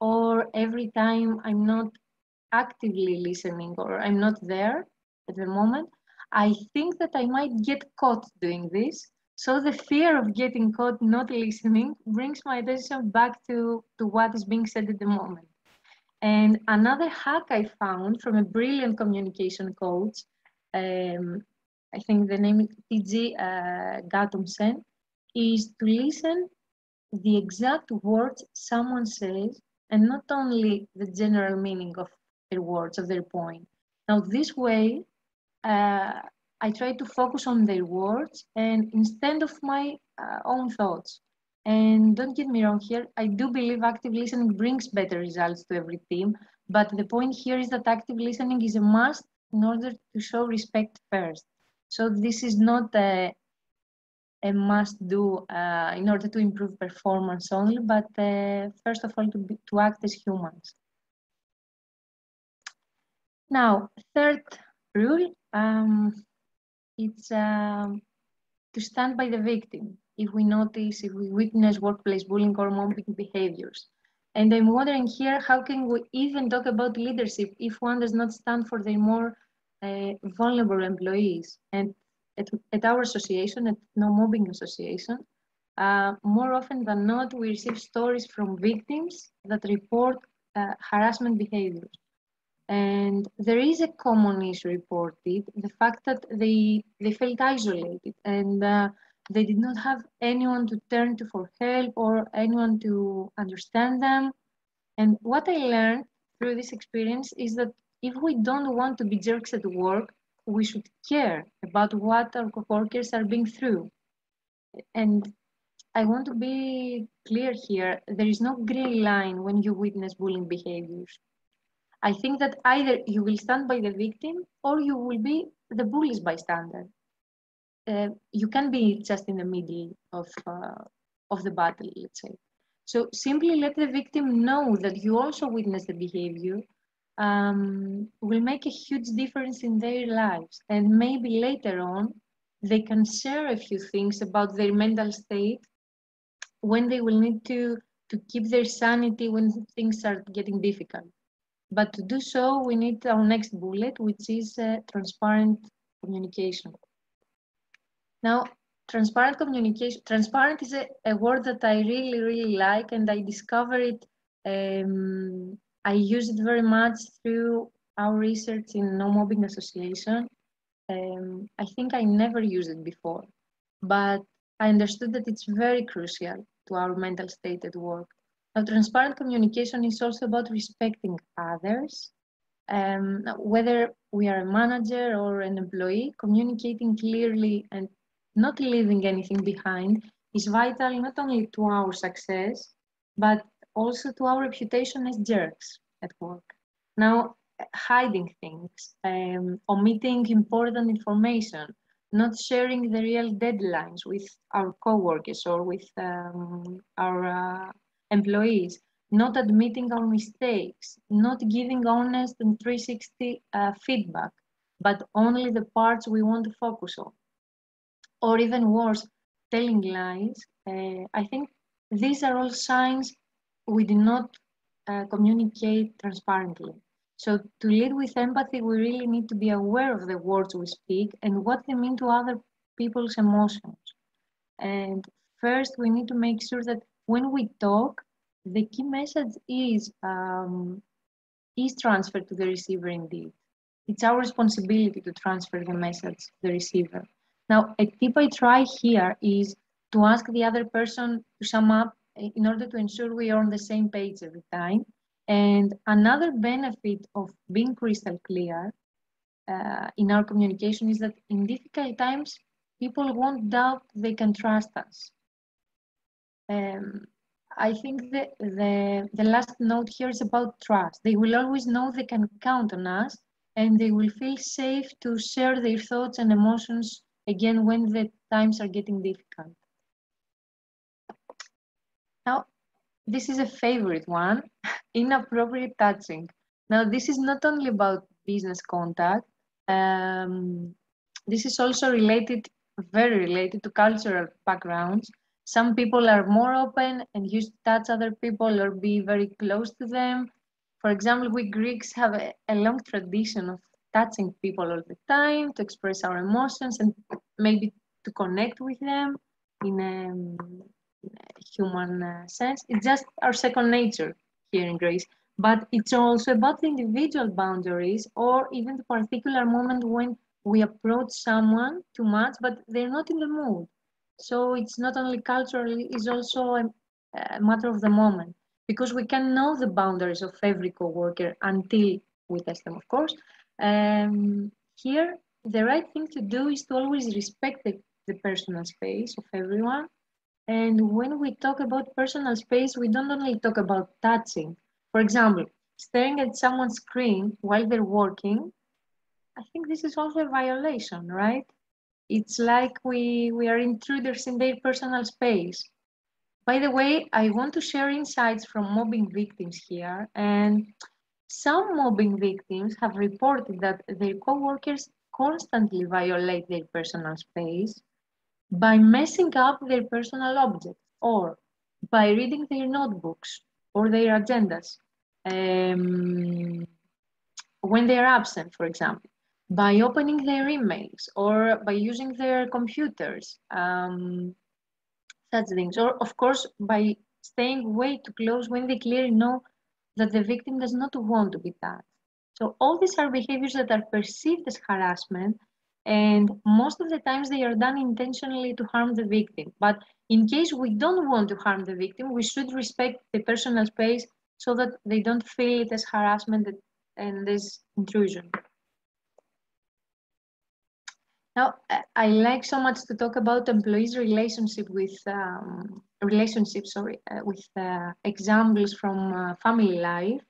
or every time I'm not actively listening or I'm not there at the moment, I think that I might get caught doing this. So the fear of getting caught not listening brings my attention back to what is being said at the moment. And another hack I found from a brilliant communication coach, I think the name is T.G. Gautam-Sen, is to listen the exact words someone says and not only the general meaning of their words, of their point. Now, this way, I try to focus on their words and instead of my own thoughts. And don't get me wrong here, I do believe active listening brings better results to every team, but the point here is that active listening is a must in order to show respect first. So this is not a must do in order to improve performance only, but first of all to act as humans. Now, third rule, it's to stand by the victim if we witness workplace bullying or mobbing behaviors. And I'm wondering here, how can we even talk about leadership if one does not stand for the more vulnerable employees? And at our association, at No Mobbing Association, more often than not, we receive stories from victims that report harassment behaviors. And there is a common issue reported, the fact that they felt isolated and they did not have anyone to turn to for help or anyone to understand them. And what I learned through this experience is that if we don't want to be jerks at work, we should care about what our coworkers are being through. And I want to be clear here, there is no gray line when you witness bullying behaviors. I think that either you will stand by the victim or you will be the bully's bystander. You can be just in the middle of the battle, let's say. So simply let the victim know that you also witnessed the behavior will make a huge difference in their lives. And maybe later on, they can share a few things about their mental state when they will need to keep their sanity when things are getting difficult. But to do so, we need our next bullet, which is transparent communication. Now, transparent communication, transparent is a word that I really, really like, and I discover it, I use it very much through our research in No Mobbing Association. I think I never used it before, but I understood that it's very crucial to our mental state at work. Now, transparent communication is also about respecting others. Whether we are a manager or an employee, communicating clearly and not leaving anything behind is vital not only to our success, but also to our reputation as jerks at work. Now, hiding things, omitting important information, not sharing the real deadlines with our coworkers or with our employees, not admitting our mistakes, not giving honest and 360 feedback, but only the parts we want to focus on. Or even worse, telling lies. I think these are all signs we do not communicate transparently. So to lead with empathy, we really need to be aware of the words we speak and what they mean to other people's emotions. And first, we need to make sure that when we talk, the key message is transferred to the receiver indeed. It's our responsibility to transfer the message to the receiver. Now, a tip I try here is to ask the other person to sum up in order to ensure we are on the same page every time. And another benefit of being crystal clear in our communication is that in difficult times, people won't doubt they can trust us. I think that the last note here is about trust. They will always know they can count on us, and they will feel safe to share their thoughts and emotions again when the times are getting difficult. Now, this is a favorite one, inappropriate touching. Now, this is not only about business contact. This is also very related to cultural backgrounds. Some people are more open and used to touch other people or be very close to them. For example, we Greeks have a long tradition of touching people all the time to express our emotions and maybe to connect with them in a human sense. It's just our second nature here in Greece. But it's also about the individual boundaries or even the particular moment when we approach someone too much, but they're not in the mood. So it's not only cultural, it's also a matter of the moment, because we can know the boundaries of every coworker until we test them, of course. Here, the right thing to do is to always respect the personal space of everyone. And when we talk about personal space, we don't only talk about touching. For example, staring at someone's screen while they're working, I think this is also a violation, right? It's like we are intruders in their personal space. By the way, I want to share insights from mobbing victims here. And some mobbing victims have reported that their coworkers constantly violate their personal space by messing up their personal objects or by reading their notebooks or their agendas when they are absent, for example, by opening their emails or by using their computers, such things, or of course by staying way too close when they clearly know that the victim does not want to be touched. So all these are behaviors that are perceived as harassment, and most of the times they are done intentionally to harm the victim. But in case we don't want to harm the victim, we should respect the personal space so that they don't feel it as harassment and this intrusion. Now, I like so much to talk about employees' relationship with examples from family life.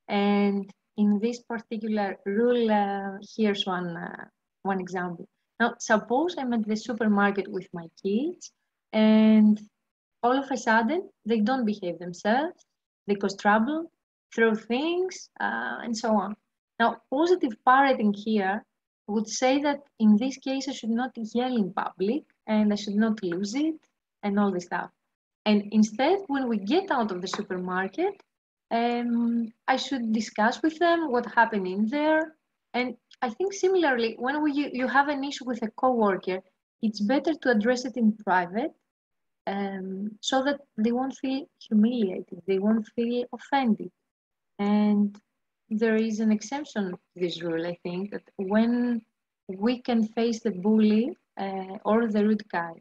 And in this particular rule, here's one example. Now, suppose I'm at the supermarket with my kids, and all of a sudden they don't behave themselves, they cause trouble, throw things, and so on. Now, positive parenting here would say that in this case, I should not yell in public and I should not lose it and all this stuff. And instead, when we get out of the supermarket, I should discuss with them what happened in there. And I think similarly, when you have an issue with a coworker, it's better to address it in private so that they won't feel humiliated, they won't feel offended. And there is an exception to this rule, I think, that when we can face the bully or the rude guy,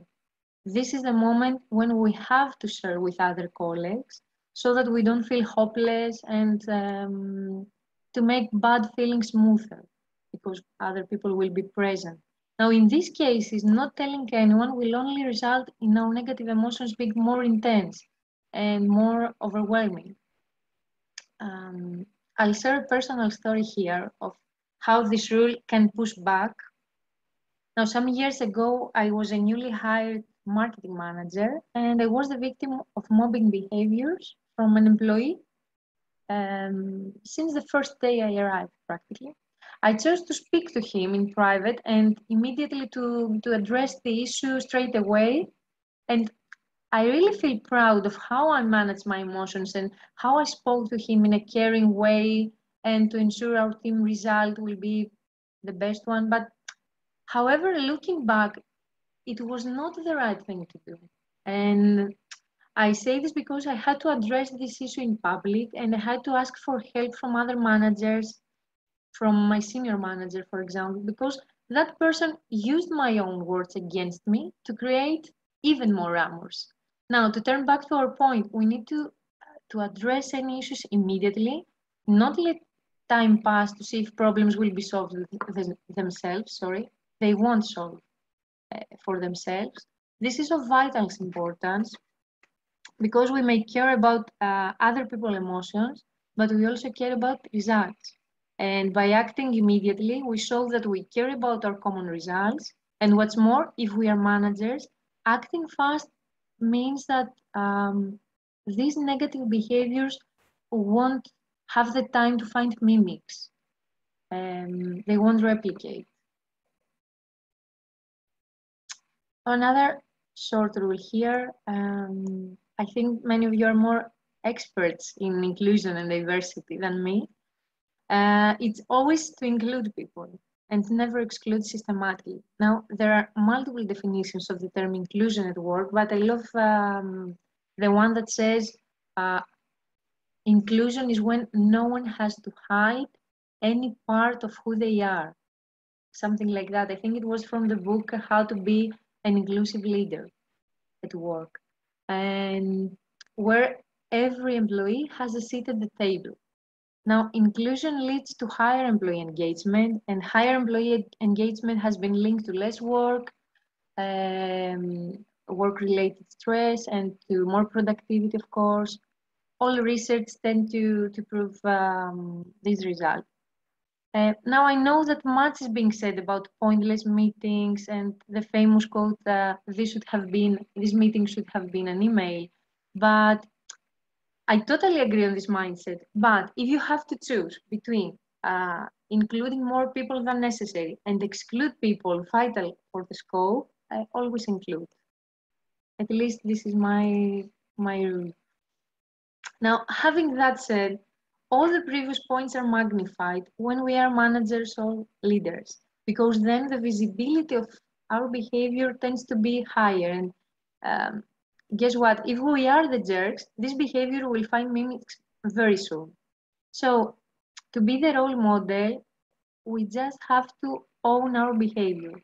this is the moment when we have to share with other colleagues so that we don't feel hopeless and to make bad feelings smoother because other people will be present. Now, in these cases, not telling anyone will only result in our negative emotions being more intense and more overwhelming. I'll share a personal story here of how this rule can push back. Now, some years ago, I was a newly hired marketing manager, and I was the victim of mobbing behaviors from an employee since the first day I arrived, practically. I chose to speak to him in private and immediately to address the issue straight away. And I really feel proud of how I managed my emotions and how I spoke to him in a caring way and to ensure our team result will be the best one. But however, looking back, it was not the right thing to do. And I say this because I had to address this issue in public and I had to ask for help from other managers, from my senior manager, for example, because that person used my own words against me to create even more rumors. Now, to turn back to our point, we need to address any issues immediately, not let time pass to see if problems will be solved themselves. They won't solve for themselves. This is of vital importance because we may care about other people's emotions, but we also care about results. And by acting immediately, we show that we care about our common results. And what's more, if we are managers, acting fast means that these negative behaviors won't have the time to find mimics. They won't replicate. Another short rule here, I think many of you are more experts in inclusion and diversity than me. It's always to include people and never exclude systematically. Now, there are multiple definitions of the term inclusion at work, but I love the one that says inclusion is when no one has to hide any part of who they are. Something like that. I think it was from the book, How to Be an Inclusive Leader at Work, and where every employee has a seat at the table. Now, inclusion leads to higher employee engagement, and higher employee engagement has been linked to less work, work-related stress, and to more productivity, of course. All research tend to prove these results. Now, I know that much is being said about pointless meetings and the famous quote, this meeting should have been an email, but I totally agree on this mindset. But if you have to choose between including more people than necessary and exclude people vital for the scope, I always include. At least this is my rule. Now, having that said, all the previous points are magnified when we are managers or leaders, because then the visibility of our behavior tends to be higher. And guess what? If we are the jerks, this behavior will find mimics very soon. So to be the role model, we just have to own our behavior.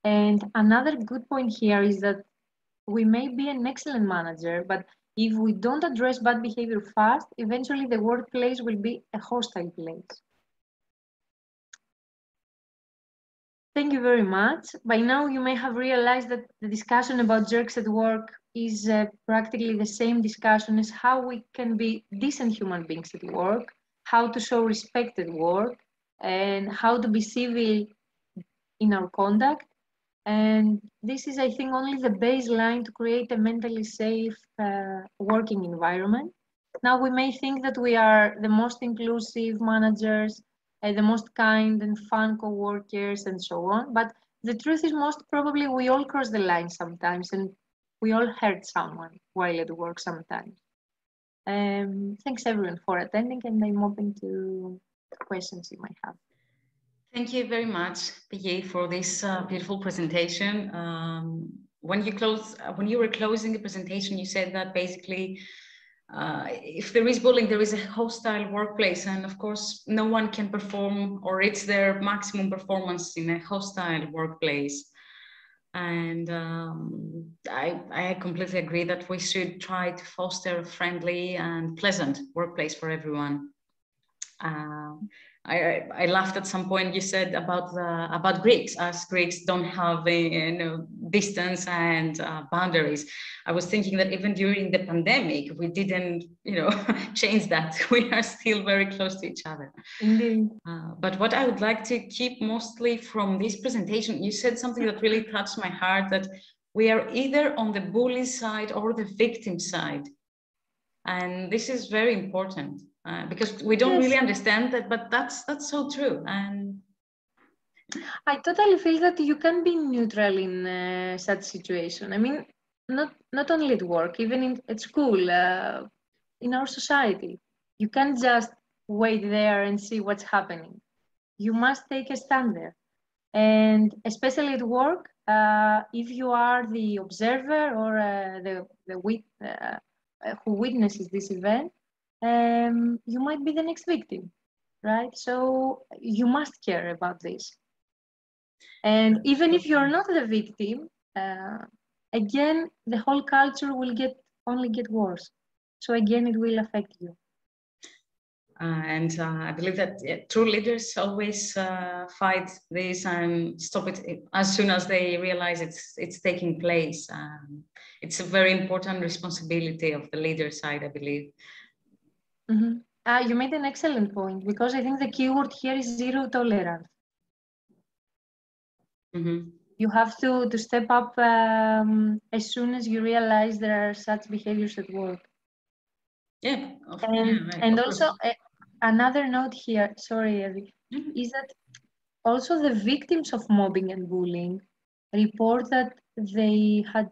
And another good point here is that we may be an excellent manager, but if we don't address bad behavior fast, eventually the workplace will be a hostile place. Thank you very much. By now, you may have realized that the discussion about jerks at work is practically the same discussion as how we can be decent human beings at work, how to show respect at work, and how to be civil in our conduct. And this is, I think, only the baseline to create a mentally safe working environment. Now, we may think that we are the most inclusive managers, the most kind and fun co-workers, and so on. But the truth is, most probably, we all cross the line sometimes, and we all hurt someone while at work sometimes. Thanks, everyone, for attending, and I'm open to questions you might have. Thank you very much, PJ, for this beautiful presentation. When you were closing the presentation, you said that basically, if there is bullying, there is a hostile workplace, and of course, no one can perform or reach their maximum performance in a hostile workplace. And I completely agree that we should try to foster a friendly and pleasant workplace for everyone. I laughed at some point you said about Greeks, as Greeks don't have distance and boundaries. I was thinking that even during the pandemic, we didn't change that. We are still very close to each other. Indeed. But what I would like to keep mostly from this presentation, you said something that really touched my heart, that we are either on the bully side or the victim side. And this is very important. Because we don't really understand that, but that's so true. And I totally feel that you can be neutral in such situation. I mean, not only at work, even at school, in our society. You can't just wait there and see what's happening. You must take a stand there. And especially at work, if you are the observer or who witnesses this event, you might be the next victim, right? So you must care about this. And even if you're not the victim, again, the whole culture will only get worse. So again, it will affect you. And I believe that true leaders always fight this and stop it as soon as they realize it's taking place. It's a very important responsibility of the leader side, I believe. You made an excellent point, because I think the keyword here is zero tolerance. You have to step up as soon as you realize there are such behaviors at work. Yeah, and also another note here, sorry, Evie, is that also the victims of mobbing and bullying report that they had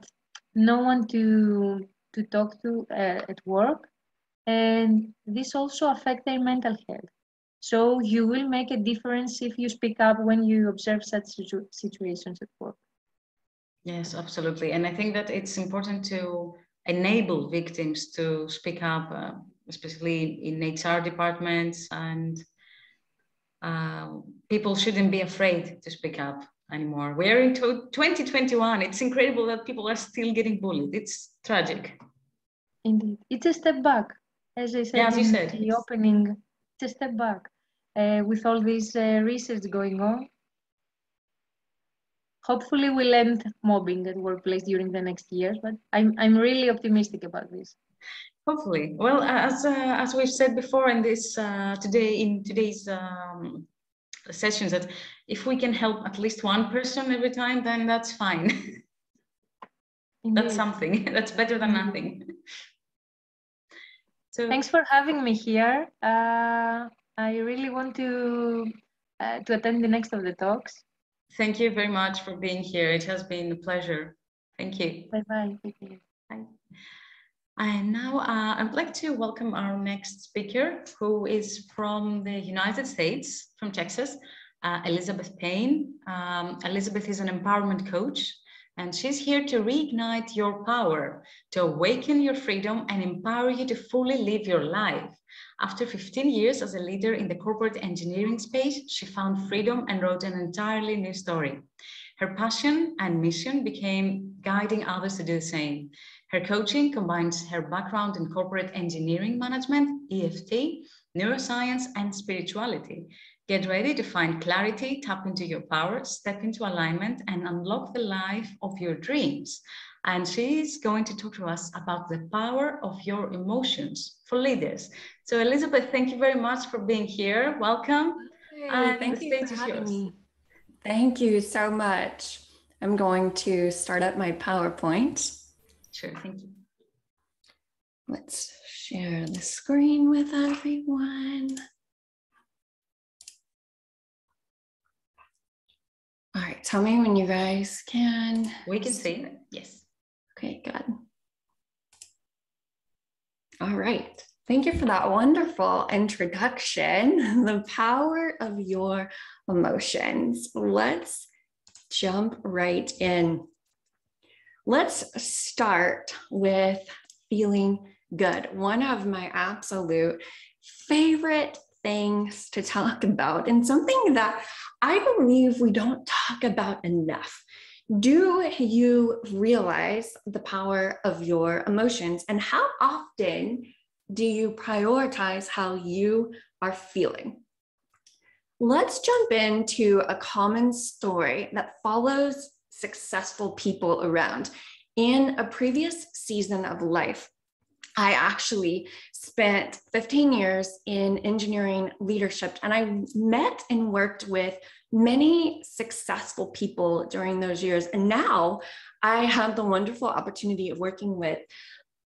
no one to talk to at work, and this also affects their mental health. So you will make a difference if you speak up when you observe such situations at work. Yes, absolutely. And I think that it's important to enable victims to speak up, especially in HR departments, and people shouldn't be afraid to speak up anymore. We're into 2021. It's incredible that people are still getting bullied. It's tragic. Indeed. It's a step back. As I said in the opening, it's a step back. With all this research going on, hopefully we'll end mobbing at workplace during the next years, but I'm really optimistic about this. Hopefully. Well, as we've said before in this today's sessions, that if we can help at least one person every time, then that's fine. That's something. That's better than nothing. So thanks for having me here. I really want to attend the next of the talks. Thank you very much for being here. It has been a pleasure. Thank you. Bye-bye. Bye. And now I would like to welcome our next speaker, who is from the United States, from Texas, Elizabeth Payne. Elizabeth is an empowerment coach, and she's here to reignite your power, to awaken your freedom and empower you to fully live your life. After 15 years as a leader in the corporate engineering space, she found freedom and wrote an entirely new story. Her passion and mission became guiding others to do the same. Her coaching combines her background in corporate engineering management, EFT, neuroscience, and spirituality. Get ready to find clarity, tap into your power, step into alignment, and unlock the life of your dreams. And she's going to talk to us about the power of your emotions for leaders. So Elizabeth, thank you very much for being here. Welcome. Hey, thank you for having me. Thank you so much. I'm going to start up my PowerPoint. Sure, thank you. Let's share the screen with everyone. All right, tell me when you guys can. We can see it, yes. Okay, good. All right, thank you for that wonderful introduction. The power of your emotions. Let's jump right in. Let's start with feeling good. One of my absolute favorite things to talk about, and something that I believe we don't talk about enough. Do you realize the power of your emotions, and how often do you prioritize how you are feeling? Let's jump into a common story that follows successful people around. In a previous season of life, I actually spent 15 years in engineering leadership, and I met and worked with many successful people during those years. And now I have the wonderful opportunity of working with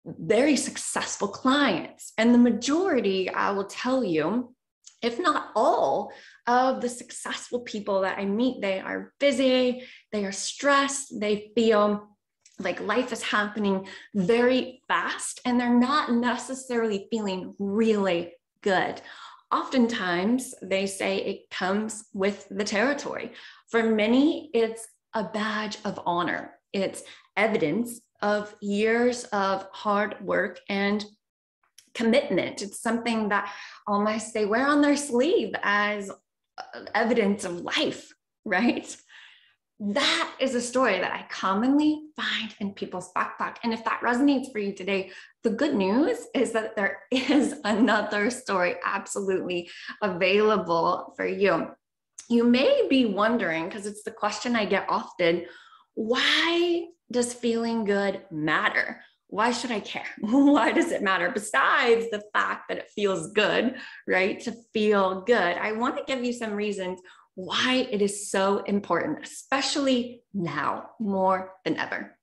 very successful clients. And the majority, I will tell you, if not all of the successful people that I meet, they are busy, they are stressed, they feel like life is happening very fast, and they're not necessarily feeling really good. Oftentimes, they say it comes with the territory. For many, it's a badge of honor. It's evidence of years of hard work and commitment. It's something that almost they wear on their sleeve as evidence of life, right? That is a story that I commonly find in people's backpack. And if that resonates for you today, the good news is that there is another story absolutely available for you. You may be wondering, because it's the question I get often, why does feeling good matter? Why should I care? Why does it matter? Besides the fact that it feels good, right? To feel good, I want to give you some reasons why it is so important, especially now more than ever.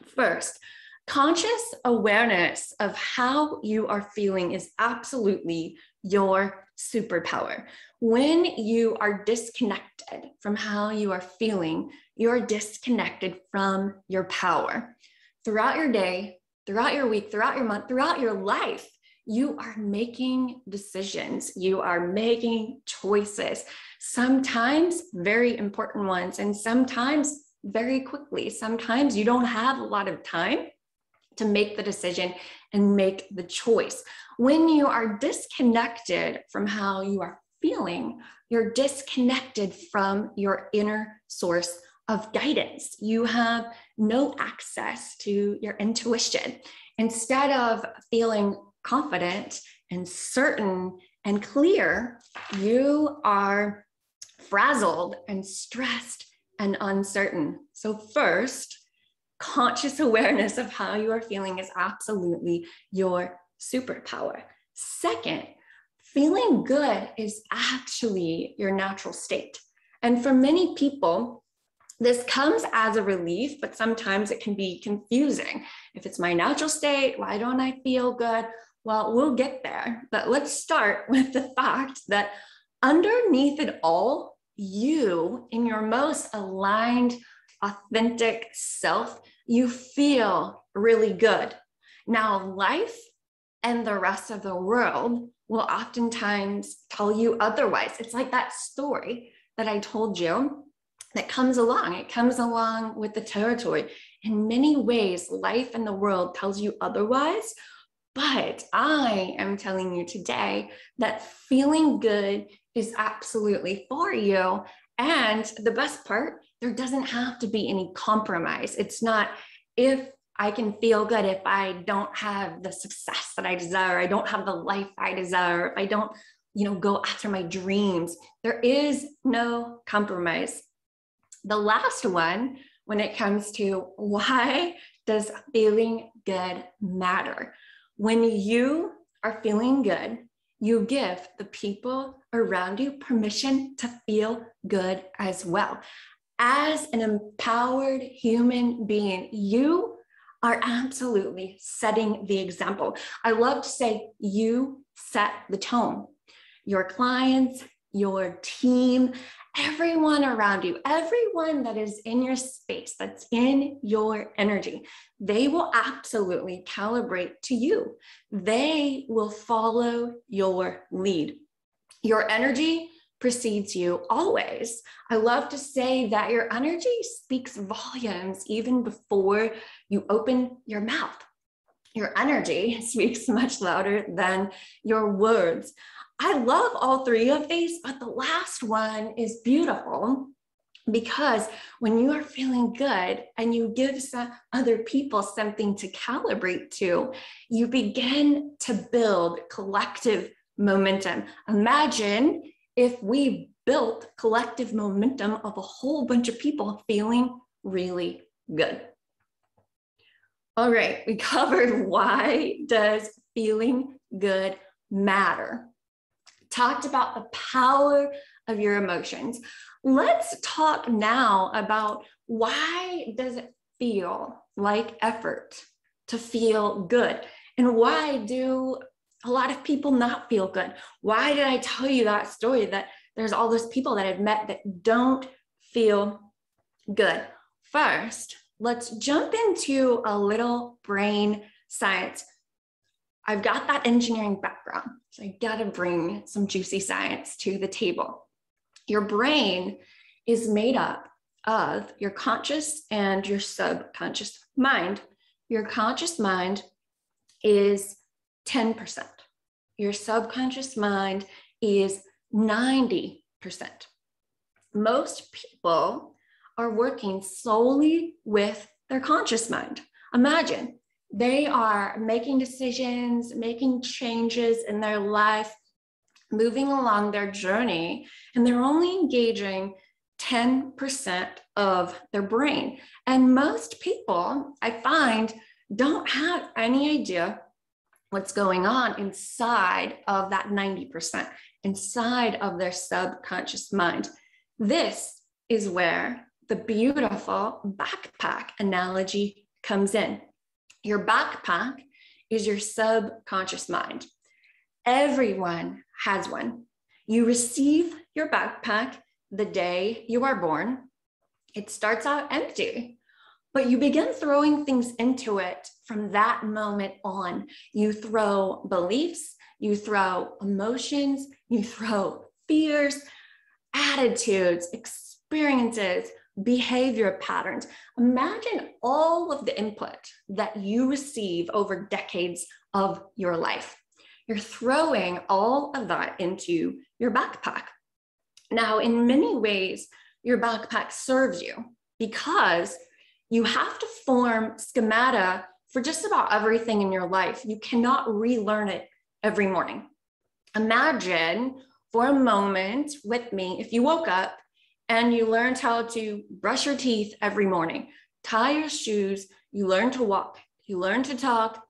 First, conscious awareness of how you are feeling is absolutely your superpower. When you are disconnected from how you are feeling, you're disconnected from your power. Throughout your day, throughout your week, throughout your month, throughout your life, you are making decisions. You are making choices, sometimes very important ones, and sometimes very quickly. Sometimes you don't have a lot of time to make the decision and make the choice. When you are disconnected from how you are feeling, you're disconnected from your inner source of guidance. You have no access to your intuition. Instead of feeling confident and certain and clear, you are frazzled and stressed and uncertain. So first, conscious awareness of how you are feeling is absolutely your superpower. Second, feeling good is actually your natural state. And for many people, this comes as a relief, but sometimes it can be confusing. If it's my natural state, why don't I feel good? Well, we'll get there, but let's start with the fact that underneath it all, you, in your most aligned, authentic self, you feel really good. Now, life and the rest of the world will oftentimes tell you otherwise. It's like that story that I told you that comes along. It comes along with the territory. In many ways, life and the world tells you otherwise, but I am telling you today that feeling good is absolutely for you. And the best part, there doesn't have to be any compromise. It's not if I can feel good if I don't have the success that I desire, I don't have the life I desire, if I don't, go after my dreams. There is no compromise. The last one, when it comes to why does feeling good matter? When you are feeling good, you give the people around you permission to feel good as well. As an empowered human being, you are absolutely setting the example. I love to say you set the tone. Your clients, your team, everyone around you, everyone that is in your space, that's in your energy, they will absolutely calibrate to you. They will follow your lead. Your energy precedes you always. I love to say that your energy speaks volumes even before you open your mouth. Your energy speaks much louder than your words. I love all three of these, but the last one is beautiful because when you are feeling good and you give some other people something to calibrate to, you begin to build collective momentum. Imagine if we built collective momentum of a whole bunch of people feeling really good. All right, we covered why does feeling good matter. Talked about the power of your emotions. Let's talk now about why does it feel like effort to feel good? And why do a lot of people not feel good? Why did I tell you that story that there's all those people that I've met that don't feel good? First, let's jump into a little brain science. I've got that engineering background, so I gotta bring some juicy science to the table. Your brain is made up of your conscious and your subconscious mind. Your conscious mind is 10%. Your subconscious mind is 90%. Most people are working solely with their conscious mind. Imagine they are making decisions, making changes in their life, moving along their journey, and they're only engaging 10% of their brain. And most people, I find, don't have any idea what's going on inside of that 90%, inside of their subconscious mind. This is where the beautiful backpack analogy comes in. Your backpack is your subconscious mind. Everyone has one. You receive your backpack the day you are born. It starts out empty, but you begin throwing things into it from that moment on. You throw beliefs, you throw emotions, you throw fears, attitudes, experiences, behavior patterns. Imagine all of the input that you receive over decades of your life. You're throwing all of that into your backpack. Now, in many ways, your backpack serves you because you have to form schemata for just about everything in your life. You cannot relearn it every morning. Imagine for a moment with me, if you woke up and you learned how to brush your teeth every morning, tie your shoes, you learn to walk, you learn to talk,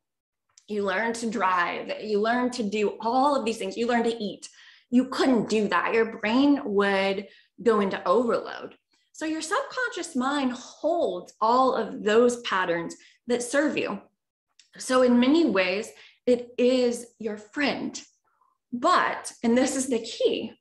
you learn to drive, you learn to do all of these things, you learn to eat. You couldn't do that. Your brain would go into overload. So your subconscious mind holds all of those patterns that serve you. So in many ways, it is your friend. But, and this is the key,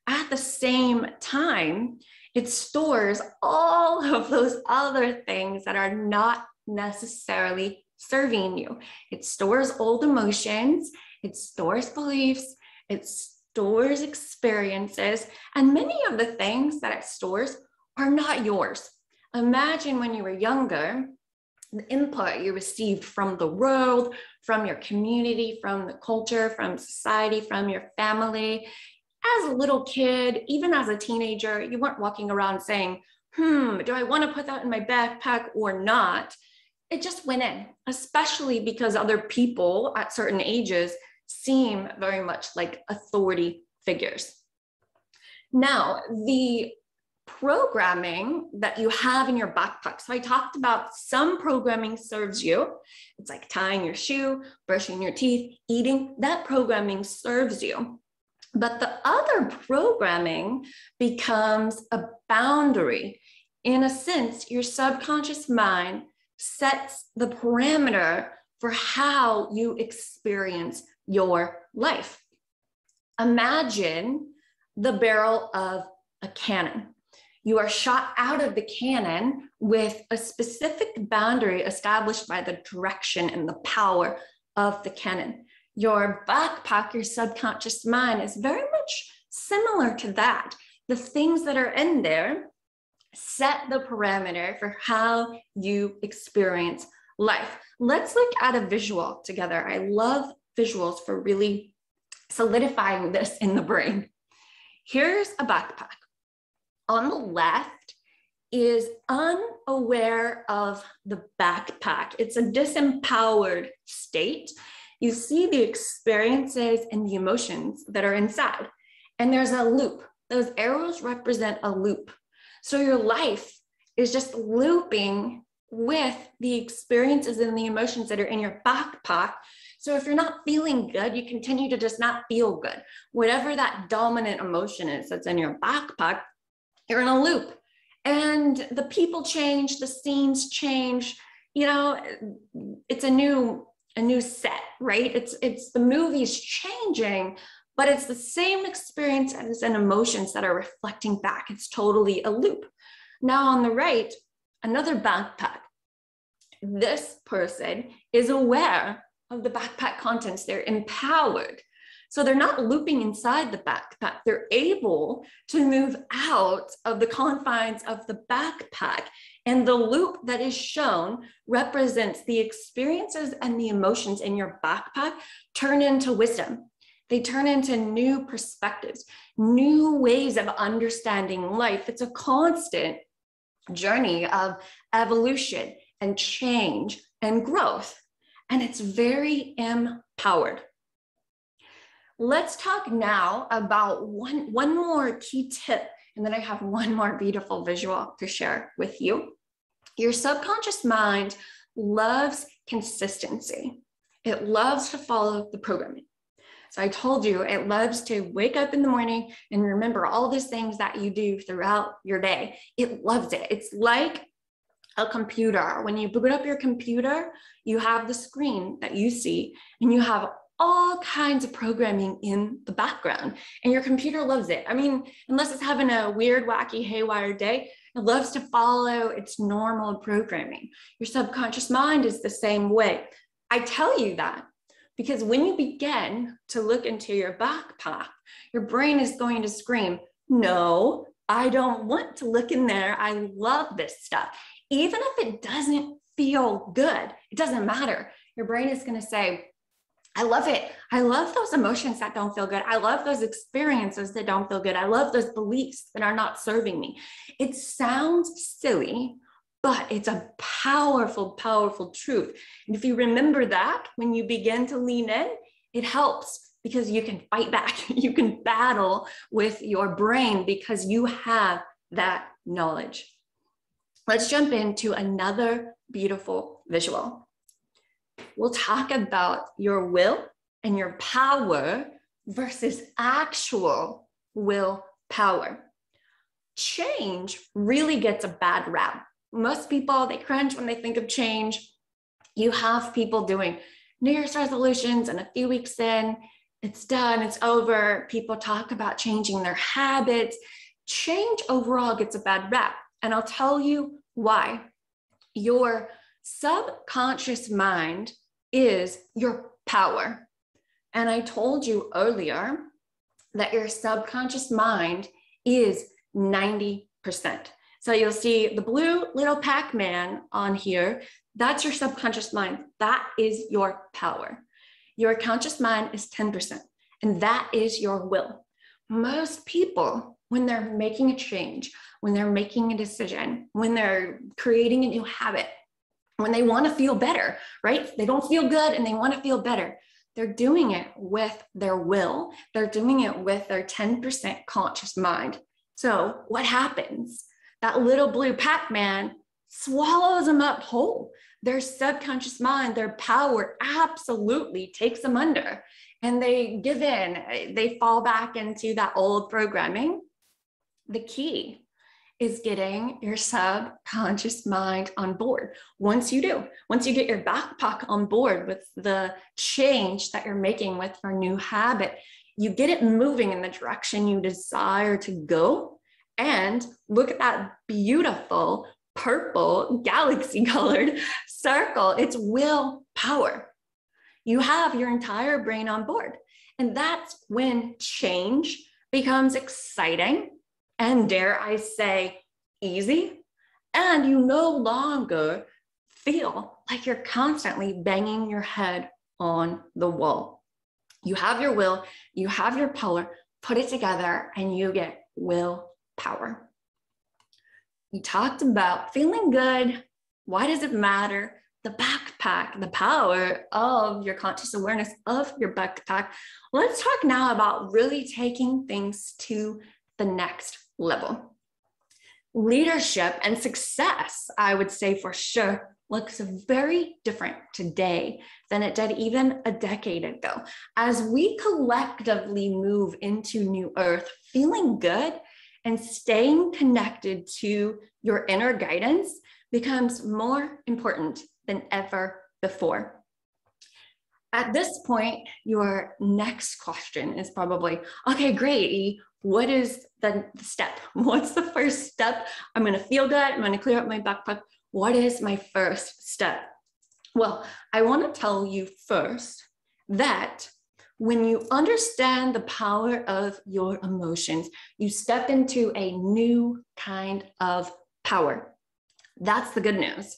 at the same time, it stores all of those other things that are not necessarily serving you. It stores old emotions, it stores beliefs, it stores experiences, and many of the things that it stores are not yours. Imagine when you were younger, the input you received from the world, from your community, from the culture, from society, from your family. As a little kid, even as a teenager, you weren't walking around saying, do I want to put that in my backpack or not? It just went in, especially because other people at certain ages seem very much like authority figures. Now, the programming that you have in your backpack. So I talked about some programming serves you. It's like tying your shoe, brushing your teeth, eating. That programming serves you. But the other programming becomes a boundary. In a sense, your subconscious mind sets the parameter for how you experience your life. Imagine the barrel of a cannon. You are shot out of the cannon with a specific boundary established by the direction and the power of the cannon. Your backpack, your subconscious mind, is very much similar to that. The things that are in there set the parameter for how you experience life. Let's look at a visual together. I love visuals for really solidifying this in the brain. Here's a backpack. On the left is unaware of the backpack. It's a disempowered state. You see the experiences and the emotions that are inside. And there's a loop. Those arrows represent a loop. So your life is just looping with the experiences and the emotions that are in your backpack. So if you're not feeling good, you continue to just not feel good. Whatever that dominant emotion is that's in your backpack, you're in a loop. And the people change, the scenes change, you know, it's a new set, right? It's the movie's changing, but it's the same experiences and emotions that are reflecting back. It's totally a loop. Now on the right, another backpack. This person is aware of the backpack contents. They're empowered. So they're not looping inside the backpack. They're able to move out of the confines of the backpack. And the loop that is shown represents the experiences and the emotions in your backpack turn into wisdom. They turn into new perspectives, new ways of understanding life. It's a constant journey of evolution and change and growth. And it's very empowered. Let's talk now about one more key tip, and then I have one more beautiful visual to share with you. Your subconscious mind loves consistency. It loves to follow the programming. So I told you, it loves to wake up in the morning and remember all these things that you do throughout your day. It loves it. It's like a computer. When you boot up your computer, you have the screen that you see, and you have all kinds of programming in the background, and your computer loves it. I mean, unless it's having a weird, wacky, haywire day, it loves to follow its normal programming. Your subconscious mind is the same way. I tell you that because when you begin to look into your backpack, your brain is going to scream, no, I don't want to look in there. I love this stuff. Even if it doesn't feel good, it doesn't matter. Your brain is going to say, I love it. I love those emotions that don't feel good. I love those experiences that don't feel good. I love those beliefs that are not serving me. It sounds silly, but it's a powerful, powerful truth. And if you remember that, when you begin to lean in, it helps because you can fight back. You can battle with your brain because you have that knowledge. Let's jump into another beautiful visual. We'll talk about your will and your power versus actual willpower. Change really gets a bad rap. Most people, they cringe when they think of change. You have people doing New Year's resolutions, and a few weeks in, it's done, it's over. People talk about changing their habits. Change overall gets a bad rap. And I'll tell you why. Your subconscious mind is your power. And I told you earlier that your subconscious mind is 90%. So you'll see the blue little Pac-Man on here. That's your subconscious mind. That is your power. Your conscious mind is 10%, and that is your will. Most people, when they're making a change, when they're making a decision, when they're creating a new habit, when they want to feel better, right? They don't feel good and they want to feel better. They're doing it with their will. They're doing it with their 10% conscious mind. So what happens? That little blue Pac-Man swallows them up whole. Their subconscious mind, their power absolutely takes them under, and they give in. They fall back into that old programming. The key is getting your subconscious mind on board. Once you get your backpack on board with the change that you're making with your new habit, you get it moving in the direction you desire to go. And look at that beautiful purple galaxy colored circle. It's willpower. You have your entire brain on board. And that's when change becomes exciting and, dare I say, easy. And you no longer feel like you're constantly banging your head on the wall. You have your will, you have your power, put it together, and you get willpower. We talked about feeling good. Why does it matter? The backpack, the power of your conscious awareness of your backpack. Let's talk now about really taking things to the next level. Leadership and success, I would say for sure, looks very different today than it did even a decade ago. As we collectively move into New Earth, feeling good and staying connected to your inner guidance becomes more important than ever before. At this point, your next question is probably, okay, great, what is the step? What's the first step? I'm gonna feel good, I'm gonna clear up my backpack. What is my first step? Well, I wanna tell you first that when you understand the power of your emotions, you step into a new kind of power. That's the good news.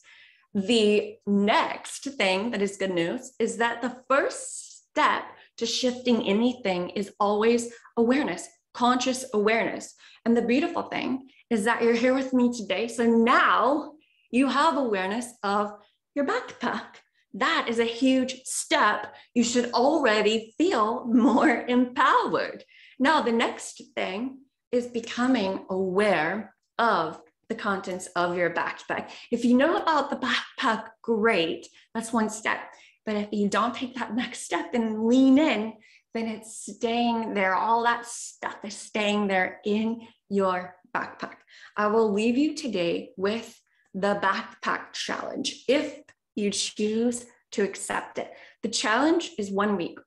The next thing that is good news is that the first step to shifting anything is always awareness, conscious awareness. And the beautiful thing is that you're here with me today. So now you have awareness of your backpack. That is a huge step. You should already feel more empowered. Now, the next thing is becoming aware of the contents of your backpack. If you know about the backpack, great, that's one step. But if you don't take that next step and lean in, then it's staying there. All that stuff is staying there in your backpack. I will leave you today with the backpack challenge if you choose to accept it. The challenge is 1 week,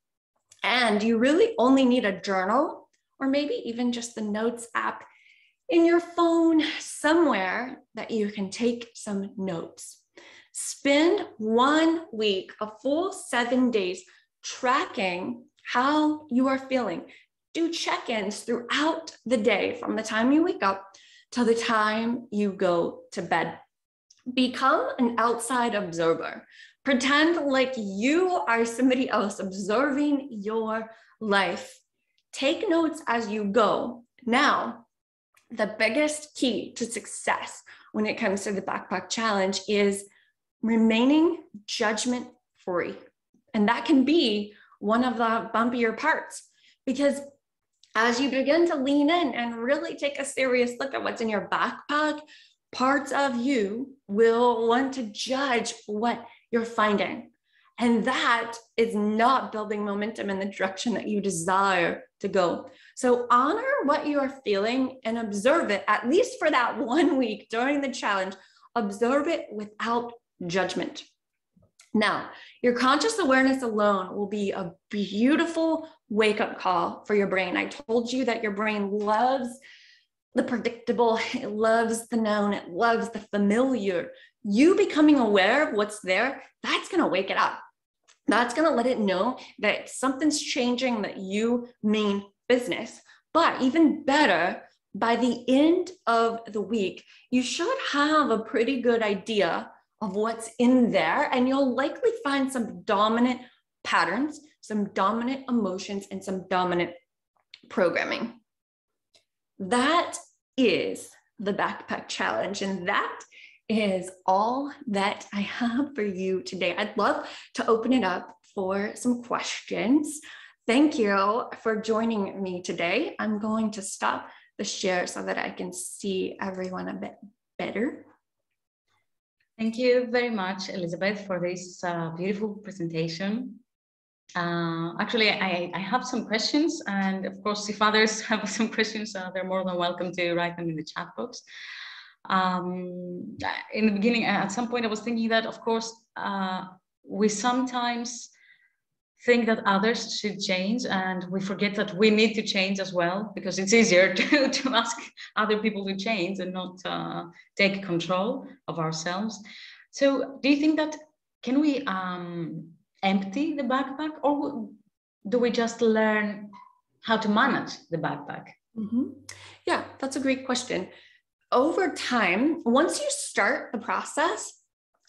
and you really only need a journal or maybe even just the notes app in your phone somewhere that you can take some notes. Spend 1 week, a full 7 days, tracking how you are feeling. Do check-ins throughout the day from the time you wake up till the time you go to bed. Become an outside observer. Pretend like you are somebody else observing your life. Take notes as you go. Now, the biggest key to success when it comes to the backpack challenge is remaining judgment-free. And that can be one of the bumpier parts, because as you begin to lean in and really take a serious look at what's in your backpack, parts of you will want to judge what you're finding. And that is not building momentum in the direction that you desire to go. So honor what you are feeling and observe it, at least for that 1 week during the challenge. Observe it without judgment. Now, your conscious awareness alone will be a beautiful wake-up call for your brain. I told you that your brain loves the predictable, it loves the known, it loves the familiar. You becoming aware of what's there, that's going to wake it up. That's going to let it know that something's changing, that you mean business. But even better, by the end of the week, you should have a pretty good idea of what's in there, and you'll likely find some dominant patterns, some dominant emotions, and some dominant programming. That is the backpack challenge, and that is all that I have for you today. I'd love to open it up for some questions. Thank you for joining me today. I'm going to stop the share so that I can see everyone a bit better. Thank you very much, Elizabeth, for this beautiful presentation. Actually, I have some questions, and of course, if others have some questions, they're more than welcome to write them in the chat box. In the beginning, at some point, I was thinking that, of course, we sometimes think that others should change, and we forget that we need to change as well, because it's easier to ask other people to change and not take control of ourselves. So do you think that, can we empty the backpack, or do we just learn how to manage the backpack? Mm-hmm. Yeah, that's a great question. Over time, once you start the process,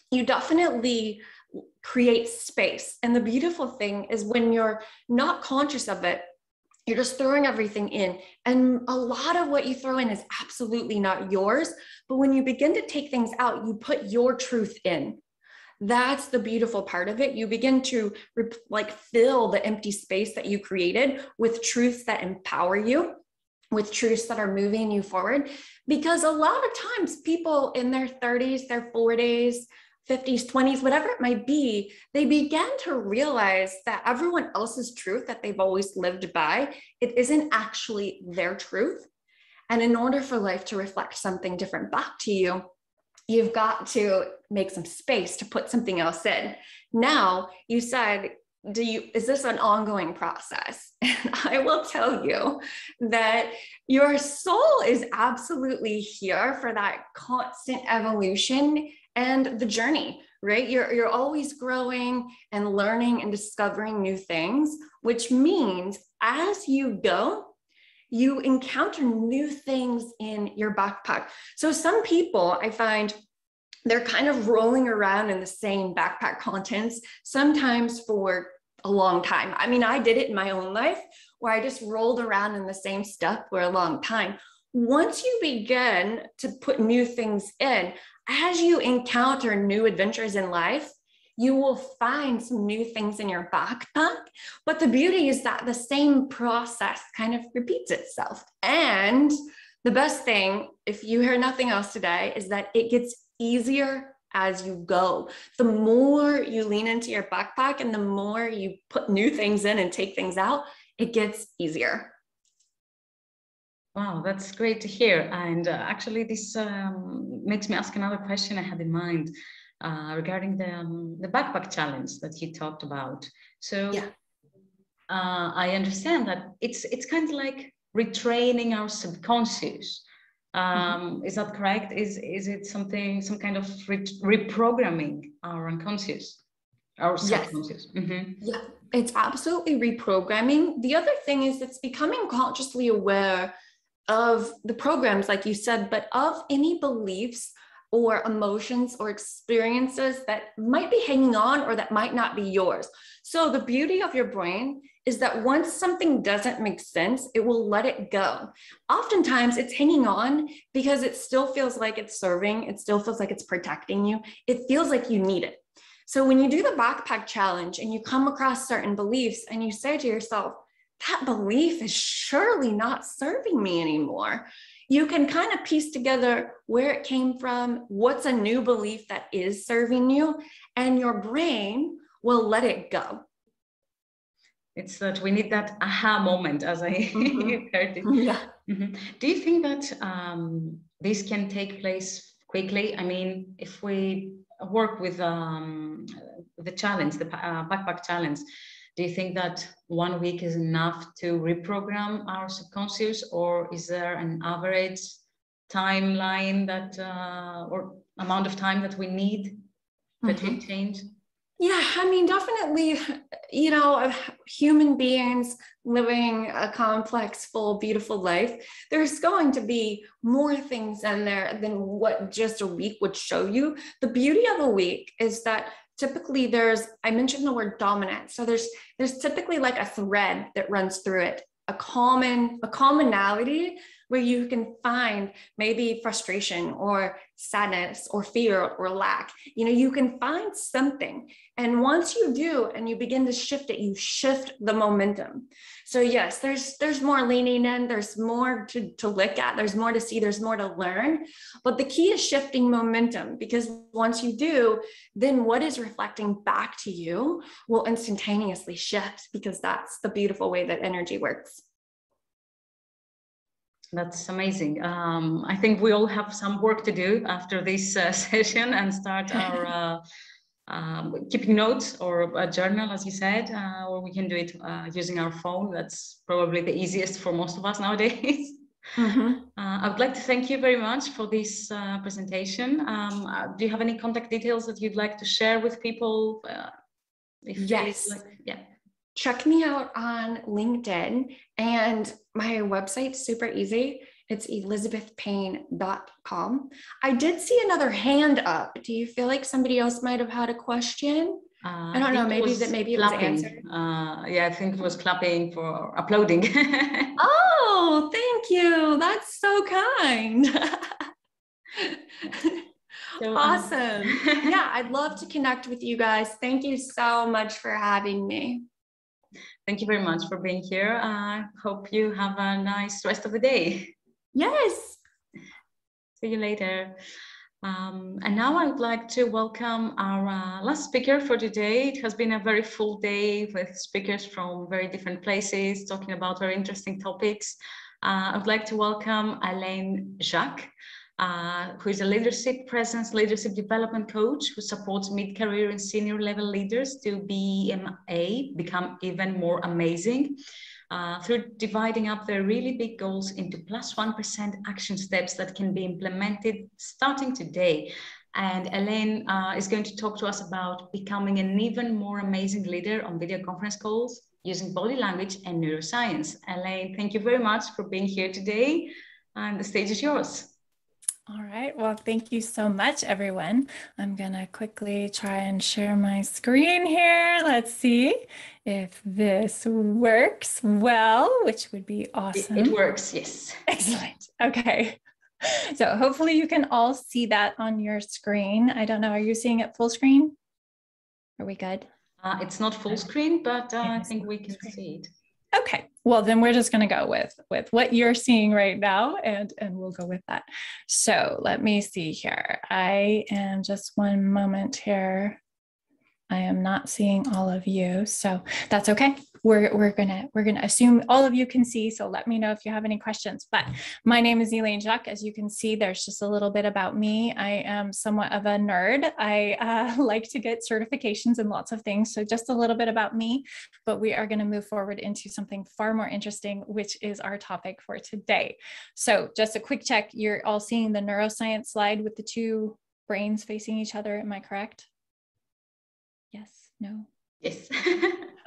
you definitely create space. And the beautiful thing is when you're not conscious of it, you're just throwing everything in. And a lot of what you throw in is absolutely not yours. But when you begin to take things out, you put your truth in. That's the beautiful part of it. You begin to fill the empty space that you created with truths that empower you, with truths that are moving you forward. Because a lot of times people in their 30s, their 40s, 50s, 20s, whatever it might be, they began to realize that everyone else's truth that they've always lived by, it isn't actually their truth. And in order for life to reflect something different back to you, you've got to make some space to put something else in. Now, you said, is this an ongoing process? And I will tell you that your soul is absolutely here for that constant evolution and the journey, right? You're always growing and learning and discovering new things, which means as you go, you encounter new things in your backpack. So some people, I find, they're kind of rolling around in the same backpack contents, sometimes for a long time. I mean, I did it in my own life where I just rolled around in the same stuff for a long time. once you begin to put new things in, as you encounter new adventures in life, you will find some new things in your backpack. But the beauty is that the same process kind of repeats itself. And the best thing, if you hear nothing else today, is that it gets easier as you go. The more you lean into your backpack and the more you put new things in and take things out, it gets easier. Wow, that's great to hear. And actually, this makes me ask another question I had in mind regarding the backpack challenge that you talked about. So yeah. I understand that it's kind of like retraining our subconscious. Is that correct? Is it some kind of reprogramming our unconscious, our subconscious? Yes. Yeah, it's absolutely reprogramming. The other thing is it's becoming consciously aware of the programs, like you said, but of any beliefs or emotions or experiences that might be hanging on or that might not be yours. So the beauty of your brain is that once something doesn't make sense, it will let it go. Oftentimes it's hanging on because it still feels like it's serving. It still feels like it's protecting you. It feels like you need it. So when you do the backpack challenge and you come across certain beliefs and you say to yourself, that belief is surely not serving me anymore, you can kind of piece together where it came from, what's a new belief that is serving you, and your brain will let it go. It's that we need that aha moment, as I heard it. Yeah. Do you think that this can take place quickly? I mean, if we work with the challenge, the backpack challenge, do you think that 1 week is enough to reprogram our subconscious, or is there an average timeline that or amount of time that we need for it to change? Yeah, I mean, definitely, you know, human beings living a complex, full, beautiful life, there's going to be more things in there than what just a week would show you. The beauty of a week is that typically I mentioned the word dominant. So there's typically like a thread that runs through it, a commonality where you can find maybe frustration or sadness or fear or lack. You know, you can find something. And once you do, and you begin to shift it, you shift the momentum. So yes, there's more leaning in, there's more to look at, there's more to see, there's more to learn. But the key is shifting momentum, because once you do, then what is reflecting back to you will instantaneously shift, because that's the beautiful way that energy works. That's amazing. I think we all have some work to do after this session and start our keeping notes or a journal, as you said, or we can do it using our phone. That's probably the easiest for most of us nowadays. I would like to thank you very much for this presentation. Do you have any contact details that you'd like to share with people? Yes. Check me out on LinkedIn, and my website's super easy. It's elizabethpayne.com. I did see another hand up. Do you feel like somebody else might have had a question? I don't know, maybe it was answered. Yeah, I think it was clapping for uploading. Oh, thank you. That's so kind. So, awesome. Yeah, I'd love to connect with you guys. Thank you so much for having me. Thank you very much for being here. I hope you have a nice rest of the day. Yes. See you later. And now I would like to welcome our last speaker for today. It has been a very full day with speakers from very different places talking about very interesting topics. I would like to welcome Alain Jacques, who is a leadership presence, leadership development coach who supports mid-career and senior level leaders to become even more amazing through dividing up their really big goals into +1% action steps that can be implemented starting today. And Alain is going to talk to us about becoming an even more amazing leader on video conference calls using body language and neuroscience. Alain, thank you very much for being here today, and the stage is yours. All right, well, thank you so much, everyone. I'm gonna quickly try and share my screen here. Let's see if this works well, which would be awesome. It works, yes. Excellent. Okay. So hopefully you can all see that on your screen. I don't know, are you seeing it full screen? Are we good? It's not full screen, but I think we can see it. Okay, well then we're just going to go with what you're seeing right now, and we'll go with that. So let me see here. I am just one moment here. I am not seeing all of you, so that's okay. We're gonna assume all of you can see. So let me know if you have any questions. But my name is Elaine Jacques. As you can see, there's just a little bit about me. I am somewhat of a nerd. I like to get certifications and lots of things. So just a little bit about me. But we are going to move forward into something far more interesting, which is our topic for today. So just a quick check. You're all seeing the neuroscience slide with the two brains facing each other. Am I correct? Yes, no? Yes.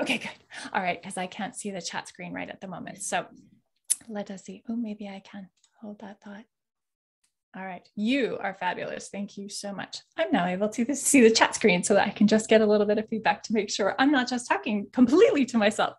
Okay, good. All right, because I can't see the chat screen right at the moment. So let us see. Oh, maybe I can hold that thought. All right, you are fabulous. Thank you so much. I'm now able to see the chat screen so that I can just get a little bit of feedback to make sure I'm not just talking completely to myself.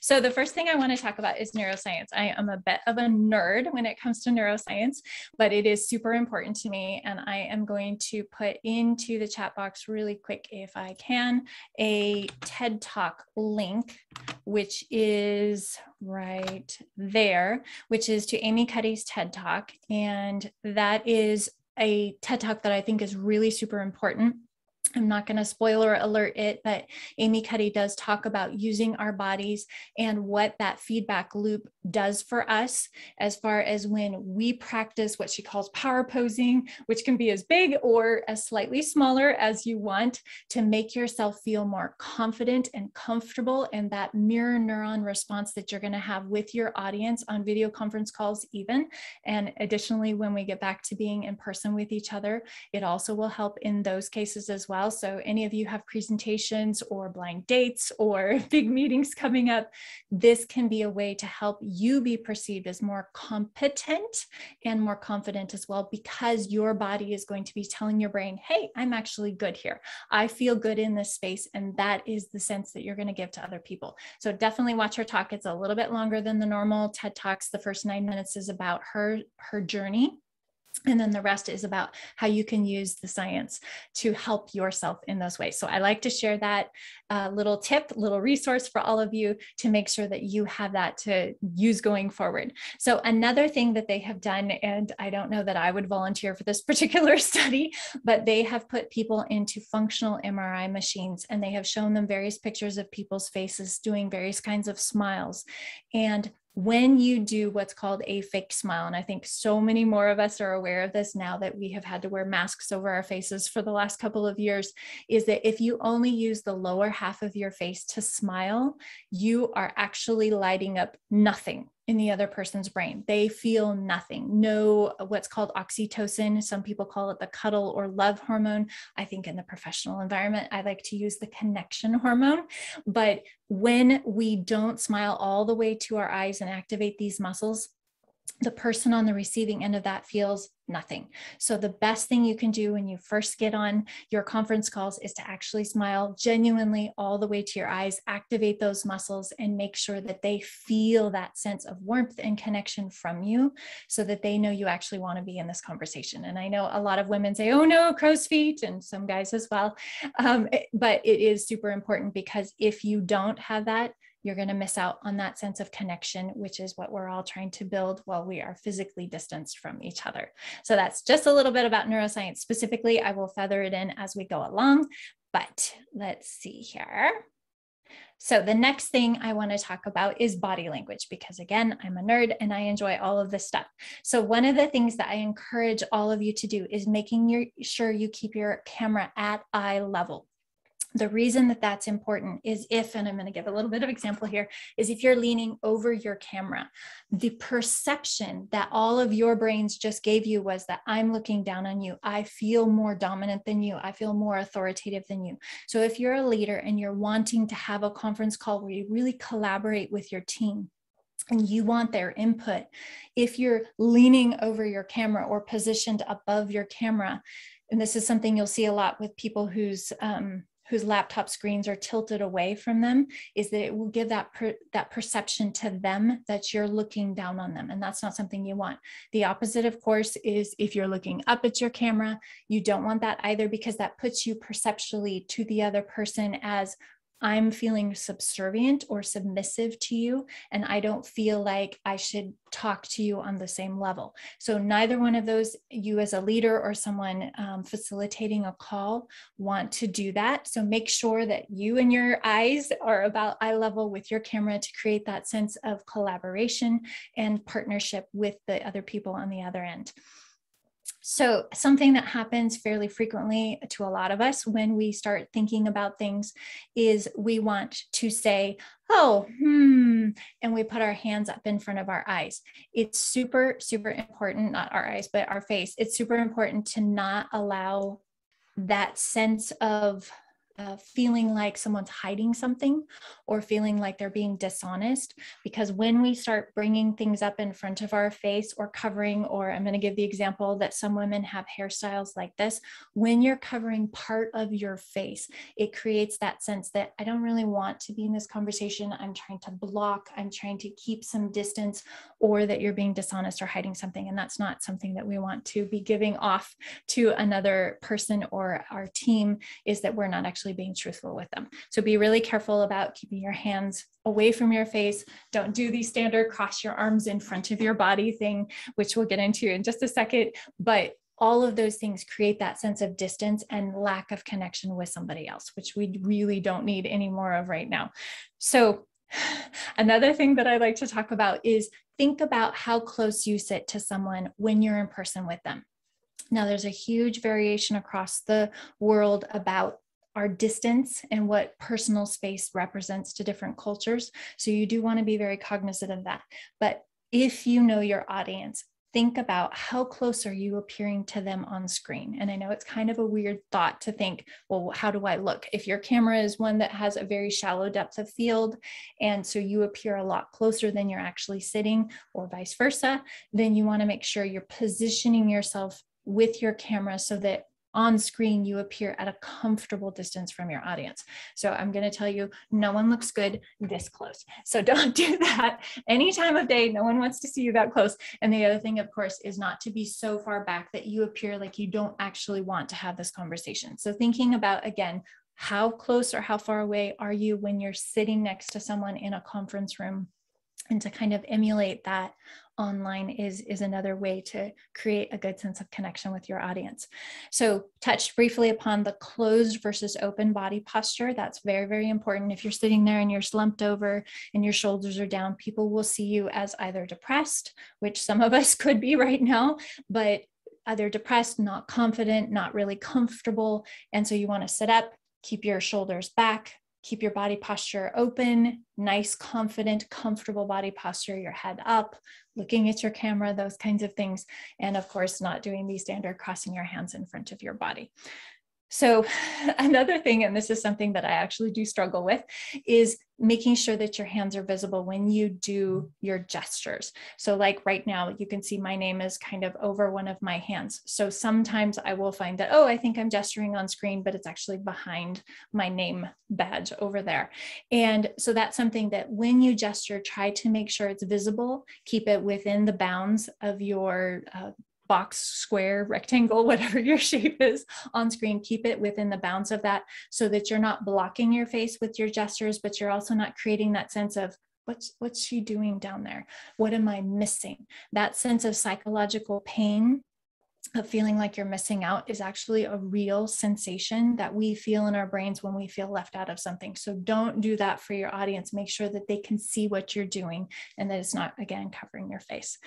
So the first thing I want to talk about is neuroscience. I am a bit of a nerd when it comes to neuroscience, but it is super important to me. And I am going to put into the chat box really quick, if I can, a TED Talk link, which is right there, which is to Amy Cuddy's TED Talk. And that is a TED Talk that I think is really super important. I'm not going to spoiler alert it, but Amy Cuddy does talk about using our bodies and what that feedback loop does for us as far as when we practice what she calls power posing, which can be as big or as slightly smaller as you want to make yourself feel more confident and comfortable, and that mirror neuron response that you're going to have with your audience on video conference calls even. And additionally, when we get back to being in person with each other, it also will help in those cases as well. So any of you have presentations or blind dates or big meetings coming up, this can be a way to help you be perceived as more competent and more confident as well, because your body is going to be telling your brain, hey, I'm actually good here. I feel good in this space. And that is the sense that you're going to give to other people. So definitely watch her talk. It's a little bit longer than the normal TED Talks. The first 9 minutes is about her journey. And then the rest is about how you can use the science to help yourself in those ways. So I like to share that little tip, little resource for all of you to make sure that you have that to use going forward. So another thing that they have done, and I don't know that I would volunteer for this particular study, but they have put people into functional MRI machines, and they have shown them various pictures of people's faces doing various kinds of smiles. And when you do what's called a fake smile, and I think so many more of us are aware of this now that we have had to wear masks over our faces for the last couple of years, is that if you only use the lower half of your face to smile, you are actually lighting up nothing in the other person's brain. They feel nothing, no what's called oxytocin. Some people call it the cuddle or love hormone. I think in the professional environment, I like to use the connection hormone. But when we don't smile all the way to our eyes and activate these muscles, the person on the receiving end of that feels nothing. So the best thing you can do when you first get on your conference calls is to actually smile genuinely all the way to your eyes, activate those muscles, and make sure that they feel that sense of warmth and connection from you so that they know you actually want to be in this conversation. And I know a lot of women say, oh no, crow's feet, and some guys as well. But it is super important, because if you don't have that, you're going to miss out on that sense of connection, which is what we're all trying to build while we are physically distanced from each other. So that's just a little bit about neuroscience specifically. I will feather it in as we go along, but let's see here. So the next thing I want to talk about is body language, because again, I'm a nerd and I enjoy all of this stuff. So one of the things that I encourage all of you to do is making sure you keep your camera at eye level. The reason that that's important is if, and I'm going to give a little bit of example here, is if you're leaning over your camera, the perception that all of your brains just gave you was that I'm looking down on you. I feel more dominant than you. I feel more authoritative than you. So if you're a leader and you're wanting to have a conference call where you really collaborate with your team, and you want their input, if you're leaning over your camera or positioned above your camera, and this is something you'll see a lot with people whose whose laptop screens are tilted away from them is that it will give that perception to them that you're looking down on them. And that's not something you want. The opposite, of course, is if you're looking up at your camera, you don't want that either, because that puts you perceptually to the other person as I'm feeling subservient or submissive to you, and I don't feel like I should talk to you on the same level. So neither one of those, you as a leader or someone facilitating a call, want to do that. So make sure that you and your eyes are about eye level with your camera to create that sense of collaboration and partnership with the other people on the other end. So something that happens fairly frequently to a lot of us when we start thinking about things is we want to say, oh, and we put our hands up in front of our eyes. It's super, super important, not our eyes, but our face. It's super important to not allow that sense of feeling like someone's hiding something or feeling like they're being dishonest, because when we start bringing things up in front of our face or covering, or I'm going to give the example that some women have hairstyles like this, when you're covering part of your face, it creates that sense that I don't really want to be in this conversation. I'm trying to block, I'm trying to keep some distance, or that you're being dishonest or hiding something. And that's not something that we want to be giving off to another person or our team, is that we're not actually being truthful with them. So be really careful about keeping your hands away from your face. Don't do the standard cross your arms in front of your body thing, which we'll get into in just a second. But all of those things create that sense of distance and lack of connection with somebody else, which we really don't need any more of right now. So another thing that I like to talk about is think about how close you sit to someone when you're in person with them. Now, there's a huge variation across the world about our distance and what personal space represents to different cultures. So you do want to be very cognizant of that. But if you know your audience, think about how close are you appearing to them on screen. And I know it's kind of a weird thought to think, well, how do I look? If your camera is one that has a very shallow depth of field, and so you appear a lot closer than you're actually sitting, or vice versa, then you want to make sure you're positioning yourself with your camera so that on screen you appear at a comfortable distance from your audience. So I'm going to tell you, no one looks good this close. So don't do that any time of day. No one wants to see you that close. And the other thing, of course, is not to be so far back that you appear like you don't actually want to have this conversation. So thinking about, again, how close or how far away are you when you're sitting next to someone in a conference room, and to kind of emulate that online is another way to create a good sense of connection with your audience. So touched briefly upon the closed versus open body posture. That's very, very important. If you're sitting there and you're slumped over and your shoulders are down, people will see you as either depressed, which some of us could be right now, but either depressed, not confident, not really comfortable. And so you want to sit up, keep your shoulders back, keep your body posture open, nice, confident, comfortable body posture, your head up, looking at your camera, those kinds of things. And of course, not doing the standard crossing your hands in front of your body. So another thing, and this is something that I actually do struggle with, is making sure that your hands are visible when you do your gestures. So like right now, you can see my name is kind of over one of my hands. So sometimes I will find that, oh, I think I'm gesturing on screen, but it's actually behind my name badge over there. And so that's something that when you gesture, try to make sure it's visible, keep it within the bounds of your box, square, rectangle, whatever your shape is on screen, keep it within the bounds of that so that you're not blocking your face with your gestures, but you're also not creating that sense of what's she doing down there? What am I missing? That sense of psychological pain of feeling like you're missing out is actually a real sensation that we feel in our brains when we feel left out of something. So don't do that for your audience. Make sure that they can see what you're doing and that it's not, again, covering your face.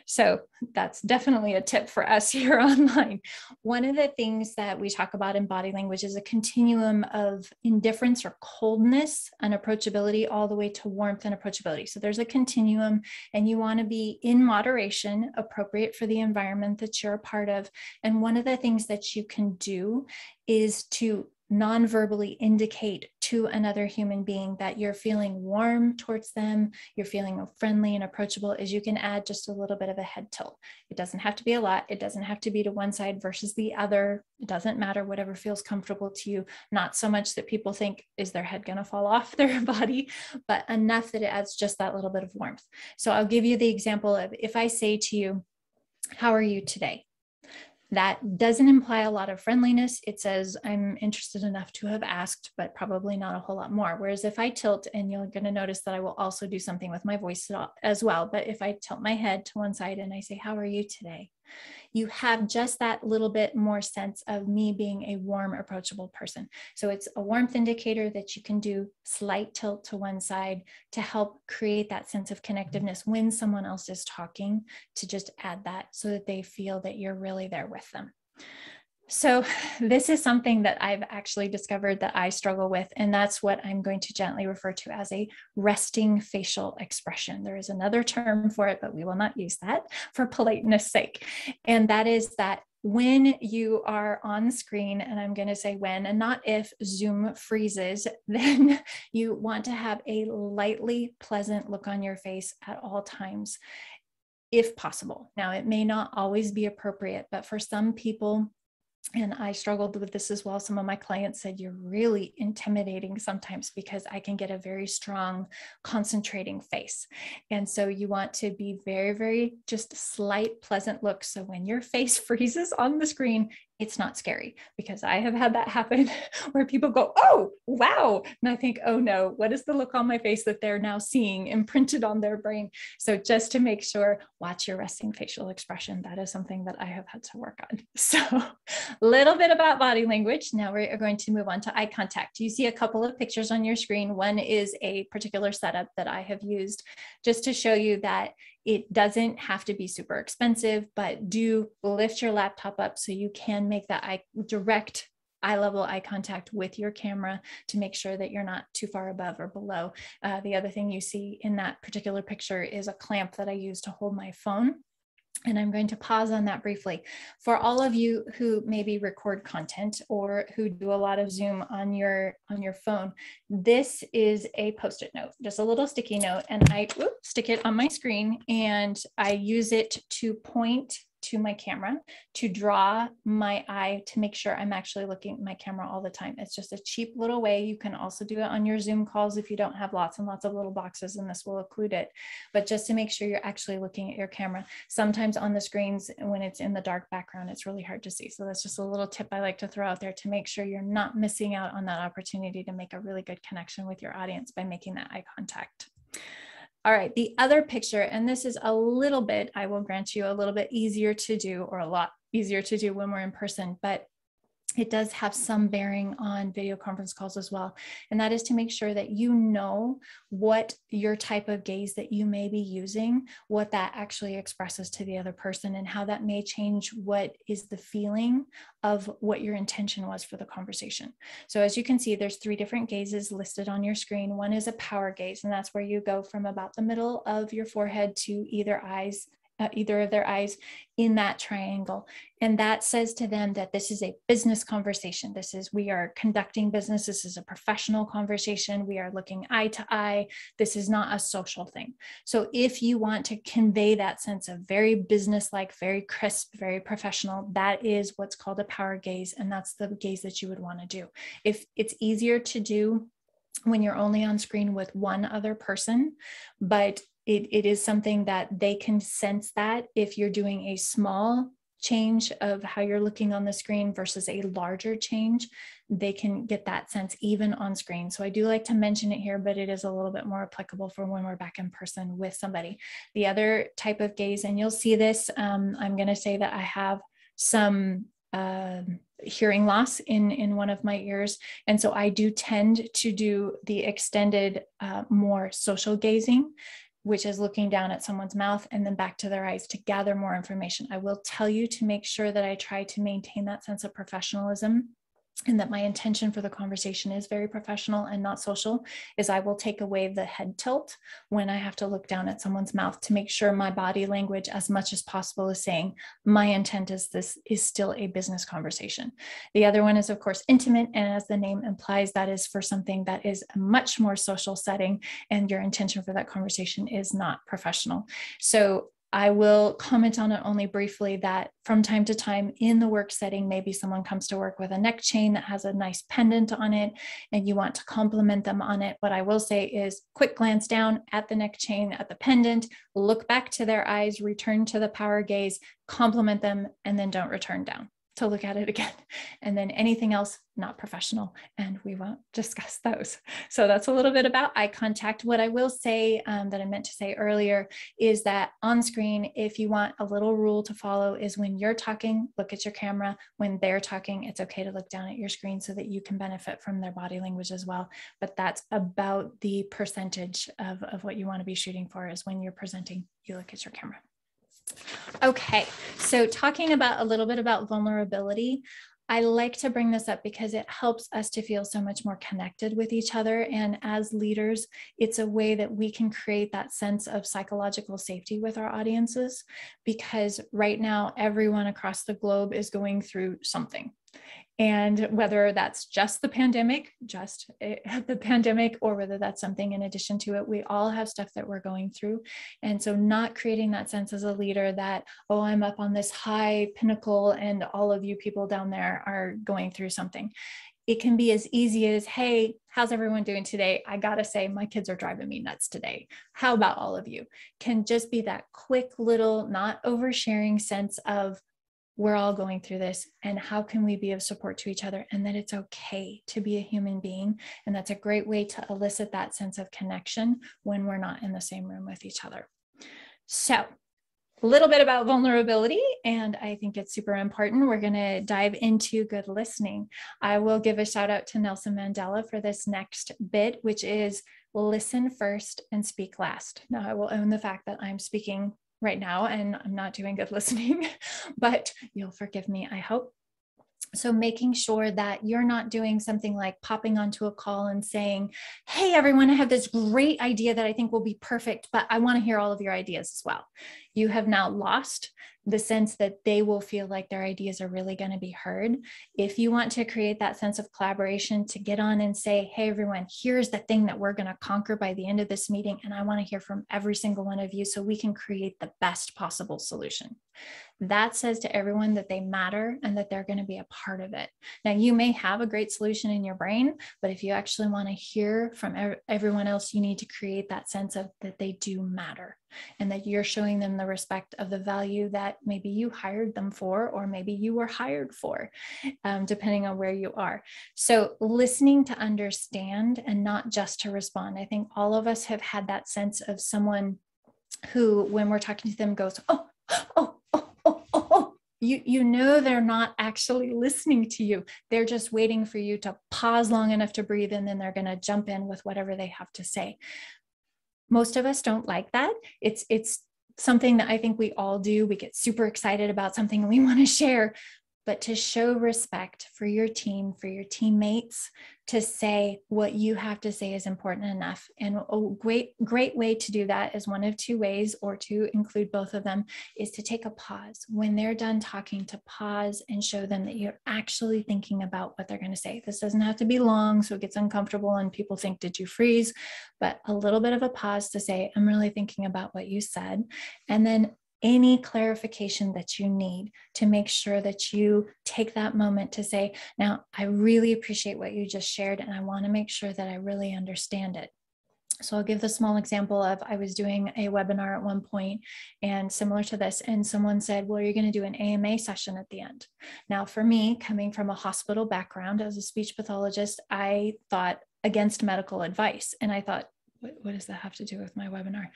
So that's definitely a tip for us here online. One of the things that we talk about in body language is a continuum of indifference or coldness and approachability all the way to warmth and approachability. So there's a continuum, and you want to be in moderation, appropriate for the environment that you're a part of. And one of the things that you can do is to non-verbally indicate to another human being that you're feeling warm towards them, you're feeling friendly and approachable, is you can add just a little bit of a head tilt. It doesn't have to be a lot. It doesn't have to be to one side versus the other. It doesn't matter, whatever feels comfortable to you. Not so much that people think, is their head going to fall off their body, but enough that it adds just that little bit of warmth. So I'll give you the example of, if I say to you, how are you today? That doesn't imply a lot of friendliness. It says, I'm interested enough to have asked, but probably not a whole lot more. Whereas if I tilt, and you're going to notice that I will also do something with my voice as well. But if I tilt my head to one side and I say, how are you today? You have just that little bit more sense of me being a warm, approachable person. So it's a warmth indicator that you can do, slight tilt to one side to help create that sense of connectiveness when someone else is talking, to just add that so that they feel that you're really there with them. So this is something that I've actually discovered that I struggle with, and that's what I'm going to gently refer to as a resting facial expression. There is another term for it, but we will not use that for politeness sake. And that is that when you are on screen, and I'm going to say when and not if Zoom freezes, then you want to have a lightly pleasant look on your face at all times, if possible. Now, it may not always be appropriate, but for some people, and I struggled with this as well, some of my clients said, you're really intimidating sometimes because I can get a very strong concentrating face. And so you want to be very, very just slight, pleasant look. So when your face freezes on the screen, it's not scary, because I have had that happen where people go, oh, wow. And I think, oh no, what is the look on my face that they're now seeing imprinted on their brain? So just to make sure, watch your resting facial expression. That is something that I have had to work on. So a little bit about body language. Now we're going to move on to eye contact. You see a couple of pictures on your screen. One is a particular setup that I have used just to show you that it doesn't have to be super expensive, but do lift your laptop up so you can make that direct eye level eye contact with your camera to make sure that you're not too far above or below. The other thing you see in that particular picture is a clamp that I use to hold my phone. And I'm going to pause on that briefly. For all of you who maybe record content or who do a lot of Zoom on your phone, this is a Post-it note, just a little sticky note, and I stick it on my screen, and I use it to point to my camera to draw my eye to make sure I'm actually looking at my camera all the time. It's just a cheap little way. You can also do it on your Zoom calls if you don't have lots and lots of little boxes, and this will include it. But just to make sure you're actually looking at your camera. Sometimes on the screens, when it's in the dark background, it's really hard to see. So that's just a little tip I like to throw out there to make sure you're not missing out on that opportunity to make a really good connection with your audience by making that eye contact. All right, the other picture, and this is a little bit, I will grant you, a little bit easier to do, or a lot easier to do when we're in person, but it does have some bearing on video conference calls as well. And that is to make sure that you know what your type of gaze that you may be using, what that actually expresses to the other person, and how that may change what is the feeling of what your intention was for the conversation. So as you can see, there's 3 different gazes listed on your screen. One is a power gaze, and that's where you go from about the middle of your forehead to either of their eyes in that triangle. And that says to them that this is a business conversation. We are conducting business. This is a professional conversation. We are looking eye to eye. This is not a social thing. So if you want to convey that sense of very business-like, very crisp, very professional, that is what's called a power gaze. And that's the gaze that you would want to do. If it's easier to do when you're only on screen with one other person, but it is something that they can sense that if you're doing a small change of how you're looking on the screen versus a larger change, they can get that sense even on screen. So I do like to mention it here, but it is a little bit more applicable for when we're back in person with somebody. The other type of gaze, and you'll see this, I'm going to say that I have some hearing loss in one of my ears. And so I do tend to do the extended, more social gazing, which is looking down at someone's mouth and then back to their eyes to gather more information. I will tell you to make sure that I try to maintain that sense of professionalism and that my intention for the conversation is very professional and not social, is I will take away the head tilt when I have to look down at someone's mouth to make sure my body language as much as possible is saying my intent is this is still a business conversation. The other one is of course intimate, and as the name implies, that is for something that is a much more social setting, and your intention for that conversation is not professional. So I will comment on it only briefly that from time to time in the work setting, maybe someone comes to work with a neck chain that has a nice pendant on it and you want to compliment them on it. What I will say is quick glance down at the neck chain, at the pendant, look back to their eyes, return to the power gaze, compliment them, and then don't return down to look at it again. And then anything else, not professional, and we won't discuss those. So that's a little bit about eye contact. What I will say that I meant to say earlier is that on screen, if you want a little rule to follow, is when you're talking, look at your camera. When they're talking, it's okay to look down at your screen so that you can benefit from their body language as well. But that's about the percentage of what you want to be shooting for, is when you're presenting, you look at your camera. Okay, so talking about a little bit about vulnerability, I like to bring this up because it helps us to feel so much more connected with each other. And as leaders, it's a way that we can create that sense of psychological safety with our audiences, because right now, everyone across the globe is going through something. And whether that's just the pandemic, or whether that's something in addition to it, we all have stuff that we're going through. And so not creating that sense as a leader that, oh, I'm up on this high pinnacle and all of you people down there are going through something. It can be as easy as, hey, how's everyone doing today? I gotta say, my kids are driving me nuts today. How about all of you? Can just be that quick little, not oversharing sense of, we're all going through this, and how can we be of support to each other, and that it's okay to be a human being. And that's a great way to elicit that sense of connection when we're not in the same room with each other. So a little bit about vulnerability, and I think it's super important. We're going to dive into good listening. I will give a shout out to Nelson Mandela for this next bit, which is listen first and speak last. Now, I will own the fact that I'm speaking right now and I'm not doing good listening, but you'll forgive me, I hope. So making sure that you're not doing something like popping onto a call and saying, hey, everyone, I have this great idea that I think will be perfect, but I want to hear all of your ideas as well. You have now lost the sense that they will feel like their ideas are really going to be heard. If you want to create that sense of collaboration, to get on and say, hey, everyone, here's the thing that we're going to conquer by the end of this meeting, and I want to hear from every single one of you so we can create the best possible solution. That says to everyone that they matter and that they're going to be a part of it. Now, you may have a great solution in your brain, but if you actually want to hear from everyone else, you need to create that sense of that they do matter, and that you're showing them the respect of the value that maybe you hired them for, or maybe you were hired for, depending on where you are. So listening to understand and not just to respond. I think all of us have had that sense of someone who, when we're talking to them, goes, oh, you know, they're not actually listening to you. They're just waiting for you to pause long enough to breathe, and then they're going to jump in with whatever they have to say. Most of us don't like that. It's something that I think we all do. We get super excited about something and we want to share, but to show respect for your team, for your teammates, to say what you have to say is important enough. And a great way to do that is one of two ways, or to include both of them, is to take a pause. When they're done talking, to pause and show them that you're actually thinking about what they're going to say. This doesn't have to be long, so it gets uncomfortable and people think, did you freeze? But a little bit of a pause to say, I'm really thinking about what you said. And then any clarification that you need, to make sure that you take that moment to say, now, I really appreciate what you just shared, and I want to make sure that I really understand it. So I'll give the small example of, I was doing a webinar at one point, and similar to this, and someone said, well, you're going to do an AMA session at the end. Now, for me, coming from a hospital background as a speech pathologist, I thought against medical advice. And I thought, what does that have to do with my webinar?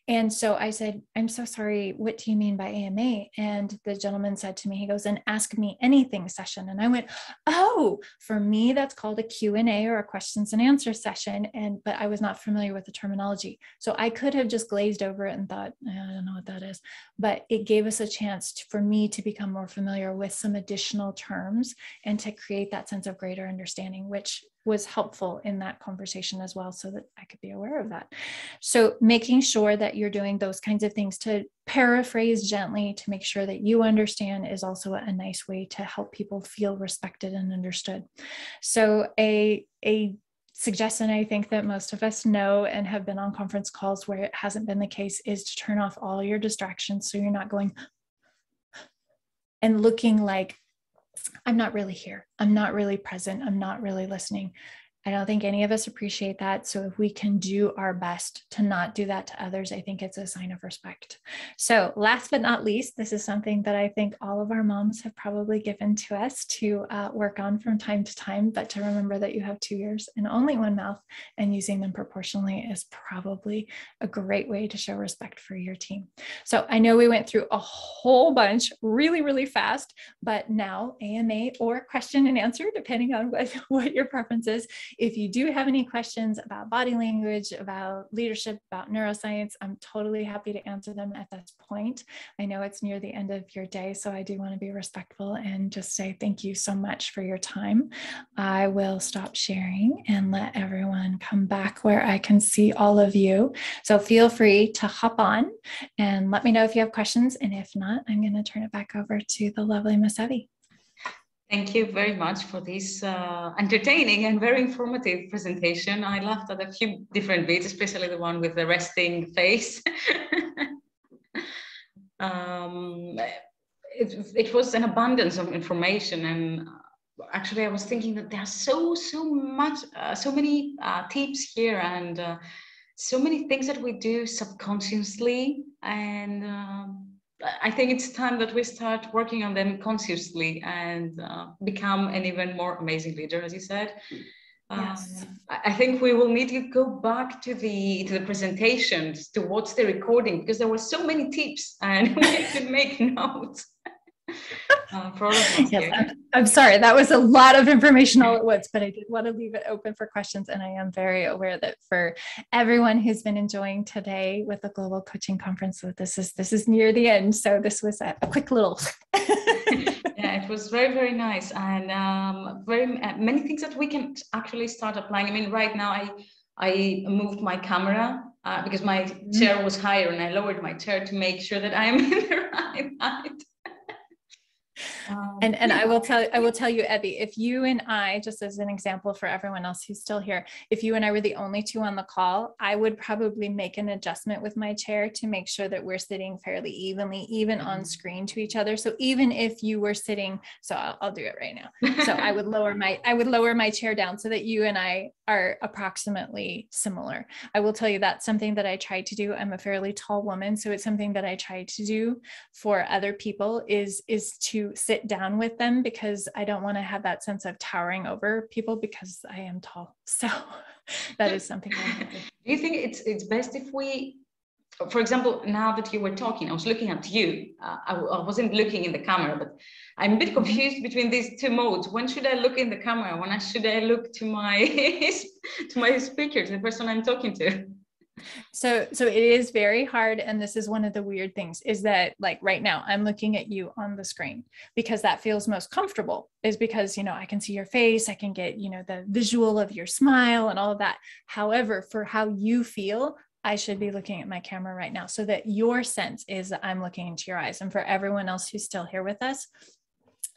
And so I said, I'm so sorry, what do you mean by AMA? And the gentleman said to me, he goes, an ask me anything session. And I went, oh, for me, that's called a Q&A or a questions and answers session. But I was not familiar with the terminology. So I could have just glazed over it and thought, I don't know what that is. But it gave us a chance for me to become more familiar with some additional terms and to create that sense of greater understanding, which was helpful in that conversation as well, so that I could be aware of that. So making sure that you're doing those kinds of things, to paraphrase gently, to make sure that you understand, is also a nice way to help people feel respected and understood. So a suggestion I think that most of us know and have been on conference calls where it hasn't been the case is to turn off all your distractions, so you're not going and looking like, I'm not really here. I'm not really present. I'm not really listening. I don't think any of us appreciate that. So if we can do our best to not do that to others, I think it's a sign of respect. So last but not least, this is something that I think all of our moms have probably given to us to work on from time to time, but to remember that you have 2 ears and only one mouth, and using them proportionally is probably a great way to show respect for your team. So I know we went through a whole bunch really, really fast, but now AMA or question and answer, depending on what your preference is. If you do have any questions about body language, about leadership, about neuroscience, I'm totally happy to answer them at this point. I know it's near the end of your day, so I do want to be respectful and just say thank you so much for your time. I will stop sharing and let everyone come back where I can see all of you. So feel free to hop on and let me know if you have questions. And if not, I'm going to turn it back over to the lovely Miss Evie. Thank you very much for this entertaining and very informative presentation. I laughed at a few different bits, especially the one with the resting face. It was an abundance of information, and actually I was thinking that there's so many tips here, and so many things that we do subconsciously, and I think it's time that we start working on them consciously and become an even more amazing leader, as you said. Yes. I think we will need to go back to the presentations to watch the recording, because there were so many tips and we could make notes. For all of us. Yes, I'm sorry, that was a lot of information all at once, but I did want to leave it open for questions. And I am very aware that for everyone who's been enjoying today with the Global Coaching Conference, so this is near the end. So this was a quick little. Yeah, it was very, very nice, and very many things that we can actually start applying. I mean, right now I moved my camera because my chair was higher, and I lowered my chair to make sure that I am in the right height. And I will tell you, Evie, if you and I, just as an example for everyone else who's still here, if you and I were the only two on the call, I would probably make an adjustment with my chair to make sure that we're sitting fairly evenly, even on screen to each other. So even if you were sitting, so I'll do it right now. So I would lower my chair down so that you and I are approximately similar. I will tell you that's something that I try to do. I'm a fairly tall woman, so it's something that I try to do for other people is to sit down with them, because I don't want to have that sense of towering over people because I am tall. So that is something I do. Do you think it's best if we, for example, now that you were talking, I was looking at you. I wasn't looking in the camera, but I'm a bit confused between these two modes. When should I look in the camera? When should I look to my speaker, to the person I'm talking to? So it is very hard. And this is one of the weird things, is that like right now I'm looking at you on the screen because that feels most comfortable, is because, I can see your face, I can get, the visual of your smile and all of that. However, for how you feel, I should be looking at my camera right now, so that your sense is that I'm looking into your eyes. And for everyone else who's still here with us,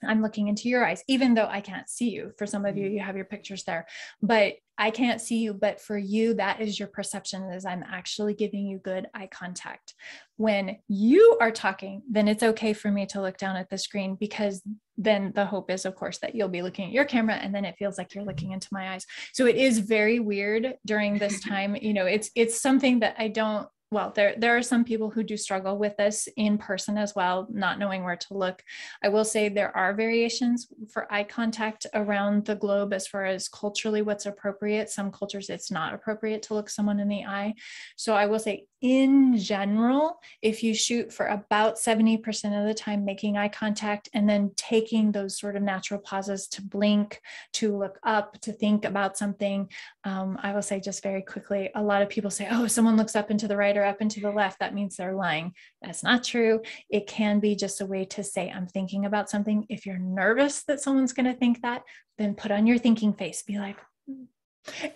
I'm looking into your eyes, even though I can't see you. For some of you, you have your pictures there, but I can't see you. But for you, that is your perception, is I'm actually giving you good eye contact. When you are talking, then it's okay for me to look down at the screen, because then the hope is, of course, that you'll be looking at your camera, and then it feels like you're looking into my eyes. So it is very weird during this time. It's something that I don't well, there are some people who do struggle with this in person as well, not knowing where to look. I will say there are variations for eye contact around the globe as far as culturally what's appropriate. Some cultures, it's not appropriate to look someone in the eye. So I will say in general, if you shoot for about 70% of the time making eye contact and then taking those sort of natural pauses to blink, to look up, to think about something, I will say just very quickly, a lot of people say, oh, if someone looks up and to the right or up and to the left, that means they're lying. That's not true. It can be just a way to say, I'm thinking about something. If you're nervous that someone's going to think that, then put on your thinking face, be like,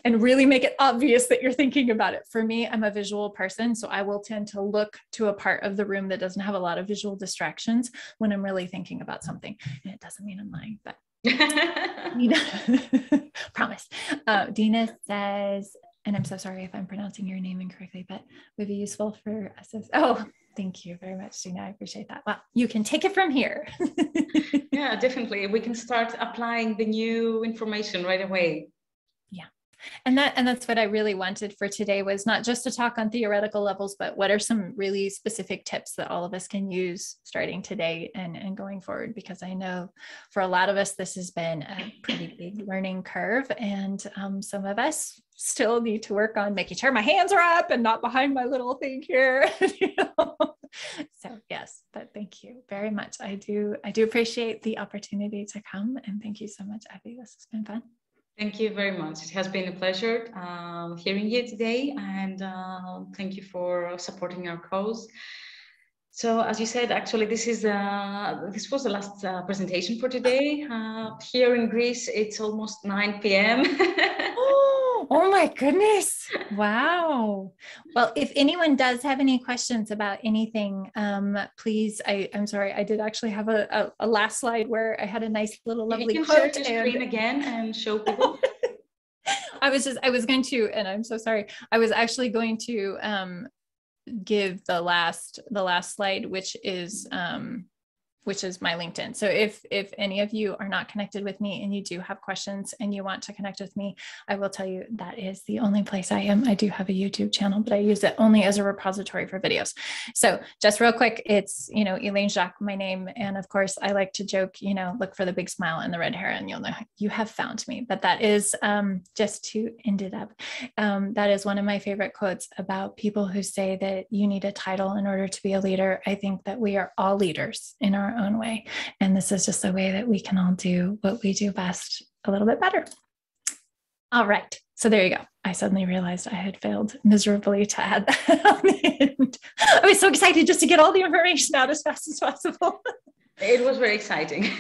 and really make it obvious that you're thinking about it. For me, I'm a visual person, so I will tend to look to a part of the room that doesn't have a lot of visual distractions when I'm really thinking about something. And it doesn't mean I'm lying, but Dina, promise. Dina says, and I'm so sorry if I'm pronouncing your name incorrectly, but would be useful for us. Oh, thank you very much, Dina. I appreciate that. Well, you can take it from here. Yeah, definitely. We can start applying the new information right away. Yeah. And that's what I really wanted for today, was not just to talk on theoretical levels, but what are some really specific tips that all of us can use starting today and going forward, because I know for a lot of us, this has been a pretty big learning curve. And some of us still need to work on making sure my hands are up and not behind my little thing here. So yes, but thank you very much. I do appreciate the opportunity to come, and thank you so much, Abby. This has been fun. Thank you very much. It has been a pleasure hearing you today, and thank you for supporting our cause. So, as you said, actually, this was the last presentation for today. Here in Greece, it's almost 9 p.m. Oh my goodness. Wow. Well, if anyone does have any questions about anything, please, I'm sorry, I did actually have a last slide where I had a nice little lovely You can quote. share your screen again and show people. I was going to, and I'm so sorry, I was actually going to give the last slide, which is my LinkedIn. So if any of you are not connected with me and you do have questions and you want to connect with me, I will tell you that is the only place I am. I do have a YouTube channel, but I use it only as a repository for videos. So just real quick, it's, Elaine Jacques, my name. And of course I like to joke, look for the big smile and the red hair and you'll know you have found me. But that is just to end it up. That is one of my favorite quotes about people who say that you need a title in order to be a leader. I think that we are all leaders in our own way. And this is just a way that we can all do what we do best a little bit better. All right. So there you go. I suddenly realized I had failed miserably to add that on the end. I was so excited just to get all the information out as fast as possible. It was very exciting.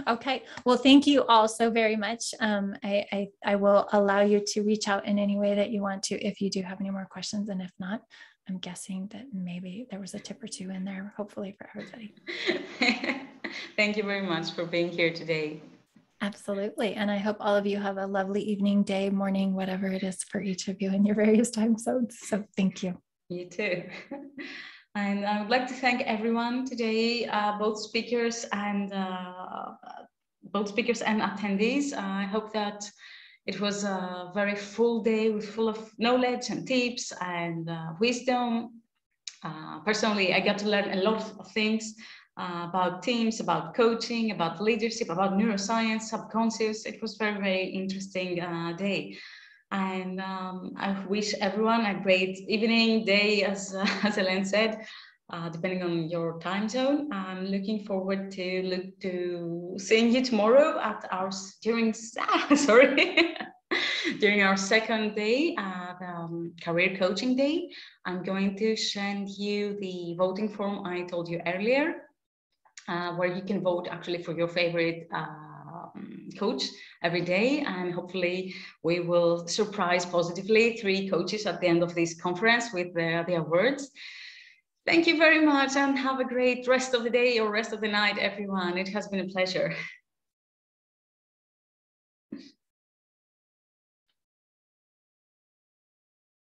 Okay. Well, thank you all so very much. I will allow you to reach out in any way that you want to, if you do have any more questions. And if not, I'm guessing that maybe there was a tip or two in there, hopefully for everybody. Thank you very much for being here today. Absolutely. And I hope all of you have a lovely evening, day, morning, whatever it is for each of you in your various time zones. So thank you. You too. And I would like to thank everyone today, both speakers and attendees. I hope that it was a very full day full of knowledge and tips and wisdom. Personally, I got to learn a lot of things about teams, about coaching, about leadership, about neuroscience, subconscious. It was very, very interesting day. And I wish everyone a great evening, day, as Elaine said, depending on your time zone. I'm looking forward to seeing you tomorrow at during our second day, career coaching day. I'm going to send you the voting form I told you earlier, where you can vote actually for your favorite coach every day, and hopefully we will surprise positively 3 coaches at the end of this conference with their awards. Thank you very much, and have a great rest of the day or rest of the night, everyone. It has been a pleasure.